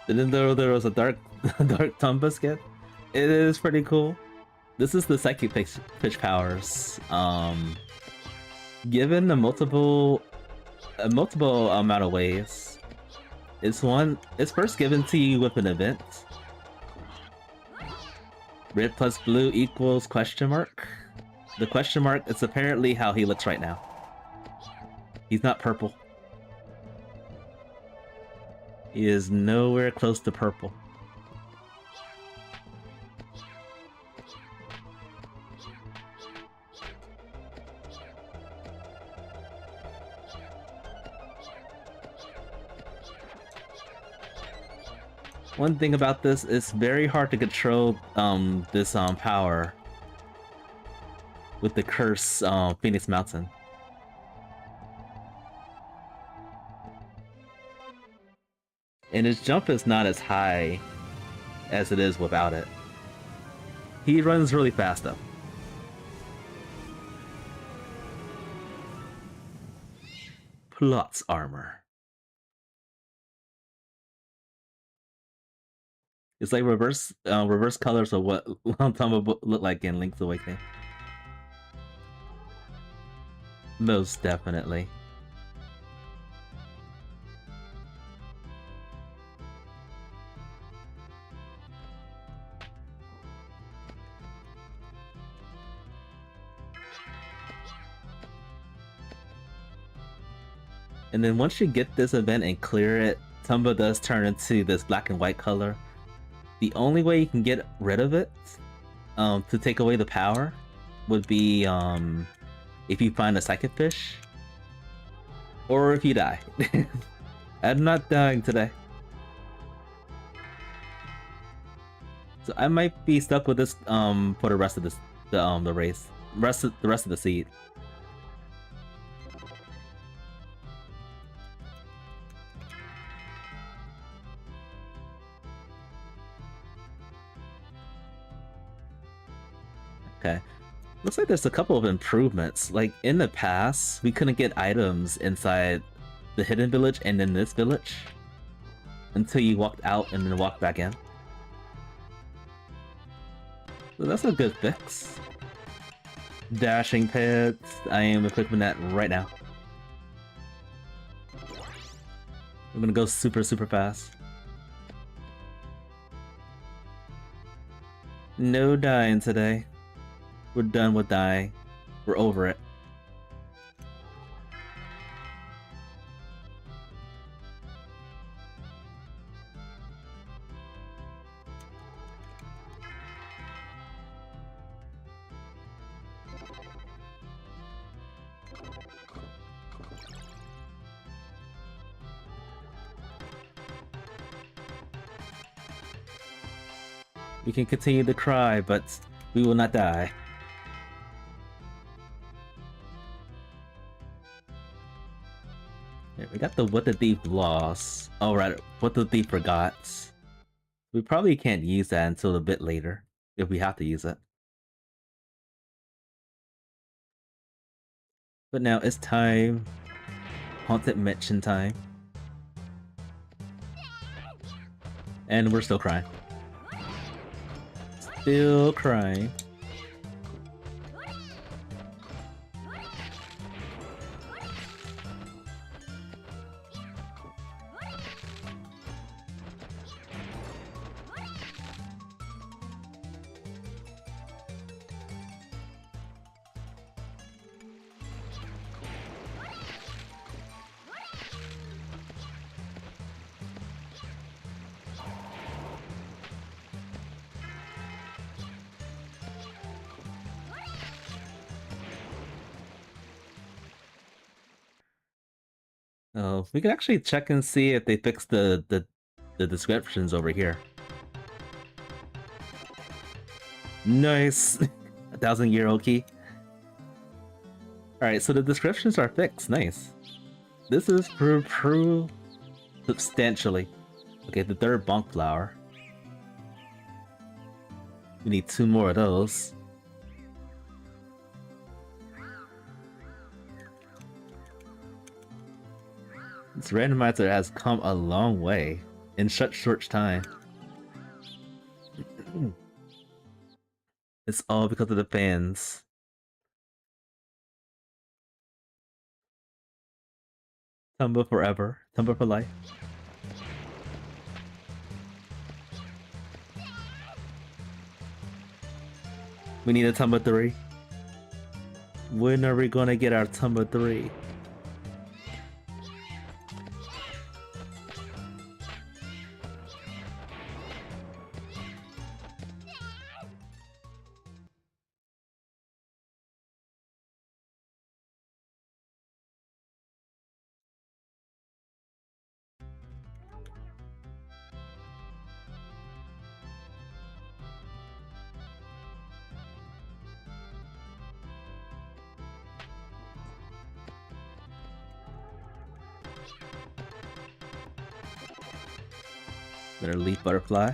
didn't know there was a dark Tomba skit. It is pretty cool. This is the psychic pitch powers. Given a multiple amount of ways. It's first given to you with an event. Red plus blue equals question mark. The question mark is apparently how he looks right now. He's not purple. He is nowhere close to purple. One thing about this, it's very hard to control this power with the curse Phoenix Mountain. And his jump is not as high as it is without it. He runs really fast though. Plot's armor. It's like reverse colors of what Tomba looked like in Link's Awakening. Most definitely. And then once you get this event and clear it, Tomba does turn into this black and white color. The only way you can get rid of it, to take away the power, would be if you find a psychic fish, or if you die. I'm not dying today. So I might be stuck with this for the rest of this the race. The rest of the seed. Okay. Looks like there's a couple of improvements. Like in the past, we couldn't get items inside the hidden village and in this village until you walked out and then walked back in. So that's a good fix. Dashing pads. I am equipping that right now. I'm gonna go super fast. No dying today. We're done with dying. We're over it. We can continue to cry, but we will not die. Yeah, we got the what the thief lost. Oh right, what the thief forgot. We probably can't use that until a bit later, if we have to use it. But now it's time. Haunted Mansion time. And we're still crying. Still crying. Oh, we can actually check and see if they fixed the descriptions over here. Nice! 1,000-year-old key. Alright, so the descriptions are fixed. Nice. This is proof substantially. Okay, the third bonk flower. We need 2 more of those. This randomizer has come a long way in such short time. It's all because of the fans. Tomba forever. Tomba for life. We need a Tomba 3. When are we gonna get our Tomba 3? Better leaf butterfly.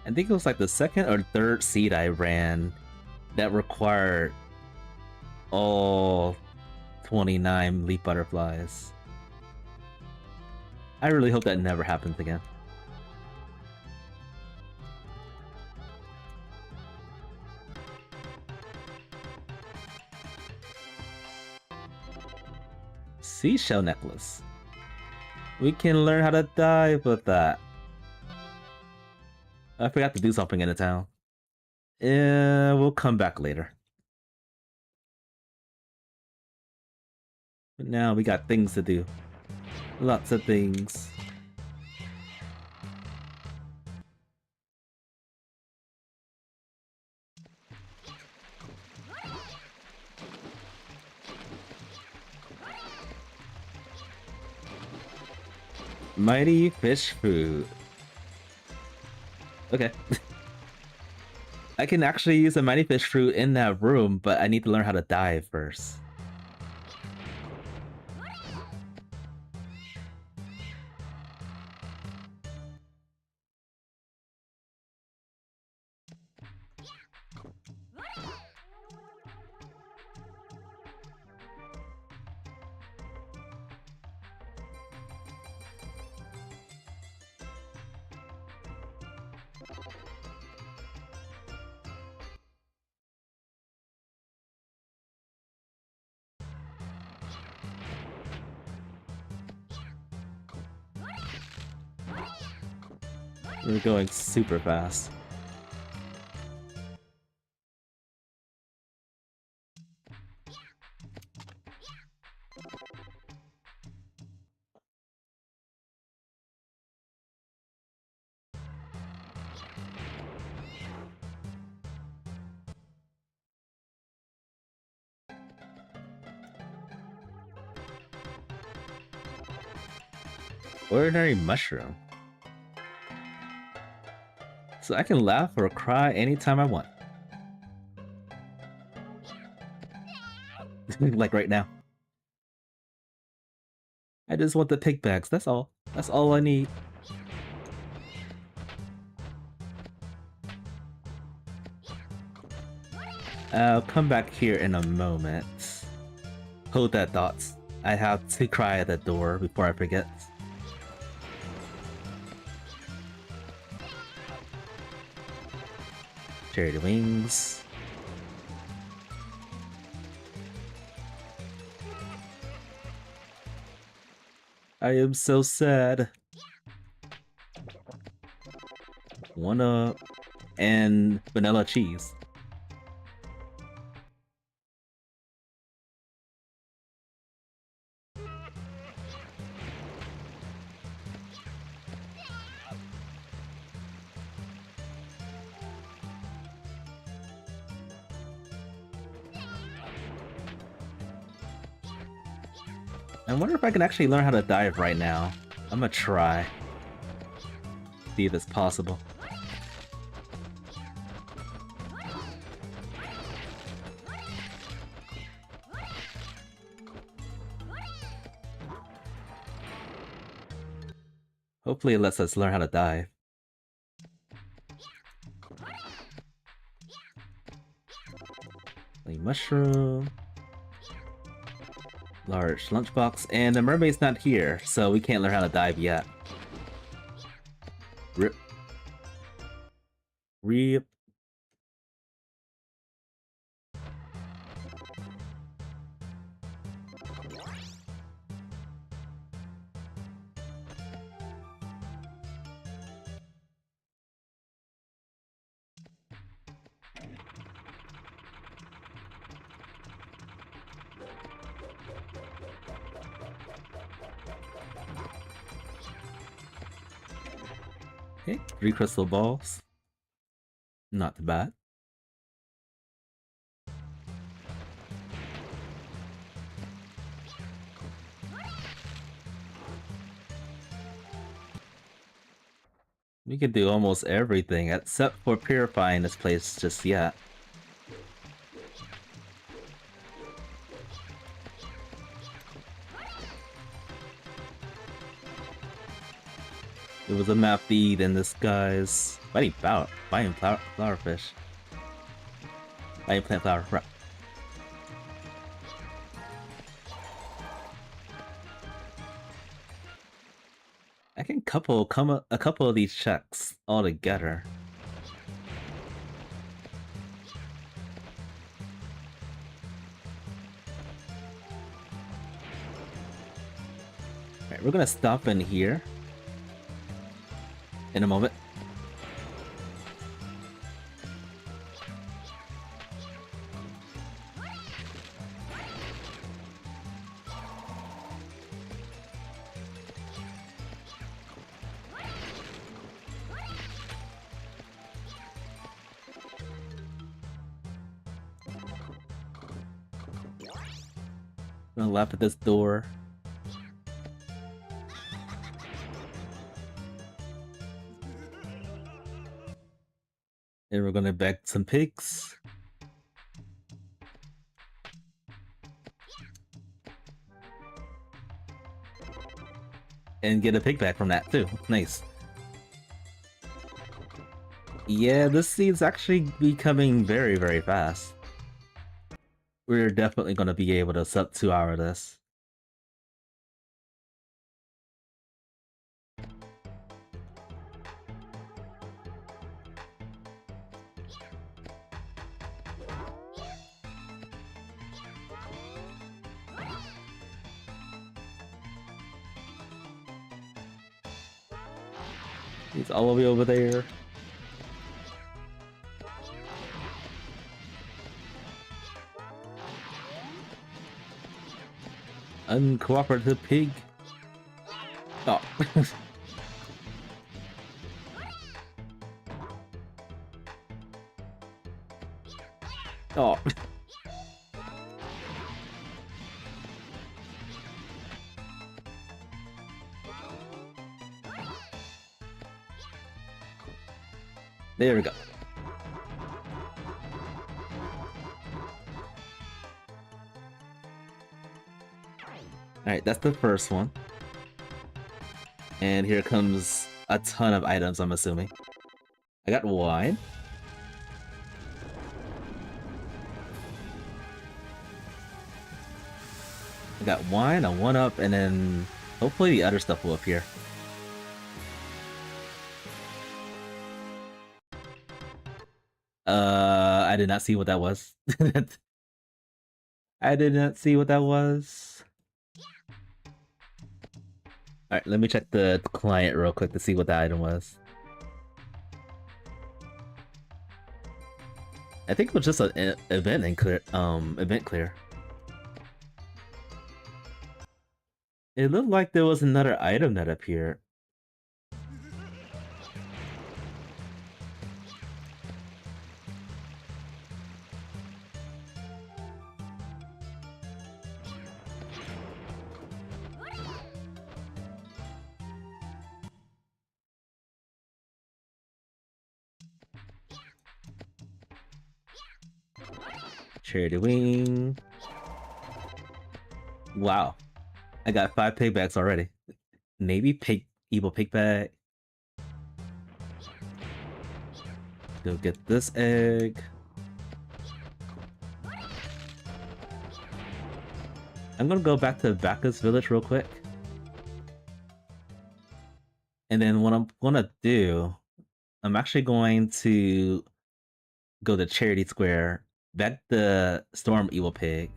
I think it was like the second or third seed I ran that required all 29 leaf butterflies. I really hope that never happens again. Seashell necklace. We can learn how to dive with that. I forgot to do something in the town. Yeah, we'll come back later. But now we got things to do. Lots of things. Mighty fish food. Okay. I can actually use a mighty fish fruit in that room, but I need to learn how to dive first. We're going super fast. Ordinary mushroom. So I can laugh or cry anytime I want. Like right now. I just want the pig bags, that's all. That's all I need. I'll come back here in a moment. Hold that thoughts. I have to cry at the door before I forget. Charity wings. I am so sad. One up and vanilla cheese. I wonder if I can actually learn how to dive right now. I'm gonna try. See if it's possible. Hopefully it lets us learn how to dive. A mushroom. Large lunchbox, and the mermaid's not here, so we can't learn how to dive yet. Rip. Rip. Okay, 3 crystal balls. Not too bad. We can do almost everything except for purifying this place just yet. It was a map feed in disguise. Biting flowerfish. Biting plant flower. Right. I can couple a couple of these checks all together. Alright, we're gonna stop in here in a moment. I'm gonna laugh at this door. And we're gonna beg some pigs. And get a pig back from that too. Nice. Yeah, this seed's actually becoming very, very fast. We're definitely gonna be able to sub 2 hour this. He's all the way over there. Uncooperative pig. Oh. Oh. There we go. Alright, that's the first one. And here comes a ton of items, I'm assuming. I got wine. I got wine, a 1-up, and then hopefully the other stuff will appear. I did not see what that was. I did not see what that was. Alright, let me check the client real quick to see what the item was. I think it was just an event and clear, event clear. It looked like there was another item that appeared. Charity wing. Wow. I got 5 pigbacks already. Maybe evil pigback. Go get this egg. I'm gonna go back to Bacchus village real quick. And then what I'm gonna do, I'm actually going to go to Charity Square, back the Storm Evil Pig.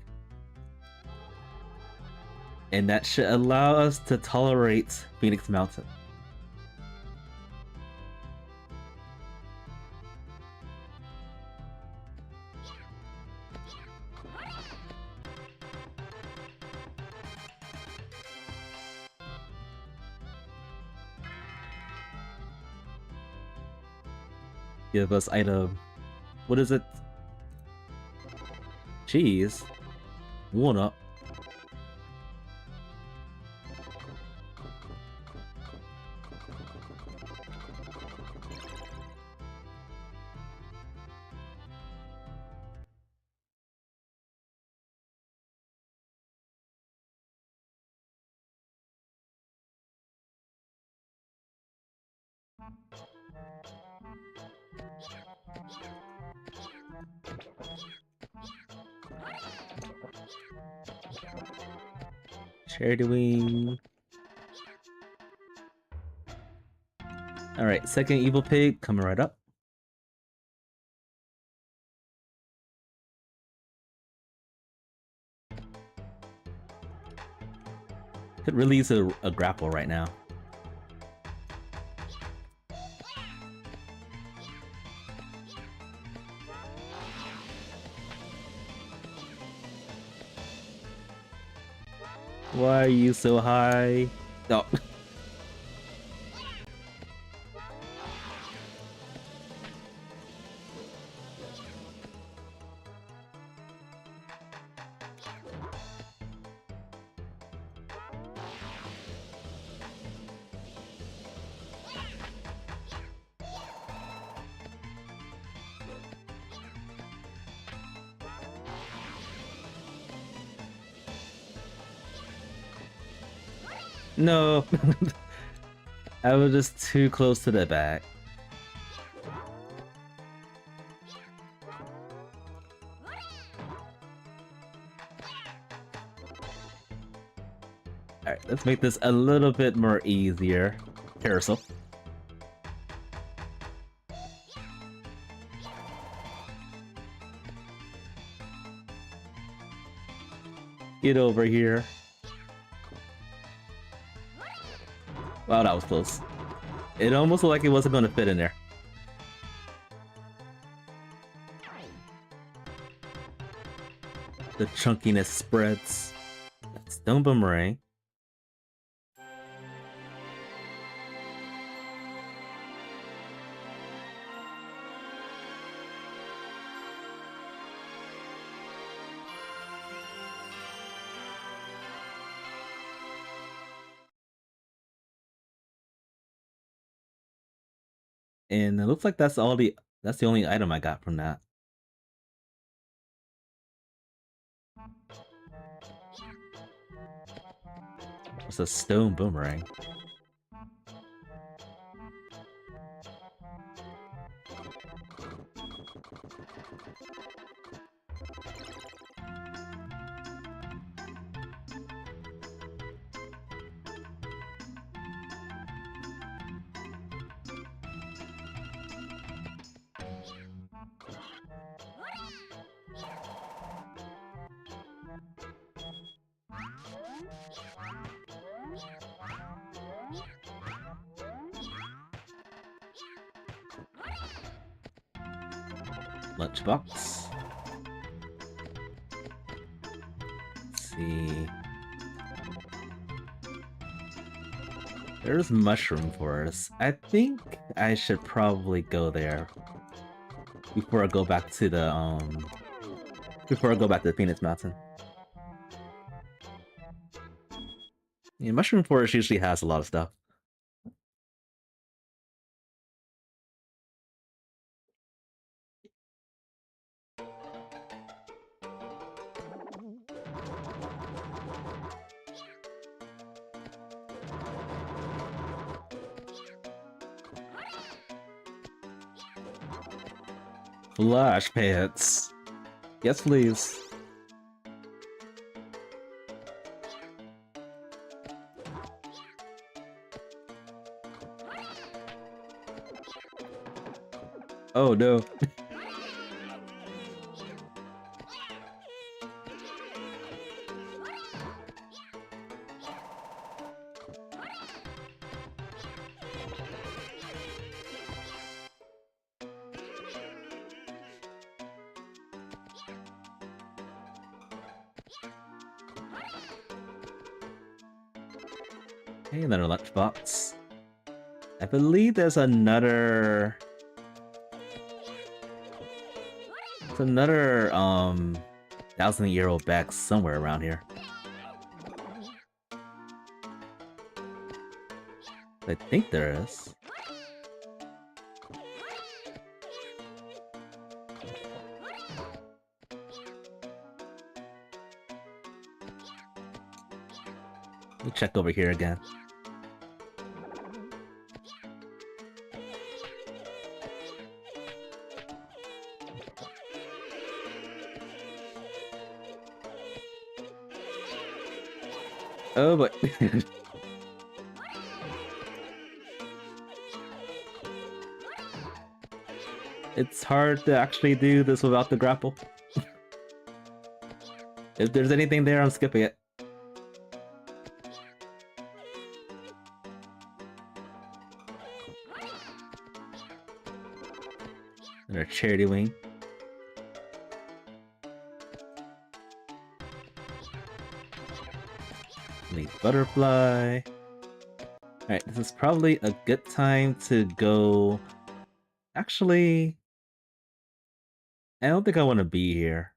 And that should allow us to tolerate Phoenix Mountain. Give us item. What is it? Cheese. 1-up. Charity wing. Alright, second evil pig coming right up. Could really use a grapple right now. Why are you so high? Oh. No! I was just too close to the back. Alright, let's make this a little bit more easier. Carousel. Get over here. Wow, that was close. It almost looked like it wasn't going to fit in there. The chunkiness spreads. Stone boomerang. And it looks like that's the only item I got from that. It's a stone boomerang. Lunchbox. Let's see. There's Mushroom Forest. I think I should probably go there before I go back to the Phoenix Mountain. Yeah, Mushroom Forest usually has a lot of stuff. Flash pants. Yes, please. Oh no. Hey, another lunchbox. I believe there's another... It's another, 1,000-year-old bag somewhere around here. I think there is. Let me check over here again. Oh, but it's hard to actually do this without the grapple. If there's anything there, I'm skipping it. And a charity wing. The butterfly. Alright, this is probably a good time to go... Actually... I don't think I want to be here.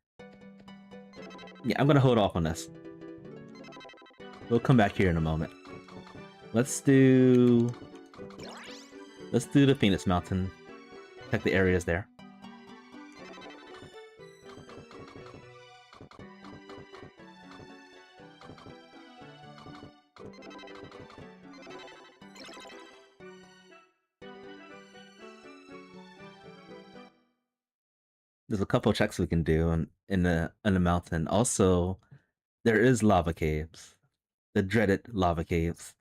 Yeah, I'm gonna hold off on this. We'll come back here in a moment. Let's do the Phoenix Mountain. Check the areas there. There's a couple checks we can do in the mountain. Also, there is lava caves. The dreaded lava caves.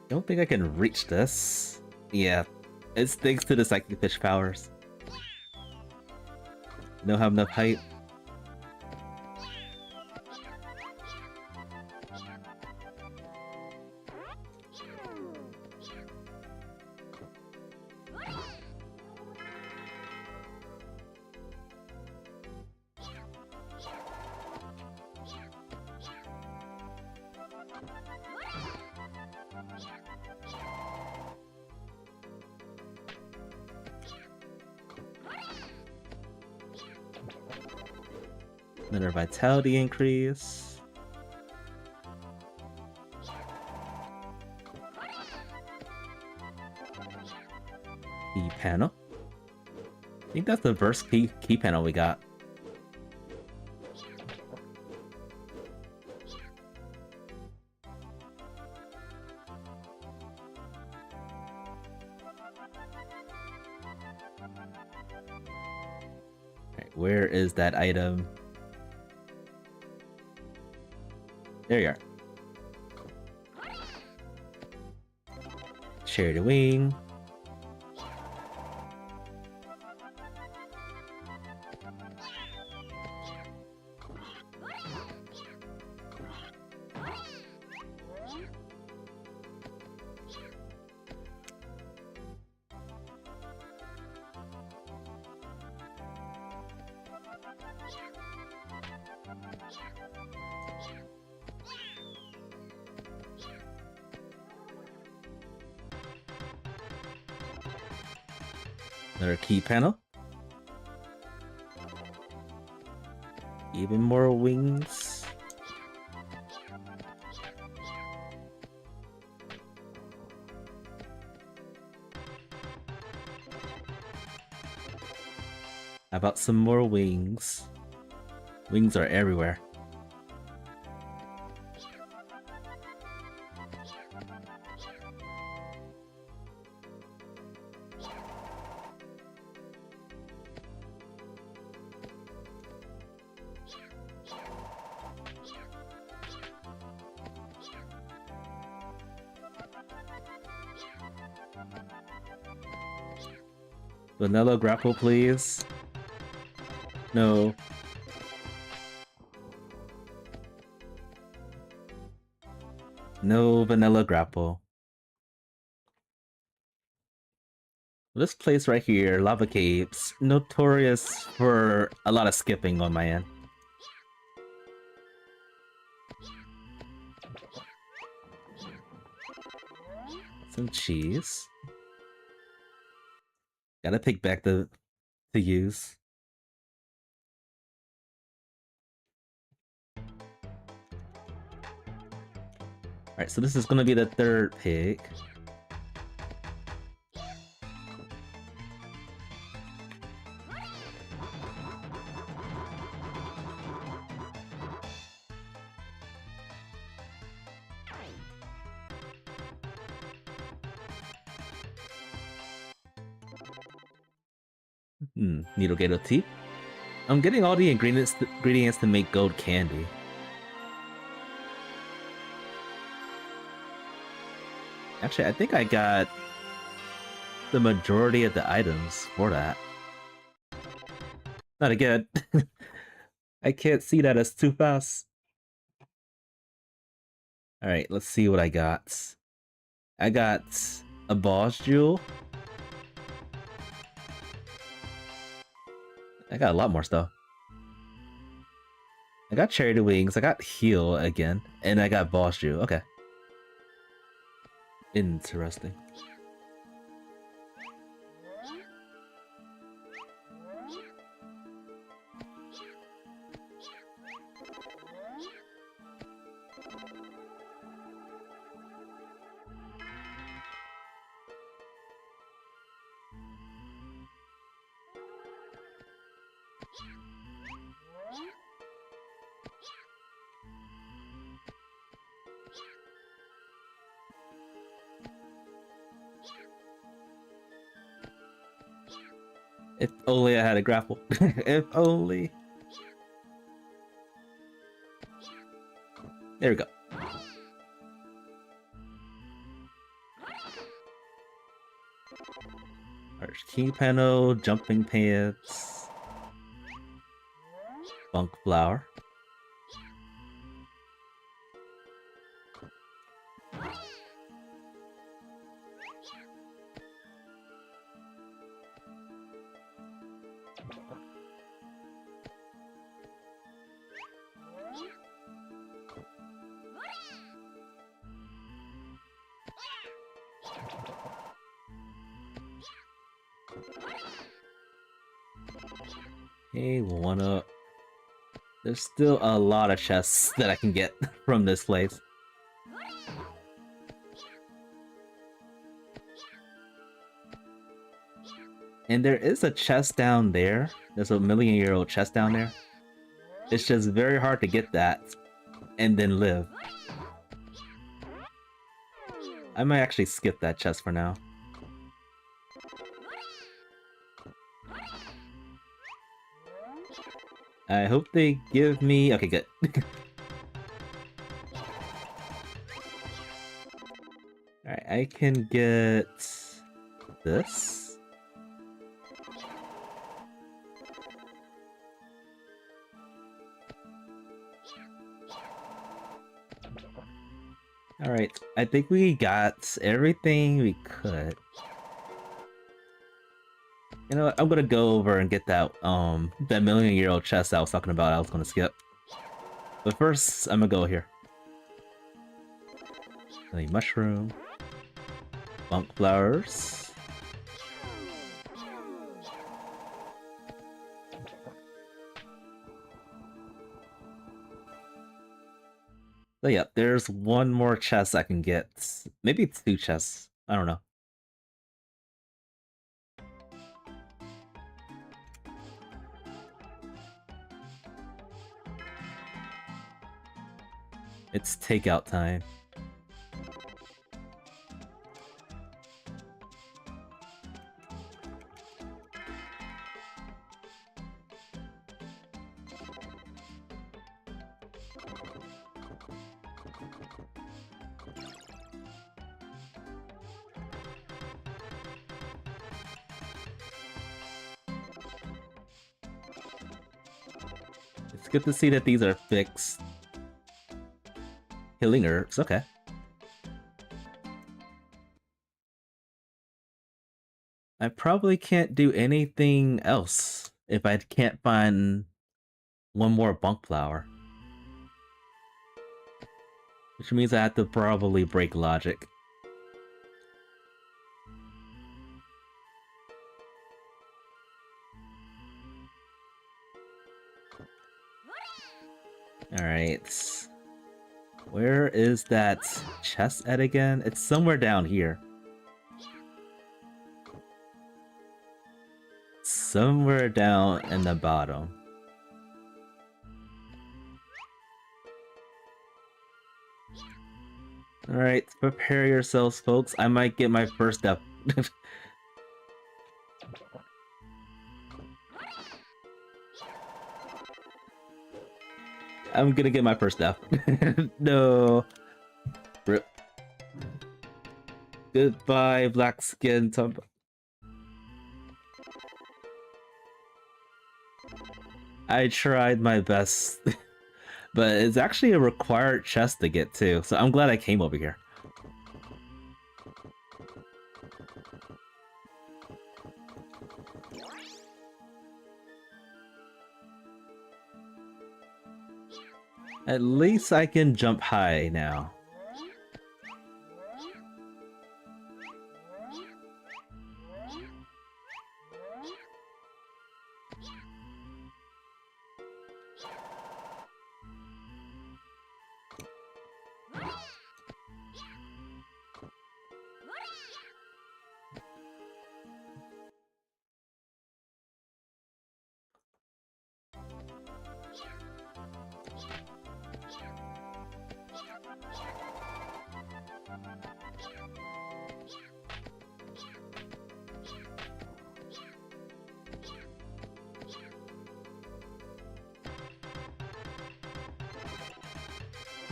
Don't think I can reach this. Yeah, it's thanks to the psychic fish powers. Don't have enough height. Another vitality increase. Key panel. I think that's the first key panel we got. Alright, where is that item? There you are. Share the wing. Another key panel. Even more wings. How about some more wings? Wings are everywhere. Vanilla grapple, please. No. No vanilla grapple. This place right here, Lava Caves, notorious for a lot of skipping on my end. Some cheese. Gotta pick back to use. Alright, so this is gonna be the third pig. Needlegato tea. I'm getting all the ingredients to make gold candy. Actually, I think I got the majority of the items for that. Not again. I can't see that as too fast. Alright, let's see what I got. I got a boss jewel. I got a lot more stuff. I got cherry wings, I got heal again, and I got boss jewel. Okay. Interesting. If only I had a grapple. If only. There we go. Arch key panel, jumping pants, bunk flower. Hey, one up. There's still a lot of chests that I can get from this place. And there is a chest down there. There's a million-year-old chest down there. It's just very hard to get that and then live. I might actually skip that chest for now. I hope they give me... Okay, good. Alright, I can get... this? Alright, I think we got everything we could. You know what, I'm gonna go over and get that, that million-year-old chest I was talking about I was gonna skip. But first, I'm gonna go here. A mushroom. Bunk flowers. So yeah, there's one more chest I can get. Maybe it's 2 chests. I don't know. It's takeout time. It's good to see that these are fixed. Healing herbs, okay. I probably can't do anything else if I can't find one more bunk flower. Which means I have to probably break logic. Alright. Where is that chest at again? It's somewhere down here. Somewhere down in the bottom. Alright, prepare yourselves, folks. I might get my first death. I'm gonna get my first death. No. Rip. Goodbye, black skin Tomba. I tried my best. But it's actually a required chest to get to, so I'm glad I came over here. At least I can jump high now.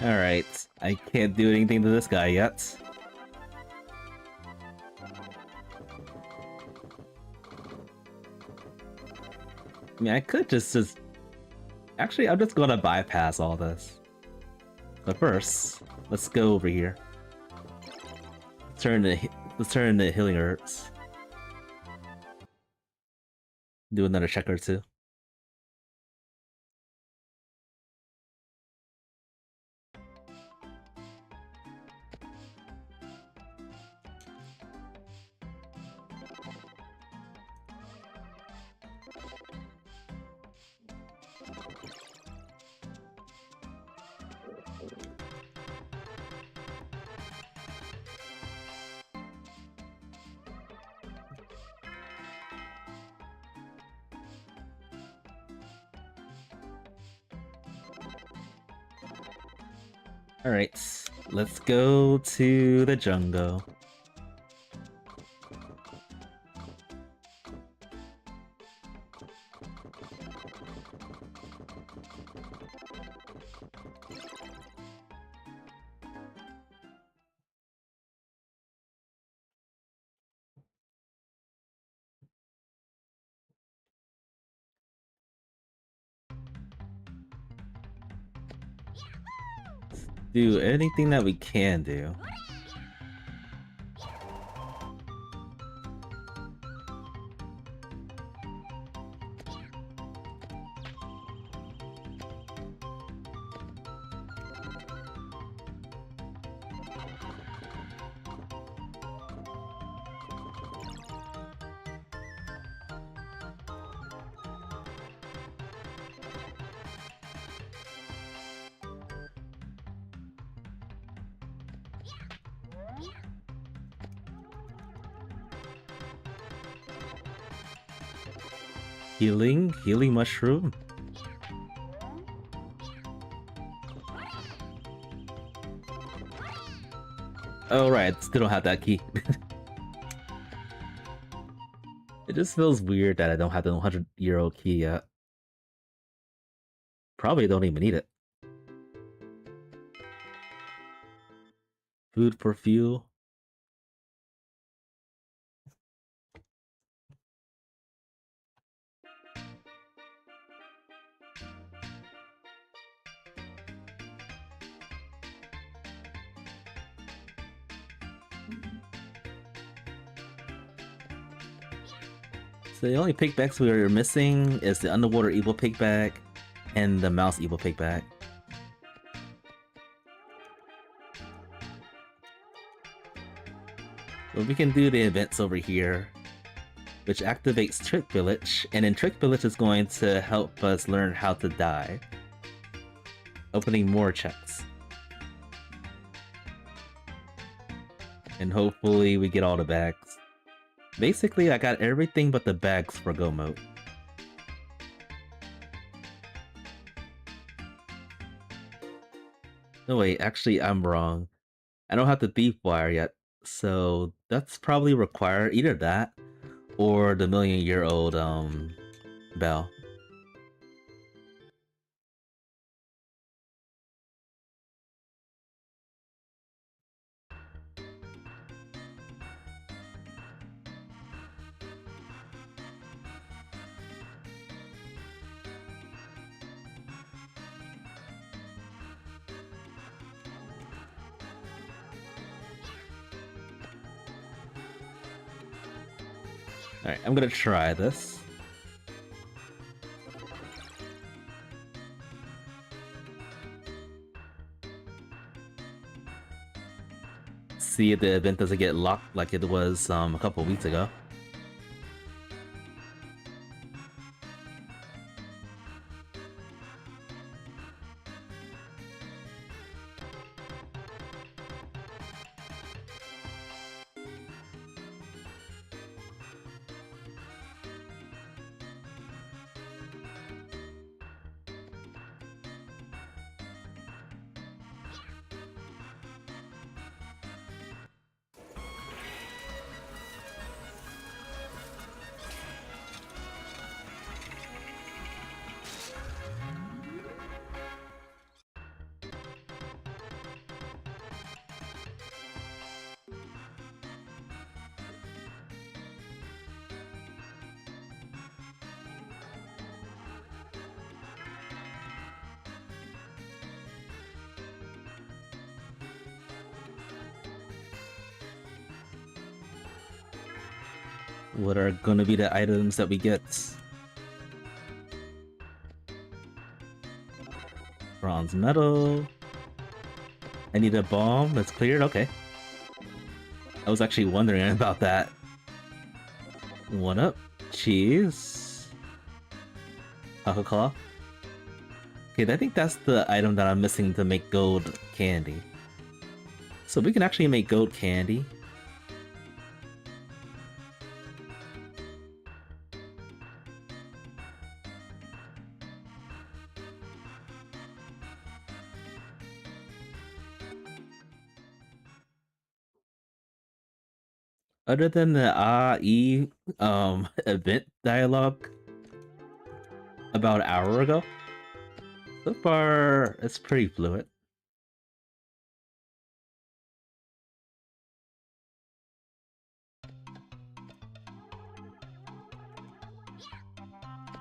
Alright, I can't do anything to this guy yet. I mean, I could just... Actually, I'm just gonna bypass all this. But first, let's go over here. Let's turn into healing herbs. Do another check or two. Alright, let's go to the jungle. Do anything that we can do. Healing mushroom. Oh right, still don't have that key. It just feels weird that I don't have the 100-year-old key yet. Probably don't even need it. Food for fuel. So the only pigbacks we are missing is the underwater evil pigback and the mouse evil pigback. But we can do the events over here, which activates Trick Village, and then Trick Village is going to help us learn how to die, opening more chests. And hopefully we get all the bags. Basically, I got everything but the bags for Go Mode. No wait, actually I'm wrong. I don't have the beef wire yet, so that's probably required, either that or the million-year-old bell. Alright, I'm gonna try this. See if the event doesn't get locked like it was a couple weeks ago. What are gonna be the items that we get? Bronze medal. I need a bomb that's cleared? Okay. I was actually wondering about that. One up. Cheese. Coca-Cola. Okay, I think that's the item that I'm missing to make gold candy. So we can actually make gold candy. Other than the AE event dialogue about an hour ago, so far it's pretty fluid.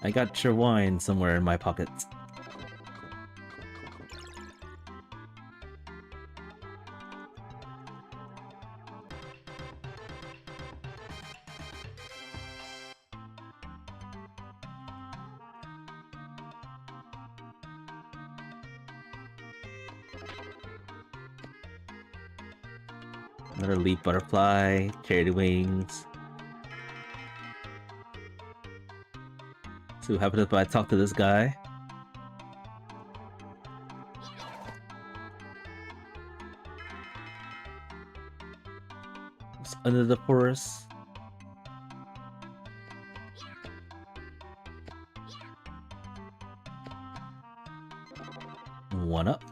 I got your wine somewhere in my pockets. Another leaf butterfly, charity wings. So what happens if I talk to this guy? It's under the forest. One up.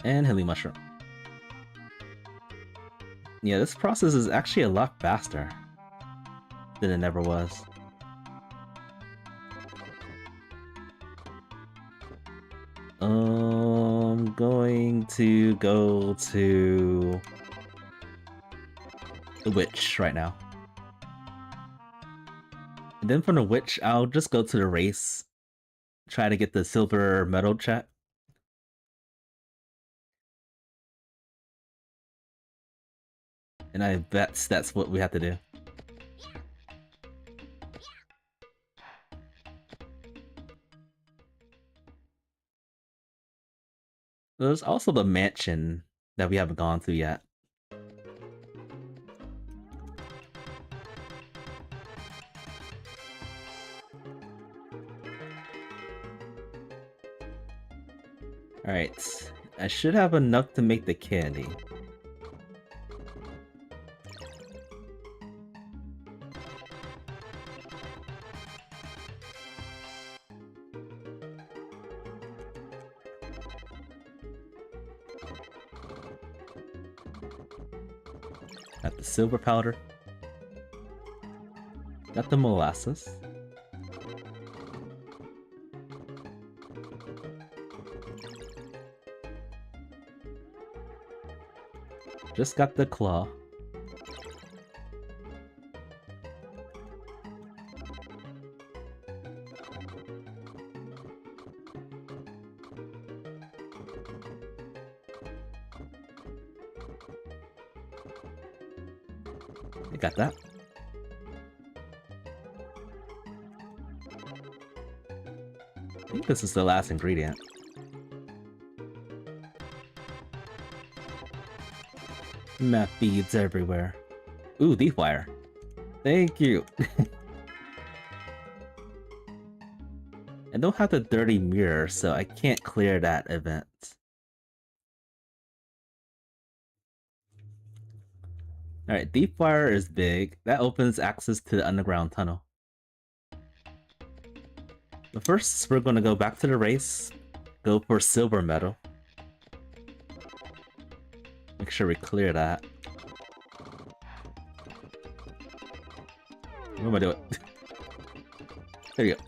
And hilly mushroom. Yeah, this process is actually a lot faster than it ever was. I'm going to go to the witch right now. And then from the witch, I'll just go to the race. Try to get the silver medal chat. And I bet that's what we have to do. There's also the mansion that we haven't gone to yet. Alright, I should have enough to make the candy. Got the silver powder. Got the molasses. Just got the claw. I got that. I think this is the last ingredient. Map beads everywhere. Ooh, deep wire. Thank you. I don't have the dirty mirror, so I can't clear that event. Alright, deep wire is big. That opens access to the underground tunnel. But first, we're gonna go back to the race. Go for silver medal. Make sure we clear that. What am I doing? There you go.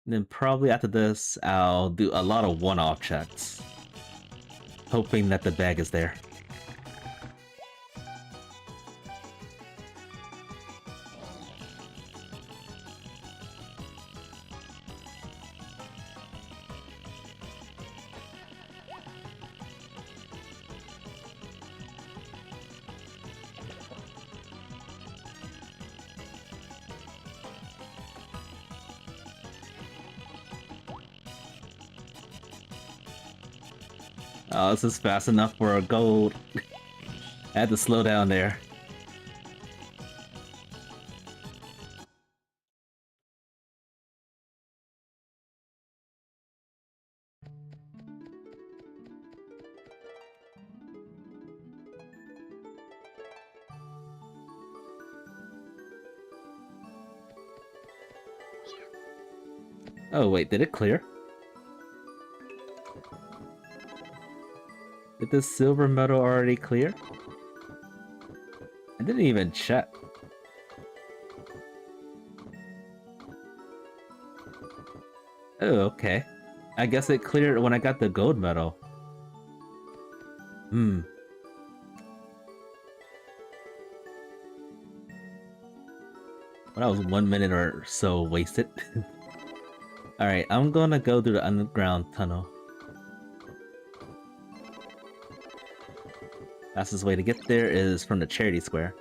And then probably after this, I'll do a lot of one-off checks. hoping that the bag is there. Oh, this is fast enough for a gold. I had to slow down there. Oh wait, did it clear? Did the silver medal already clear? I didn't even check. Oh, okay. I guess it cleared when I got the gold medal. Hmm. Well, that was 1 minute or so wasted. Alright, I'm gonna go through the underground tunnel. Fastest way to get there is from the charity square.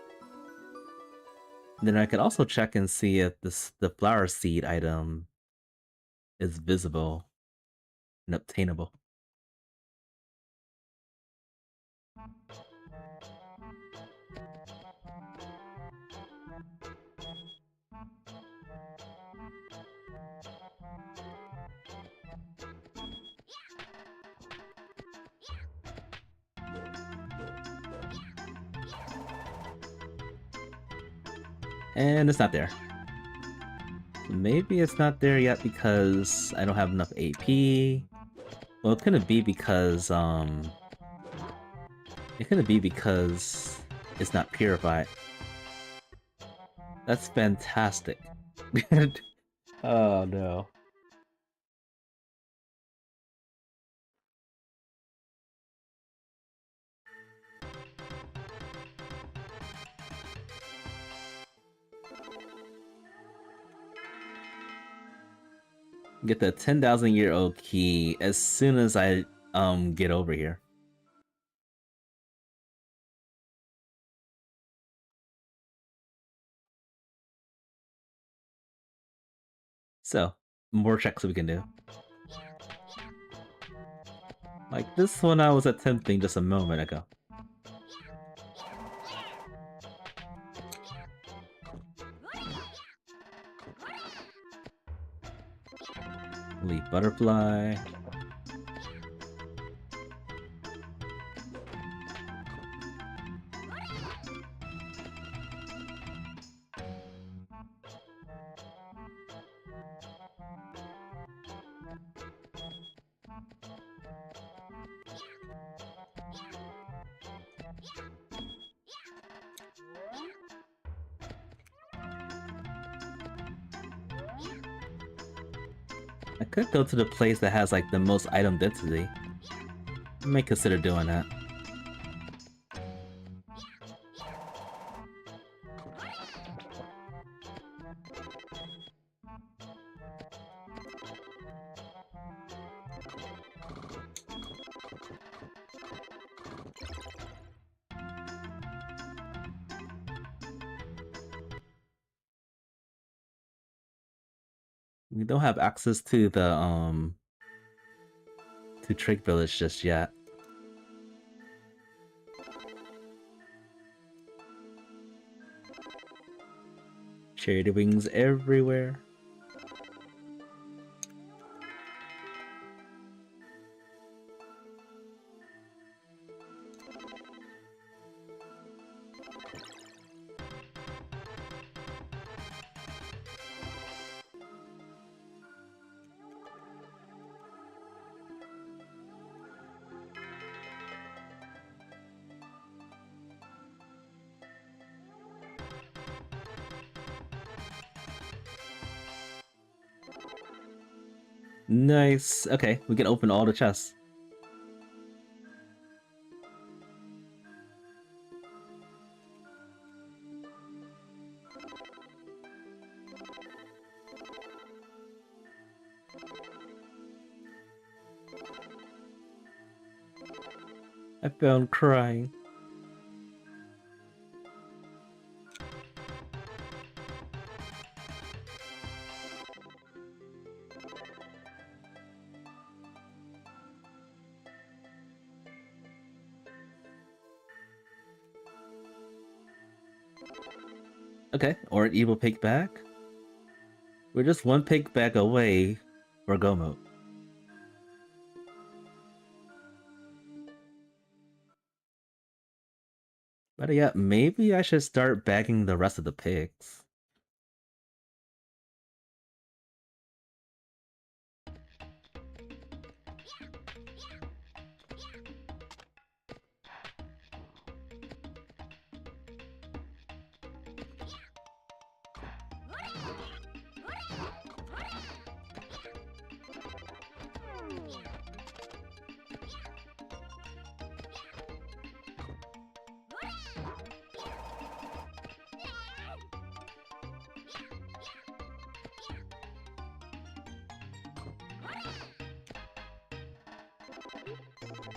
Then I could also check and see if the flower seed item is visible and obtainable. And it's not there. Maybe it's not there yet because I don't have enough AP. Well, it couldn't be because, it couldn't be because it's not purified. That's fantastic. Oh no. Get the 10,000-year-old key as soon as I get over here. So, more checks we can do. Like this one I was attempting just a moment ago. Leaf butterfly. I could go to the place that has like the most item density. I may consider doing that. We don't have access to the to Trick Village just yet. Charity wings everywhere. Nice. Okay, we can open all the chests. I found crying. Okay, or an evil pig bag. We're just one pig bag away for go mode. But yeah, maybe I should start bagging the rest of the pigs.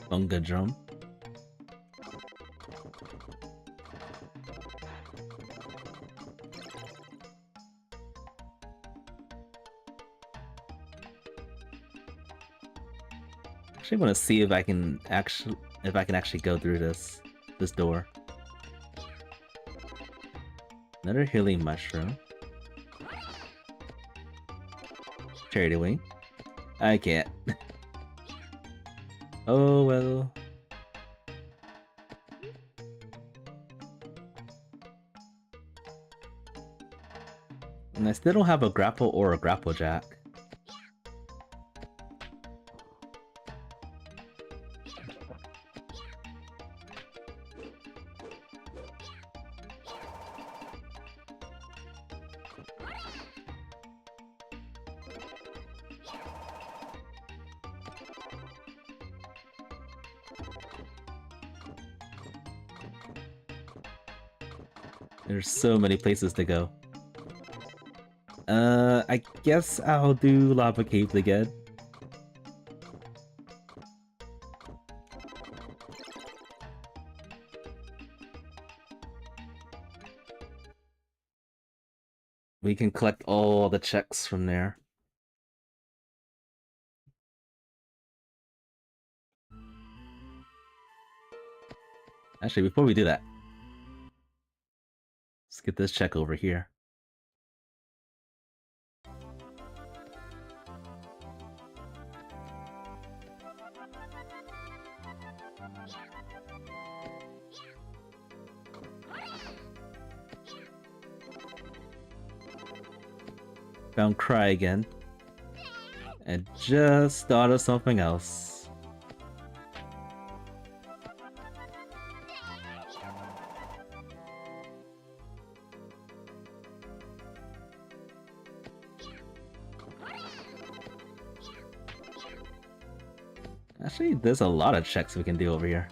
Bunga drum. Actually want to see if I can actually go through this door. Another healing mushroom. Charity wing. I can't. Oh well. And I still don't have a grapple or a grapple jack. There's so many places to go. I guess I'll do lava caves again. We can collect all the checks from there. Actually, before we do that, let's get this check over here. Found Cry again. And just thought of something else. Actually, there's a lot of checks we can do over here.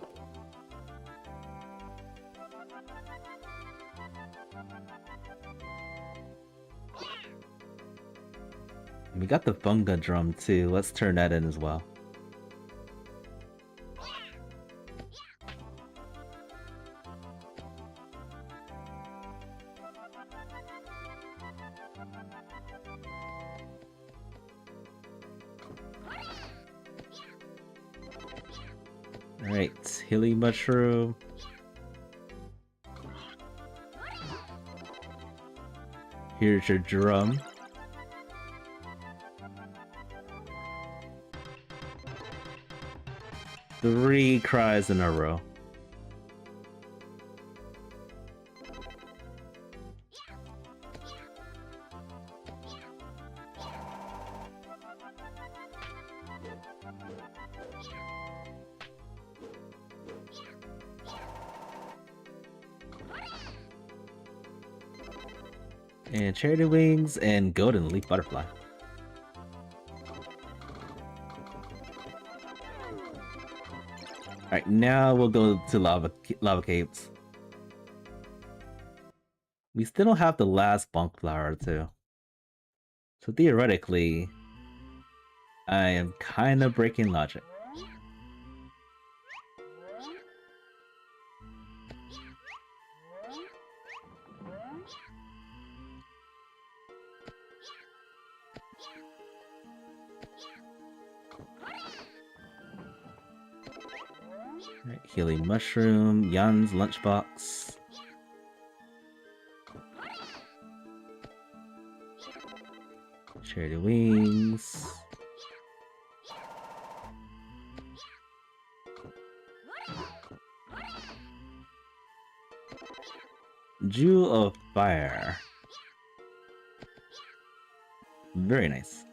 We got the Bunga drum too. Let's turn that in as well. Alright, healing mushroom. Here's your drum. Three cries in a row. And charity wings and golden leaf butterfly. Alright, now we'll go to lava caves. We still don't have the last bonk flower too. So theoretically, I am kind of breaking logic. Alright, healing mushroom, Jan's lunchbox. Charity wings. Jewel of Fire. Very nice.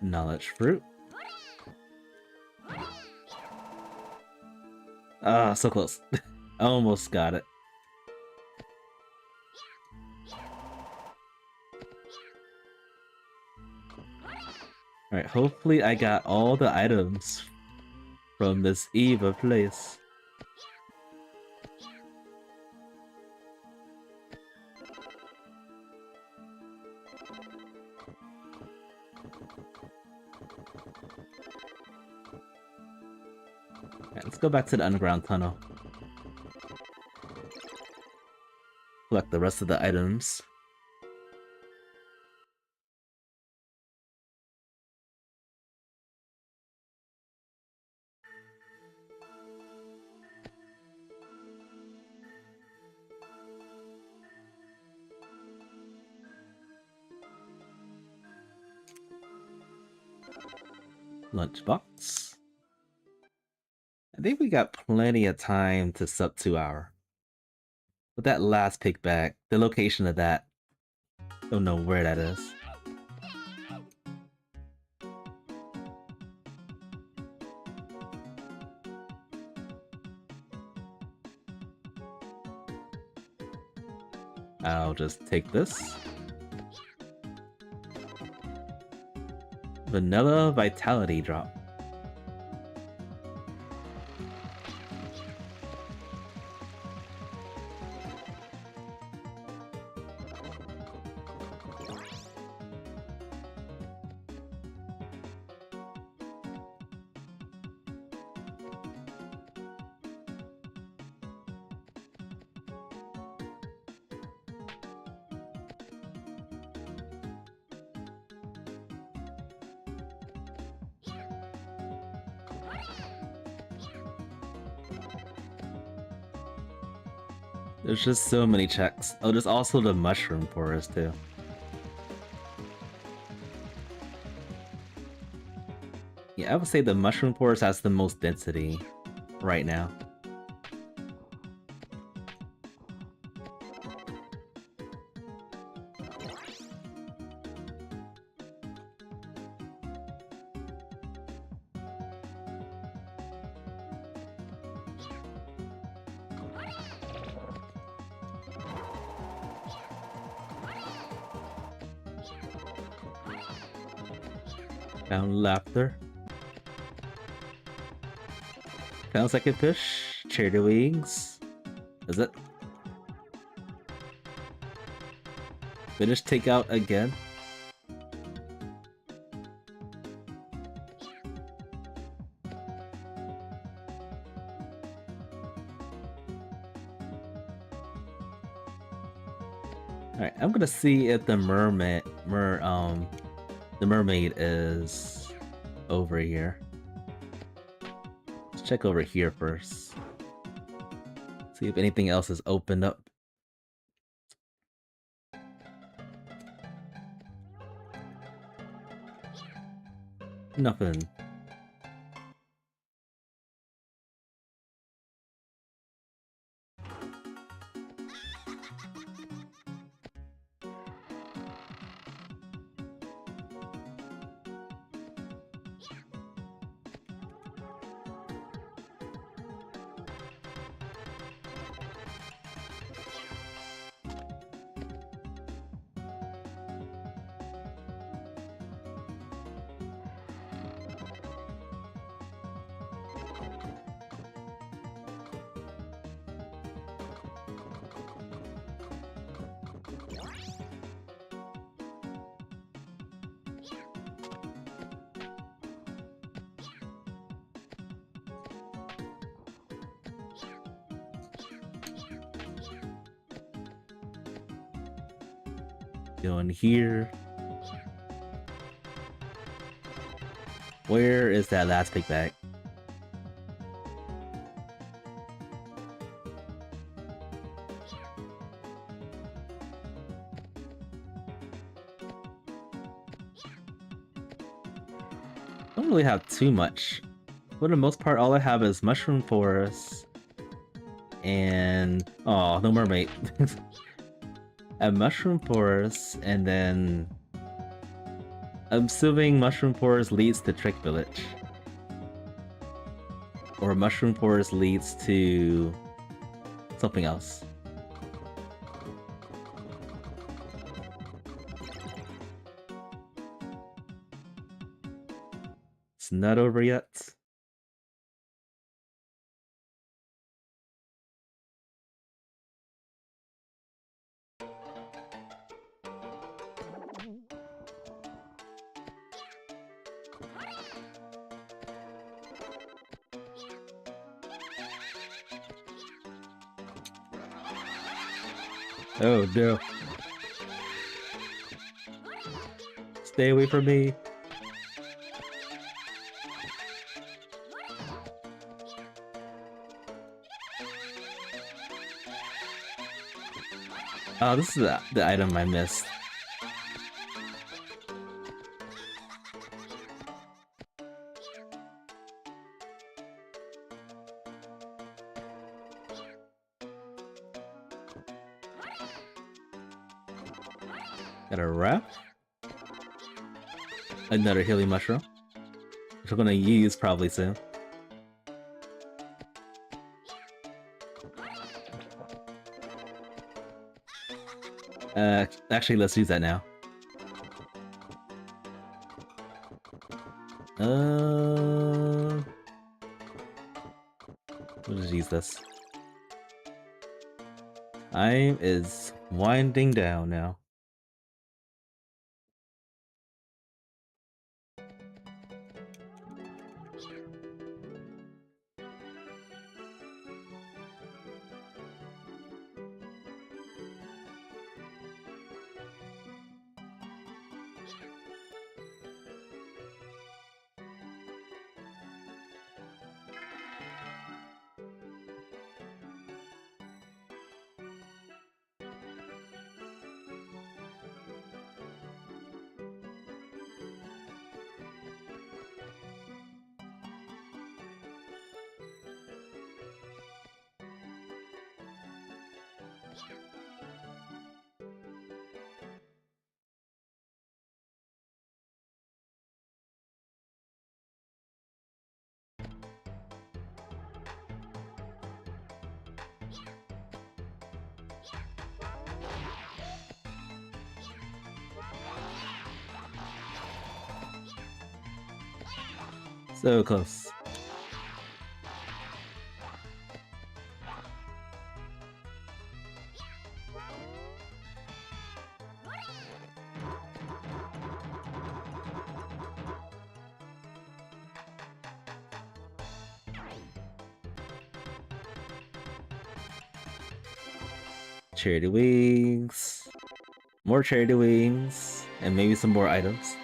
Knowledge fruit. Ah, so close. Almost got it. Alright, hopefully I got all the items from this Eva place. Alright, let's go back to the underground tunnel. Collect the rest of the items. Lunchbox. I think we got plenty of time to sub 2 hour. But that last pick back, the location of that, don't know where that is. I'll just take this. Vanilla Vitality Drop. There's just so many checks. Oh, there's also the mushroom forest too. Yeah, I would say the mushroom forest has the most density right now. Found laughter. Found second fish. Charity wings. Is it? Finish takeout again. Alright, I'm gonna see if the mermaid is over here. Let's check over here first. See if anything else is opened up. Nothing. Go in here. Where is that last big bag? Don't really have too much. For the most part, all I have is mushroom forest and oh, no mermaid. A mushroom forest, and then I'm assuming mushroom forest leads to Trick Village, or mushroom forest leads to something else. It's not over yet. Oh no. Stay away from me. Oh, this is the item I missed. Got a wrap. Another healing mushroom, which I'm gonna use probably soon. Actually, let's use that now. We'll just use this. Time is winding down now. So close. Charity wings, more charity wings, and maybe some more items.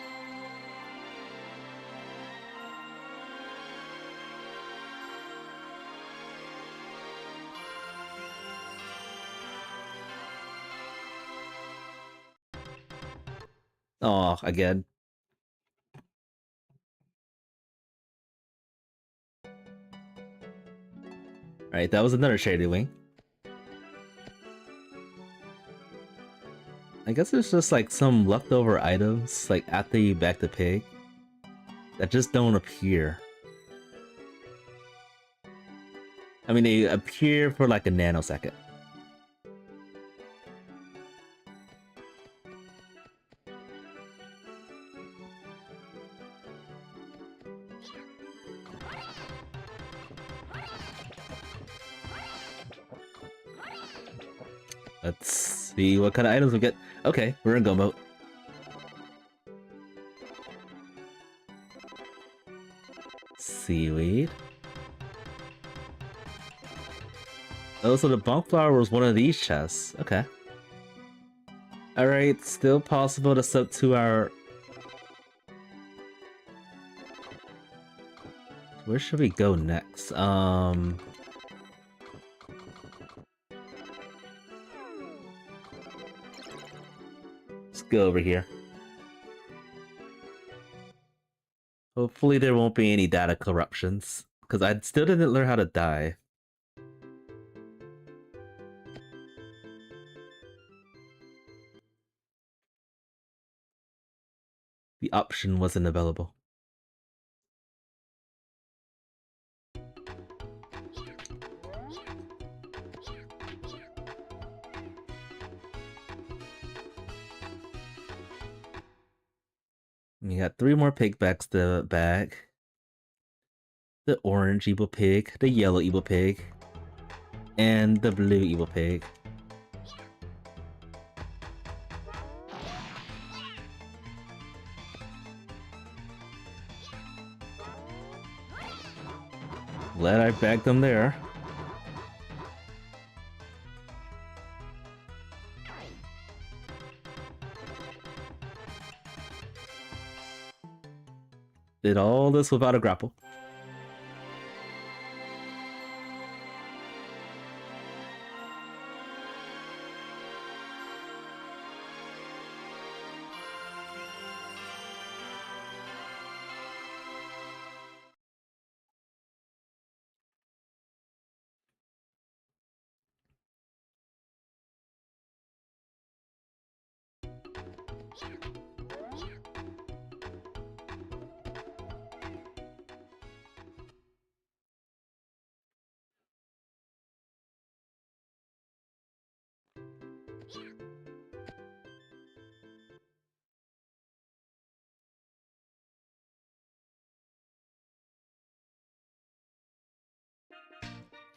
Oh, again. Alright, that was another charity wing. I guess it's just like some leftover items, like after you back the pig, that just don't appear. I mean, they appear for like a nanosecond. Let's see what kind of items we get. Okay, we're in go mode. Seaweed. Oh, so the bonk flower was one of these chests. Okay. Alright, still possible to sub to our... Where should we go next? Let's go over here. Hopefully there won't be any data corruptions, because I still didn't learn how to die. The option wasn't available. We got 3 more pig bags to bag. The orange evil pig, the yellow evil pig, and the blue evil pig. Glad I bagged them there. Did all this without a grapple.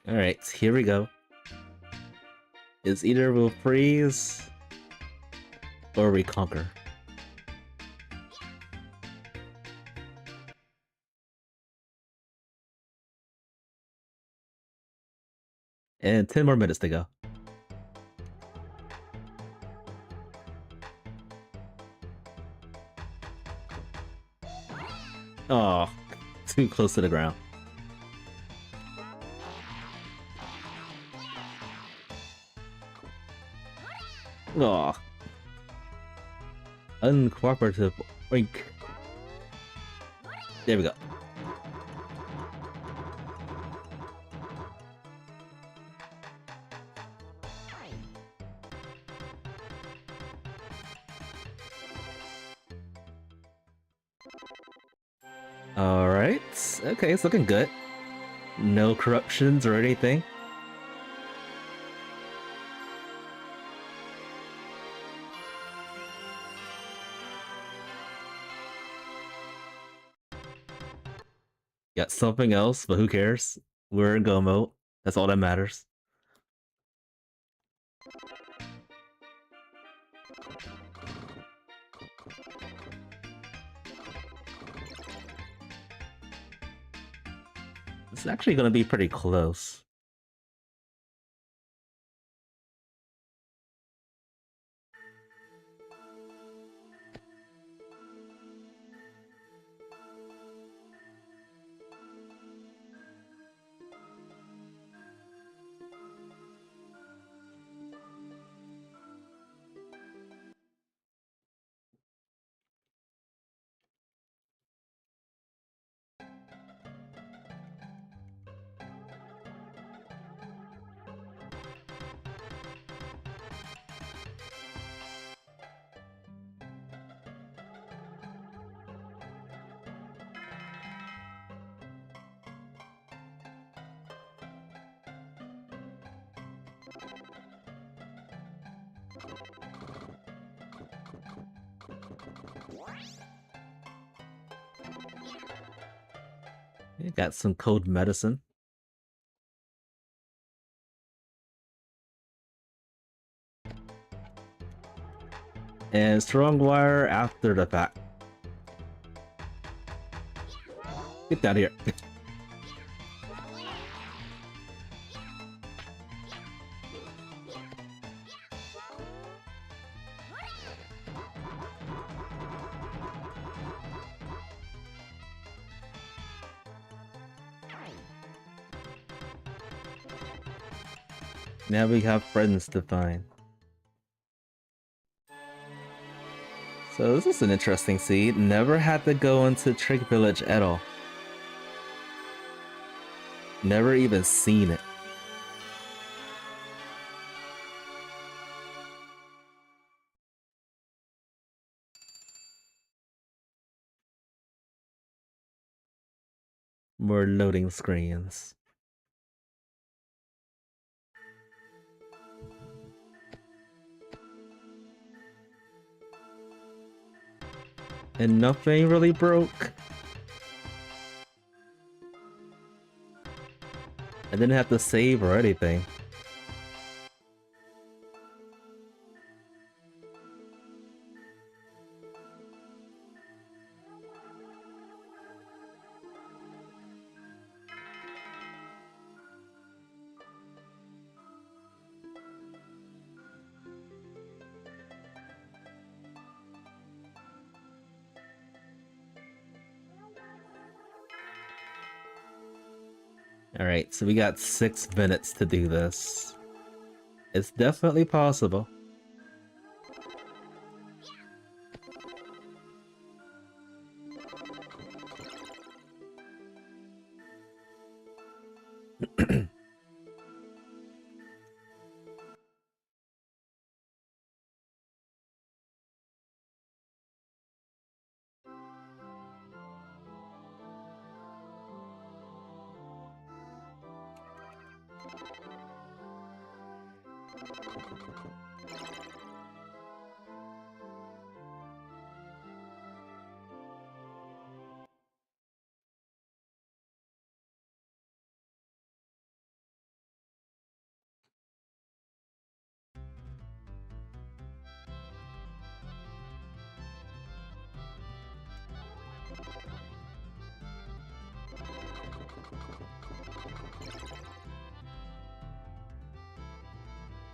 Alright, here we go. It's either we'll freeze or we conquer. And 10 more minutes to go. Oh, too close to the ground. Oh, uncooperative. Oink. There we go. Alright, okay, it's looking good. No corruptions or anything. Got something else, but who cares? We're in go mode. That's all that matters. It's actually gonna be pretty close. You got some cold medicine. And strong wire after the fact. Get down here. Now we have friends to find. So this is an interesting seed. Never had to go into Trick Village at all. Never even seen it. More loading screens. And nothing really broke. I didn't have to save or anything. Alright, so we got 6 minutes to do this. It's definitely possible.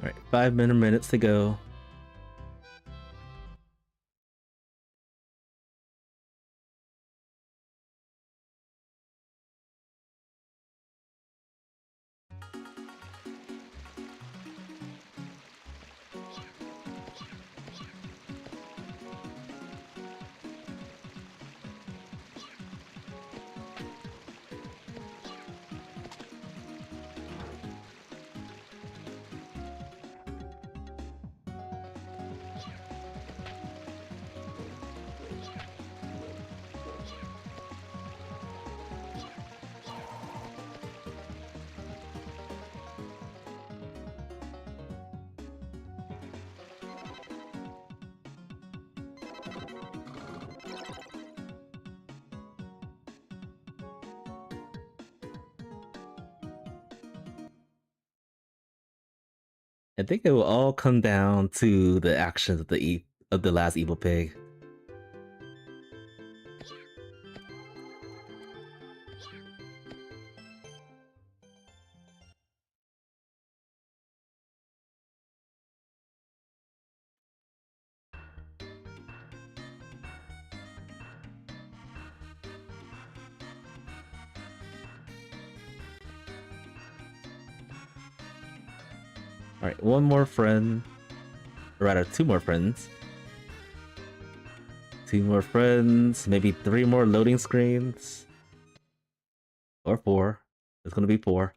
Alright, 5 minutes to go. I think it will all come down to the actions of the last evil pig. Alright, one more friend. Or rather, 2 more friends. 2 more friends, maybe 3 more loading screens. Or 4. It's gonna be 4.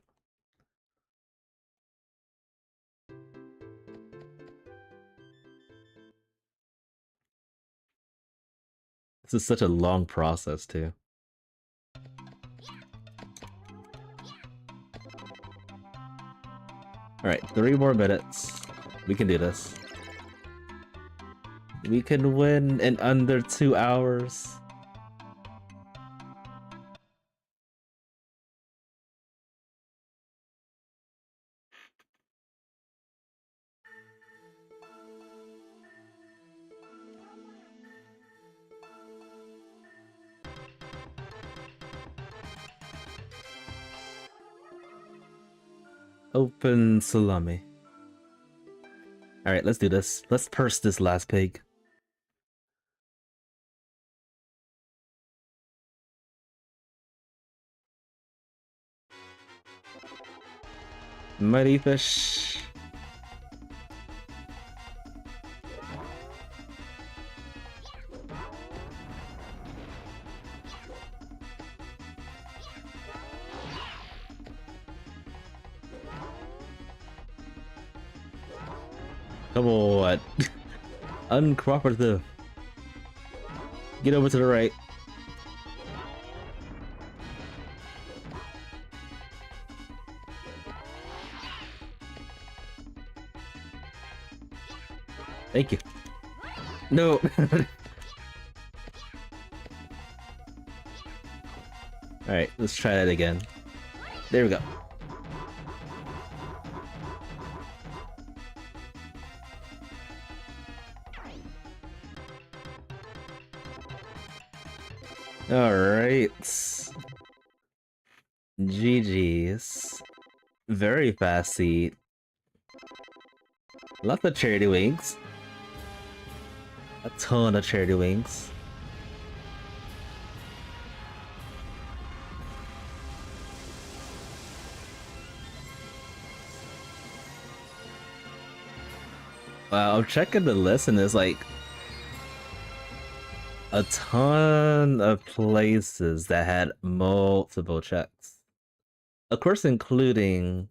This is such a long process, too. Alright, 3 more minutes. We can do this. We can win in under 2 hours. Open salami. Alright, let's do this. Let's purse this last pig. Mighty fish. Come on. Uncooperative. Get over to the right. Thank you. No. Alright, let's try that again. There we go. Alright. GG's. Very fast seed. Lots of charity wings. A ton of charity wings. Wow, I'm checking the list and there's like a ton of places that had multiple checks. Of course, including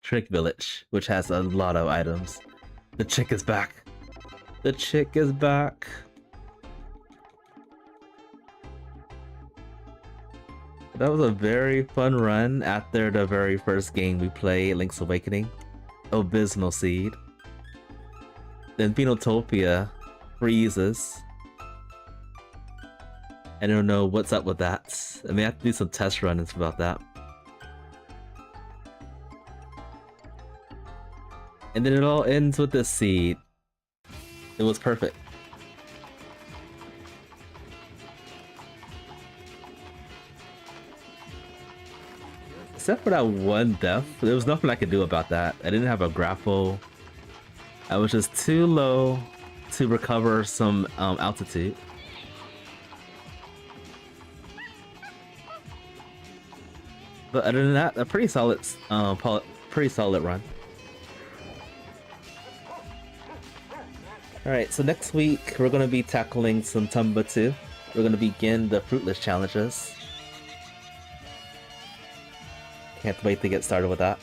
Trick Village, which has a lot of items. The chick is back. The chick is back. That was a very fun run after the very first game we played, Link's Awakening. Abysmal Seed. Then Phoenotopia freezes. I don't know what's up with that. I may have to do some test runs about that. And then it all ends with this seed. It was perfect. Except for that one death, there was nothing I could do about that. I didn't have a grapple. I was just too low to recover some altitude. But other than that, a pretty solid run. Alright, so next week we're going to be tackling some Tomba 2. We're going to begin the fruitless challenges. Can't wait to get started with that.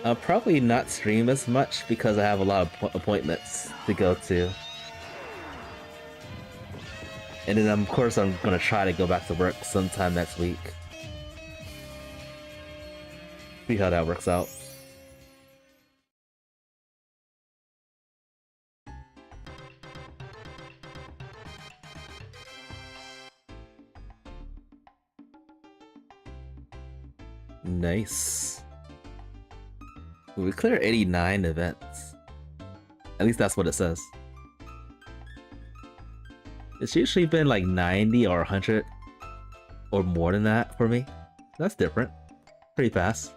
I'll probably not stream as much because I have a lot of appointments to go to. And then of course I'm going to try to go back to work sometime next week. See how that works out. Nice. We cleared 89 events. At least that's what it says. It's usually been like 90 or 100 or more than that for me. That's different. Pretty fast.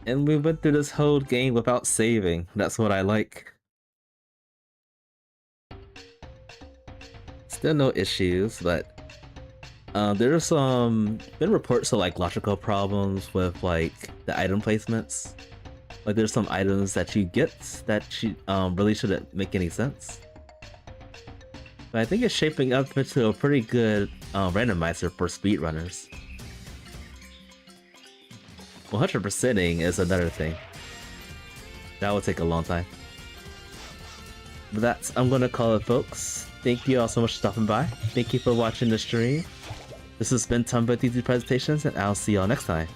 And we went through this whole game without saving. That's what I like. Still no issues, but there's been reports of like logical problems with like the item placements. Like there's some items that you get that really shouldn't make any sense. But I think it's shaping up into a pretty good randomizer for speedrunners. 100%ing is another thing. That will take a long time. But that's, I'm gonna call it, folks. Thank you all so much for stopping by. Thank you for watching the stream. This has been Tomba TT Presentations, and I'll see y'all next time.